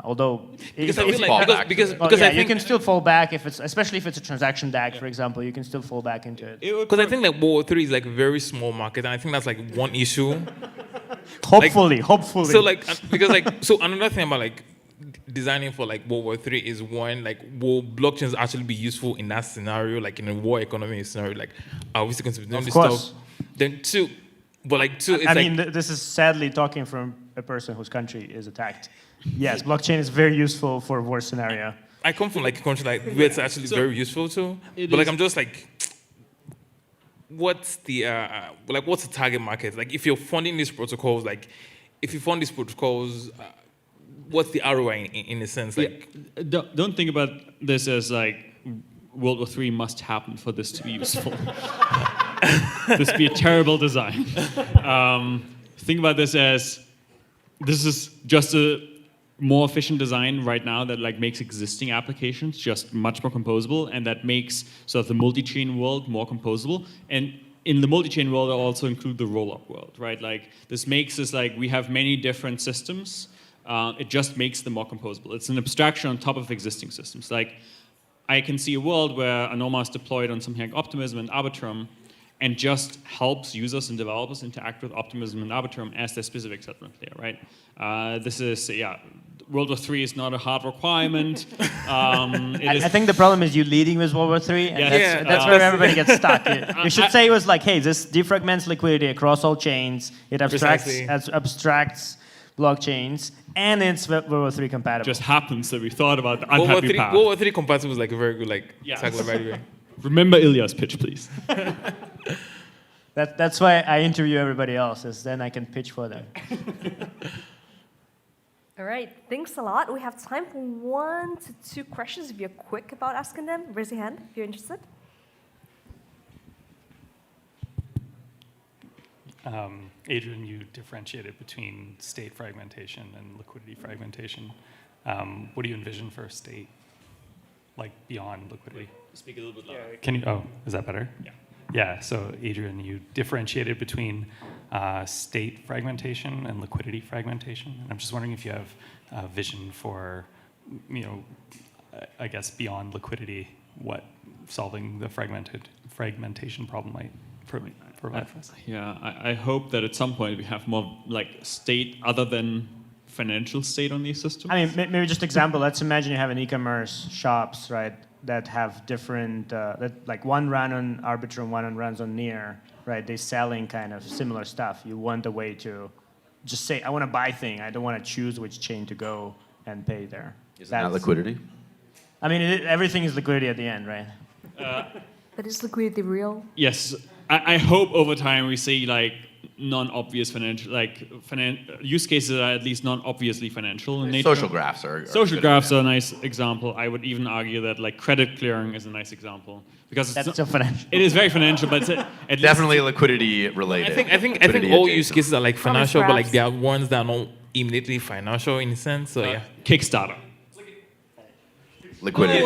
Although, because I think you can still fall back especially if it's a transaction DAG, for example, you can still fall back into it. Because I think like World War III is like a very small market, and I think that's like one issue. Hopefully. So like so another thing about like designing for like World War III is one, like will blockchains actually be useful in that scenario, like in a war economy scenario, like are we still going to be doing this stuff? Then two, I mean, this is sadly talking from a person whose country is attacked. Yes, blockchain is very useful for a war scenario. I come from like a country like where it's actually very useful too. But like I'm just like, what's the target market? Like if you're funding these protocols, what's the ROI in a sense? Like, don't think about this as like World War III must happen for this to be useful. This would be a terrible design. Think about this as this is just a more efficient design right now that like makes existing applications just much more composable, and that makes sort of the multi-chain world more composable. And in the multi-chain world, I also include the roll-up world, right? Like this makes us like we have many different systems. It just makes them more composable. It's an abstraction on top of existing systems. Like I can see a world where Anoma is deployed on something like Optimism and Arbitrum, and just helps users and developers interact with Optimism and Arbitrum as their specific settlement layer, right? This is, World War III is not a hard requirement. I think the problem is you leading with World War III, and that's where everybody gets stuck. You should say it was like, hey, this defragments liquidity across all chains. It abstracts blockchains, and it's World War III compatible. Just happens that we thought about the unhappy path. World War III compatible is like a very good tackle right away. Remember Ilya's pitch, please. That's why I interview everybody else, is then I can pitch for them. All right, thanks a lot. We have time for 1 to 2 questions. If you're quick about asking them, raise your hand if you're interested. Adrian, you differentiated between state fragmentation and liquidity fragmentation. What do you envision for state, like beyond liquidity? Speak a little bit louder. Can you? Oh, is that better? Yeah. Yeah. So, Adrian, you differentiated between state fragmentation and liquidity fragmentation. And I'm just wondering if you have a vision for, I guess beyond liquidity, what solving the fragmentation problem might provide for us. Yeah, I hope that at some point we have more like state other than financial state on these systems. I mean, maybe just example. Let's imagine you have an e-commerce shops, right, that have different, like one run on Arbitrum, one runs on Near, right? They're selling kind of similar stuff. You want a way to just say, I want to buy thing. I don't want to choose which chain to go and pay there. Isn't that liquidity? I mean, everything is liquidity at the end, right? But is liquidity real? Yes. I hope over time we see like non-obvious financial, use cases that are at least non-obviously financial in nature. Social graphs are social graphs are a nice example. I would even argue that like credit clearing is a nice example because that's so financial. It is very financial, but it's definitely liquidity related. I think all use cases are like financial, but like there are ones that are not immediately financial in a sense. So yeah, Kickstarter. Liquidity.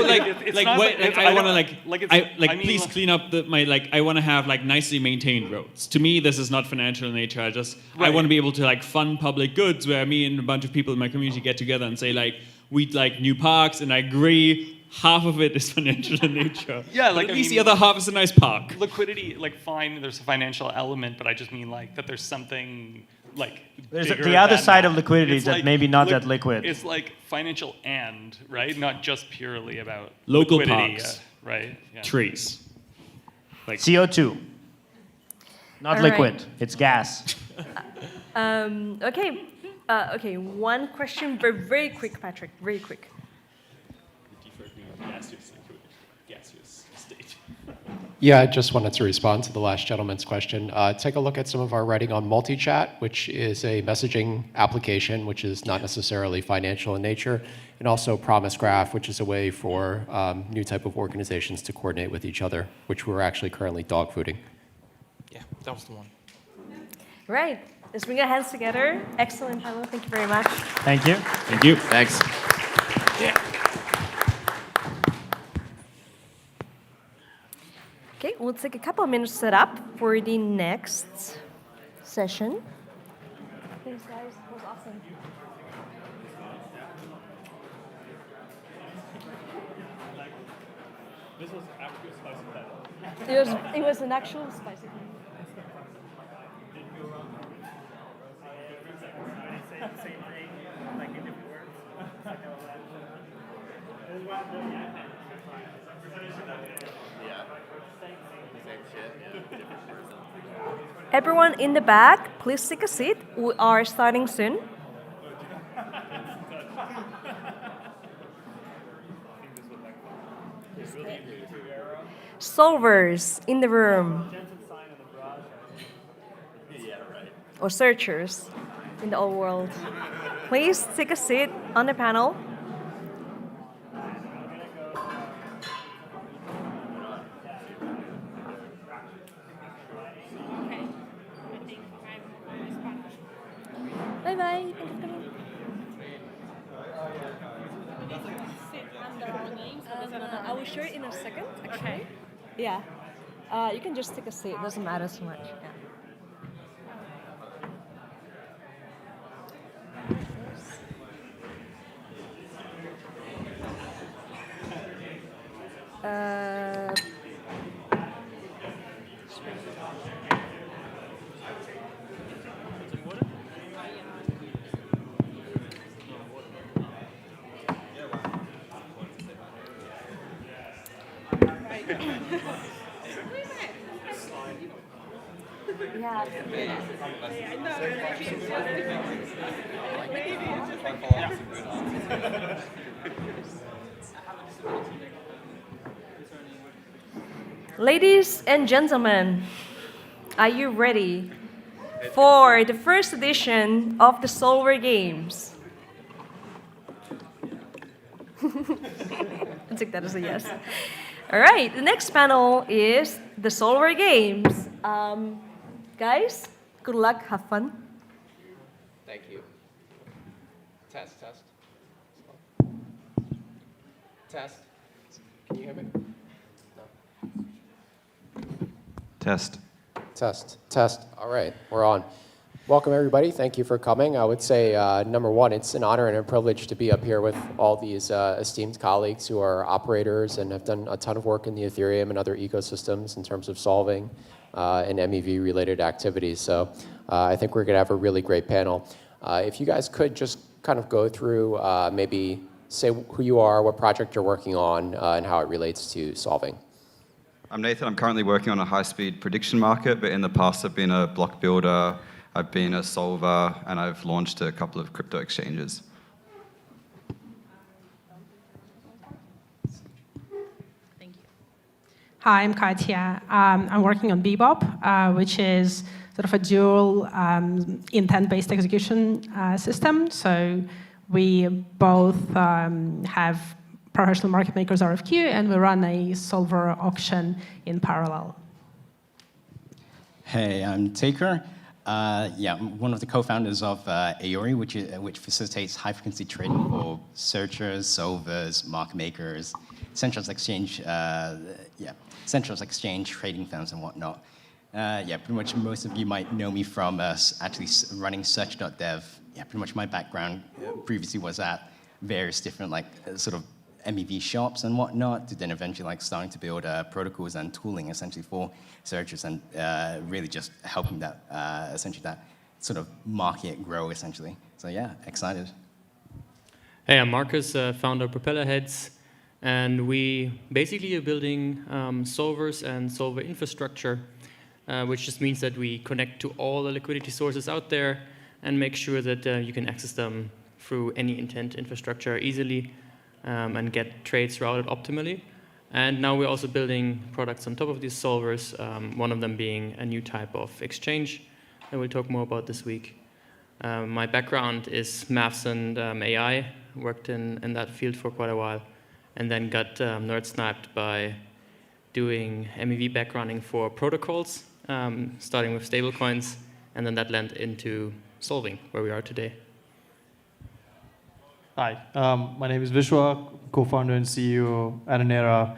Please clean up I want to have like nicely maintained roads. To me, this is not financial in nature. I want to be able to like fund public goods where me and a bunch of people in my community get together and say like we'd like new parks, and I agree half of it is financial in nature. Yeah, but at least the other half is a nice park. Liquidity, fine, there's a financial element, but I just mean like that there's something like there's the other side of liquidity that maybe not that liquid. It's like financial right? Not just purely about local liquidity, parks, right? Yeah. Trees, like CO2, not liquid. Right. It's gas. Okay. Okay. One question, very quick, Patrick. Very quick. Gaseous liquid, gaseous state. Yeah, I just wanted to respond to the last gentleman's question. Take a look at some of our writing on multi-chat, which is a messaging application, which is not necessarily financial in nature, and also Promise Graph, which is a way for new type of organizations to coordinate with each other, which we're actually currently dog fooding. Yeah, that was the one. Right. Let's bring our hands together. Excellent panel. Thank you very much. Thank you. Thank you. Thanks. Okay, we'll take a couple of minutes to set up for the next session. Thanks, guys. That was awesome. This was actually spicy. It was an actual spicy. Everyone in the back, please take a seat. We are starting soon. Solvers in the room. Or searchers in the old world. Please take a seat on the panel. Bye-bye. I will share it in a second, actually. Yeah. You can just take a seat. It doesn't matter so much. Yeah. Ladies and gentlemen, are you ready for the first edition of the Solver Games? I'll take that as a yes. All right, the next panel is the Solver Games. Guys, good luck, have fun. Thank you. Test. Test. Can you hear me? Test. All right, we're on. Welcome, everybody. Thank you for coming. I would say, number one, it's an honor and a privilege to be up here with all these esteemed colleagues who are operators and have done a ton of work in the Ethereum and other ecosystems in terms of solving and MEV-related activities. So I think we're going to have a really great panel. If you guys could just kind of go through, maybe say who you are, what project you're working on, and how it relates to solving. I'm Nathan. I'm currently working on a high-speed prediction market, but in the past I've been a block builder, I've been a solver, and I've launched a couple of crypto exchanges. Hi, I'm Katya. I'm working on Bebop, which is sort of a dual intent-based execution system. So we both have professional market makers RFQ, and we run a solver auction in parallel. Hey, I'm Taker. I'm one of the co-founders of Aori, which facilitates high-frequency trading for searchers, solvers, market makers, centralized exchange, centralized exchange trading firms and whatnot. Pretty much most of you might know me from actually running search.dev. Pretty much my background previously was at various different sort of MEV shops and whatnot, to then eventually starting to build protocols and tooling essentially for searchers and really just helping that essentially that sort of market grow essentially. So yeah, excited. Hey, I'm Marcus, founder of Propellerheads, and we basically are building solvers and solver infrastructure, which just means that we connect to all the liquidity sources out there and make sure that you can access them through any intent infrastructure easily. And get trades routed optimally. And now we're also building products on top of these solvers, one of them being a new type of exchange that we'll talk more about this week. My background is maths and AI, worked in that field for quite a while, and then got nerd sniped by doing MEV backgrounding for protocols, starting with stablecoins, and then that led into solving where we are today. Hi, my name is Vishwa, co-founder and CEO at an era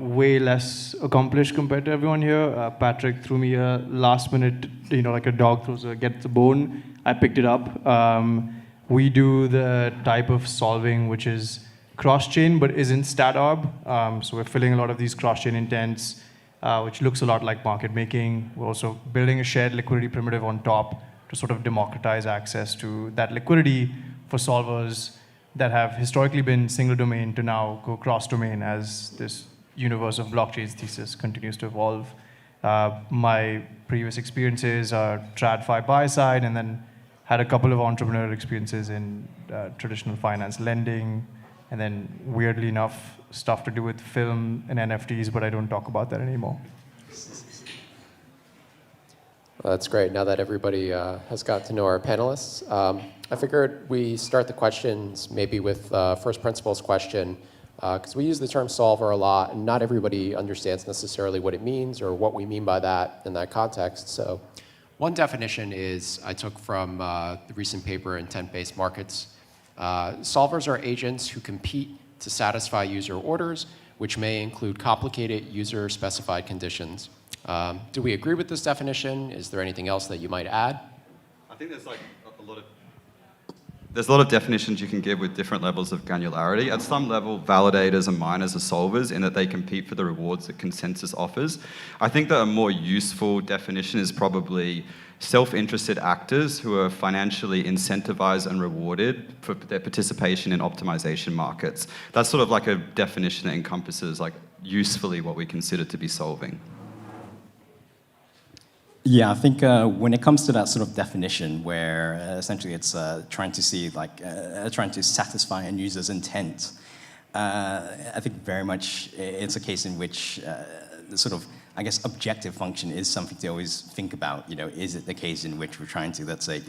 way less accomplished compared to everyone here. Patrick threw me a last minute, like a dog gets a bone. I picked it up. We do the type of solving which is cross-chain but isn't StatOrb. So we're filling a lot of these cross-chain intents, which looks a lot like market making. We're also building a shared liquidity primitive on top to sort of democratize access to that liquidity for solvers that have historically been single domain to now go cross-domain as this universe of blockchains thesis continues to evolve. My previous experiences are TradFi buy side, and then had a couple of entrepreneurial experiences in traditional finance lending, and then weirdly enough, stuff to do with film and NFTs, but I don't talk about that anymore. Well, that's great. Now that everybody has got to know our panelists, I figured we start the questions maybe with first principles question, because we use the term solver a lot, and not everybody understands necessarily what it means or what we mean by that in that context. So, one definition is I took from the recent paper, Intent-based markets. Solvers are agents who compete to satisfy user orders, which may include complicated user-specified conditions. Do we agree with this definition? Is there anything else that you might add? I think there's a lot of definitions you can give with different levels of granularity. At some level, validators and miners are solvers in that they compete for the rewards that consensus offers. I think that a more useful definition is probably self-interested actors who are financially incentivized and rewarded for their participation in optimization markets. That's sort of like a definition that encompasses like usefully what we consider to be solving. Yeah, I think when it comes to that sort of definition where essentially it's trying to see, trying to satisfy a user's intent, I think very much it's a case in which the sort of, I guess, objective function is something to always think about. Is it the case in which we're trying to, let's say,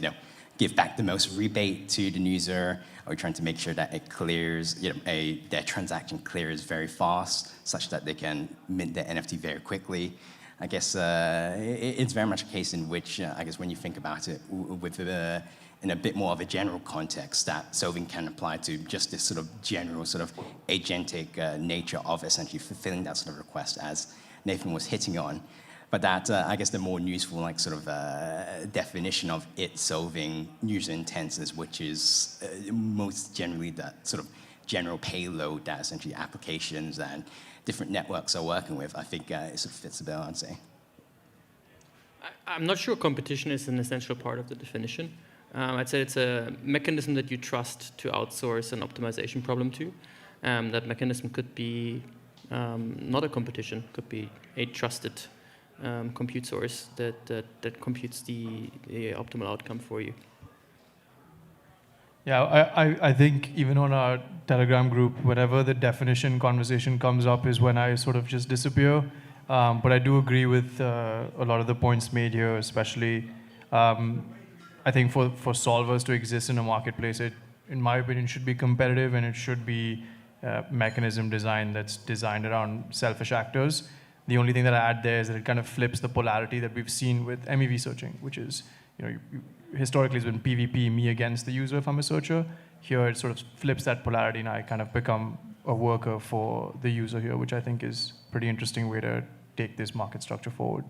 give back the most rebate to the user? Are we trying to make sure that it clears, their transaction clears very fast, such that they can mint their NFT very quickly? I guess it's very much a case in which, I guess when you think about it with in a bit more of a general context, that solving can apply to just this sort of general sort of agentic nature of essentially fulfilling that sort of request, as Nathan was hitting on. But that, I guess the more useful definition of it solving user intents is, which is most generally that sort of general payload that essentially applications and different networks are working with. I think it sort of fits the bill, I'd say. I'm not sure competition is an essential part of the definition. I'd say it's a mechanism that you trust to outsource an optimization problem to. That mechanism could be not a competition, could be a trusted compute source that computes the optimal outcome for you. Yeah, I think even on our Telegram group, whenever the definition conversation comes up is when I sort of just disappear. But I do agree with a lot of the points made here, especially I think for solvers to exist in a marketplace, it, in my opinion, should be competitive, and it should be mechanism design that's designed around selfish actors. The only thing that I add there is that it kind of flips the polarity that we've seen with MEV searching, which is, historically it's been PvP, me against the user if I'm a searcher. Here it sort of flips that polarity, and I kind of become a worker for the user here, which I think is a pretty interesting way to take this market structure forward.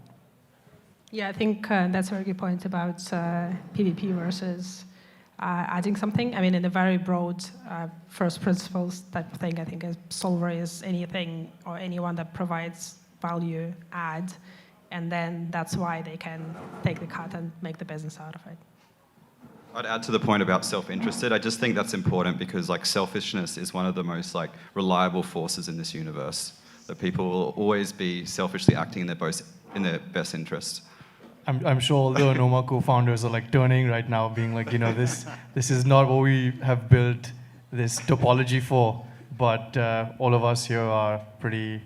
Yeah, I think that's a very good point about PvP versus adding something. I mean, in a very broad first principles type of thing, I think a solver is anything or anyone that provides value add, and then that's why they can take the cut and make the business out of it. I'd add to the point about self-interested. I just think that's important because selfishness is one of the most reliable forces in this universe. That people will always be selfishly acting in their best interest. I'm sure all the Anoma co-founders are turning right now, being this is not what we have built this topology for, but all of us here are pretty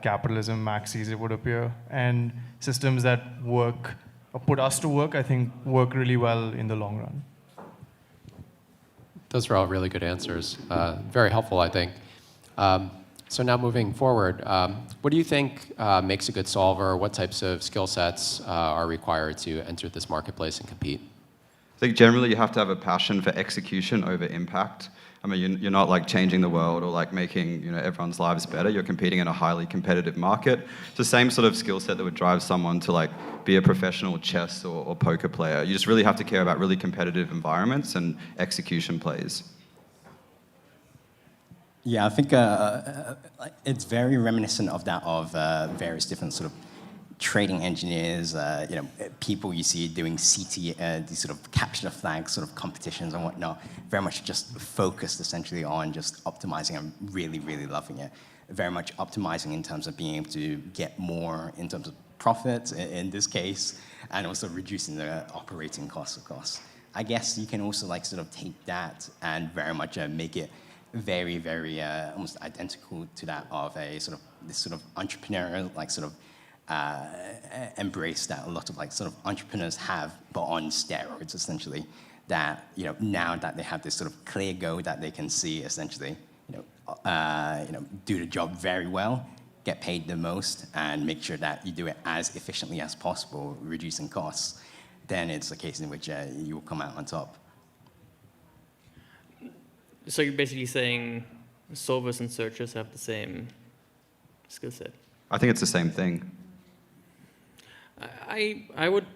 capitalism maxis, it would appear. And systems that work, or put us to work, I think work really well in the long run. Those are all really good answers. Very helpful, I think. So now moving forward, what do you think makes a good solver? What types of skill sets are required to enter this marketplace and compete? I think generally you have to have a passion for execution over impact. I mean, you're not like changing the world or like making everyone's lives better. You're competing in a highly competitive market. It's the same sort of skill set that would drive someone to like be a professional chess or poker player. You just really have to care about really competitive environments and execution plays. Yeah, I think it's very reminiscent of that of various different sort of trading engineers, people you see doing CT, these sort of capture the flag sort of competitions and whatnot, very much just focused essentially on just optimizing and really, really loving it. Very much optimizing in terms of being able to get more in terms of profits in this case, and also reducing the operating costs, of course. I guess you can also like sort of take that and very much make it very, very almost identical to that of a sort of this sort of entrepreneurial like sort of embrace that a lot of like sort of entrepreneurs have, but on steroids essentially. That now that they have this sort of clear goal that they can see essentially, do the job very well, get paid the most, and make sure that you do it as efficiently as possible, reducing costs. Then it's a case in which you will come out on top. So you're basically saying solvers and searchers have the same skill set? I think it's the same thing. I would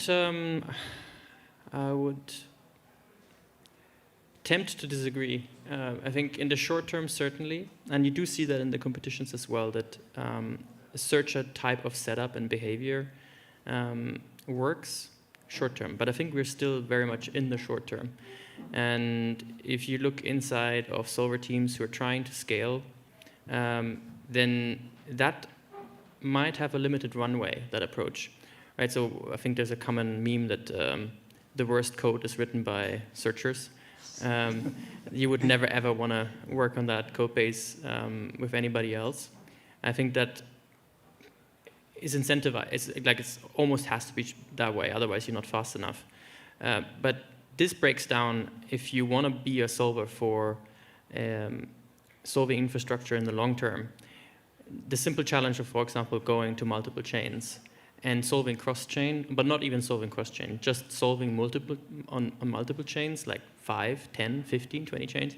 tempt to disagree. I think in the short term, certainly, and you do see that in the competitions as well, that a searcher type of setup and behavior works short term. But I think we're still very much in the short term. And if you look inside of solver teams who are trying to scale, then that might have a limited runway, that approach. Right, so I think there's a common meme that the worst code is written by searchers. You would never ever want to work on that code base with anybody else. I think that is incentivized. It's almost has to be that way, otherwise you're not fast enough. But this breaks down if you want to be a solver for solving infrastructure in the long term. The simple challenge of, for example, going to multiple chains and solving cross-chain, but not even solving cross-chain, just solving multiple on multiple chains, like 5, 10, 15, 20 chains,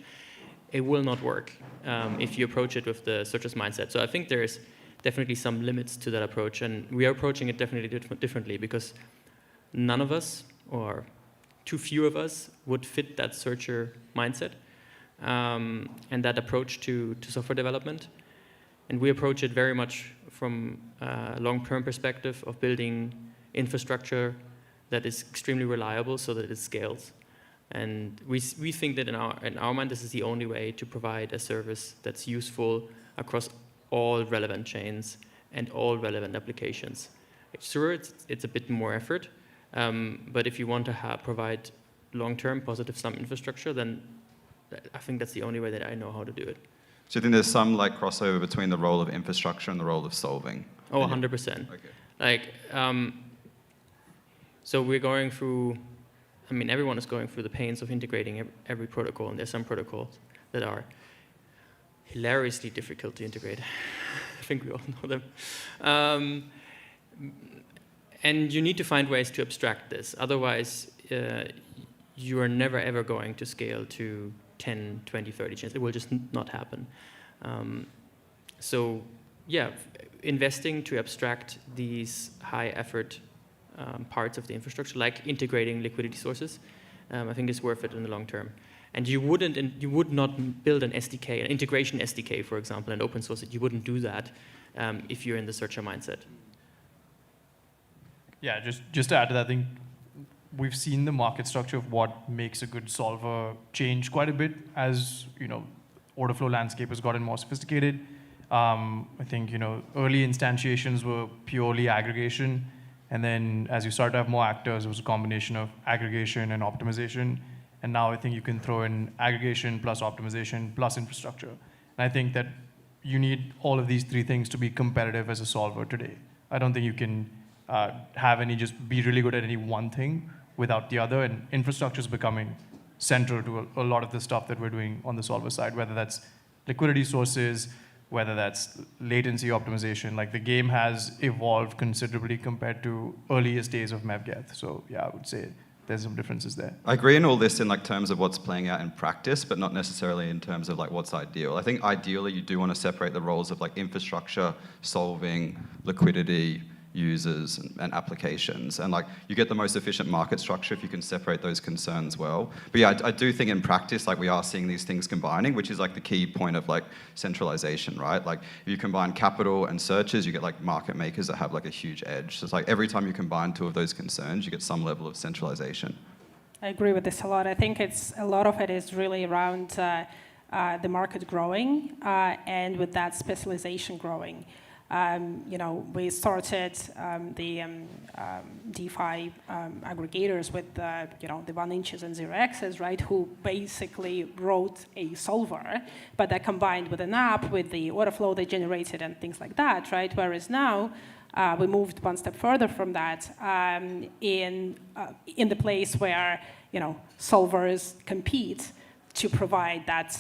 it will not work if you approach it with the searcher's mindset. So I think there is definitely some limits to that approach, and we are approaching it definitely differently because none of us, or too few of us, would fit that searcher mindset and that approach to software development. And we approach it very much from a long-term perspective of building infrastructure that is extremely reliable so that it scales. And we think that in our mind, this is the only way to provide a service that's useful across all relevant chains and all relevant applications. Sure, it's a bit more effort, but if you want to provide long-term positive sum infrastructure, then I think that's the only way that I know how to do it. So you think there's some like crossover between the role of infrastructure and the role of solving? Oh, 100%. Okay. So we're going through, everyone is going through the pains of integrating every protocol, and there's some protocols that are hilariously difficult to integrate. I think we all know them. And you need to find ways to abstract this. Otherwise, you are never, ever going to scale to 10, 20, 30 chains. It will just not happen. So yeah, investing to abstract these high effort parts of the infrastructure, like integrating liquidity sources, I think is worth it in the long term. And you would not build an SDK, an integration SDK, for example, and open source it. You wouldn't do that if you're in the searcher mindset. Yeah, just to add to that, I think we've seen the market structure of what makes a good solver change quite a bit as order flow landscape has gotten more sophisticated. I think early instantiations were purely aggregation, and then as you start to have more actors, it was a combination of aggregation and optimization. And now I think you can throw in aggregation plus optimization plus infrastructure, And I think that you need all of these three things to be competitive as a solver today. I don't think you can just be really good at any one thing without the other, and infrastructure is becoming central to a lot of the stuff that we're doing on the solver side, whether that's liquidity sources, whether that's latency optimization. Like, the game has evolved considerably compared to earliest days of MEVGeth. So yeah, I would say there's some differences there. I agree in all this in like terms of what's playing out in practice, but not necessarily in terms of like what's ideal. I think ideally you do want to separate the roles of like infrastructure, solving, liquidity, users, and applications. And like, you get the most efficient market structure if you can separate those concerns well. But yeah, I do think in practice, like, we are seeing these things combining, which is like the key point of like centralization, right? Like, if you combine capital and searches, you get like market makers that have like a huge edge. So it's like every time you combine two of those concerns, you get some level of centralization. I agree with this a lot. I think a lot of it is really around the market growing and with that specialization growing. We started the DeFi aggregators with the 1inches and 0x's, right? Who basically wrote a solver, but that combined with an app, with the order flow they generated and things like that, right? Whereas now we moved one step further from that in the place where solvers compete to provide that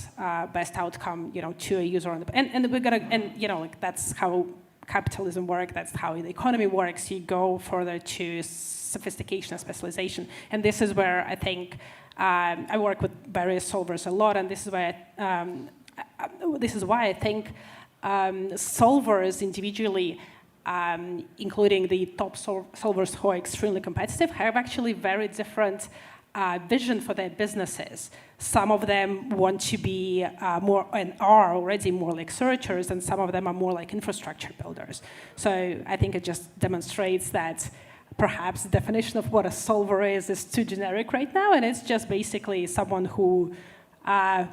best outcome, to a user on the and we're gonna that's how capitalism works. That's how the economy works. You go further to sophistication and specialization, and this is where I think I work with various solvers a lot, and this is why I think solvers individually, including the top solvers who are extremely competitive, have actually very different vision for their businesses. Some of them want to be more and are already more like searchers, and some of them are more like infrastructure builders. So I think it just demonstrates that perhaps the definition of what a solver is too generic right now, and it's just basically someone who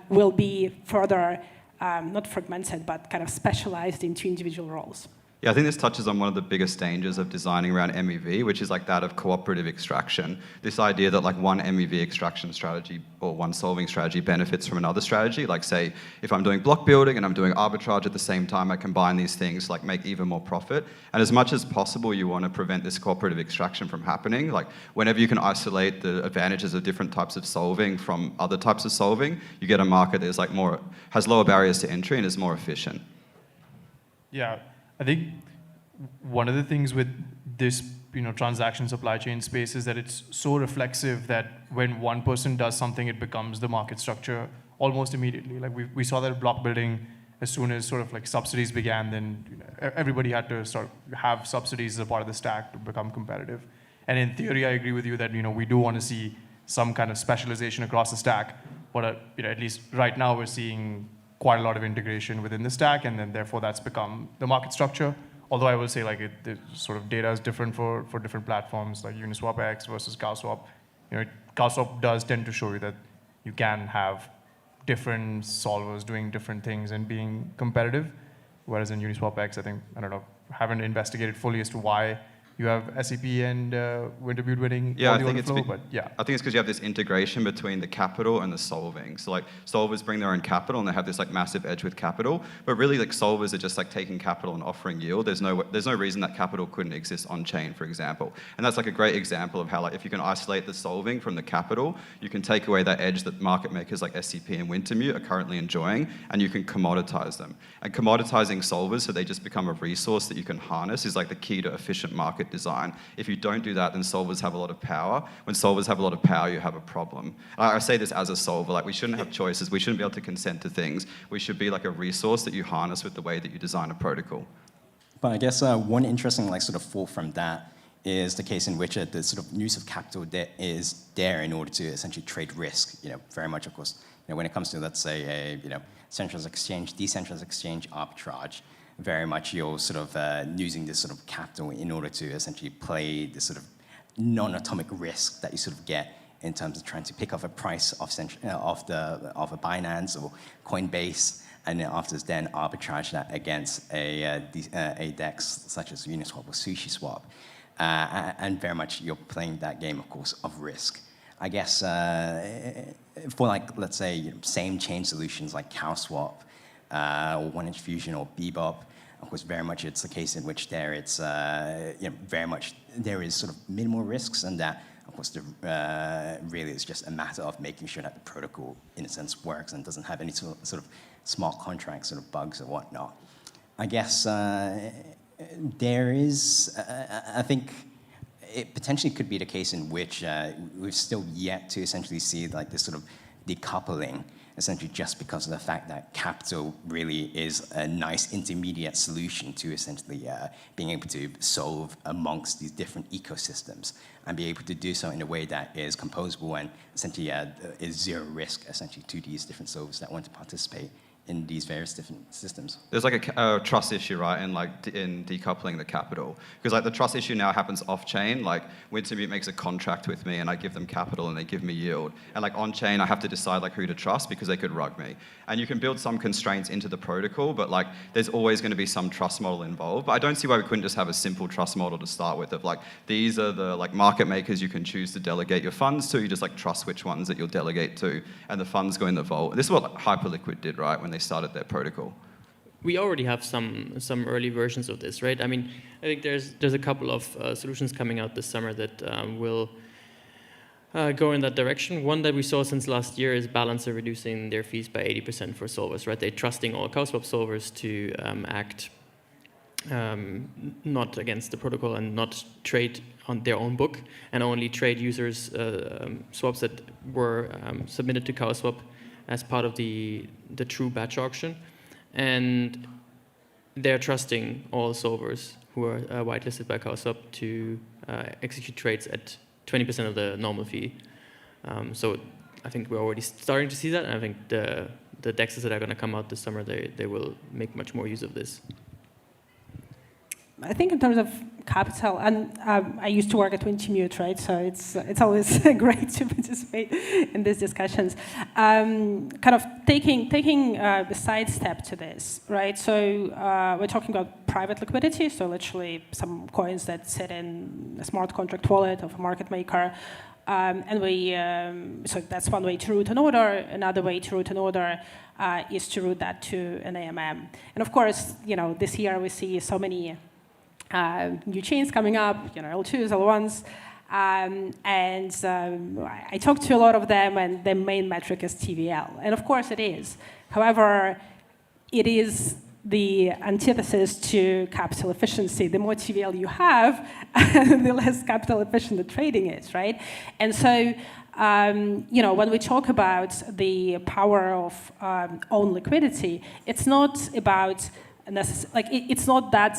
will be further, not fragmented, but kind of specialized into individual roles. Yeah, I think this touches on one of the biggest dangers of designing around MEV, which is like that of cooperative extraction. This idea that like one MEV extraction strategy or one solving strategy benefits from another strategy. Like, say, if I'm doing block building and I'm doing arbitrage at the same time, I combine these things, like make even more profit. And as much as possible, you want to prevent this cooperative extraction from happening. Like, whenever you can isolate the advantages of different types of solving from other types of solving, you get a market that is like has lower barriers to entry and is more efficient. Yeah. I think one of the things with this, transaction supply chain space is that it's so reflexive that when one person does something, it becomes the market structure almost immediately. Like, we saw that block building as soon as sort of like subsidies began, then everybody had to start have subsidies as a part of the stack to become competitive. And in theory, I agree with you that we do want to see some kind of specialization across the stack, but at least right now we're seeing quite a lot of integration within the stack, and then therefore that's become the market structure. Although I will say, like, the sort of data is different for different platforms, like Uniswap X versus CowSwap. CowSwap does tend to show you that you can have different solvers doing different things and being competitive, whereas in Uniswap X, I haven't investigated fully as to why you have SEP and Winterbutte winning all the order flow, but yeah. I think it's because you have this integration between the capital and the solving. So like, solvers bring their own capital and they have this like massive edge with capital, but really like solvers are just like taking capital and offering yield. There's no reason that capital couldn't exist on chain, for example. And that's like a great example of how, like, if you can isolate the solving from the capital, you can take away that edge that market makers like SCP and Wintermute are currently enjoying, and you can commoditize them. And commoditizing solvers so they just become a resource that you can harness is like the key to efficient market design. If you don't do that, then solvers have a lot of power. When solvers have a lot of power, you have a problem. I say this as a solver, like, we shouldn't have choices. We shouldn't be able to consent to things. We should be like a resource that you harness with the way that you design a protocol. But I guess one interesting sort of thought from that is the case in which the sort of use of capital is there in order to essentially trade risk. Very much, of course, when it comes to, let's say, a centralized exchange, decentralized exchange arbitrage, very much you're sort of using this sort of capital in order to essentially play this sort of non-atomic risk that you sort of get in terms of trying to pick up a price of a Binance or Coinbase, and then then arbitrage that against a DEX such as Uniswap or SushiSwap, and very much you're playing that game, of course, of risk. I guess for, like, let's say, same chain solutions like CowSwap, 1inch Fusion or Bebop. Of course, very much it's a case in which there it's very much there is sort of minimal risks, and that of course really it's just a matter of making sure that the protocol in a sense works and doesn't have any sort of smart contract sort of bugs or whatnot. I guess there is I think it potentially could be the case in which we've still yet to essentially see like this sort of decoupling, essentially just because of the fact that capital really is a nice intermediate solution to essentially being able to solve amongst these different ecosystems and be able to do so in a way that is composable and essentially is zero risk essentially to these different solvers that want to participate in these various different systems. There's like a trust issue, right, in decoupling the capital. Because like the trust issue now happens off-chain. Like Winston makes a contract with me and I give them capital and they give me yield. And like on-chain, I have to decide like who to trust because they could rug me. And you can build some constraints into the protocol, but like there's always going to be some trust model involved. But I don't see why we couldn't just have a simple trust model to start with of like, these are the like market makers you can choose to delegate your funds to. You just like trust which ones that you'll delegate to, and the funds go in the vault. This is what Hyperliquid did, right, when they started their protocol. We already have some early versions of this, right? I mean, I think there's a couple of solutions coming out this summer that will go in that direction. One that we saw since last year is Balancer reducing their fees by 80% for solvers, right? They're trusting all CowSwap solvers to act not against the protocol and not trade on their own book, and only trade users swaps that were submitted to CowSwap as part of the true batch auction. And they're trusting all solvers who are whitelisted by CowSwap to execute trades at 20% of the normal fee. So I think we're already starting to see that, and I think the DEXs that are going to come out this summer, they will make much more use of this. I think in terms of capital, and I used to work at Wintimute, right? So it's always great to participate in these discussions. Kind of taking a sidestep to this, right? So we're talking about private liquidity, so literally some coins that sit in a smart contract wallet of a market maker. And so that's one way to route an order. Another way to route an order is to route that to an AMM. And of course, this year we see so many new chains coming up, L2s, L1s, and I talked to a lot of them, and the main metric is TVL, and of course it is. However, it is the antithesis to capital efficiency. The more TVL you have, the less capital efficient the trading is, right? And so, when we talk about the power of own liquidity, it's not about it's not that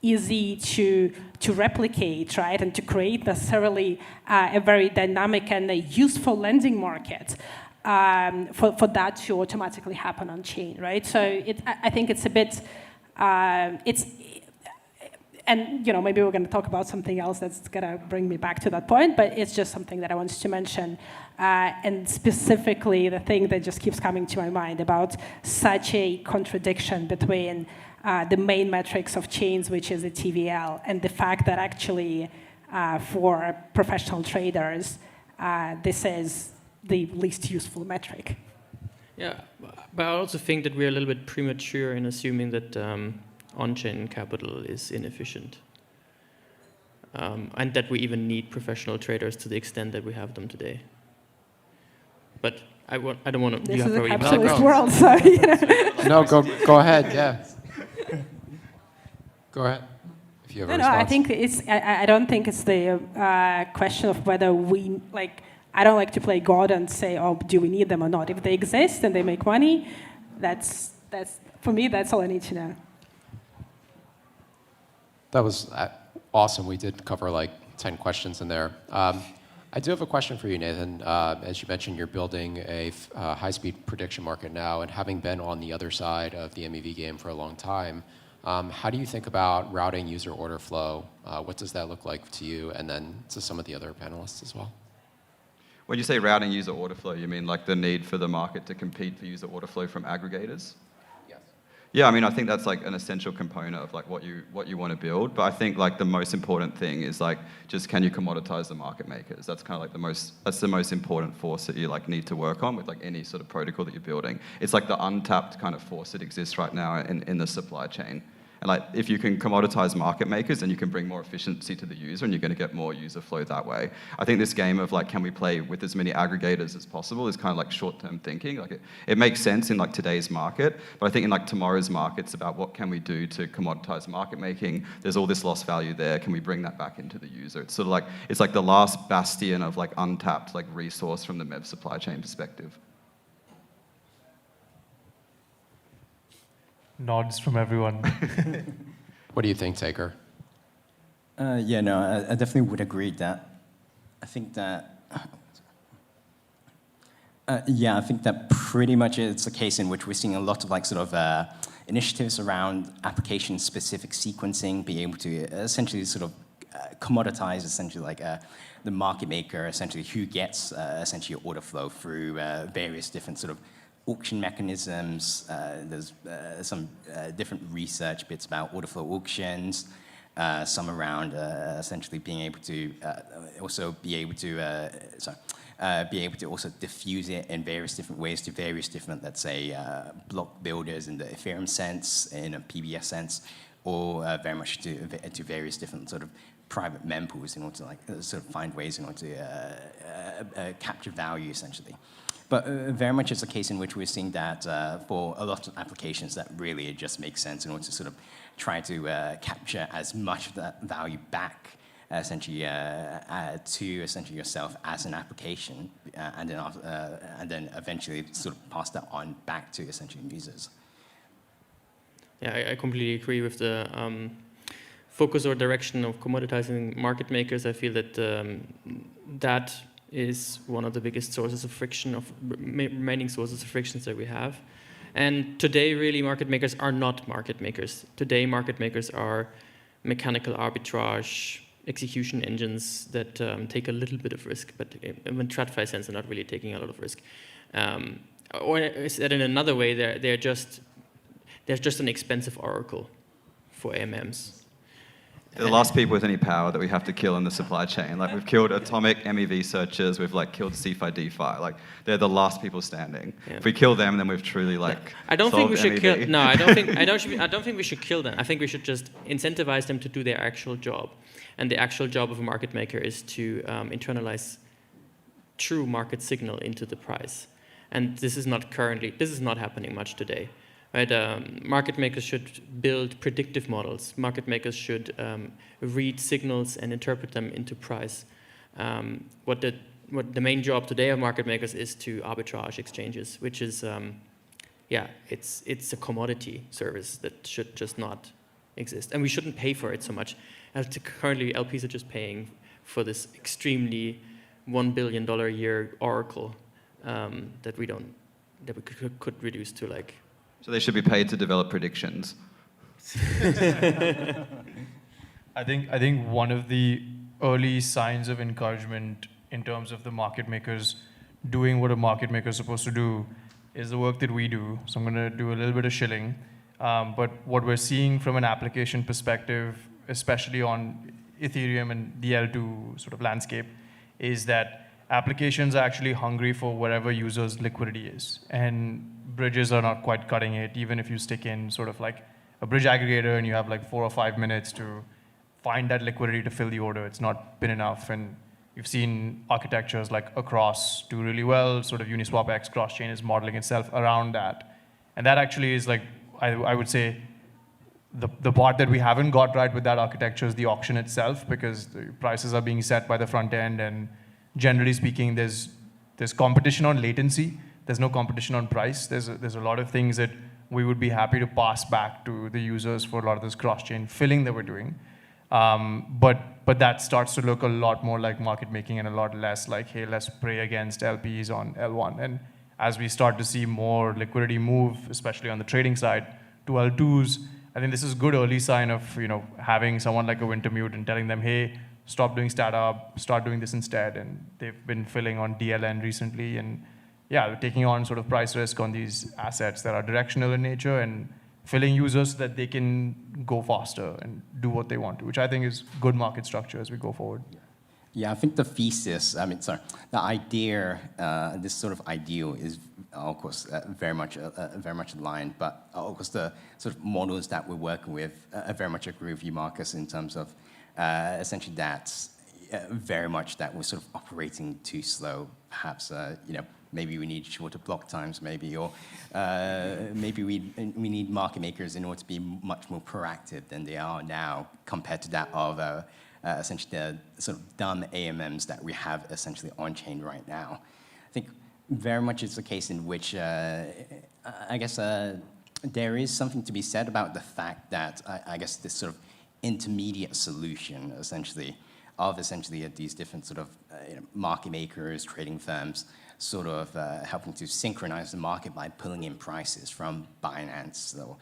easy to replicate, right, and to create necessarily a very dynamic and a useful lending market for that to automatically happen on chain, right? So I think it's a bit, and maybe we're going to talk about something else that's going to bring me back to that point, but it's just something that I wanted to mention, and specifically the thing that just keeps coming to my mind about such a contradiction between the main metrics of chains, which is the TVL, and the fact that actually for professional traders, this is the least useful metric. Yeah, but I also think that we're a little bit premature in assuming that on-chain capital is inefficient, and that we even need professional traders to the extent that we have them today. But I don't want to. This is a capitalist world, so No, go ahead. Yeah. Go ahead. If you have a response. I think I don't think it's the question of whether we I don't like to play God and say, oh, do we need them or not? If they exist and they make money, that's for me. That's all I need to know. That was awesome. We did cover like 10 questions in there. I do have a question for you, Nathan. As you mentioned, you're building a high-speed prediction market now, and having been on the other side of the MEV game for a long time, how do you think about routing user order flow? What does that look like to you, and then to some of the other panelists as well? When you say routing user order flow, you mean like the need for the market to compete for user order flow from aggregators? Yes. Yeah, I mean, I think that's like an essential component of like what you want to build. But I think like the most important thing is like just can you commoditize the market makers? That's kind of like the most important force that you like need to work on with like any sort of protocol that you're building. It's like the untapped kind of force that exists right now in the supply chain. And like, if you can commoditize market makers, then you can bring more efficiency to the user, and you're going to get more user flow that way. I think this game of like, can we play with as many aggregators as possible is kind of like short-term thinking. Like, it makes sense in like today's market, but I think in like tomorrow's market, it's about what can we do to commoditize market making. There's all this lost value there. Can we bring that back into the user? It's sort of like, it's like the last bastion of like untapped like resource from the MEV supply chain perspective. Nods from everyone. What do you think, Taker? Yeah, no, I definitely would agree that. I think that. Yeah, I think that pretty much it's a case in which we're seeing a lot of like sort of initiatives around application-specific sequencing, being able to essentially sort of commoditize essentially like the market maker, essentially who gets essentially order flow through various different sort of auction mechanisms. There's some different research bits about order flow auctions, some around essentially being able to also be able to also diffuse it in various different ways to various different, let's say, block builders in the Ethereum sense, in a PBS sense, or very much to various different sort of private mempools in order to like sort of find ways in order to capture value essentially. But very much it's a case in which we're seeing that for a lot of applications that really it just makes sense in order to sort of try to capture as much of that value back essentially to essentially yourself as an application, and then eventually sort of pass that on back to essentially users. Yeah, I completely agree with the focus or direction of commoditizing market makers. I feel that that is one of the biggest sources of friction, of remaining sources of frictions that we have. And today, really, market makers are not market makers. Today, market makers are mechanical arbitrage execution engines that take a little bit of risk, but in TradFi sense, they're not really taking a lot of risk. Or said in another way, they're just an expensive oracle for AMMs. They're the last people with any power that we have to kill in the supply chain. Like, we've killed atomic MEV searchers, we've like killed CeFi DeFi. Like, they're the last people standing. Yeah. If we kill them, then we've truly like I don't think we should MEV. kill. No, I don't think we should kill them. I think we should just incentivize them to do their actual job. And the actual job of a market maker is to internalize true market signal into the price. And this is not happening much today. Right? Market makers should build predictive models. Market makers should read signals and interpret them into price. What the main job today of market makers is to arbitrage exchanges, which is, it's a commodity service that should just not exist. And we shouldn't pay for it so much. Currently, LPs are just paying for this extremely $1 billion a year oracle that we could reduce to like. So they should be paid to develop predictions. I think one of the early signs of encouragement in terms of the market makers doing what a market maker is supposed to do is the work that we do. So I'm going to do a little bit of shilling. But what we're seeing from an application perspective, especially on Ethereum and the L2 sort of landscape, is that applications are actually hungry for wherever users' liquidity is. And bridges are not quite cutting it, even if you stick in sort of like a bridge aggregator and you have like 4 or 5 minutes to find that liquidity to fill the order. It's not been enough. And we've seen architectures like Across do really well. Sort of Uniswap X cross-chain is modeling itself around that. And that actually is like, I would say, the part that we haven't got right with that architecture is the auction itself, because the prices are being set by the front end, and generally speaking, there's competition on latency. There's no competition on price. There's a lot of things that we would be happy to pass back to the users for a lot of this cross-chain filling that we're doing. But that starts to look a lot more like market making and a lot less like, hey, let's pray against LPs on L1. And as we start to see more liquidity move, especially on the trading side, to L2s, I think this is a good early sign of having someone like a Wintermute and telling them, hey, stop doing startup, start doing this instead. And they've been filling on DLN recently, and yeah, taking on sort of price risk on these assets that are directional in nature and filling users so that they can go faster and do what they want to, which I think is good market structure as we go forward. Yeah, I think the thesis, the idea, this sort of ideal is, of course, very much aligned, but of course the sort of models that we're working with, I very much agree with you, Marcus, in terms of essentially that's very much that we're sort of operating too slow. Perhaps, maybe we need shorter block times, maybe, or maybe we need market makers in order to be much more proactive than they are now compared to that of essentially the sort of dumb AMMs that we have essentially on-chain right now. I think very much it's a case in which I guess there is something to be said about the fact that I guess this sort of intermediate solution essentially of these different sort of market makers, trading firms, sort of helping to synchronize the market by pulling in prices from Binance or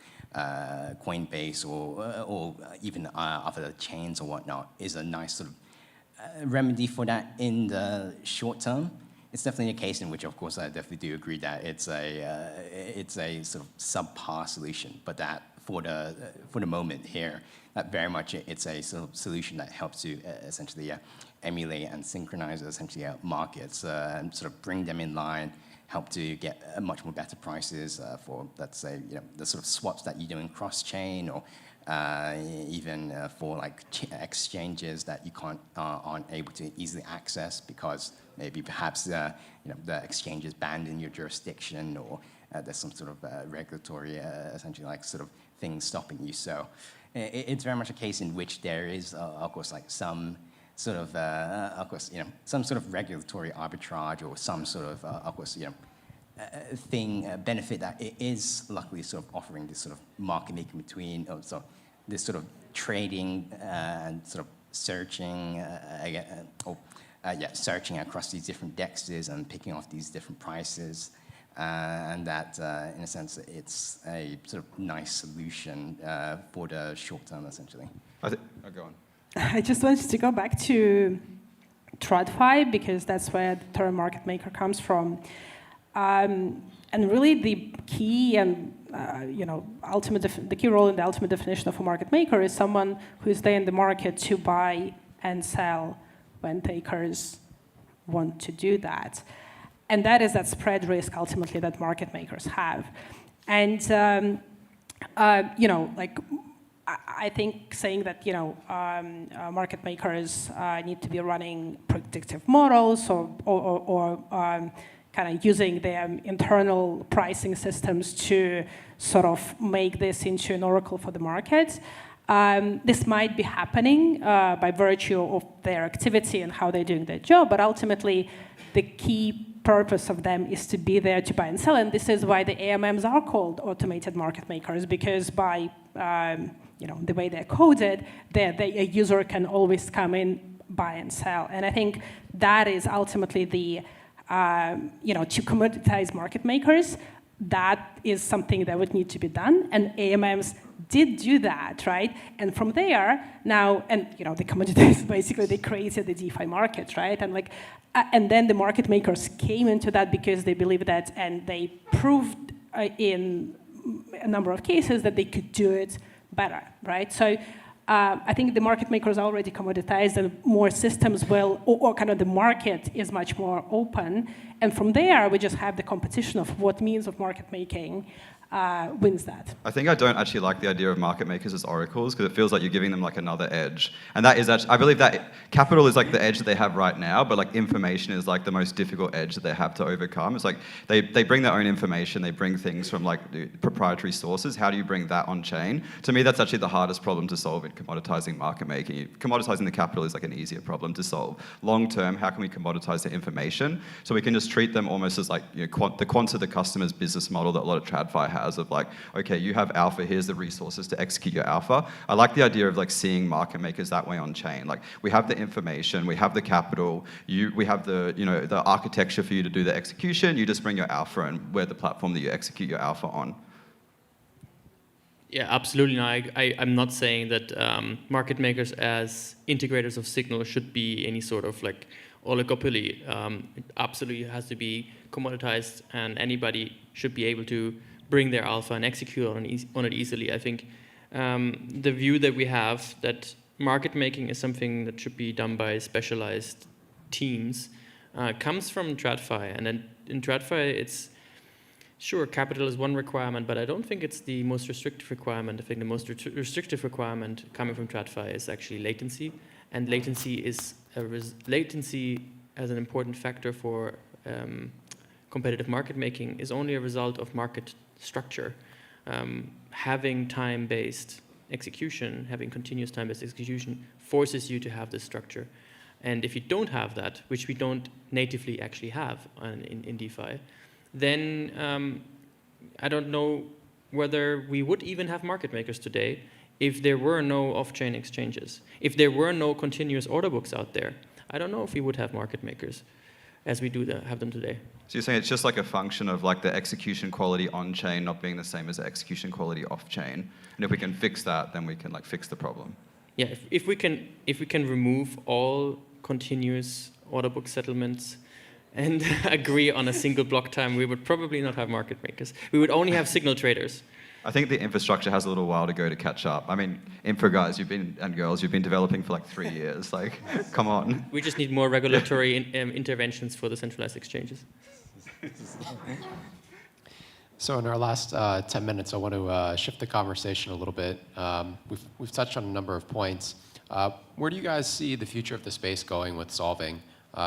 Coinbase or even other chains or whatnot is a nice sort of remedy for that in the short term. It's definitely a case in which, of course, I definitely do agree that it's a sort of subpar solution, but that for the moment here, that very much it's a sort of solution that helps to essentially emulate and synchronize essentially markets and sort of bring them in line, help to get much more better prices for, let's say, the sort of swaps that you do in cross-chain, or even for like exchanges that you aren't able to easily access because maybe perhaps the exchange is banned in your jurisdiction, or there's some sort of regulatory essentially like sort of thing stopping you. So it's very much a case in which there is, of course, like some sort of, some sort of regulatory arbitrage or some sort of course, benefit that it is luckily sort of offering this sort of market making between, so this sort of trading and sort of searching, searching across these different dexes and picking off these different prices. And that, in a sense, it's a sort of nice solution for the short term, essentially. Go on. I just wanted to go back to TradFi because that's where the term market maker comes from. And really the key and the key role in the ultimate definition of a market maker is someone who is there in the market to buy and sell when takers want to do that. And that is that spread risk ultimately that market makers have. And I think saying that market makers need to be running predictive models or kind of using their internal pricing systems to sort of make this into an oracle for the market. This might be happening by virtue of their activity and how they're doing their job, but ultimately the key purpose of them is to be there to buy and sell, and this is why the AMMs are called automated market makers, because by the way they're coded, a user can always come in, buy and sell. And I think that is ultimately the, to commoditize market makers, that is something that would need to be done, and AMMs did do that, right? And from there, now, and the commoditized, basically they created the DeFi market, right? And then the market makers came into that because they believed that, and they proved in a number of cases that they could do it better, right? So I think the market makers are already commoditized, and more systems will, or kind of the market is much more open. And from there, we just have the competition of what means of market making wins that. I think I don't actually like the idea of market makers as oracles, because it feels like you're giving them like another edge. And that is actually, I believe that capital is like the edge that they have right now, but like information is like the most difficult edge that they have to overcome. It's like they bring their own information, they bring things from like proprietary sources. How do you bring that on chain? To me, that's actually the hardest problem to solve in commoditizing market making. Commoditizing the capital is like an easier problem to solve. Long term, how can we commoditize the information so we can just treat them almost as like the quant to the customer's business model that a lot of TradFi has, of like, okay, you have alpha, here's the resources to execute your alpha. I like the idea of like seeing market makers that way on chain. Like we have the information, we have the capital, we have the the architecture for you to do the execution. You just bring your alpha and we're the platform that you execute your alpha on. Yeah, absolutely. No, I'm not saying that market makers as integrators of signal should be any sort of like oligopoly. It absolutely has to be commoditized, and anybody should be able to bring their alpha and execute on it easily. I think the view that we have that market making is something that should be done by specialized teams comes from TradFi. And then in TradFi, it's sure, capital is one requirement, but I don't think it's the most restrictive requirement. I think the most restrictive requirement coming from TradFi is actually latency. And latency as an important factor for competitive market making is only a result of market structure. Having time-based execution, having continuous time-based execution forces you to have this structure. And if you don't have that, which we don't natively actually have in DeFi, then I don't know whether we would even have market makers today if there were no off-chain exchanges. If there were no continuous order books out there, I don't know if we would have market makers as we have them today. So you're saying it's just like a function of like the execution quality on-chain not being the same as the execution quality off-chain. And if we can fix that, then we can like fix the problem. Yeah, if we can remove all continuous order book settlements and agree on a single block time, we would probably not have market makers. We would only have signal traders. I think the infrastructure has a little while to go to catch up. I mean, infra guys, and girls, you've been developing for like 3 years. Like, come on. We just need more regulatory interventions for the centralized exchanges. So in our last 10 minutes, I want to shift the conversation a little bit. We've touched on a number of points. Where do you guys see the future of the space going with solving,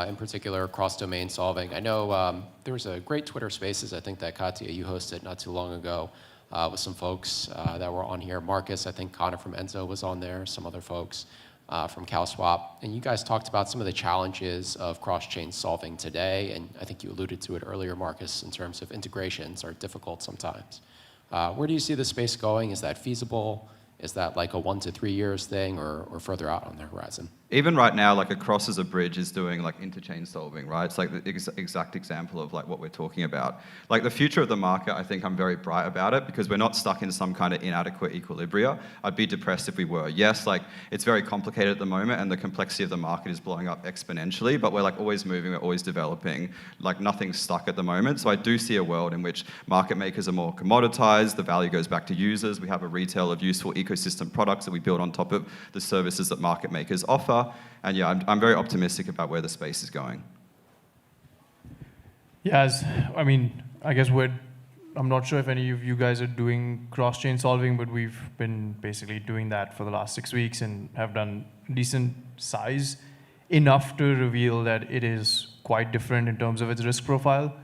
in particular cross-domain solving? I know there was a great Twitter Spaces, I think that Katya, you hosted not too long ago, with some folks that were on here. Marcus, I think Connor from Enzo was on there, some other folks from CalSwap. And you guys talked about some of the challenges of cross-chain solving today, and I think you alluded to it earlier, Marcus, in terms of integrations are difficult sometimes. Where do you see the space going? Is that feasible? Is that like a 1 to 3 years thing or further out on the horizon? Even right now, like Across as a bridge is doing like interchain solving, right? It's like the exact example of like what we're talking about. Like the future of the market, I think I'm very bright about it because we're not stuck in some kind of inadequate equilibria. I'd be depressed if we were. Yes, like it's very complicated at the moment and the complexity of the market is blowing up exponentially, but we're like always moving, we're always developing. Like nothing's stuck at the moment. So I do see a world in which market makers are more commoditized, the value goes back to users, we have a retail of useful ecosystem products that we build on top of the services that market makers offer. And yeah, I'm very optimistic about where the space is going. Yeah, I guess I'm not sure if any of you guys are doing cross-chain solving, but we've been basically doing that for the last 6 weeks and have done decent size, enough to reveal that it is quite different in terms of its risk profile.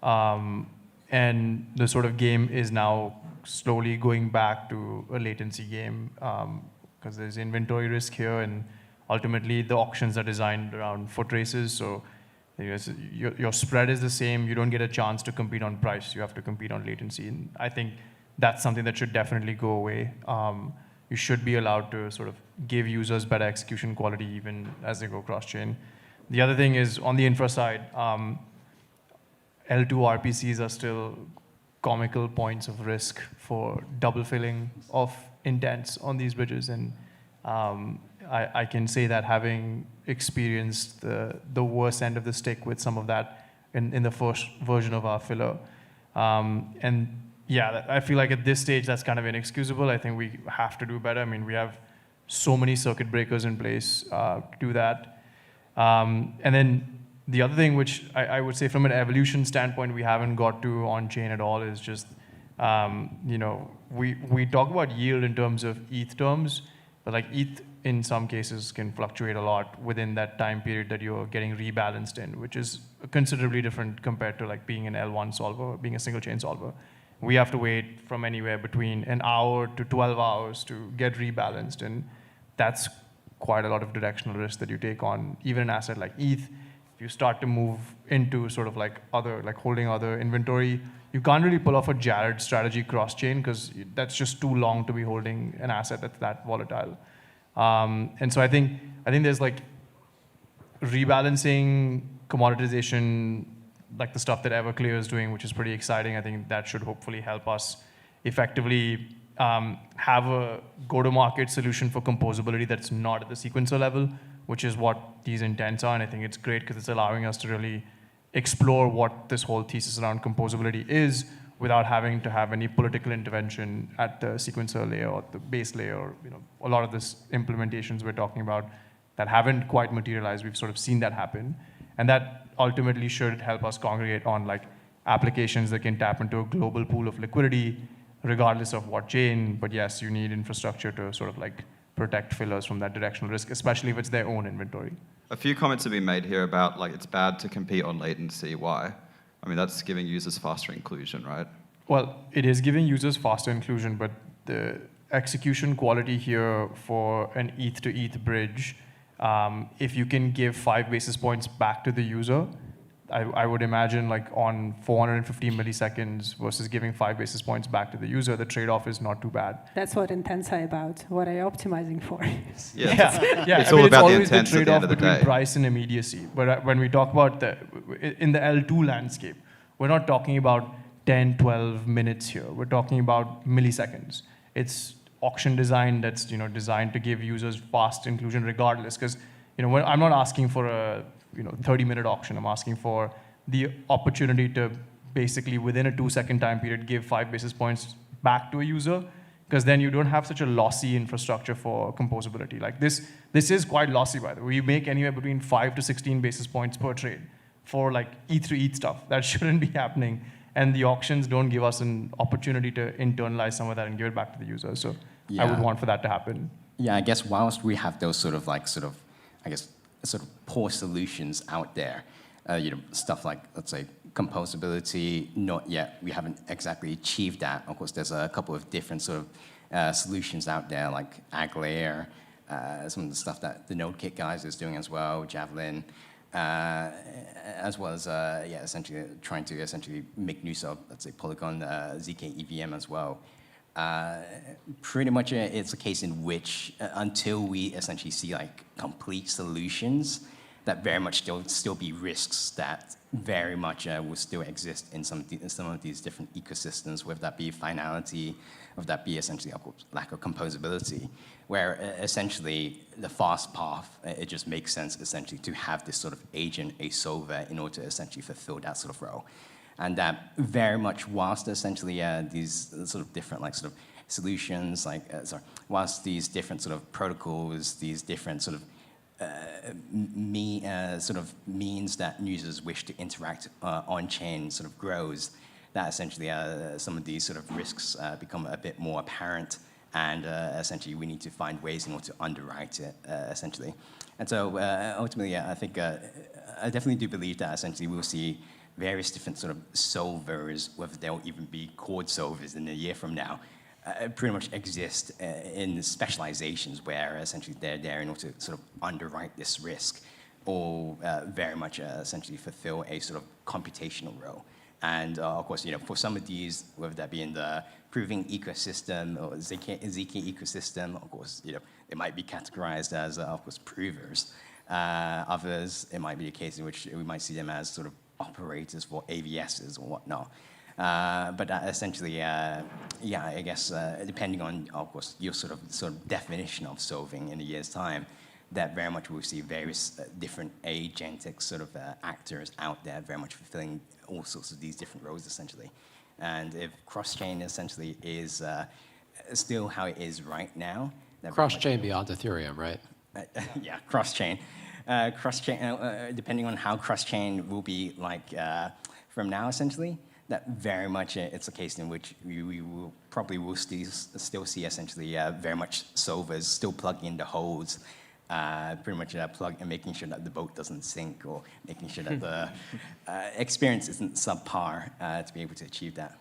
And the sort of game is now slowly going back to a latency game because there's inventory risk here, and ultimately the auctions are designed around foot races. So your spread is the same. You don't get a chance to compete on price. You have to compete on latency. And I think that's something that should definitely go away. You should be allowed to sort of give users better execution quality even as they go cross-chain. The other thing is on the infra side, L2 RPCs are still comical points of risk for double filling of intents on these bridges. And I can say that having experienced the worst end of the stick with some of that in the first version of our filler. And yeah, I feel like at this stage that's kind of inexcusable. I think we have to do better. I mean, we have so many circuit breakers in place to do that. And then the other thing which I would say from an evolution standpoint we haven't got to on-chain at all is just, we talk about yield in terms of ETH terms, but like ETH in some cases can fluctuate a lot within that time period that you're getting rebalanced in, which is considerably different compared to like being an L1 solver, being a single chain solver. We have to wait from anywhere between an hour to 12 hours to get rebalanced, and that's quite a lot of directional risk that you take on even an asset like ETH. If you start to move into sort of like holding other inventory, you can't really pull off a Jared strategy cross-chain because that's just too long to be holding an asset that's that volatile. And so I think there's like rebalancing, commoditization, like the stuff that Everclear is doing, which is pretty exciting. I think that should hopefully help us effectively have a go-to-market solution for composability that's not at the sequencer level, which is what these intents are. And I think it's great because it's allowing us to really explore what this whole thesis around composability is without having to have any political intervention at the sequencer layer or the base layer. A lot of this implementations we're talking about that haven't quite materialized, we've sort of seen that happen. And that ultimately should help us congregate on like applications that can tap into a global pool of liquidity, regardless of what chain. But yes, you need infrastructure to sort of like protect fillers from that directional risk, especially if it's their own inventory. A few comments have been made here about like it's bad to compete on latency. Why? I mean, that's giving users faster inclusion, right? Well, it is giving users faster inclusion, but the execution quality here for an ETH to ETH bridge, if you can give 5 basis points back to the user, I would imagine like on 450 milliseconds versus giving 5 basis points back to the user, the trade-off is not too bad. That's what intents are about. What are you optimizing for? Yeah. It's all about the always intents at the trade-off end of the between day. price and immediacy. But when we talk about in the L2 landscape, we're not talking about 10, 12 minutes here. We're talking about milliseconds. It's auction design that's designed to give users fast inclusion regardless. Because I'm not asking for a 30-minute auction. I'm asking for the opportunity to basically within a 2-second time period give 5 basis points back to a user, because then you don't have such a lossy infrastructure for composability. Like this is quite lossy, by the way. We make anywhere between 5 to 16 basis points per trade for like ETH to ETH stuff. That shouldn't be happening. And the auctions don't give us an opportunity to internalize some of that and give it back to the user. So I would want for that to happen. Yeah, I guess whilst we have those sort of poor solutions out there, stuff like, let's say, composability, not yet, we haven't exactly achieved that. Of course, there's a couple of different sort of solutions out there, like Aglair, some of the stuff that the NodeKit guys is doing as well, Javelin, as well as, essentially trying to essentially make use of, let's say, Polygon ZK EVM as well. Pretty much it's a case in which until we essentially see like complete solutions, that very much still be risks that very much will still exist in some of these different ecosystems, whether that be finality, whether that be essentially lack of composability, where essentially the fast path, it just makes sense essentially to have this sort of agent, a solver, in order to essentially fulfill that sort of role. And that very much, whilst essentially these sort of different solutions, whilst these different sort of protocols, these different sort of means that users wish to interact on-chain sort of grows, that essentially some of these sort of risks become a bit more apparent, and essentially we need to find ways in order to underwrite it, essentially. And so ultimately, I think I definitely do believe that essentially we'll see various different sort of solvers, whether they'll even be chord solvers in a year from now, pretty much exist in specializations where essentially they're there in order to sort of underwrite this risk, or very much essentially fulfill a sort of computational role. And of course, for some of these, whether that be in the proving ecosystem or ZK ecosystem, of course, they might be categorized as, of course, provers. Others, it might be a case in which we might see them as sort of operators for AVSs or whatnot. But essentially, I guess depending on, of course, your sort of definition of solving in a year's time, that very much we'll see various different agentic sort of actors out there very much fulfilling all sorts of these different roles, essentially. And if cross-chain essentially is still how it is right now. Cross-chain beyond Ethereum, right? Yeah, cross-chain. Depending on how cross-chain will be like from now, essentially, that very much it's a case in which we will probably will still see essentially very much solvers still plugging in the holes, pretty much plug and making sure that the boat doesn't sink, or making sure that the experience isn't subpar to be able to achieve that.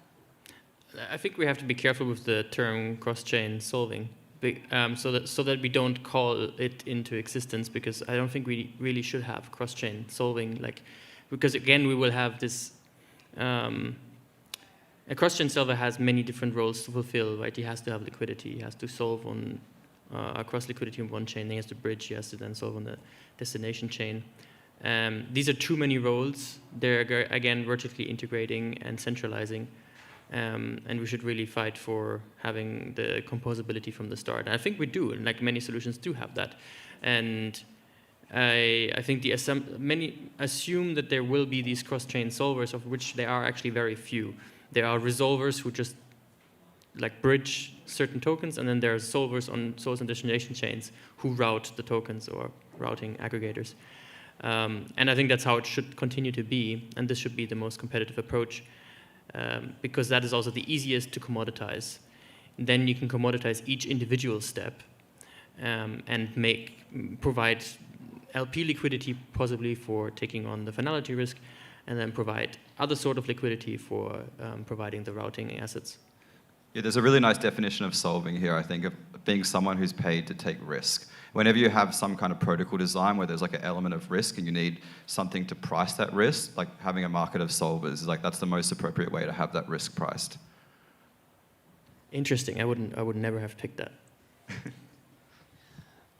I think we have to be careful with the term cross-chain solving. So that we don't call it into existence, because I don't think we really should have cross-chain solving, because again we will have this. A cross-chain solver has many different roles to fulfill, right? He has to have liquidity, he has to solve on across liquidity on one chain, he has to bridge, he has to then solve on the destination chain. These are too many roles. They're again vertically integrating and centralizing. And we should really fight for having the composability from the start. And I think we do, and like many solutions do have that. And I think many assume that there will be these cross-chain solvers, of which there are actually very few. There are resolvers who just like bridge certain tokens, and then there are solvers on source and destination chains who route the tokens or routing aggregators. And I think that's how it should continue to be, and this should be the most competitive approach, because that is also the easiest to commoditize. Then you can commoditize each individual step and provide LP liquidity possibly for taking on the finality risk, and then provide other sort of liquidity for providing the routing assets. Yeah, there's a really nice definition of solving here, I think, of being someone who's paid to take risk. Whenever you have some kind of protocol design where there's like an element of risk and you need something to price that risk, like having a market of solvers is like that's the most appropriate way to have that risk priced. Interesting. I would never have picked that.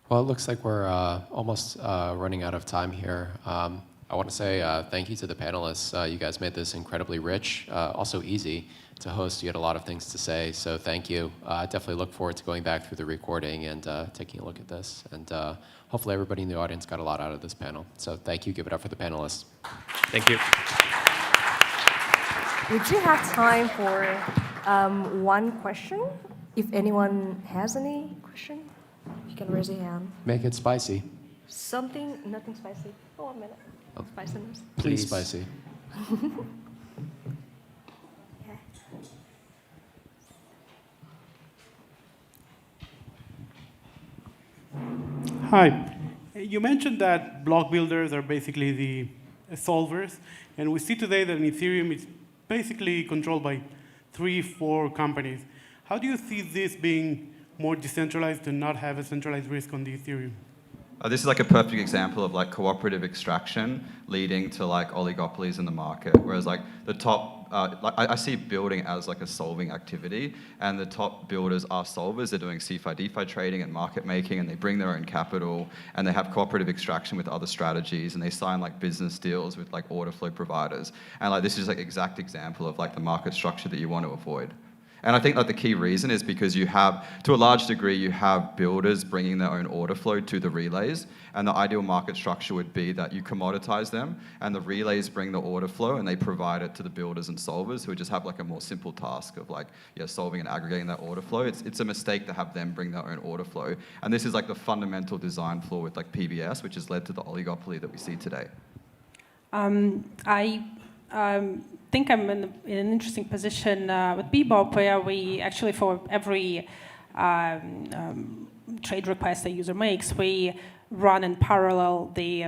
Well, it looks like we're almost running out of time here. I want to say thank you to the panelists. You guys made this incredibly rich, also easy to host. You had a lot of things to say, so thank you. I definitely look forward to going back through the recording and taking a look at this. And hopefully everybody in the audience got a lot out of this panel. So thank you. Give it up for the panelists. Thank you. We do have time for one question. If anyone has any question, you can raise your hand. Make it spicy. Nothing spicy. Oh, 1 minute. Spiciness. Please spicy. Hi. You mentioned that block builders are basically the solvers, and we see today that in Ethereum it's basically controlled by 3-4 companies. How do you see this being more decentralized and not have a centralized risk on the Ethereum? This is like a perfect example of like cooperative extraction leading to like oligopolies in the market. Whereas like the top, I see building as like a solving activity, and the top builders are solvers. They're doing CeFi, DeFi trading and market making, and they bring their own capital, and they have cooperative extraction with other strategies, and they sign like business deals with like order flow providers. And like this is like exact example of like the market structure that you want to avoid. And I think that the key reason is because you have, to a large degree, you have builders bringing their own order flow to the relays. And the ideal market structure would be that you commoditize them, and the relays bring the order flow, and they provide it to the builders and solvers who just have like a more simple task of like, solving and aggregating that order flow. It's a mistake to have them bring their own order flow. And this is like the fundamental design flaw with like PBS, which has led to the oligopoly that we see today. I think I'm in an interesting position with Bebop, where we actually, for every trade request a user makes, we run in parallel the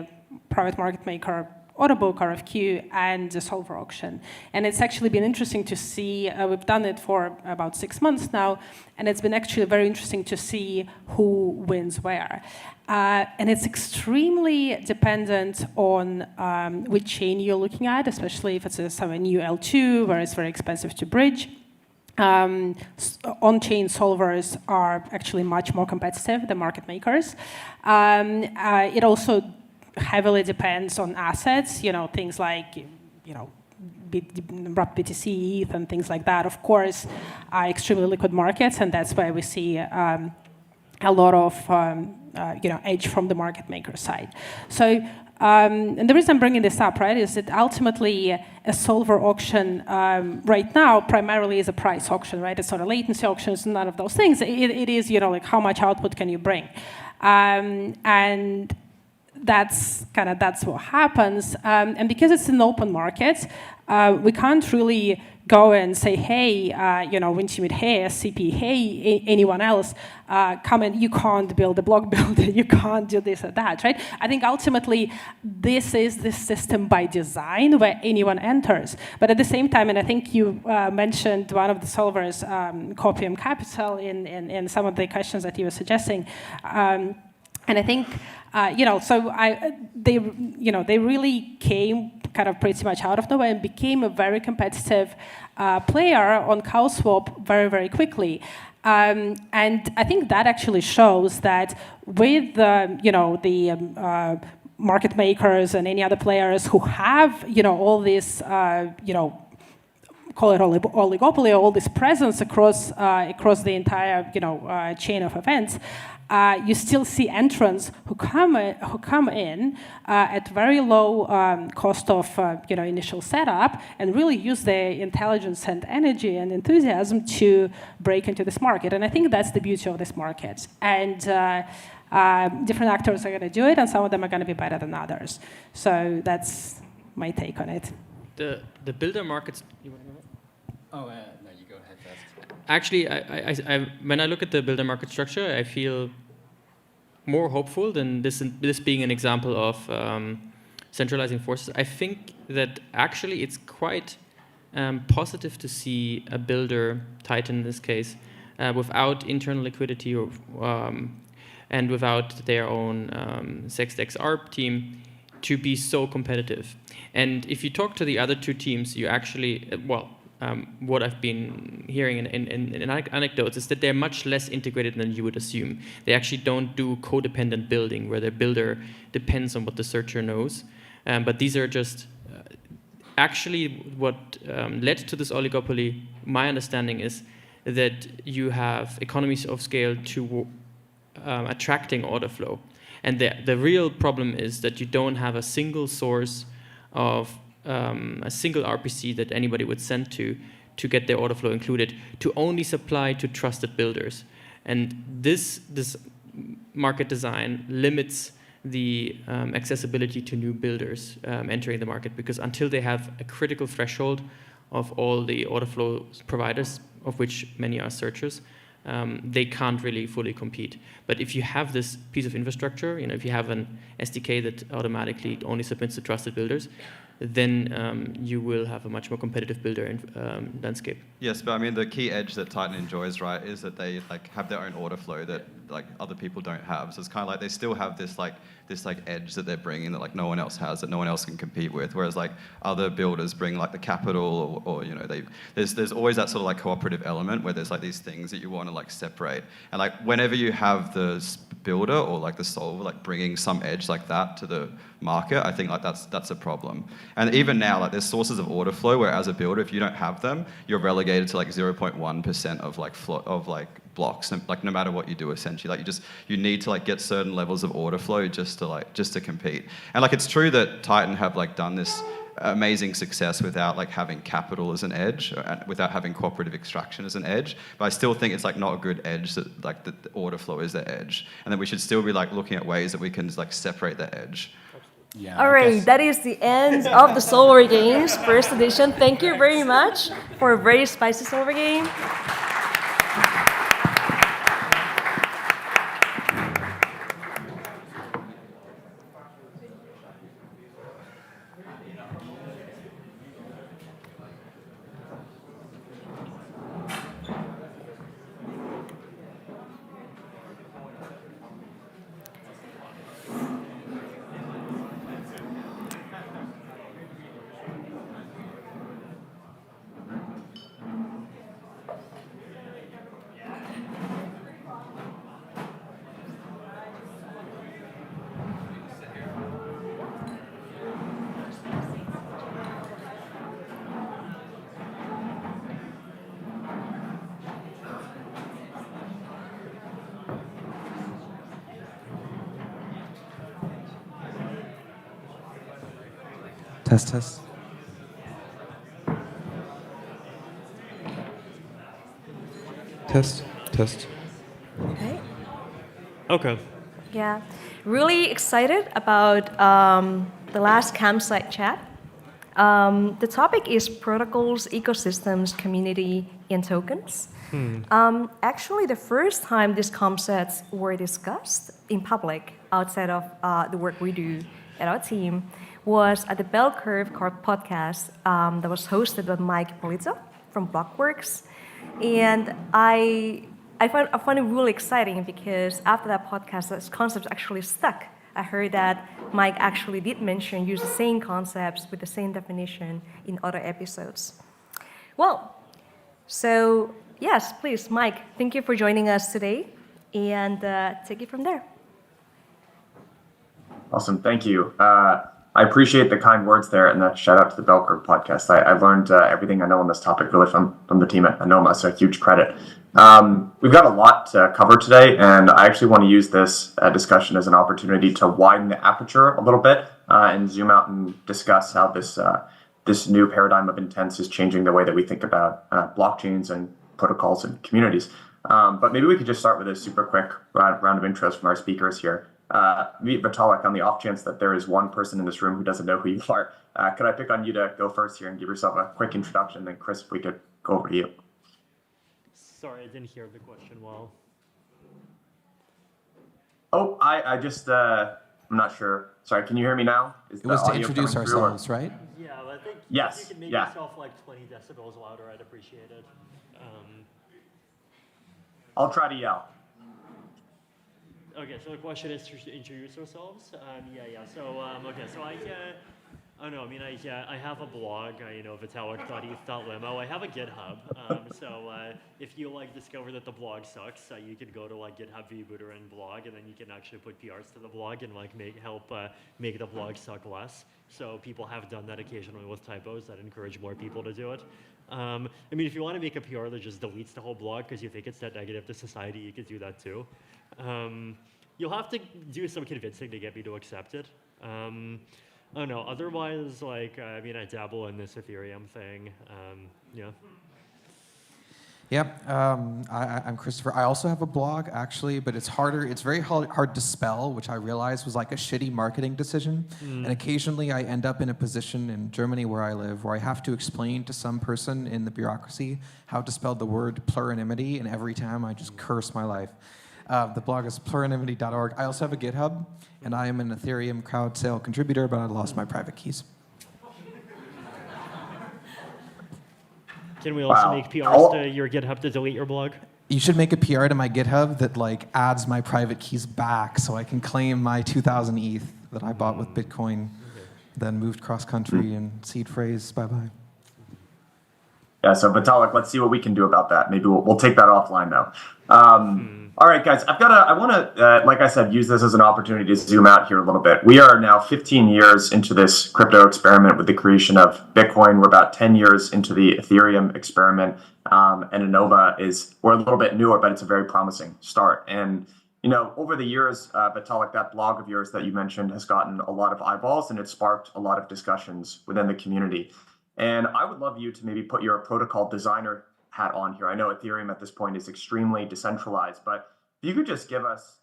private market maker order book, RFQ, and the solver auction. And it's actually been interesting to see, we've done it for about 6 months now, and it's been actually very interesting to see who wins where. And it's extremely dependent on which chain you're looking at, especially if it's some new L2, where it's very expensive to bridge. On-chain solvers are actually much more competitive than market makers. It also heavily depends on assets, things like, wrap BTC, ETH, and things like that, of course, are extremely liquid markets, and that's why we see a lot of edge from the market maker side. So, and the reason I'm bringing this up, right, is that ultimately a solver auction right now primarily is a price auction, right? It's not a latency auction, it's none of those things. It is, like how much output can you bring, and that's what happens. And because it's an open market, we can't really go and say, hey, Wintimate, hey, SCP, hey, anyone else, come and you can't build a block builder, you can't do this or that, right? I think ultimately this is the system by design where anyone enters. But at the same time, and I think you mentioned one of the solvers, Copium Capital, in some of the questions that you were suggesting. And I think, they really came kind of pretty much out of nowhere and became a very competitive player on CowSwap very, very quickly. And I think that actually shows that with the market makers and any other players who have all these call it oligopoly, all this presence across the entire chain of events, you still see entrants who come in at very low cost of initial setup and really use their intelligence and energy and enthusiasm to break into this market. And I think that's the beauty of this market. And different actors are going to do it, and some of them are going to be better than others. So that's my take on it. The builder markets. No, you go ahead first. Actually, when I look at the builder market structure, I feel more hopeful than this being an example of centralizing forces. I think that actually it's quite positive to see a builder, Titan in this case, without internal liquidity and without their own SexDex ARP team to be so competitive. And if you talk to the other two teams, you actually, what I've been hearing in anecdotes is that they're much less integrated than you would assume. They actually don't do codependent building, where the builder depends on what the searcher knows. But these are just, actually what led to this oligopoly, my understanding is that you have economies of scale to attracting order flow. And the real problem is that you don't have a single source of a single RPC that anybody would send to get their order flow included, to only supply to trusted builders. And this market design limits the accessibility to new builders entering the market, because until they have a critical threshold of all the order flow providers, of which many are searchers, they can't really fully compete. But if you have this piece of infrastructure, if you have an SDK that automatically only submits to trusted builders, then you will have a much more competitive builder landscape. Yes, but I mean the key edge that Titan enjoys, right, is that they have their own order flow that other people don't have. So it's kind of like they still have this edge that they're bringing that no one else has, that no one else can compete with. Whereas other builders bring the capital or there's always that sort of cooperative element where there's these things that you want to separate. And whenever you have the builder or the solver bringing some edge like that to the market, I think that's a problem. And even now there's sources of order flow where as a builder, if you don't have them, you're relegated to 0.1% of blocks, no matter what you do essentially. You need to get certain levels of order flow just to compete. And it's true that Titan have done this amazing success without having capital as an edge, without having cooperative extraction as an edge. But I still think it's not a good edge that the order flow is their edge, and then we should still be looking at ways that we can separate that edge. Yeah, all right, that is the end of the Solver Games first edition. Thank you very much for a very spicy Solver game. Test, test. Test, test. Okay. Okay. Yeah, really excited about the last Campside Chat. The topic is protocols, ecosystems, community, and tokens. Actually, the first time these concepts were discussed in public outside of the work we do at our team was at the Bell Curve podcast that was hosted by Mike Polizzo from Blockworks. And I find it really exciting because after that podcast, this concept actually stuck. I heard that Mike actually did use the same concepts with the same definition in other episodes. Well, so yes, please, Mike, thank you for joining us today, and take it from there. Awesome, thank you. I appreciate the kind words there, and shout out to the Bell Curve podcast. I learned everything I know on this topic really from the team at Anoma, so huge credit. We've got a lot to cover today, and I actually want to use this discussion as an opportunity to widen the aperture a little bit and zoom out and discuss how this new paradigm of intents is changing the way that we think about blockchains and protocols and communities. But maybe we could just start with a super quick round of intros from our speakers here. Vitalik, on the off chance that there is one person in this room who doesn't know who you are, could I pick on you to go first here and give yourself a quick introduction? Then Chris, if we could go over to you. Sorry, I didn't hear the question well. Oh, I just, I'm not sure. Sorry, can you hear me now? It was to introduce ourselves, right? Yeah, I think yes, if you could make yourself like 20 decibels louder, I'd appreciate it. I'll try to yell. Okay, so the question is to introduce ourselves. So okay, so I don't know. I mean, I have a blog. Vitalik.eth.limo. I have a GitHub. So if you like discover that the blog sucks, you could go to like GitHub rebooter and blog, and then you can actually put PRs to the blog and like help make the blog suck less. So people have done that occasionally with typos. That encourage more people to do it. I mean, if you want to make a PR that just deletes the whole blog because you think it's that negative to society, you could do that too. You'll have to do some convincing to get me to accept it. I don't know. Otherwise, like, I mean, I dabble in this Ethereum thing. Yeah. Yep, I'm Christopher. I also have a blog, actually, but it's harder. It's very hard to spell, which I realized was like a shitty marketing decision. And occasionally I end up in a position in Germany where I live where I have to explain to some person in the bureaucracy how to spell the word plurinimity, and every time I just curse my life. The blog is plurinimity.org. I also have a GitHub, and I am an Ethereum crowd sale contributor, but I lost my private keys. Can we also make PRs to your GitHub to delete your blog? You should make a PR to my GitHub that like adds my private keys back so I can claim my 2,000 ETH that I bought with Bitcoin, then moved cross-country and seed phrase, bye-bye. Yeah, so Vitalik, let's see what we can do about that. Maybe we'll take that offline though. All right, guys, I want to, like I said, use this as an opportunity to zoom out here a little bit. We are now 15 years into this crypto experiment with the creation of Bitcoin. We're about 10 years into the Ethereum experiment, and Anoma we're a little bit newer, but it's a very promising start. And, you know, over the years, Vitalik, that blog of yours that you mentioned has gotten a lot of eyeballs, and it sparked a lot of discussions within the community. And I would love you to maybe put your protocol designer hat on here. I know Ethereum at this point is extremely decentralized, but if you could just give us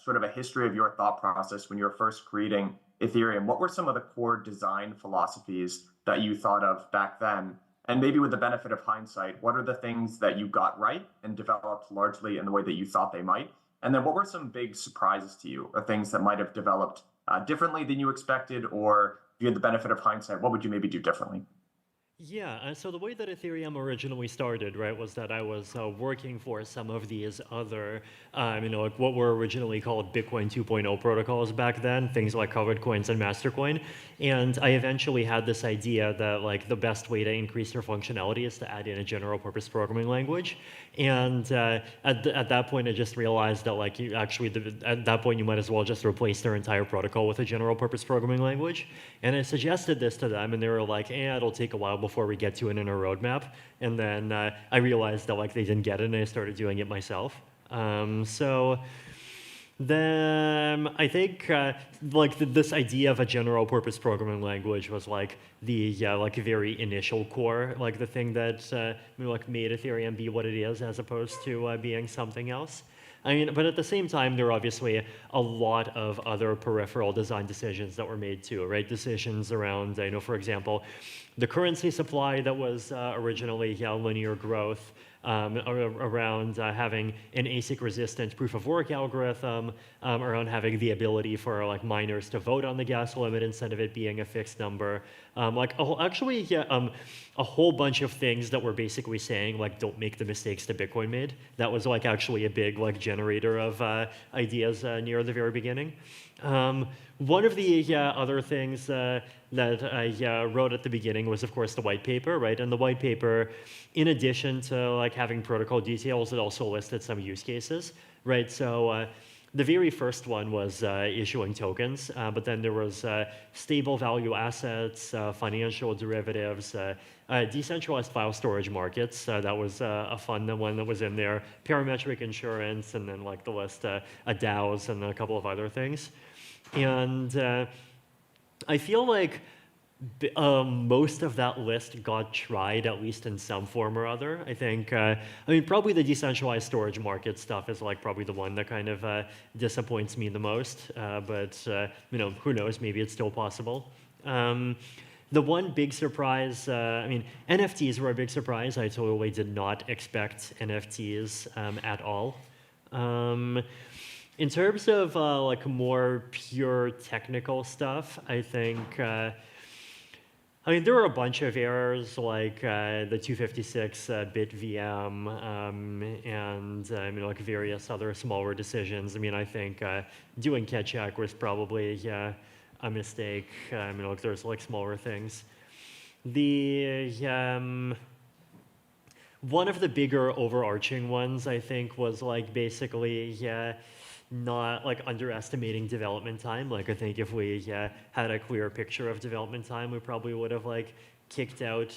sort of a history of your thought process when you were first creating Ethereum. What were some of the core design philosophies that you thought of back then? And maybe with the benefit of hindsight, what are the things that you got right and developed largely in the way that you thought they might? And then what were some big surprises to you, or things that might have developed differently than you expected, or if you had the benefit of hindsight, what would you maybe do differently? Yeah, so the way that Ethereum originally started, right, was that I was working for some of these other, like what were originally called Bitcoin 2.0 protocols back then, things like covered coins and Mastercoin. And I eventually had this idea that like the best way to increase their functionality is to add in a general purpose programming language. And at that point, I just realized that like at that point, you might as well just replace their entire protocol with a general purpose programming language. And I suggested this to them, and they were like, it'll take a while before we get to it in our roadmap. And then I realized that like they didn't get it, and I started doing it myself. So then I think this idea of a general purpose programming language was like the very initial core, like the thing that made Ethereum be what it is, as opposed to being something else. I mean, but at the same time, there are obviously a lot of other peripheral design decisions that were made too, right? Decisions around, for example, the currency supply that was originally linear growth, around having an ASIC-resistant proof-of-work algorithm, around having the ability for like miners to vote on the gas limit instead of it being a fixed number. A whole bunch of things that were basically saying like don't make the mistakes that Bitcoin made. That was like actually a big like generator of ideas near the very beginning. One of the other things that I wrote at the beginning was, of course, the white paper, right? And the white paper, in addition to like having protocol details, it also listed some use cases, right? So the very first one was issuing tokens, but then there was stable value assets, financial derivatives, decentralized file storage markets. That was a fun one that was in there. Parametric insurance, and then like the list, DAOs and a couple of other things. And I feel like most of that list got tried, at least in some form or other. I think, I mean, probably the decentralized storage market stuff is like probably the one that kind of disappoints me the most. But you know, who knows? Maybe it's still possible. The one big surprise, I mean, NFTs were a big surprise. I totally did not expect NFTs at all. In terms of like more pure technical stuff, I think, I mean, there were a bunch of errors like the 256-bit VM and I mean, like various other smaller decisions. I mean, I think doing catch-check was probably a mistake. I mean, like there's like smaller things. The one of the bigger overarching ones, I think, was like basically not like underestimating development time. Like I think if we had a clear picture of development time, we probably would have like kicked out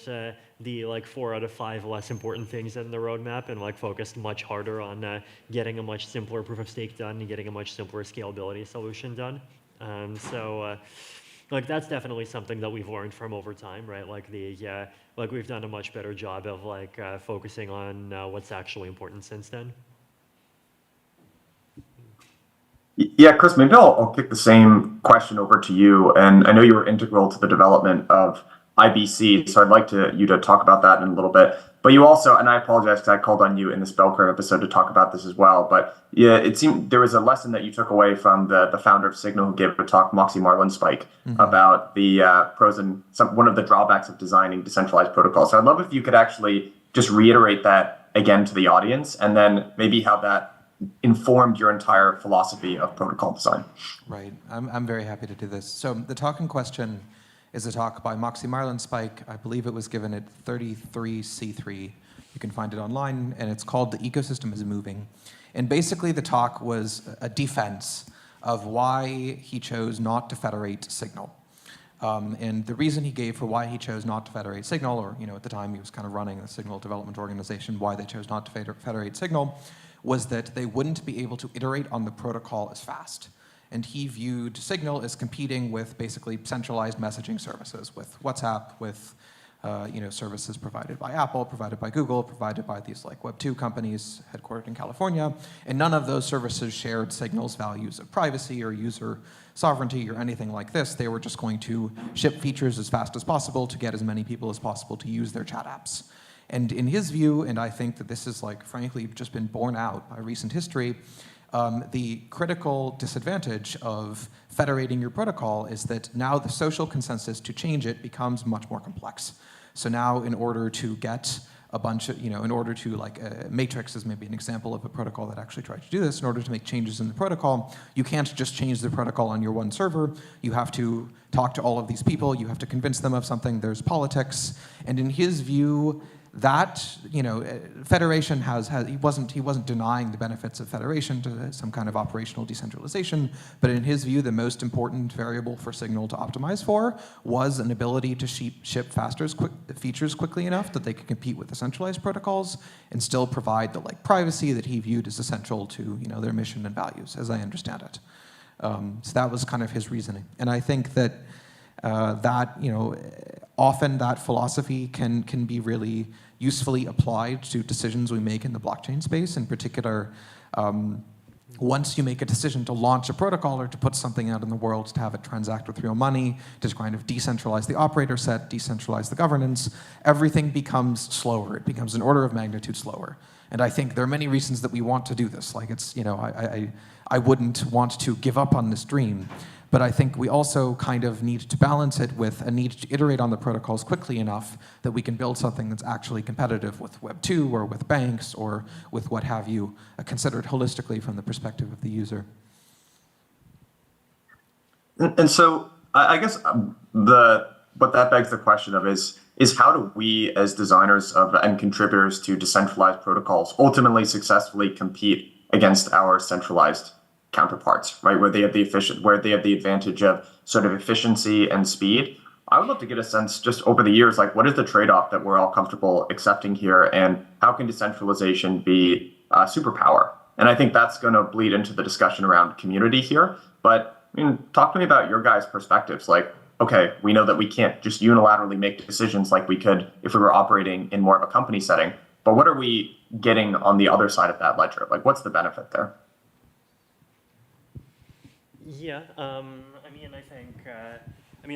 the like 4 out of 5 less important things in the roadmap and like focused much harder on getting a much simpler proof of stake done and getting a much simpler scalability solution done. So like that's definitely something that we've learned from over time, right? Like like we've done a much better job of like focusing on what's actually important since then. Yeah, Chris, maybe I'll kick the same question over to you. And I know you were integral to the development of IBC, so I'd like you to talk about that in a little bit. But you also, and I apologize because I called on you in the Spell Curve episode to talk about this as well, but yeah, it seemed there was a lesson that you took away from the founder of Signal who gave a talk, Moxie Marlinspike, about the pros and one of the drawbacks of designing decentralized protocols. So I'd love if you could actually just reiterate that again to the audience, and then maybe how that informed your entire philosophy of protocol design. Right, I'm very happy to do this. So the talk in question is a talk by Moxie Marlinspike. I believe it was given at 33C3. You can find it online, and it's called The Ecosystem is Moving. And basically the talk was a defense of why he chose not to federate Signal. And the reason he gave for why he chose not to federate Signal, or at the time he was kind of running the Signal development organization, why they chose not to federate Signal, was that they wouldn't be able to iterate on the protocol as fast. And he viewed Signal as competing with basically centralized messaging services, with WhatsApp, with services provided by Apple, provided by Google, provided by these like Web2 companies headquartered in California. And none of those services shared Signal's values of privacy or user sovereignty or anything like this. They were just going to ship features as fast as possible to get as many people as possible to use their chat apps. And in his view, and I think that this is like frankly just been borne out by recent history, the critical disadvantage of federating your protocol is that now the social consensus to change it becomes much more complex. So now in order to get a bunch of, in order to like, Matrix is maybe an example of a protocol that actually tried to do this. In order to make changes in the protocol, you can't just change the protocol on your one server. You have to talk to all of these people. You have to convince them of something. There's politics. And in his view, that federation he wasn't denying the benefits of federation to some kind of operational decentralization, but in his view, the most important variable for Signal to optimize for was an ability to ship features quickly enough that they could compete with the centralized protocols and still provide the privacy that he viewed as essential to their mission and values, as I understand it. So that was kind of his reasoning, and I think that often that philosophy can be really usefully applied to decisions we make in the blockchain space. In particular, once you make a decision to launch a protocol or to put something out in the world, to have it transact with real money, to kind of decentralize the operator set, decentralize the governance, everything becomes slower. It becomes an order of magnitude slower. And I think there are many reasons that we want to do this. Like it's, I wouldn't want to give up on this dream. But I think we also kind of need to balance it with a need to iterate on the protocols quickly enough that we can build something that's actually competitive with Web2 or with banks or with what have you, considered holistically from the perspective of the user. And so I guess what that begs the question of is how do we as designers and contributors to decentralized protocols ultimately successfully compete against our centralized counterparts, right? Where they have the advantage of sort of efficiency and speed. I would love to get a sense just over the years, like what is the trade-off that we're all comfortable accepting here, and how can decentralization be a superpower? And I think that's going to bleed into the discussion around community here. But I mean, talk to me about your guys' perspectives. Like, okay, we know that we can't just unilaterally make decisions like we could if we were operating in more of a company setting. But what are we getting on the other side of that ledger? Like, what's the benefit there? Yeah,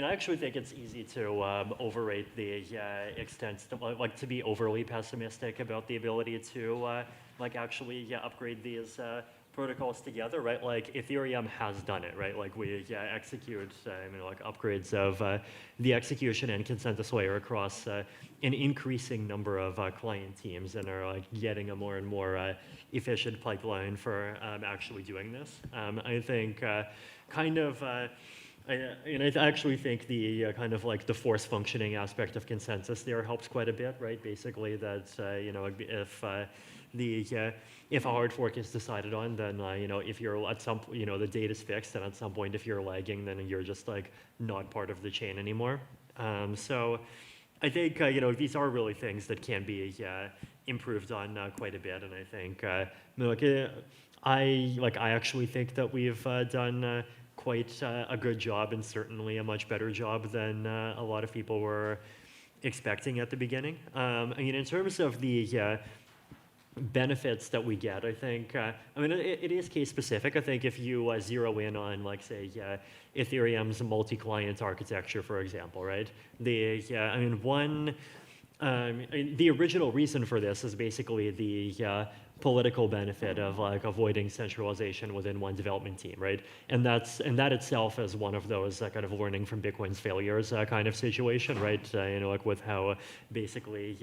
I actually think it's easy to overrate the extent, to be overly pessimistic about the ability to actually upgrade these protocols together, right? Like Ethereum has done it, right? Like we execute upgrades of the execution and consensus layer across an increasing number of client teams, and are getting a more and more efficient pipeline for actually doing this. I think I actually think the the force functioning aspect of consensus there helps quite a bit, right? Basically, that if a hard fork is decided on, then if you're at some the data's fixed, and at some point if you're lagging, then you're just not part of the chain anymore. So I think these are really things that can be improved on quite a bit, and I think I actually think that we've done quite a good job, and certainly a much better job than a lot of people were expecting at the beginning. In terms of the benefits that we get, I think, it is case specific. I think if you zero in on, say, Ethereum's multi-client architecture, for example, right? The original reason for this is basically the political benefit of avoiding centralization within one development team, right? And that itself is one of those kind of learning from Bitcoin's failures kind of situation, right? With how basically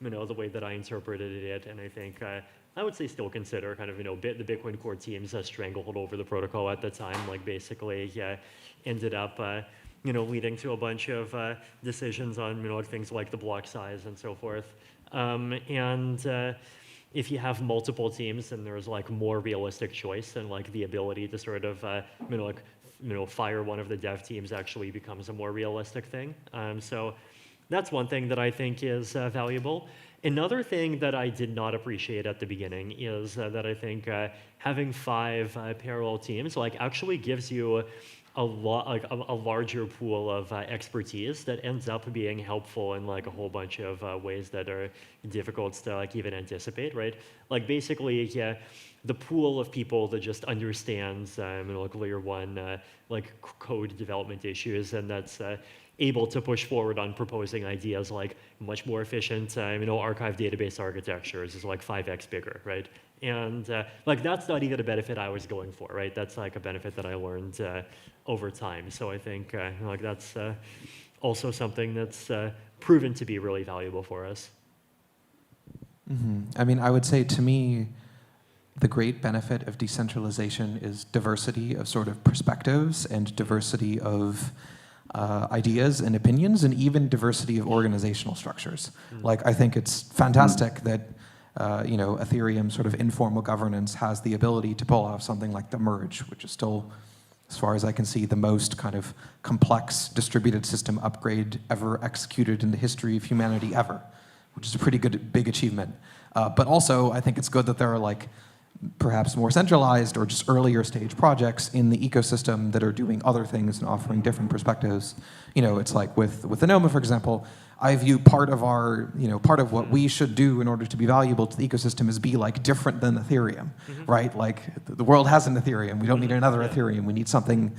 the way that I interpreted it, and I think I would say still consider kind of the Bitcoin core teams stranglehold over the protocol at the time, basically ended up leading to a bunch of decisions on things like the block size and so forth, if you have multiple teams, then there's more realistic choice, and the ability to sort of fire one of the dev teams actually becomes a more realistic thing. So that's one thing that I think is valuable. Another thing that I did not appreciate at the beginning is that I think having 5 parallel teams actually gives you a larger pool of expertise that ends up being helpful in a whole bunch of ways that are difficult to even anticipate, right? Basically, the pool of people that just understands layer 1 code development issues, and that's able to push forward on proposing ideas like much more efficient archive database architectures is 5x bigger, right? And that's not even a benefit I was going for, right? That's a benefit that I learned over time. So I think that's also something that's proven to be really valuable for us. Mm-hmm. I would say to me, the great benefit of decentralization is diversity of sort of perspectives, and diversity of ideas and opinions, and even diversity of organizational structures. I think it's fantastic that Ethereum sort of informal governance has the ability to pull off something like the merge, which is still, as far as I can see, the most kind of complex distributed system upgrade ever executed in the history of humanity ever, which is a pretty good, big achievement. But also, I think it's good that there are perhaps more centralized or just earlier stage projects in the ecosystem that are doing other things and offering different perspectives. It's like with Anoma, for example, I view part of what we should do in order to be valuable to the ecosystem is be different than Ethereum, right? The world has an Ethereum. We don't need another Ethereum. We need something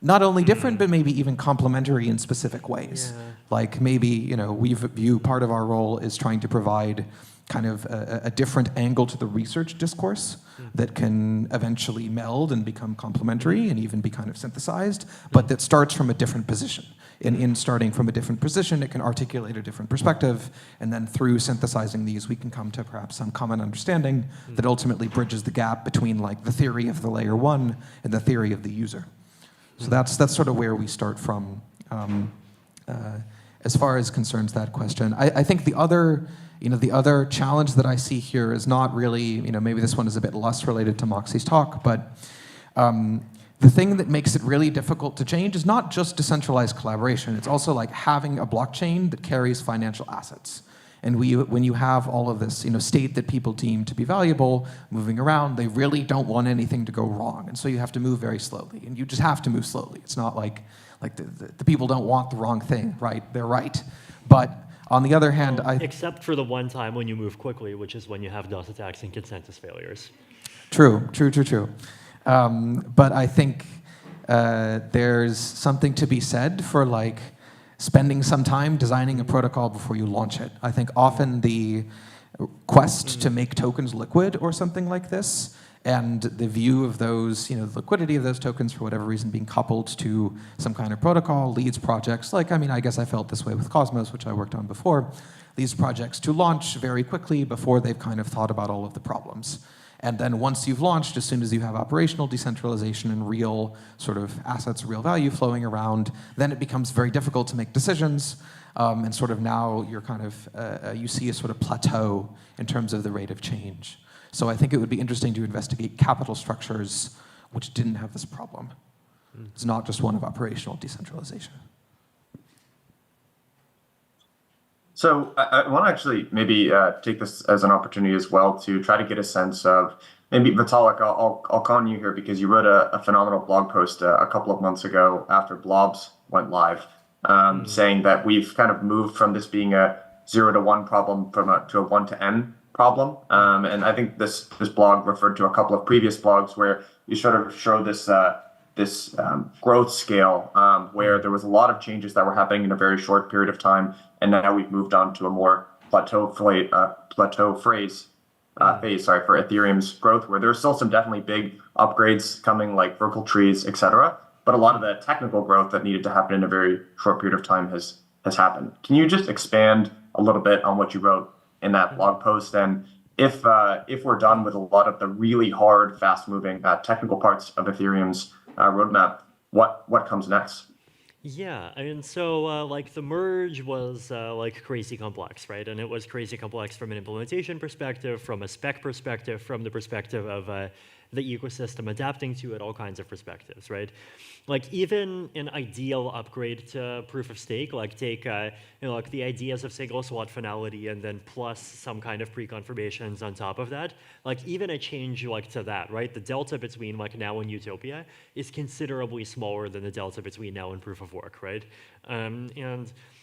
not only different, but maybe even complementary in specific ways. Maybe, we view part of our role is trying to provide kind of a different angle to the research discourse that can eventually meld and become complementary and even be kind of synthesized, but that starts from a different position. In starting from a different position, it can articulate a different perspective, and then through synthesizing these, we can come to perhaps some common understanding that ultimately bridges the gap between the theory of the layer 1 and the theory of the user. So that's sort of where we start from. As far as concerns that question, I think the other challenge that I see here is not really, maybe this one is a bit less related to Moxie's talk, but The thing that makes it really difficult to change is not just decentralized collaboration. It's also like having a blockchain that carries financial assets. And when you have all of this, state that people deem to be valuable moving around, they really don't want anything to go wrong. And so you have to move very slowly. And you just have to move slowly. It's not like the people don't want the wrong thing, right? They're right. But on the other hand, except for the one time when you move quickly, which is when you have DOS attacks and consensus failures. True. But I think there's something to be said for spending some time designing a protocol before you launch it. I think often the quest to make tokens liquid or something like this, and the view of those, the liquidity of those tokens for whatever reason being coupled to some kind of protocol leads projects I guess I felt this way with Cosmos, which I worked on before, leads projects to launch very quickly before they've kind of thought about all of the problems. And then once you've launched, as soon as you have operational decentralization and real sort of assets, real value flowing around, then it becomes very difficult to make decisions. And sort of now you're kind of, you see a sort of plateau in terms of the rate of change. So I think it would be interesting to investigate capital structures which didn't have this problem. It's not just one of operational decentralization. So I want to actually maybe take this as an opportunity as well to try to get a sense of, maybe Vitalik, I'll call on you here because you wrote a phenomenal blog post a couple of months ago after Blobs went live, saying that we've kind of moved from this being a 0 to 1 problem to a 1 to n problem. And I think this blog referred to a couple of previous blogs where you sort of show this growth scale where there was a lot of changes that were happening in a very short period of time, and now we've moved on to a more plateau phase for Ethereum's growth, where there's still some definitely big upgrades coming, like Verkle trees, etc. But a lot of the technical growth that needed to happen in a very short period of time has happened. Can you just expand a little bit on what you wrote in that blog post, and if we're done with a lot of the really hard, fast-moving technical parts of Ethereum's roadmap, what comes next? Yeah, I mean, so the merge was crazy complex, right? And it was crazy complex from an implementation perspective, from a spec perspective, from the perspective of the ecosystem adapting to it, all kinds of perspectives, right? Even an ideal upgrade to proof of stake, take the ideas of single slot finality and then plus some kind of pre-confirmations on top of that, even a change to that, right? The delta between now and Utopia is considerably smaller than the delta between now and proof of work, right? And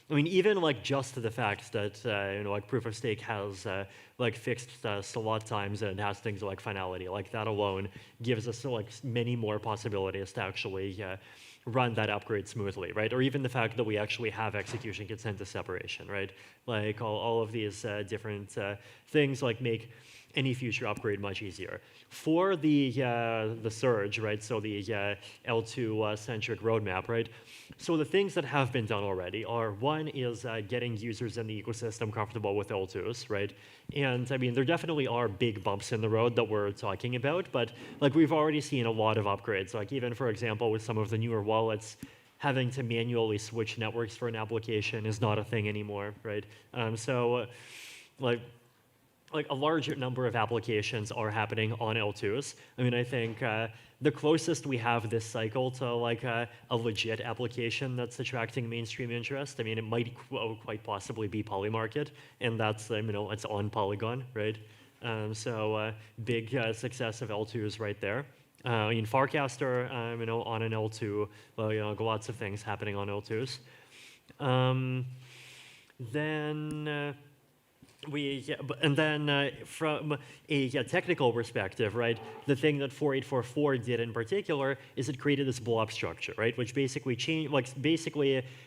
I mean, even just to the fact that proof of stake has fixed slot times and has things like finality, that alone gives us many more possibilities to actually run that upgrade smoothly, right? Or even the fact that we actually have execution consensus separation, right? All of these different things make any future upgrade much easier. For the surge, right? So the L2-centric roadmap, right? So the things that have been done already are, one is getting users in the ecosystem comfortable with L2s, right? And I mean, there definitely are big bumps in the road that we're talking about, but we've already seen a lot of upgrades. Even, for example, with some of the newer wallets, having to manually switch networks for an application is not a thing anymore, right? A larger number of applications are happening on L2s. I mean, I think the closest we have this cycle to a legit application that's attracting mainstream interest, I mean, it might quite possibly be Polymarket, and that's it's on Polygon, right? Big success of L2s right there. In Farcaster, on an L2, lots of things happening on L2s. From a technical perspective, right, the thing that 4844 did in particular is it created this blob structure, right, which basically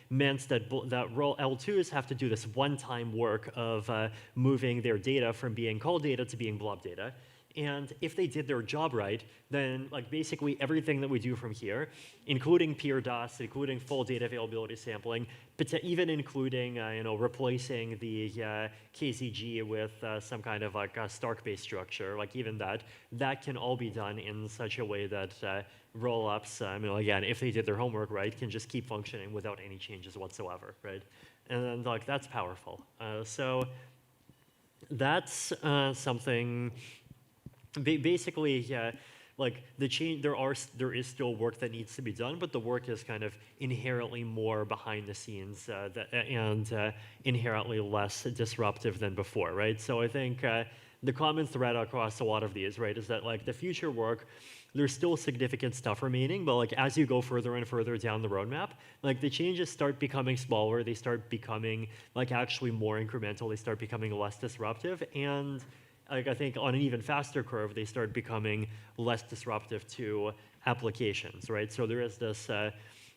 meant that L2s have to do this one-time work of moving their data from being call data to being blob data. And if they did their job right, then basically everything that we do from here, including peer DOS, including full data availability sampling, even including replacing the KZG with some kind of a Stark-based structure, even that can all be done in such a way that rollups, again, if they did their homework right, can just keep functioning without any changes whatsoever, right? And that's powerful. So that's something. Basically, like the change, there is still work that needs to be done, but the work is kind of inherently more behind the scenes and inherently less disruptive than before, right? So I think the common thread across a lot of these, right, is that like the future work, there's still significant stuff remaining, but like as you go further and further down the roadmap, like the changes start becoming smaller, they start becoming like actually more incremental, they start becoming less disruptive, and like I think on an even faster curve, they start becoming less disruptive to applications, right? So there is this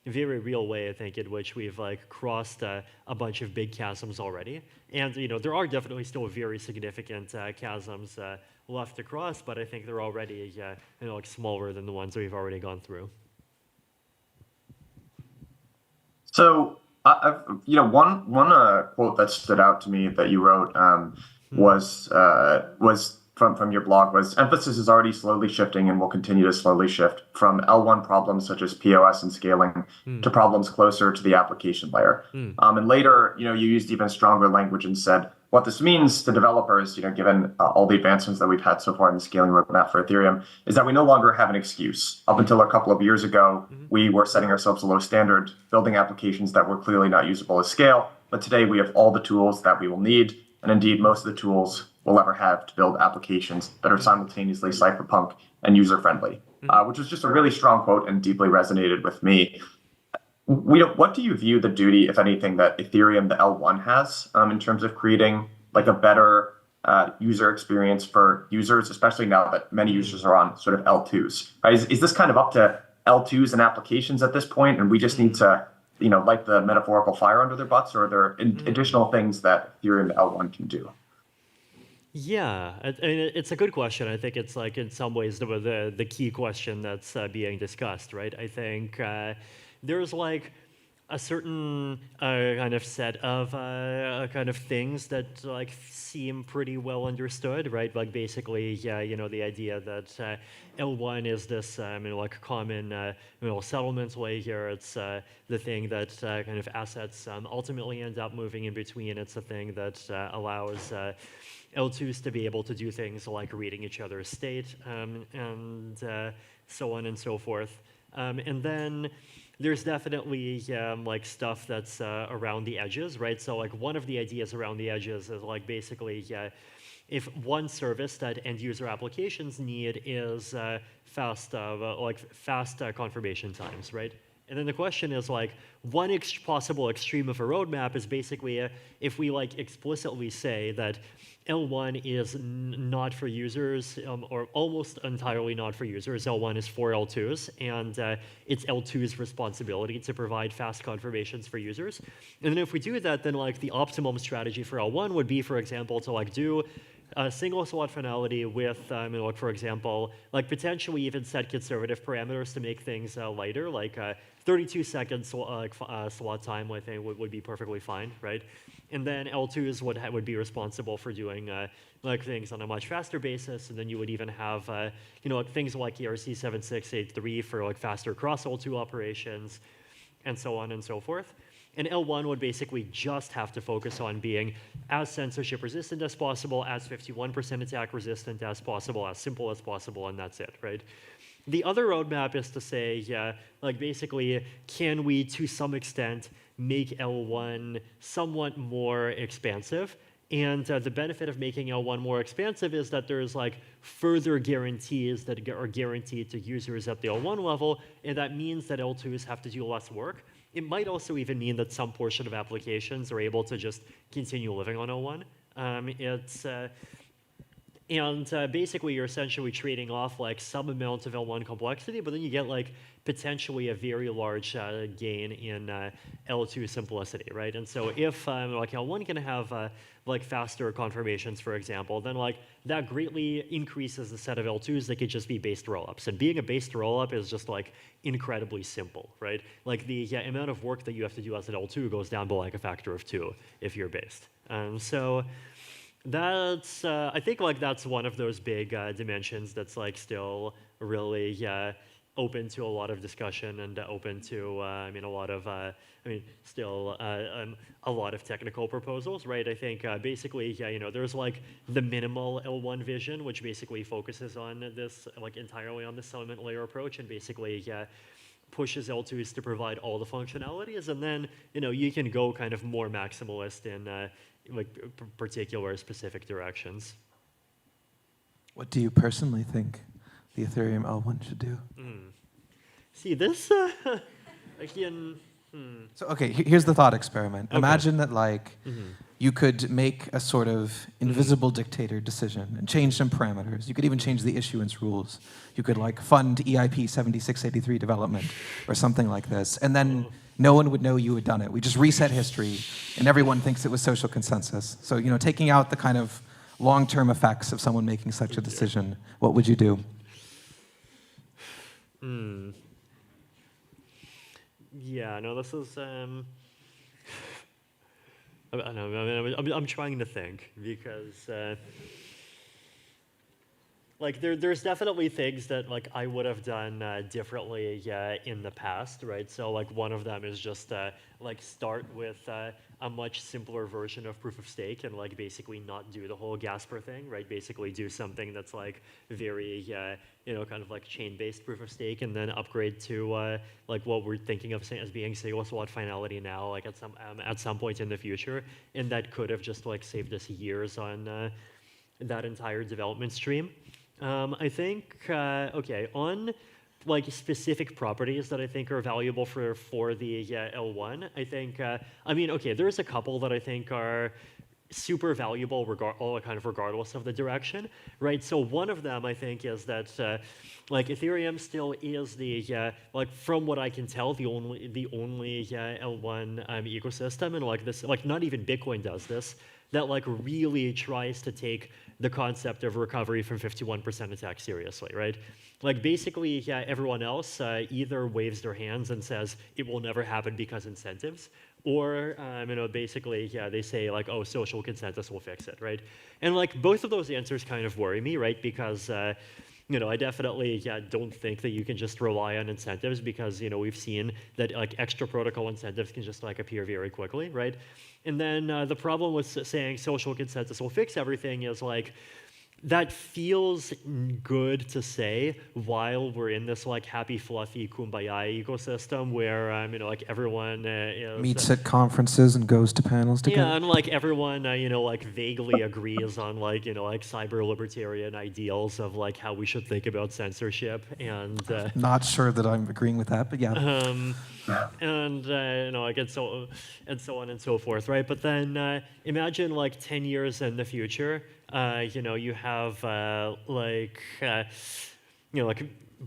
very real way, I think, in which we've like crossed a bunch of big chasms already. And there are definitely still very significant chasms left to cross, but I think they're already like smaller than the ones we've already gone through. So, one quote that stood out to me that you wrote was from your blog was, emphasis is already slowly shifting and will continue to slowly shift from L1 problems such as POS and scaling to problems closer to the application layer. And later, you used even stronger language and said, what this means to developers, given all the advancements that we've had so far in the scaling roadmap for Ethereum, is that we no longer have an excuse. Up until a couple of years ago, we were setting ourselves a low standard, building applications that were clearly not usable at scale. But today we have all the tools that we will need, and indeed most of the tools we'll ever have to build applications that are simultaneously cypherpunk and user-friendly, which was just a really strong quote and deeply resonated with me. What do you view the duty, if anything, that Ethereum, the L1 has in terms of creating like a better user experience for users, especially now that many users are on sort of L2s? Right? Is this kind of up to L2s and applications at this point, and we just need to light the metaphorical fire under their butts, or are there additional things that Ethereum L1 can do? Yeah, I mean, it's a good question. I think it's like in some ways the key question that's being discussed, right? I think there's like a certain kind of set of kind of things that like seem pretty well understood, right? Like basically, the idea that L1 is this like common settlement layer. It's the thing that kind of assets ultimately end up moving in between. It's the thing that allows L2s to be able to do things like reading each other's state and so on and so forth. And then there's definitely like stuff that's around the edges, right? So like one of the ideas around the edges is like basically if one service that end user applications need is fast confirmation times, right? And then the question is like one possible extreme of a roadmap is basically if we like explicitly say that L1 is not for users, or almost entirely not for users. L1 is for L2s, and it's L2's responsibility to provide fast confirmations for users. And then if we do that, then like the optimum strategy for L1 would be, for example, to like do a single slot finality with, for example, like potentially even set conservative parameters to make things lighter, like 32 seconds slot time, I think would be perfectly fine, right? And then L2s would be responsible for doing like things on a much faster basis, and then you would even have things like ERC7683 for like faster cross L2 operations, and so on and so forth. And L1 would basically just have to focus on being as censorship resistant as possible, as 51% attack resistant as possible, as simple as possible, and that's it, right? The other roadmap is to say, like basically, can we to some extent make L1 somewhat more expansive? And the benefit of making L1 more expansive is that there's like further guarantees that are guaranteed to users at the L1 level, and that means that L2s have to do less work. It might also even mean that some portion of applications are able to just continue living on L1. Basically, you're essentially trading off like some amount of L1 complexity, but then you get like potentially a very large gain in L2 simplicity, right? And so if like L1 can have like faster confirmations, for example, then like that greatly increases the set of L2s that could just be based rollups. And being a based rollup is just like incredibly simple, right? Like the amount of work that you have to do as an L2 goes down by like a factor of 2 if you're based. So that's I think like that's one of those big dimensions that's like still really open to a lot of discussion and open to, a lot of, still a lot of technical proposals, right? I think basically, there's like the minimal L1 vision, which basically focuses on this, like entirely on the settlement layer approach, and basically, pushes L2s to provide all the functionalities, and then, you can go kind of more maximalist in particular specific directions. What do you personally think the Ethereum L1 should do? See, this, again, So, okay, here's the thought experiment. Okay. Imagine that, like, you could make a sort of invisible dictator decision and change some parameters. You could even change the issuance rules. You could, like, fund EIP 7683 development or something like this. And then no one would know you had done it. We just reset history, and everyone thinks it was social consensus. So, taking out the kind of long-term effects of someone making such a decision, what would you do? Yeah, no, this is, I'm trying to think, because, like, there's definitely things that, like, I would have done differently in the past, right? So, like, one of them is just, like, start with a much simpler version of proof of stake and, like, basically not do the whole Gasper thing, right? Basically do something that's, like, very, kind of like chain-based proof of stake, and then upgrade to, like, what we're thinking of as being single slot finality now, like, at some point in the future. And that could have just, like, saved us years on that entire development stream. I think, okay, on like specific properties that I think are valuable for the L1, I think, okay, there's a couple that I think are super valuable kind of regardless of the direction, right? So one of them I think is that like Ethereum still is the like from what I can tell the only L1 ecosystem, and like this, like not even Bitcoin does this, that like really tries to take the concept of recovery from 51% attack seriously, right? Like basically, everyone else either waves their hands and says it will never happen because incentives, or basically, they say like, oh, social consensus will fix it, right? And like both of those answers kind of worry me, right? Because I definitely don't think that you can just rely on incentives, because we've seen that like extra protocol incentives can just like appear very quickly, right? And then the problem with saying social consensus will fix everything is like, that feels good to say while we're in this like happy, fluffy kumbaya ecosystem where like everyone meets at conferences and goes to panels together. Yeah, and like everyone like vaguely agrees on like like cyber libertarian ideals of like how we should think about censorship, and not sure that I'm agreeing with that, but yeah. And like and so on and so forth, right? But then imagine like 10 years in the future. You have like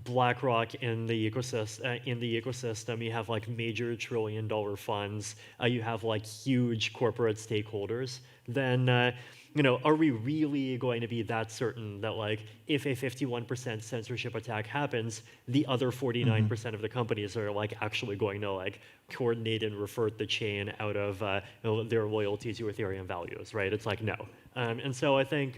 BlackRock in the ecosystem. You have like major trillion-dollar funds. You have like huge corporate stakeholders. Then are we really going to be that certain that like if a 51% censorship attack happens, the other 49% of the companies are like actually going to like coordinate and revert the chain out of their loyalty to Ethereum values, right? It's like no. And so I think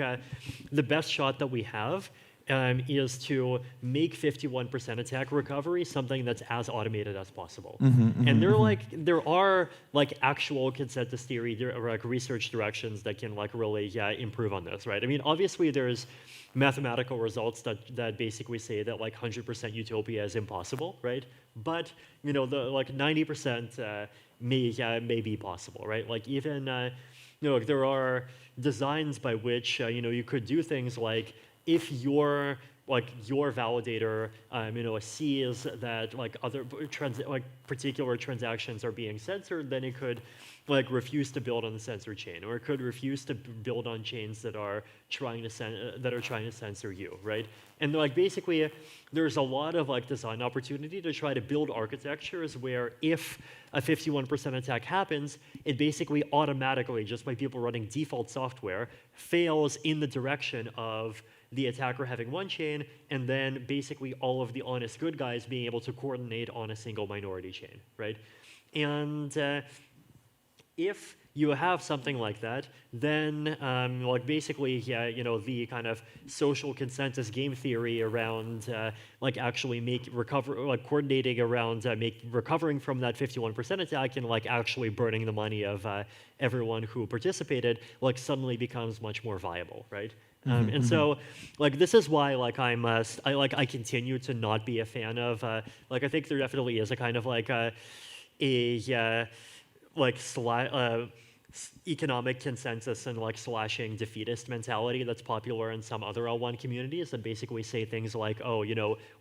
the best shot that we have is to make 51% attack recovery something that's as automated as possible. And there are like actual consensus theory like research directions that can like really improve on this, right? I mean, obviously there's mathematical results that basically say that like 100% utopia is impossible, right? But the like 90% may be possible, right? Like even there are designs by which you could do things like, if your validator sees that like other particular transactions are being censored, then it could like refuse to build on the censored chain, or it could refuse to build on chains that are trying to censor you, right? And like basically, there's a lot of like design opportunity to try to build architectures where if a 51% attack happens, it basically automatically, just by people running default software, fails in the direction of the attacker having one chain, and then basically all of the honest good guys being able to coordinate on a single minority chain, right? And if you have something like that, then like basically, the kind of social consensus game theory around like actually coordinating around recovering from that 51% attack and like actually burning the money of everyone who participated, like suddenly becomes much more viable, right? And so, like, this is why, like, I continue to not be a fan of, like, I think there definitely is a kind of like economic consensus and like slashing defeatist mentality that's popular in some other L1 communities that basically say things like, oh,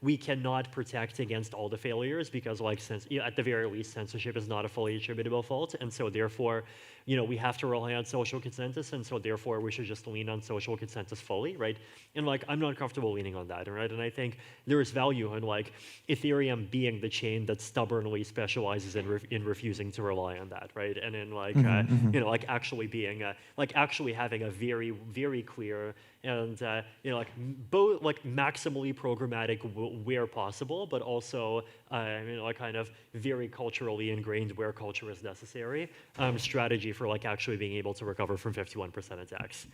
we cannot protect against all the failures because like at the very least censorship is not a fully attributable fault, and so therefore we have to rely on social consensus, and so therefore we should just lean on social consensus fully, right? And like I'm not comfortable leaning on that, right? And I think there is value in like Ethereum being the chain that stubbornly specializes in refusing to rely on that, right? And in like like actually being like actually having a very, very clear and like both like maximally programmatic where possible, but also like kind of very culturally ingrained where culture is necessary strategy for like actually being able to recover from 51% attacks.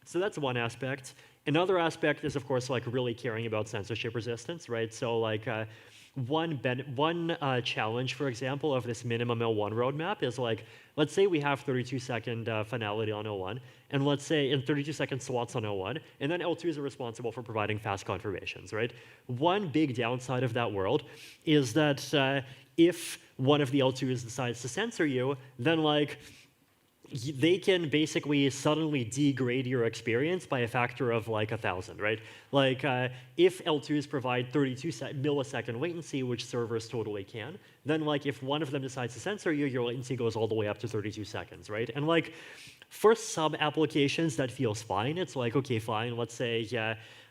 So that's one aspect. Another aspect is, of course, like really caring about censorship resistance, right? So like one challenge, for example, of this minimum L1 roadmap is like, let's say we have 32-second finality on L1, and let's say in 32-second slots on L1, and then L2s are responsible for providing fast confirmations, right? One big downside of that world is that if one of the L2s decides to censor you, then like they can basically suddenly degrade your experience by a factor of like 1,000, right? Like if L2s provide 32-millisecond latency, which servers totally can, then like if one of them decides to censor you, your latency goes all the way up to 32 seconds, right? And like for some applications that feels fine. It's like, okay, fine, let's say,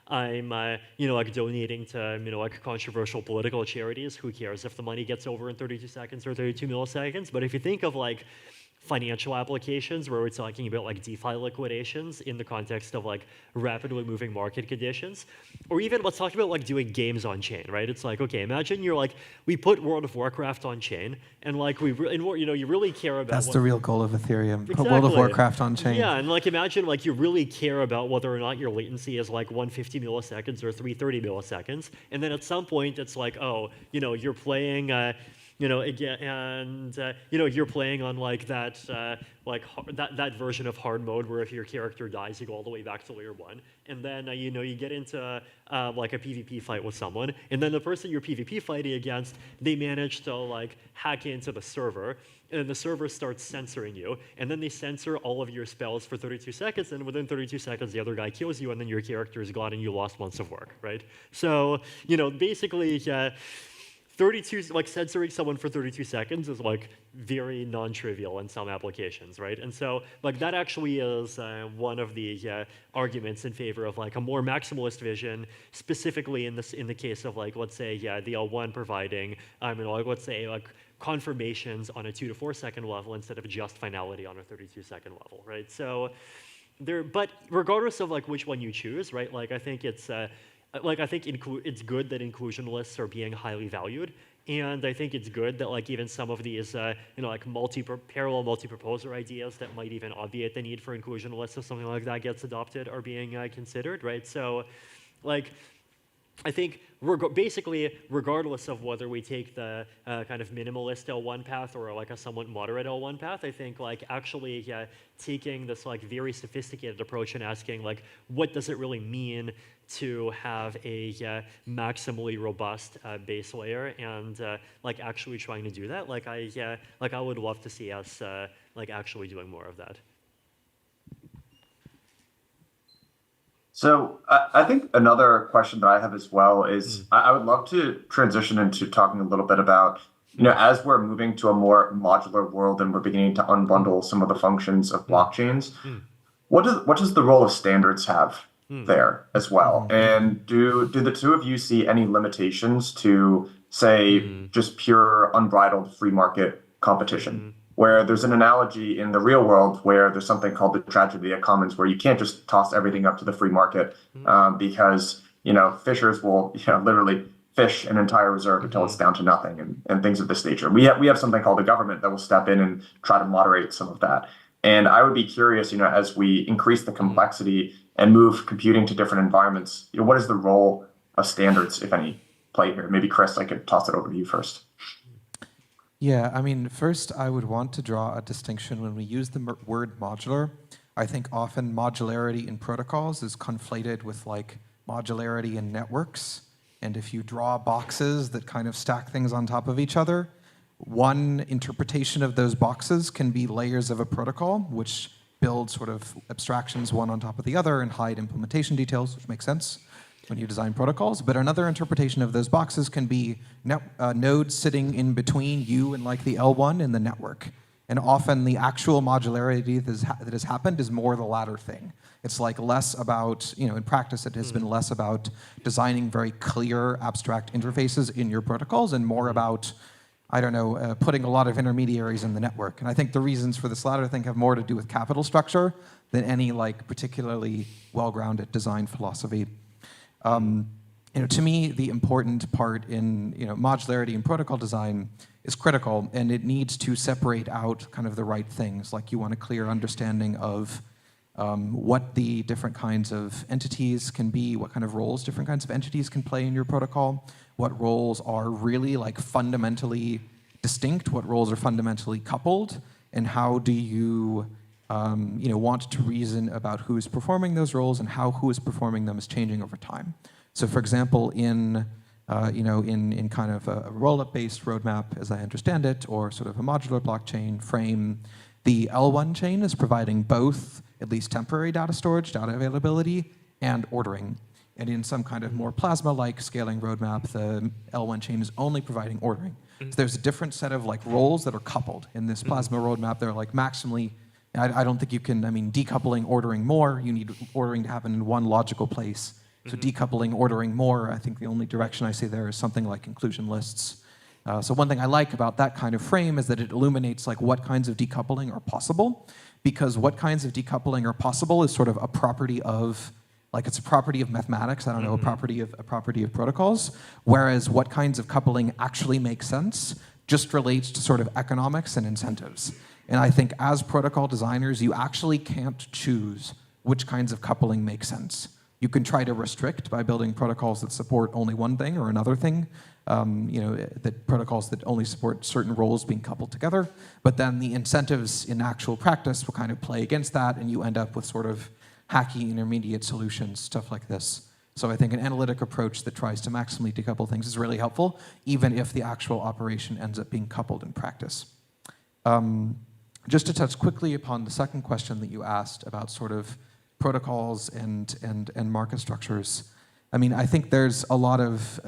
I'm, like donating to, like controversial political charities. Who cares if the money gets over in 32 seconds or 32 milliseconds? But if you think of like financial applications where we're talking about like DeFi liquidations in the context of like rapidly moving market conditions, or even let's talk about like doing games on chain, right? It's like, okay, imagine you're like, we put World of Warcraft on chain, and like you really care about. That's the real goal of Ethereum. Exactly. Put World of Warcraft on chain. Yeah, and like imagine like you really care about whether or not your latency is like 150 milliseconds or 330 milliseconds, and then at some point it's like, oh, you're playing. Again, and you're playing on like that, that version of hard mode where if your character dies, you go all the way back to layer 1, and then you get into like a PvP fight with someone, and then the person you're PvP fighting against, they manage to like hack into the server, and the server starts censoring you, and then they censor all of your spells for 32 seconds, and within 32 seconds, the other guy kills you, and then your character is gone, and you lost months of work, right? So basically. 32, like censoring someone for 32 seconds is like very non-trivial in some applications, right? And so like that actually is one of the arguments in favor of like a more maximalist vision, specifically in the case of like, let's say, the L1 providing, let's say like confirmations on a 2 to 4 second level instead of just finality on a 32 second level, right? So but regardless of like which one you choose, right? Like I think it's, it's good that inclusion lists are being highly valued, and I think it's good that like even some of these like parallel multi-proposer ideas that might even obviate the need for inclusion lists if something like that gets adopted are being considered, right? So, like, I think basically, regardless of whether we take the kind of minimalist L1 path or like a somewhat moderate L1 path, I think like actually taking this like very sophisticated approach and asking like, what does it really mean to have a maximally robust base layer, and like actually trying to do that, like I would love to see us like actually doing more of that. So I think another question that I have as well is I would love to transition into talking a little bit about, as we're moving to a more modular world and we're beginning to unbundle some of the functions of blockchains, what does the role of standards have there as well? And do the two of you see any limitations to, say, just pure unbridled free market competition? Where there's an analogy in the real world where there's something called the tragedy of commons, where you can't just toss everything up to the free market because fishers will literally fish an entire reserve until it's down to nothing and things of this nature. We have something called the government that will step in and try to moderate some of that. And I would be curious, as we increase the complexity and move computing to different environments, what is the role of standards, if any, play here? Maybe Chris, I could toss it over to you first. Yeah, I mean, first I would want to draw a distinction when we use the word modular. I think often modularity in protocols is conflated with like modularity in networks. And if you draw boxes that kind of stack things on top of each other, one interpretation of those boxes can be layers of a protocol, which build sort of abstractions one on top of the other and hide implementation details, which makes sense when you design protocols. But another interpretation of those boxes can be nodes sitting in between you and like the L1 in the network. And often the actual modularity that has happened is more the latter thing. It's like less about, in practice it has been less about designing very clear abstract interfaces in your protocols and more about, I don't know, putting a lot of intermediaries in the network. And I think the reasons for this latter thing have more to do with capital structure than any like particularly well-grounded design philosophy. To me, the important part in modularity in protocol design is critical, and it needs to separate out kind of the right things. Like you want a clear understanding of what the different kinds of entities can be, what kind of roles different kinds of entities can play in your protocol, what roles are really like fundamentally distinct, what roles are fundamentally coupled, and how do you want to reason about who is performing those roles and how who is performing them is changing over time. So for example, in kind of a roll-up-based roadmap, as I understand it, or sort of a modular blockchain frame, the L1 chain is providing both at least temporary data storage, data availability, and ordering. And in some kind of more Plasma-like scaling roadmap, the L1 chain is only providing ordering. So there's a different set of like roles that are coupled. In this Plasma roadmap, they're like maximally, I don't think you can, decoupling ordering more, you need ordering to happen in one logical place. So decoupling ordering more, I think the only direction I see there is something like inclusion lists. So one thing I like about that kind of frame is that it illuminates like what kinds of decoupling are possible, because what kinds of decoupling are possible is sort of a property of, like it's a property of mathematics, I don't know, a property of protocols, whereas what kinds of coupling actually make sense just relates to sort of economics and incentives. And I think as protocol designers, you actually can't choose which kinds of coupling make sense. You can try to restrict by building protocols that support only one thing or another thing, that protocols that only support certain roles being coupled together, but then the incentives in actual practice will kind of play against that, and you end up with sort of hacky intermediate solutions, stuff like this. So I think an analytic approach that tries to maximally decouple things is really helpful, even if the actual operation ends up being coupled in practice. Just to touch quickly upon the second question that you asked about sort of protocols and market structures. I think there's a lot of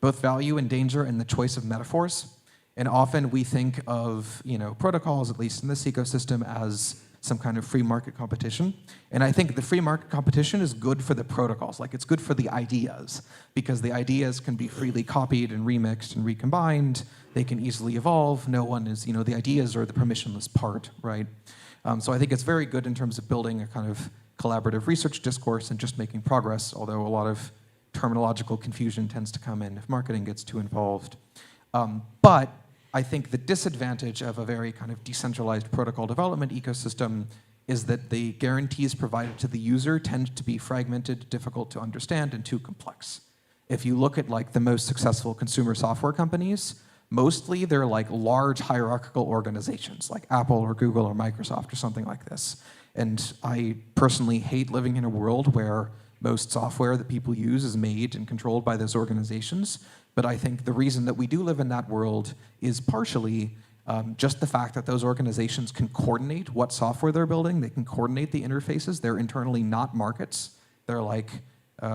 both value and danger in the choice of metaphors. And often we think of protocols, at least in this ecosystem, as some kind of free market competition. And I think the free market competition is good for the protocols. Like it's good for the ideas, because the ideas can be freely copied and remixed and recombined. They can easily evolve. No one is, the ideas are the permissionless part, right? So I think it's very good in terms of building a kind of collaborative research discourse and just making progress, although a lot of terminological confusion tends to come in if marketing gets too involved. But I think the disadvantage of a very kind of decentralized protocol development ecosystem is that the guarantees provided to the user tend to be fragmented, difficult to understand, and too complex. If you look at like the most successful consumer software companies, mostly they're like large hierarchical organizations like Apple or Google or Microsoft or something like this. And I personally hate living in a world where most software that people use is made and controlled by those organizations. But I think the reason that we do live in that world is partially just the fact that those organizations can coordinate what software they're building. They can coordinate the interfaces. They're internally not markets. They're like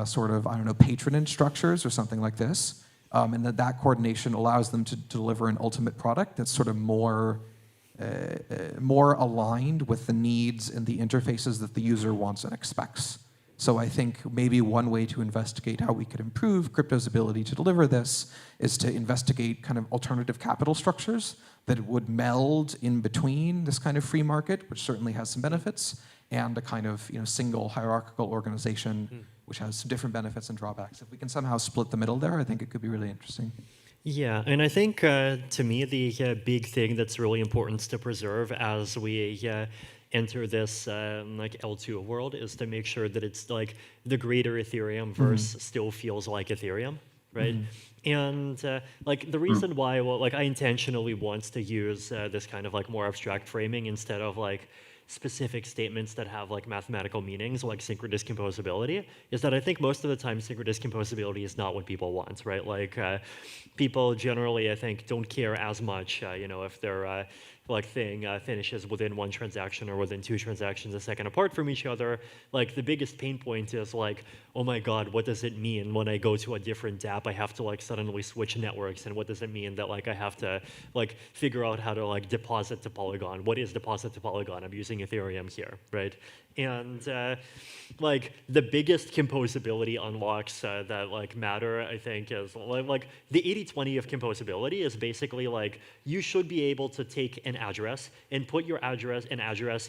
sort of, patronage structures or something like this. And that coordination allows them to deliver an ultimate product that's sort of more aligned with the needs and the interfaces that the user wants and expects. So I think maybe one way to investigate how we could improve crypto's ability to deliver this is to investigate kind of alternative capital structures that would meld in between this kind of free market, which certainly has some benefits, and a kind of single hierarchical organization which has some different benefits and drawbacks. If we can somehow split the middle there, I think it could be really interesting. Yeah, and I think to me the big thing that's really important to preserve as we enter this like L2 world is to make sure that it's like the greater Ethereum verse still feels like Ethereum, right? And like the reason why, well, like I intentionally want to use this kind of like more abstract framing instead of like specific statements that have like mathematical meanings like synchronous composability is that I think most of the time synchronous composability is not what people want, right? Like people generally, I think, don't care as much, you know, if their like thing finishes within one transaction or within two transactions a second apart from each other. Like the biggest pain point is like, oh my God, what does it mean when I go to a different dApp? I have to like suddenly switch networks, and what does it mean that like I have to like figure out how to like deposit to Polygon? What is deposit to Polygon? I'm using Ethereum here, right? And like the biggest composability unlocks that like matter, I think, is like the 80-20 of composability is basically like you should be able to take an address and put your address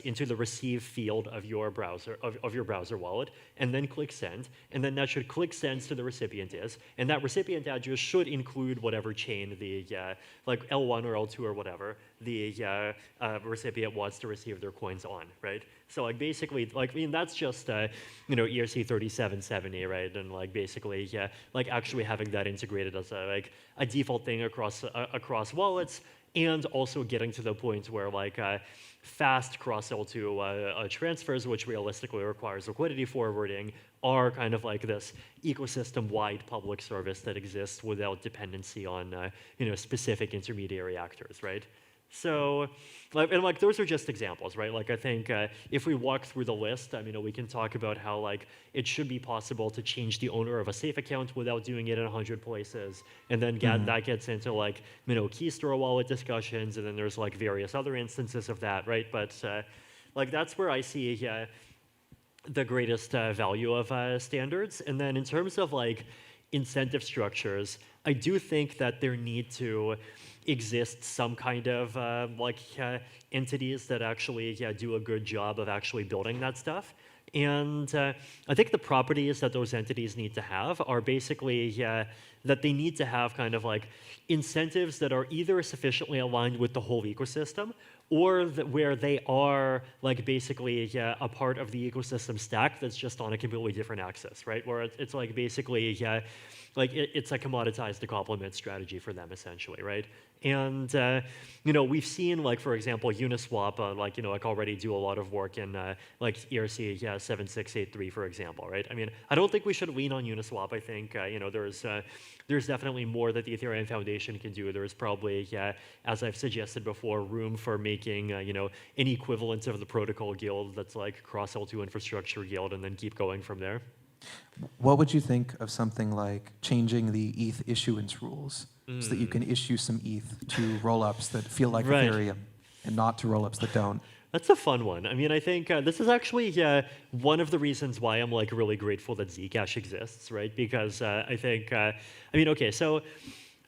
into the receive field of your browser of your browser wallet, and then click send, and then that should click send to the recipient is, and that recipient address should include whatever chain the like L1 or L2 or whatever the recipient wants to receive their coins on, right? So like basically, like I mean that's just you know ERC 3770, right? And like basically, like actually having that integrated as a default thing across wallets, and also getting to the point where like fast cross L2 transfers, which realistically requires liquidity forwarding, are kind of like this ecosystem-wide public service that exists without dependency on you know specific intermediary actors, right? So, like those are just examples, right? Like I think if we walk through the list, I mean, we can talk about how like it should be possible to change the owner of a safe account without doing it in 100 places, and then that gets into like you know key store wallet discussions, and then there's like various other instances of that, right? But like that's where I see the greatest value of standards, and then in terms of like incentive structures, I do think that there need to exist some kind of entities that actually do a good job of actually building that stuff. And I think the properties that those entities need to have are basically that they need to have kind of like incentives that are either sufficiently aligned with the whole ecosystem, or that where they are like basically a part of the ecosystem stack that's just on a completely different axis, right? Where it's like basically like it's a commoditized to complement strategy for them essentially, right? And you know we've seen like for example Uniswap like you know like already do a lot of work in like ERC 7683 for example, right? I mean I don't think we should lean on Uniswap. I think you know there's definitely more that the Ethereum Foundation can do. There's probably as I've suggested before room for making you know an equivalent of the protocol guild that's like cross L2 infrastructure guild, and then keep going from there. What would you think of something like changing the ETH issuance rules so that you can issue some ETH to rollups that feel like Ethereum and not to rollups that don't? That's a fun one. I mean, I think this is actually one of the reasons why I'm like really grateful that Zcash exists, right? Because I think, I mean, okay, so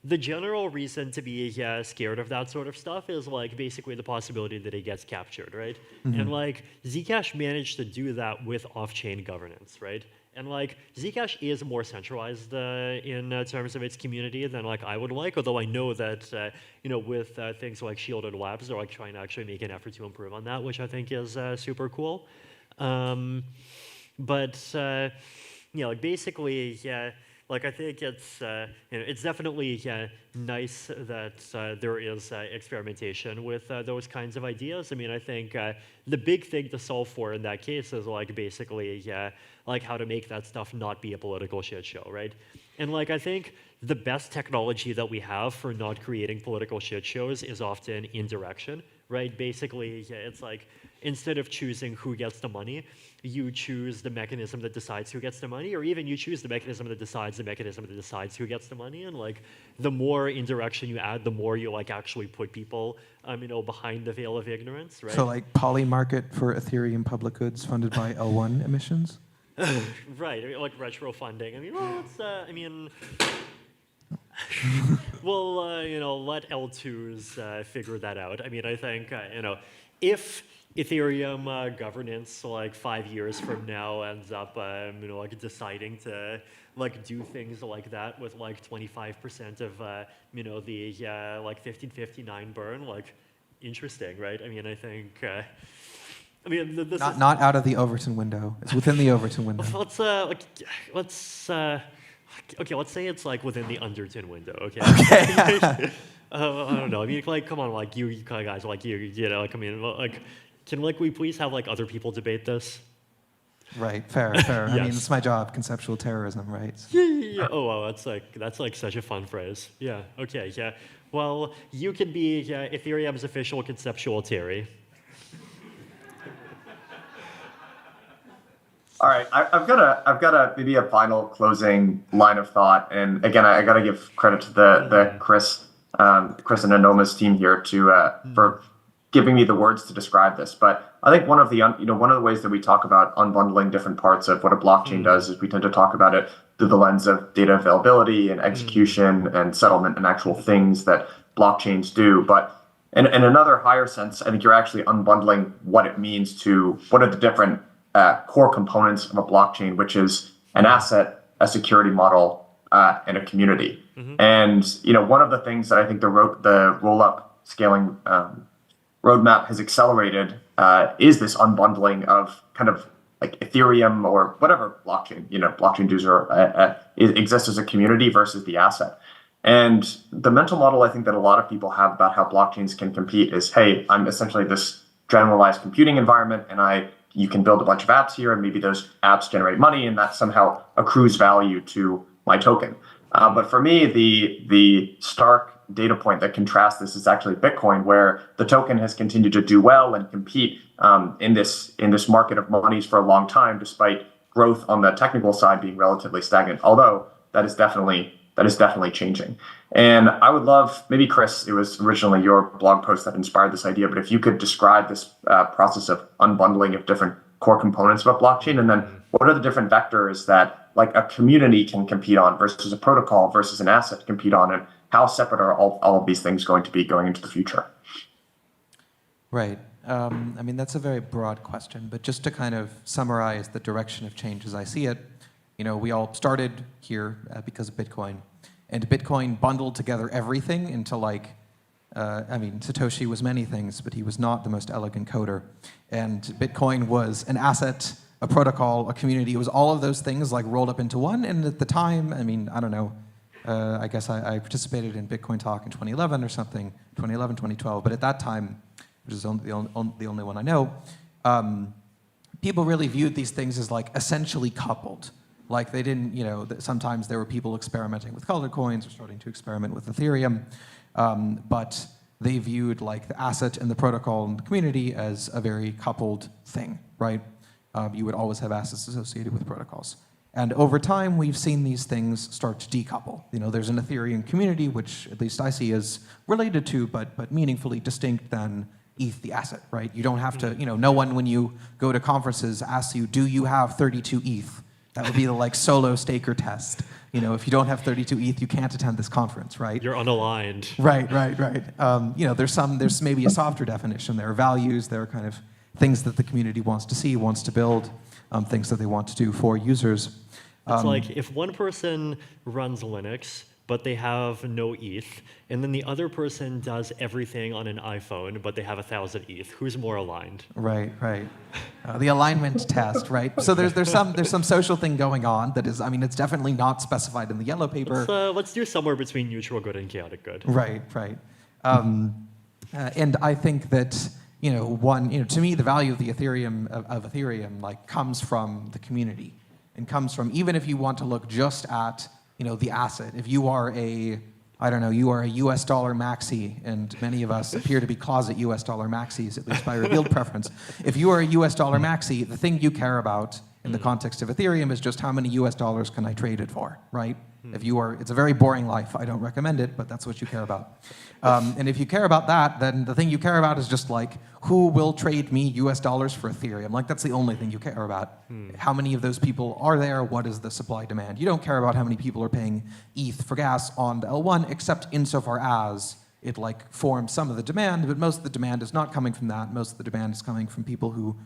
the general reason to be scared of that sort of stuff is like basically the possibility that it gets captured, right? And like Zcash managed to do that with off-chain governance, right? And like Zcash is more centralized in terms of its community than like I would like, although I know that you know with things like Shielded Labs, they're like trying to actually make an effort to improve on that, which I think is super cool. But you know, like basically, like I think it's you know it's definitely nice that there is experimentation with those kinds of ideas. I mean, I think the big thing to solve for in that case is like basically like how to make that stuff not be a political shit show, right? And like I think the best technology that we have for not creating political shit shows is often indirection, right? Basically, it's like instead of choosing who gets the money, you choose the mechanism that decides who gets the money, or even you choose the mechanism that decides who gets the money. And like the more indirection you add, the more you like actually put people, you know, behind the veil of ignorance, right? So like poly market for Ethereum public goods funded by L1 emissions? Right, I mean, like retro funding. I mean, well, it's, I mean, well, you know, let L2s figure that out. I mean, I think, you know, if Ethereum governance like 5 years from now ends up like deciding to like do things like that with like 25% of the like 1559 burn, like interesting, right? I mean, I think this is Not out of the Overton window. It's within the Overton window. Let's say it's like within the Underton window. Okay. Okay. I don't know. I mean, like, come on, like you kind of guys, like you know, like I mean, like, can like we please have like other people debate this? Right. Fair. Yes. I mean, it's my job. Conceptual terrorism, right? Yeah. Oh wow, that's like such a fun phrase. Yeah. Okay. Yeah. Well, you can be Ethereum's official conceptual Terry. All right, I've got a maybe a final closing line of thought, and again, I got to give credit to the Chris and Anoma's team here for giving me the words to describe this. But I think one of the ways that we talk about unbundling different parts of what a blockchain does is we tend to talk about it through the lens of data availability and execution and settlement and actual things that blockchains do. But in another higher sense, I think you're actually unbundling what it means to what are the different core components of a blockchain, which is an asset, a security model, and a community. And one of the things that I think the roll-up scaling roadmap has accelerated is this unbundling of kind of like Ethereum or whatever blockchain, blockchain user exists as a community versus the asset. And the mental model I think that a lot of people have about how blockchains can compete is, hey, I'm essentially this generalized computing environment, and you can build a bunch of apps here, and maybe those apps generate money, and that somehow accrues value to my token. But for me, the stark data point that contrasts this is actually Bitcoin, where the token has continued to do well and compete in this market of monies for a long time, despite growth on the technical side being relatively stagnant. Although that is definitely changing. And I would love, maybe Chris, it was originally your blog post that inspired this idea, but if you could describe this process of unbundling of different core components of a blockchain, and then what are the different vectors that like a community can compete on versus a protocol versus an asset compete on, and how separate are all of these things going to be going into the future? Right. I mean, that's a very broad question, but just to kind of summarize the direction of change as I see it, we all started here because of Bitcoin, and Bitcoin bundled together everything into Satoshi was many things, but he was not the most elegant coder. And Bitcoin was an asset, a protocol, a community. It was all of those things like rolled up into one. And at the time, I mean, I don't know, I guess I participated in Bitcoin Talk in 2011 or something, 2011, 2012. But at that time, which is the only one I know, people really viewed these things as like essentially coupled. Like they didn't, sometimes there were people experimenting with colored coins or starting to experiment with Ethereum, but they viewed like the asset and the protocol and the community as a very coupled thing, right? You would always have assets associated with protocols. And over time, we've seen these things start to decouple. There's an Ethereum community, which at least I see as related to, but meaningfully distinct than ETH, the asset, right? You don't have to, no one when you go to conferences asks you, do you have 32 ETH? That would be the like solo staker test. If you don't have 32 ETH, you can't attend this conference, right? You're unaligned. Right. There's maybe a softer definition. There are values, there are kind of things that the community wants to see, wants to build, things that they want to do for users. It's like if one person runs Linux, but they have no ETH, and then the other person does everything on an iPhone, but they have 1,000 ETH. Who's more aligned? Right. The alignment test, right? So there's some social thing going on that is, I mean, it's definitely not specified in the yellow paper. Let's do somewhere between neutral good and chaotic good. Right. And I think that to me the value of the Ethereum like comes from the community, and comes from, even if you want to look just at the asset. If you are you are a US dollar maxi, and many of us appear to be closet US dollar maxis, at least by revealed preference. If you are a US dollar maxi, the thing you care about in the context of Ethereum is just how many US dollars can I trade it for, right? It's a very boring life. I don't recommend it, but that's what you care about. And if you care about that, then the thing you care about is just like, who will trade me US dollars for Ethereum? Like, that's the only thing you care about. How many of those people are there? What is the supply demand? You don't care about how many people are paying ETH for gas on the L1, except insofar as it like forms some of the demand, but most of the demand is not coming from that. Most of the demand is coming from people who,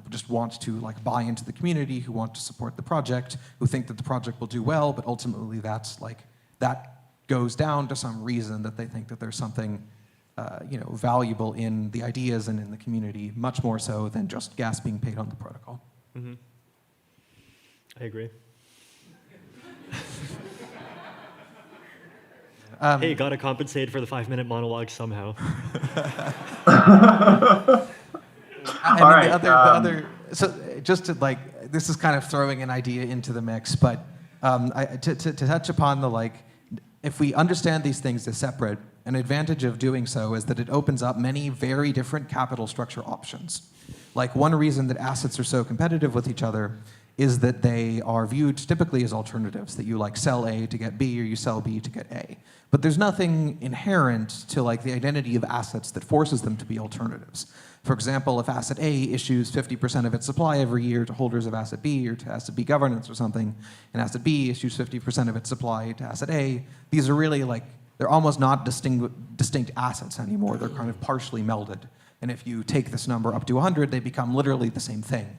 just want to like buy into the community, who want to support the project, who think that the project will do well, but ultimately that goes down to some reason that they think that there's something valuable in the ideas and in the community, much more so than just gas being paid on the protocol. Mm-hmm. I agree. Hey, gotta compensate for the 5-minute monologue somehow. So just to like, this is kind of throwing an idea into the mix, but to touch upon the if we understand these things as separate, an advantage of doing so is that it opens up many very different capital structure options. Like one reason that assets are so competitive with each other is that they are viewed typically as alternatives, that you like sell A to get B or you sell B to get A. But there's nothing inherent to like the identity of assets that forces them to be alternatives. For example, if asset A issues 50% of its supply every year to holders of asset B or to asset B governance or something, and asset B issues 50% of its supply to asset A, these are really they're almost not distinct assets anymore. They're kind of partially melded. And if you take this number up to 100, they become literally the same thing.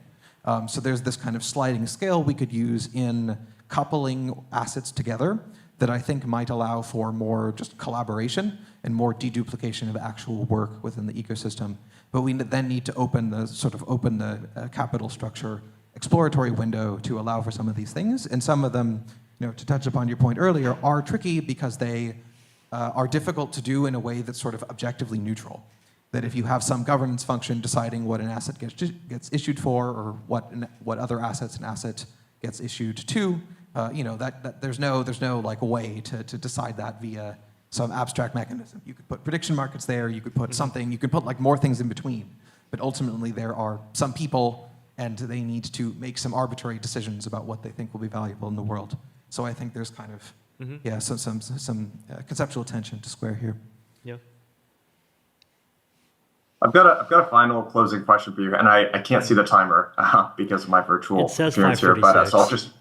So there's this kind of sliding scale we could use in coupling assets together that I think might allow for more just collaboration and more deduplication of actual work within the ecosystem. But we then need to open the capital structure exploratory window to allow for some of these things. And some of them, to touch upon your point earlier, are tricky because they are difficult to do in a way that's sort of objectively neutral. That if you have some governance function deciding what an asset gets issued for, or what other assets an asset gets issued to, that there's no like way to decide that via some abstract mechanism. You could put prediction markets there, you could put something, you could put like more things in between. But ultimately there are some people and they need to make some arbitrary decisions about what they think will be valuable in the world. So I think there's kind of, some conceptual tension to square here. Yeah. I've got a final closing question for you, and I can't see the timer because of my virtual appearance here, but so I'll just.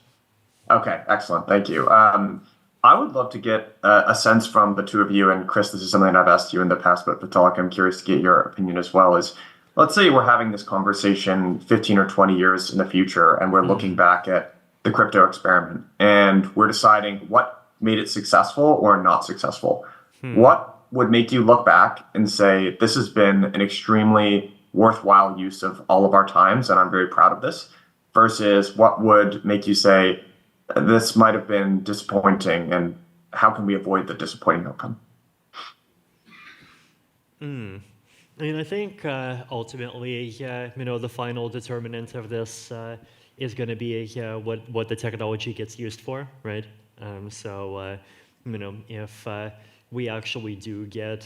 Okay, excellent, thank you. I would love to get a sense from the two of you, and Chris, this is something I've asked you in the past, but Vitalik, I'm curious to get your opinion as well. Is let's say we're having this conversation 15 or 20 years in the future, and we're looking back at the crypto experiment, and we're deciding what made it successful or not successful. What would make you look back and say, this has been an extremely worthwhile use of all of our times, and I'm very proud of this, versus what would make you say, this might have been disappointing, and how can we avoid the disappointing outcome? I mean, I think ultimately, the final determinant of this is going to be what the technology gets used for, right? If we actually do get,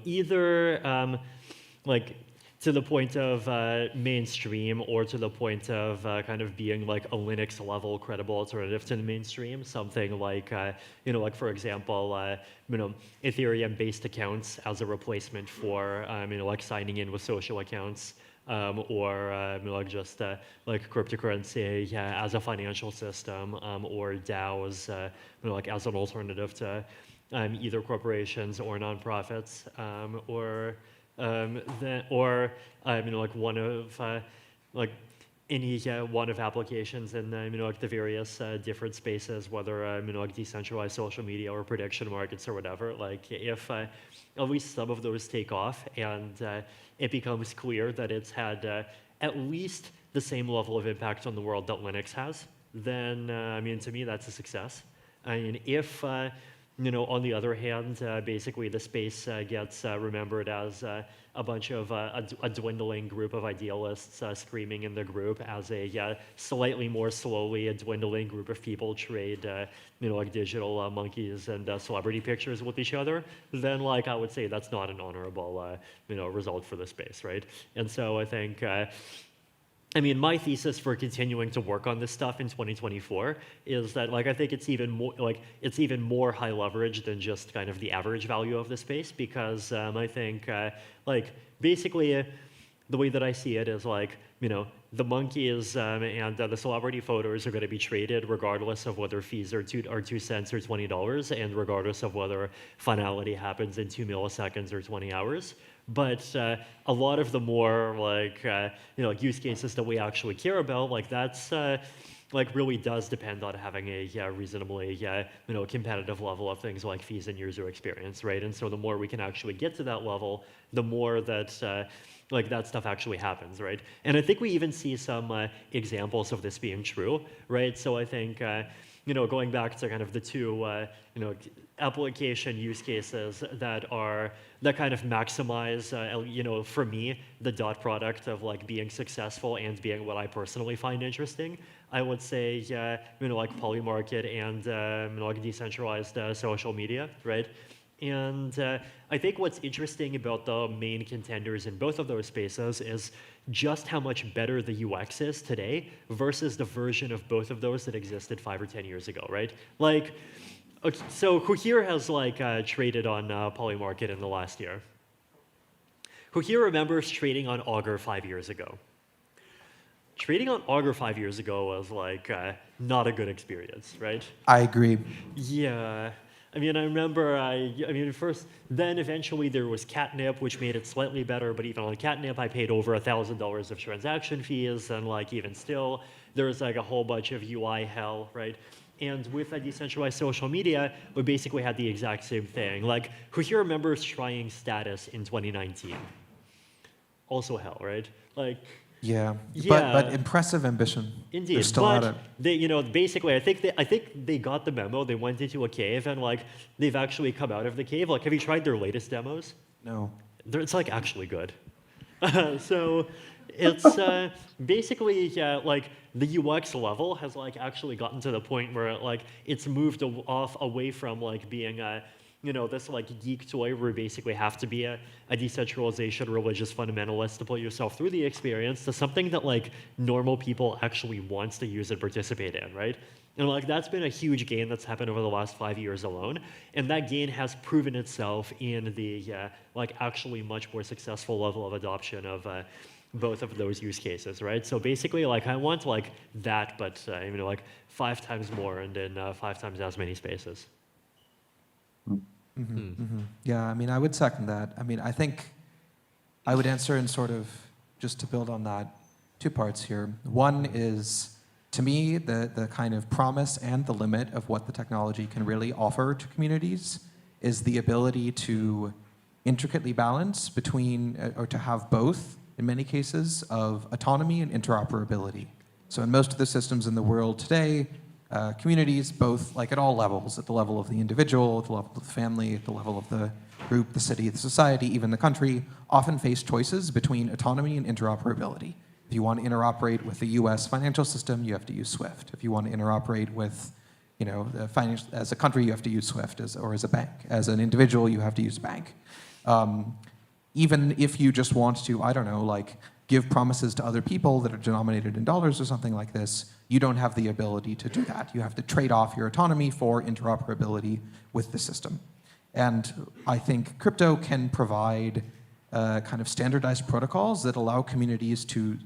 either to the point of mainstream or to the point of kind of being like a Linux level credible alternative to the mainstream, something like, for example, Ethereum based accounts as a replacement for, signing in with social accounts. Or just cryptocurrency as a financial system, or DAOs as an alternative to either corporations or nonprofits, or one of any one of applications in the various different spaces, whether decentralized social media or prediction markets or whatever. If at least some of those take off and it becomes clear that it's had at least the same level of impact on the world that Linux has, then to me that's a success. If on the other hand, basically the space gets remembered as a bunch of a dwindling group of idealists screaming in the group, as a slightly more slowly a dwindling group of people trade digital monkeys and celebrity pictures with each other, then I would say that's not an honorable result for the space, right? And so I think my thesis for continuing to work on this stuff in 2024 is that I think it's even more high leverage than just kind of the average value of the space, because I think basically the way that I see it is the monkeys and the celebrity photos are going to be traded regardless of whether fees are 2 cents or $20, and regardless of whether finality happens in 2 milliseconds or 20 hours. But a lot of the more like use cases that we actually care about, like that's like really does depend on having a reasonably competitive level of things like fees and user experience, right? And so the more we can actually get to that level, the more that like that stuff actually happens, right? And I think we even see some examples of this being true, right? So I think going back to kind of the two application use cases that kind of maximize for me the dot product of like being successful and being what I personally find interesting, I would say like Polymarket and like decentralized social media, right? And I think what's interesting about the main contenders in both of those spaces is just how much better the UX is today versus the version of both of those that existed 5 or 10 years ago, right? Like, okay, so who here has like traded on Polymarket in the last year? Who here remembers trading on Augur 5 years ago? Trading on Augur 5 years ago was like not a good experience, right? I agree. Yeah. I mean, I remember, first, then eventually there was Catnip, which made it slightly better, but even on Catnip, I paid over $1,000 of transaction fees, and like even still, there was like a whole bunch of UI hell, right? And with a decentralized social media, we basically had the exact same thing. Like, who here remembers trying status in 2019? Also hell, right? Like, yeah. Yeah. But impressive ambition. Indeed, They're still at but it. they, basically, I think they got the memo. They went into a cave and like they've actually come out of the cave. Like, have you tried their latest demos? No. It's like actually good. So it's basically like the UX level has like actually gotten to the point where like it's moved away from like being this like geek toy where you basically have to be a decentralization religious fundamentalist to put yourself through the experience to something that like normal people actually wants to use and participate in, right? And like that's been a huge gain that's happened over the last 5 years alone, and that gain has proven itself in the like actually much more successful level of adoption of both of those use cases, right? So basically, like I want like that, but like 5 times more and in 5 times as many spaces. Mm-hmm, mm-hmm. Yeah, I mean, I would second that. I mean, I think I would answer in sort of, just to build on that, 2 parts here. One is, to me, the kind of promise and the limit of what the technology can really offer to communities is the ability to intricately balance between, or to have both, in many cases, of autonomy and interoperability. So in most of the systems in the world today, communities, both like at all levels, at the level of the individual, at the level of the family, at the level of the group, the city, the society, even the country, often face choices between autonomy and interoperability. If you want to interoperate with the US financial system, you have to use SWIFT. If you want to interoperate with, the financial, as a country, you have to use SWIFT, or as a bank. As an individual, you have to use a bank. Even if you just want to, I don't know, like give promises to other people that are denominated in dollars or something like this, you don't have the ability to do that. You have to trade off your autonomy for interoperability with the system. And I think crypto can provide kind of standardized protocols that allow communities to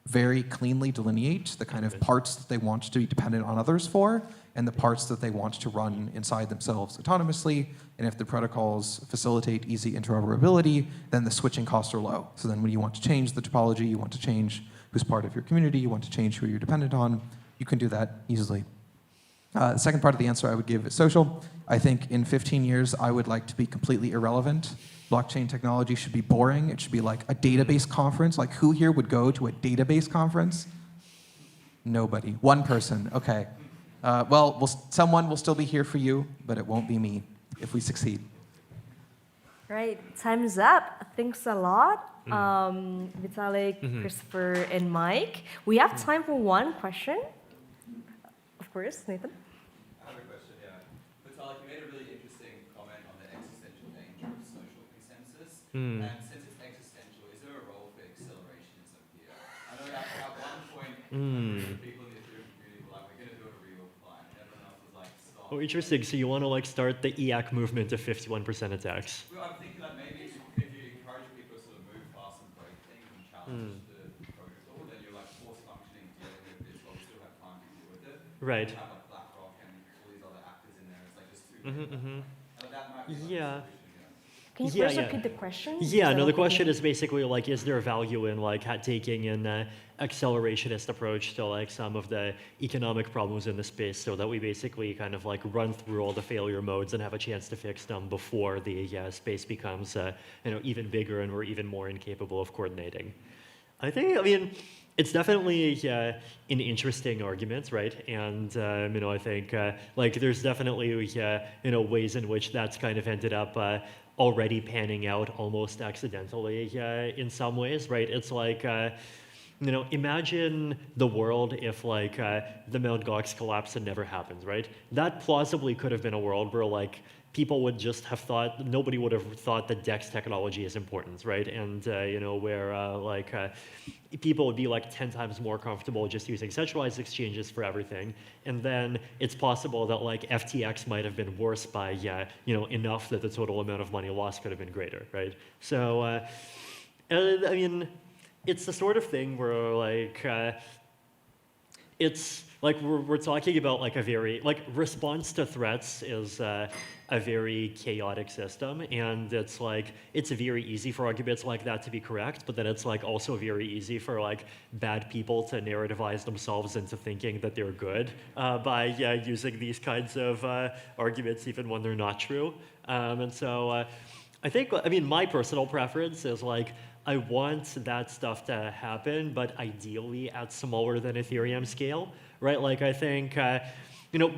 very cleanly delineate the kind of parts that they want to be dependent on others for, and the parts that they want to run inside themselves autonomously. And if the protocols facilitate easy interoperability, then the switching costs are low. So then when you want to change the topology, you want to change who's part of your community, you want to change who you're dependent on, you can do that easily. The second part of the answer I would give is social. I think in 15 years, I would like to be completely irrelevant. Blockchain technology should be boring. It should be like a database conference. Like, who here would go to a database conference? Nobody. 1 person. Okay. Someone will still be here for you, but it won't be me if we succeed. Right. Time's up. Thanks a lot, Vitalik, Christopher, and Mike. We have time for 1 question. Of course, Nathan. I have a question, yeah. Vitalik, you made a really interesting comment on the existential danger of social consensus. And since it's existential, is there a role for accelerationism here? I know at one point, people in the Ethereum community were like, we're going to do a real climb. And everyone else was like, stop. Oh, interesting. So you want to like start the EAC movement of 51% attacks? Well, I'm thinking that maybe if you encourage people to sort of move fast and break things and challenge the protocol, then you're like forcing Right. You have like BlackRock and all these other actors in there. It's like just too that might be Yeah. Can you first repeat the question? Yeah, So no, the we question can- is basically like, is there value in like taking an accelerationist approach to like some of the economic problems in the space, so that we basically kind of like run through all the failure modes and have a chance to fix them before the space becomes even bigger and we're even more incapable of coordinating. I mean, it's definitely an interesting argument, right? And I think like there's definitely ways in which that's kind of ended up already panning out almost accidentally in some ways, right? It's like imagine the world if like the Mt. Gox collapse had never happened, right? That plausibly could have been a world where like people would just have thought, nobody would have thought that DEX technology is important, right? And where people would be like 10 times more comfortable just using centralized exchanges for everything. And then it's possible that like FTX might have been worse by enough that the total amount of money lost could have been greater, right? So I mean, it's the sort of thing where like it's like we're talking about like a very like response to threats is a very chaotic system, and it's like it's very easy for arguments like that to be correct, but then it's like also very easy for like bad people to narrativize themselves into thinking that they're good by using these kinds of arguments even when they're not true. And so I think, I mean, my personal preference is like I want that stuff to happen, but ideally at smaller than Ethereum scale, right? Like I think,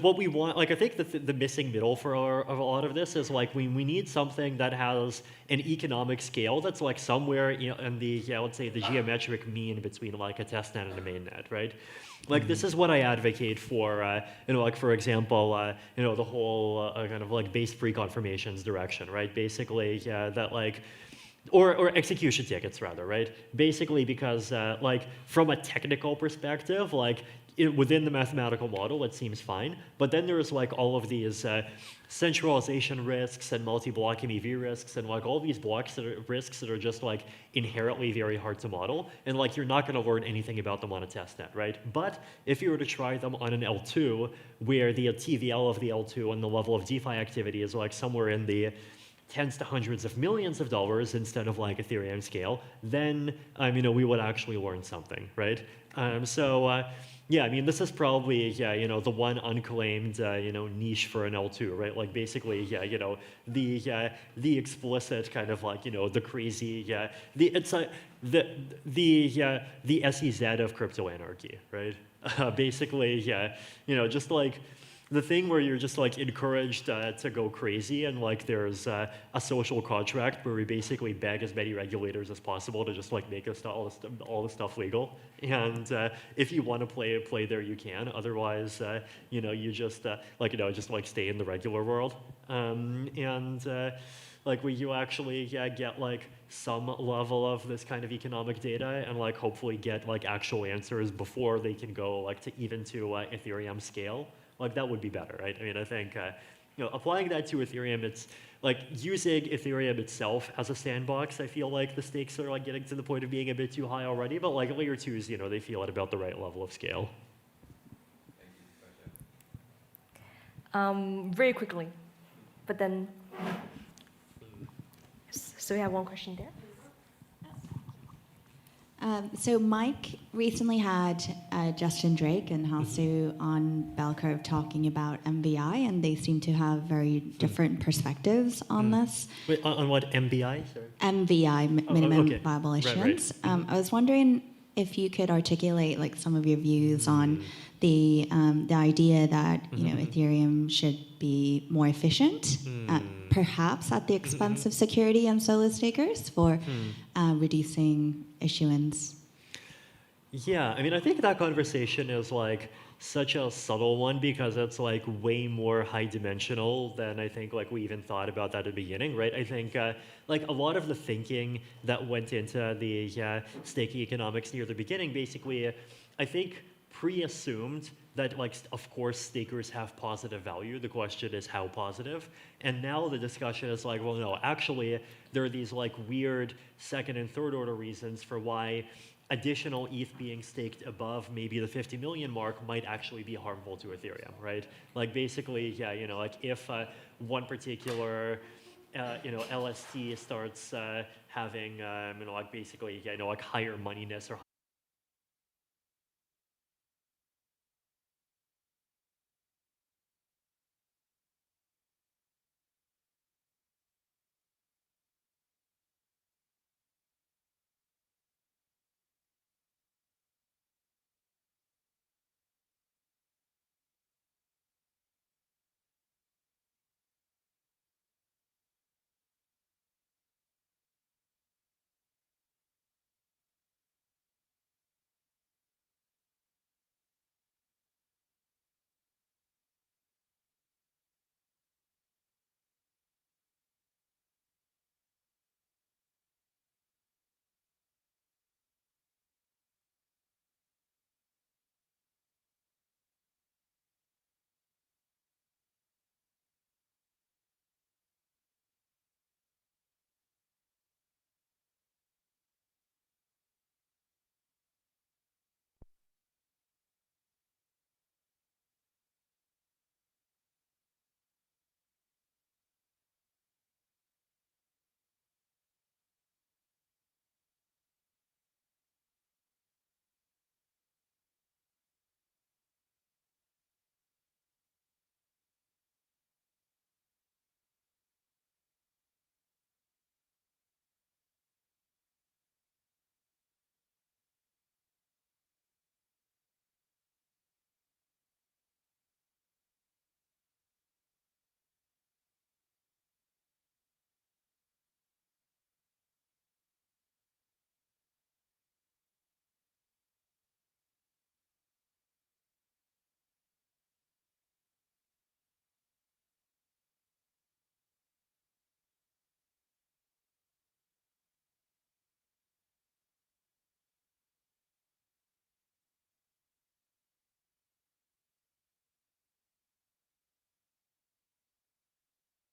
what we want, like I think the missing middle for a lot of this is like we need something that has an economic scale that's like somewhere in the, let's say the geometric mean between like a testnet and a mainnet, right? Like this is what I advocate for, like for example, the whole kind of like base pre-confirmations direction, right? Basically, that like, or execution tickets rather, right? Basically because like from a technical perspective, like within the mathematical model, it seems fine. But then there's like all of these centralization risks and multi-block MEV risks and like all these risks that are just like inherently very hard to model. And like you're not gonna learn anything about them on a testnet, right? But if you were to try them on an L2, where the TVL of the L2 and the level of DeFi activity is like somewhere in the tens to hundreds of millions of dollars instead of like Ethereum scale, then we would actually learn something, right? Yeah, I mean, this is probably the one unclaimed niche for an L2, right? Like basically, the explicit kind of like the crazy it's like the SEZ of crypto anarchy, right? Basically, just like the thing where you're just like encouraged to go crazy, and like there's a social contract where we basically beg as many regulators as possible to just like make all the stuff legal. And if you want to play there, you can. Otherwise, you just just stay in the regular world. Like where you actually get like some level of this kind of economic data, and like hopefully get like actual answers before they can go like to Ethereum scale. Like that would be better, right? I mean, I think applying that to Ethereum, it's like using Ethereum itself as a sandbox. I feel like the stakes are like getting to the point of being a bit too high already. But like layer twos, they feel at about the right level of scale. Very quickly, but then. So we have one question there. So Mike recently had Justin Drake and Hasu on Bell Curve talking about MVI, and they seem to have very different perspectives on this. Wait, on what, MVI? Sorry. MVI, minimum okay. viable issuance. Right. I was wondering if you could articulate like some of your views on the idea that Ethereum should be more efficient, perhaps at the expense of security and solo stakers for reducing issuance. Yeah, I mean, I think that conversation is like such a subtle one because it's like way more high dimensional than I think like we even thought about that at the beginning, right? I think like a lot of the thinking that went into the staking economics near the beginning, basically, I think pre-assumed that like, of course, stakers have positive value. The question is how positive. And now the discussion is like, well, no, actually, there are these like weird second and third order reasons for why additional ETH being staked above maybe the 50 million mark might actually be harmful to Ethereum, right? Like basically, yeah, you know, like if one particular LST starts having, like basically, like higher moneyness or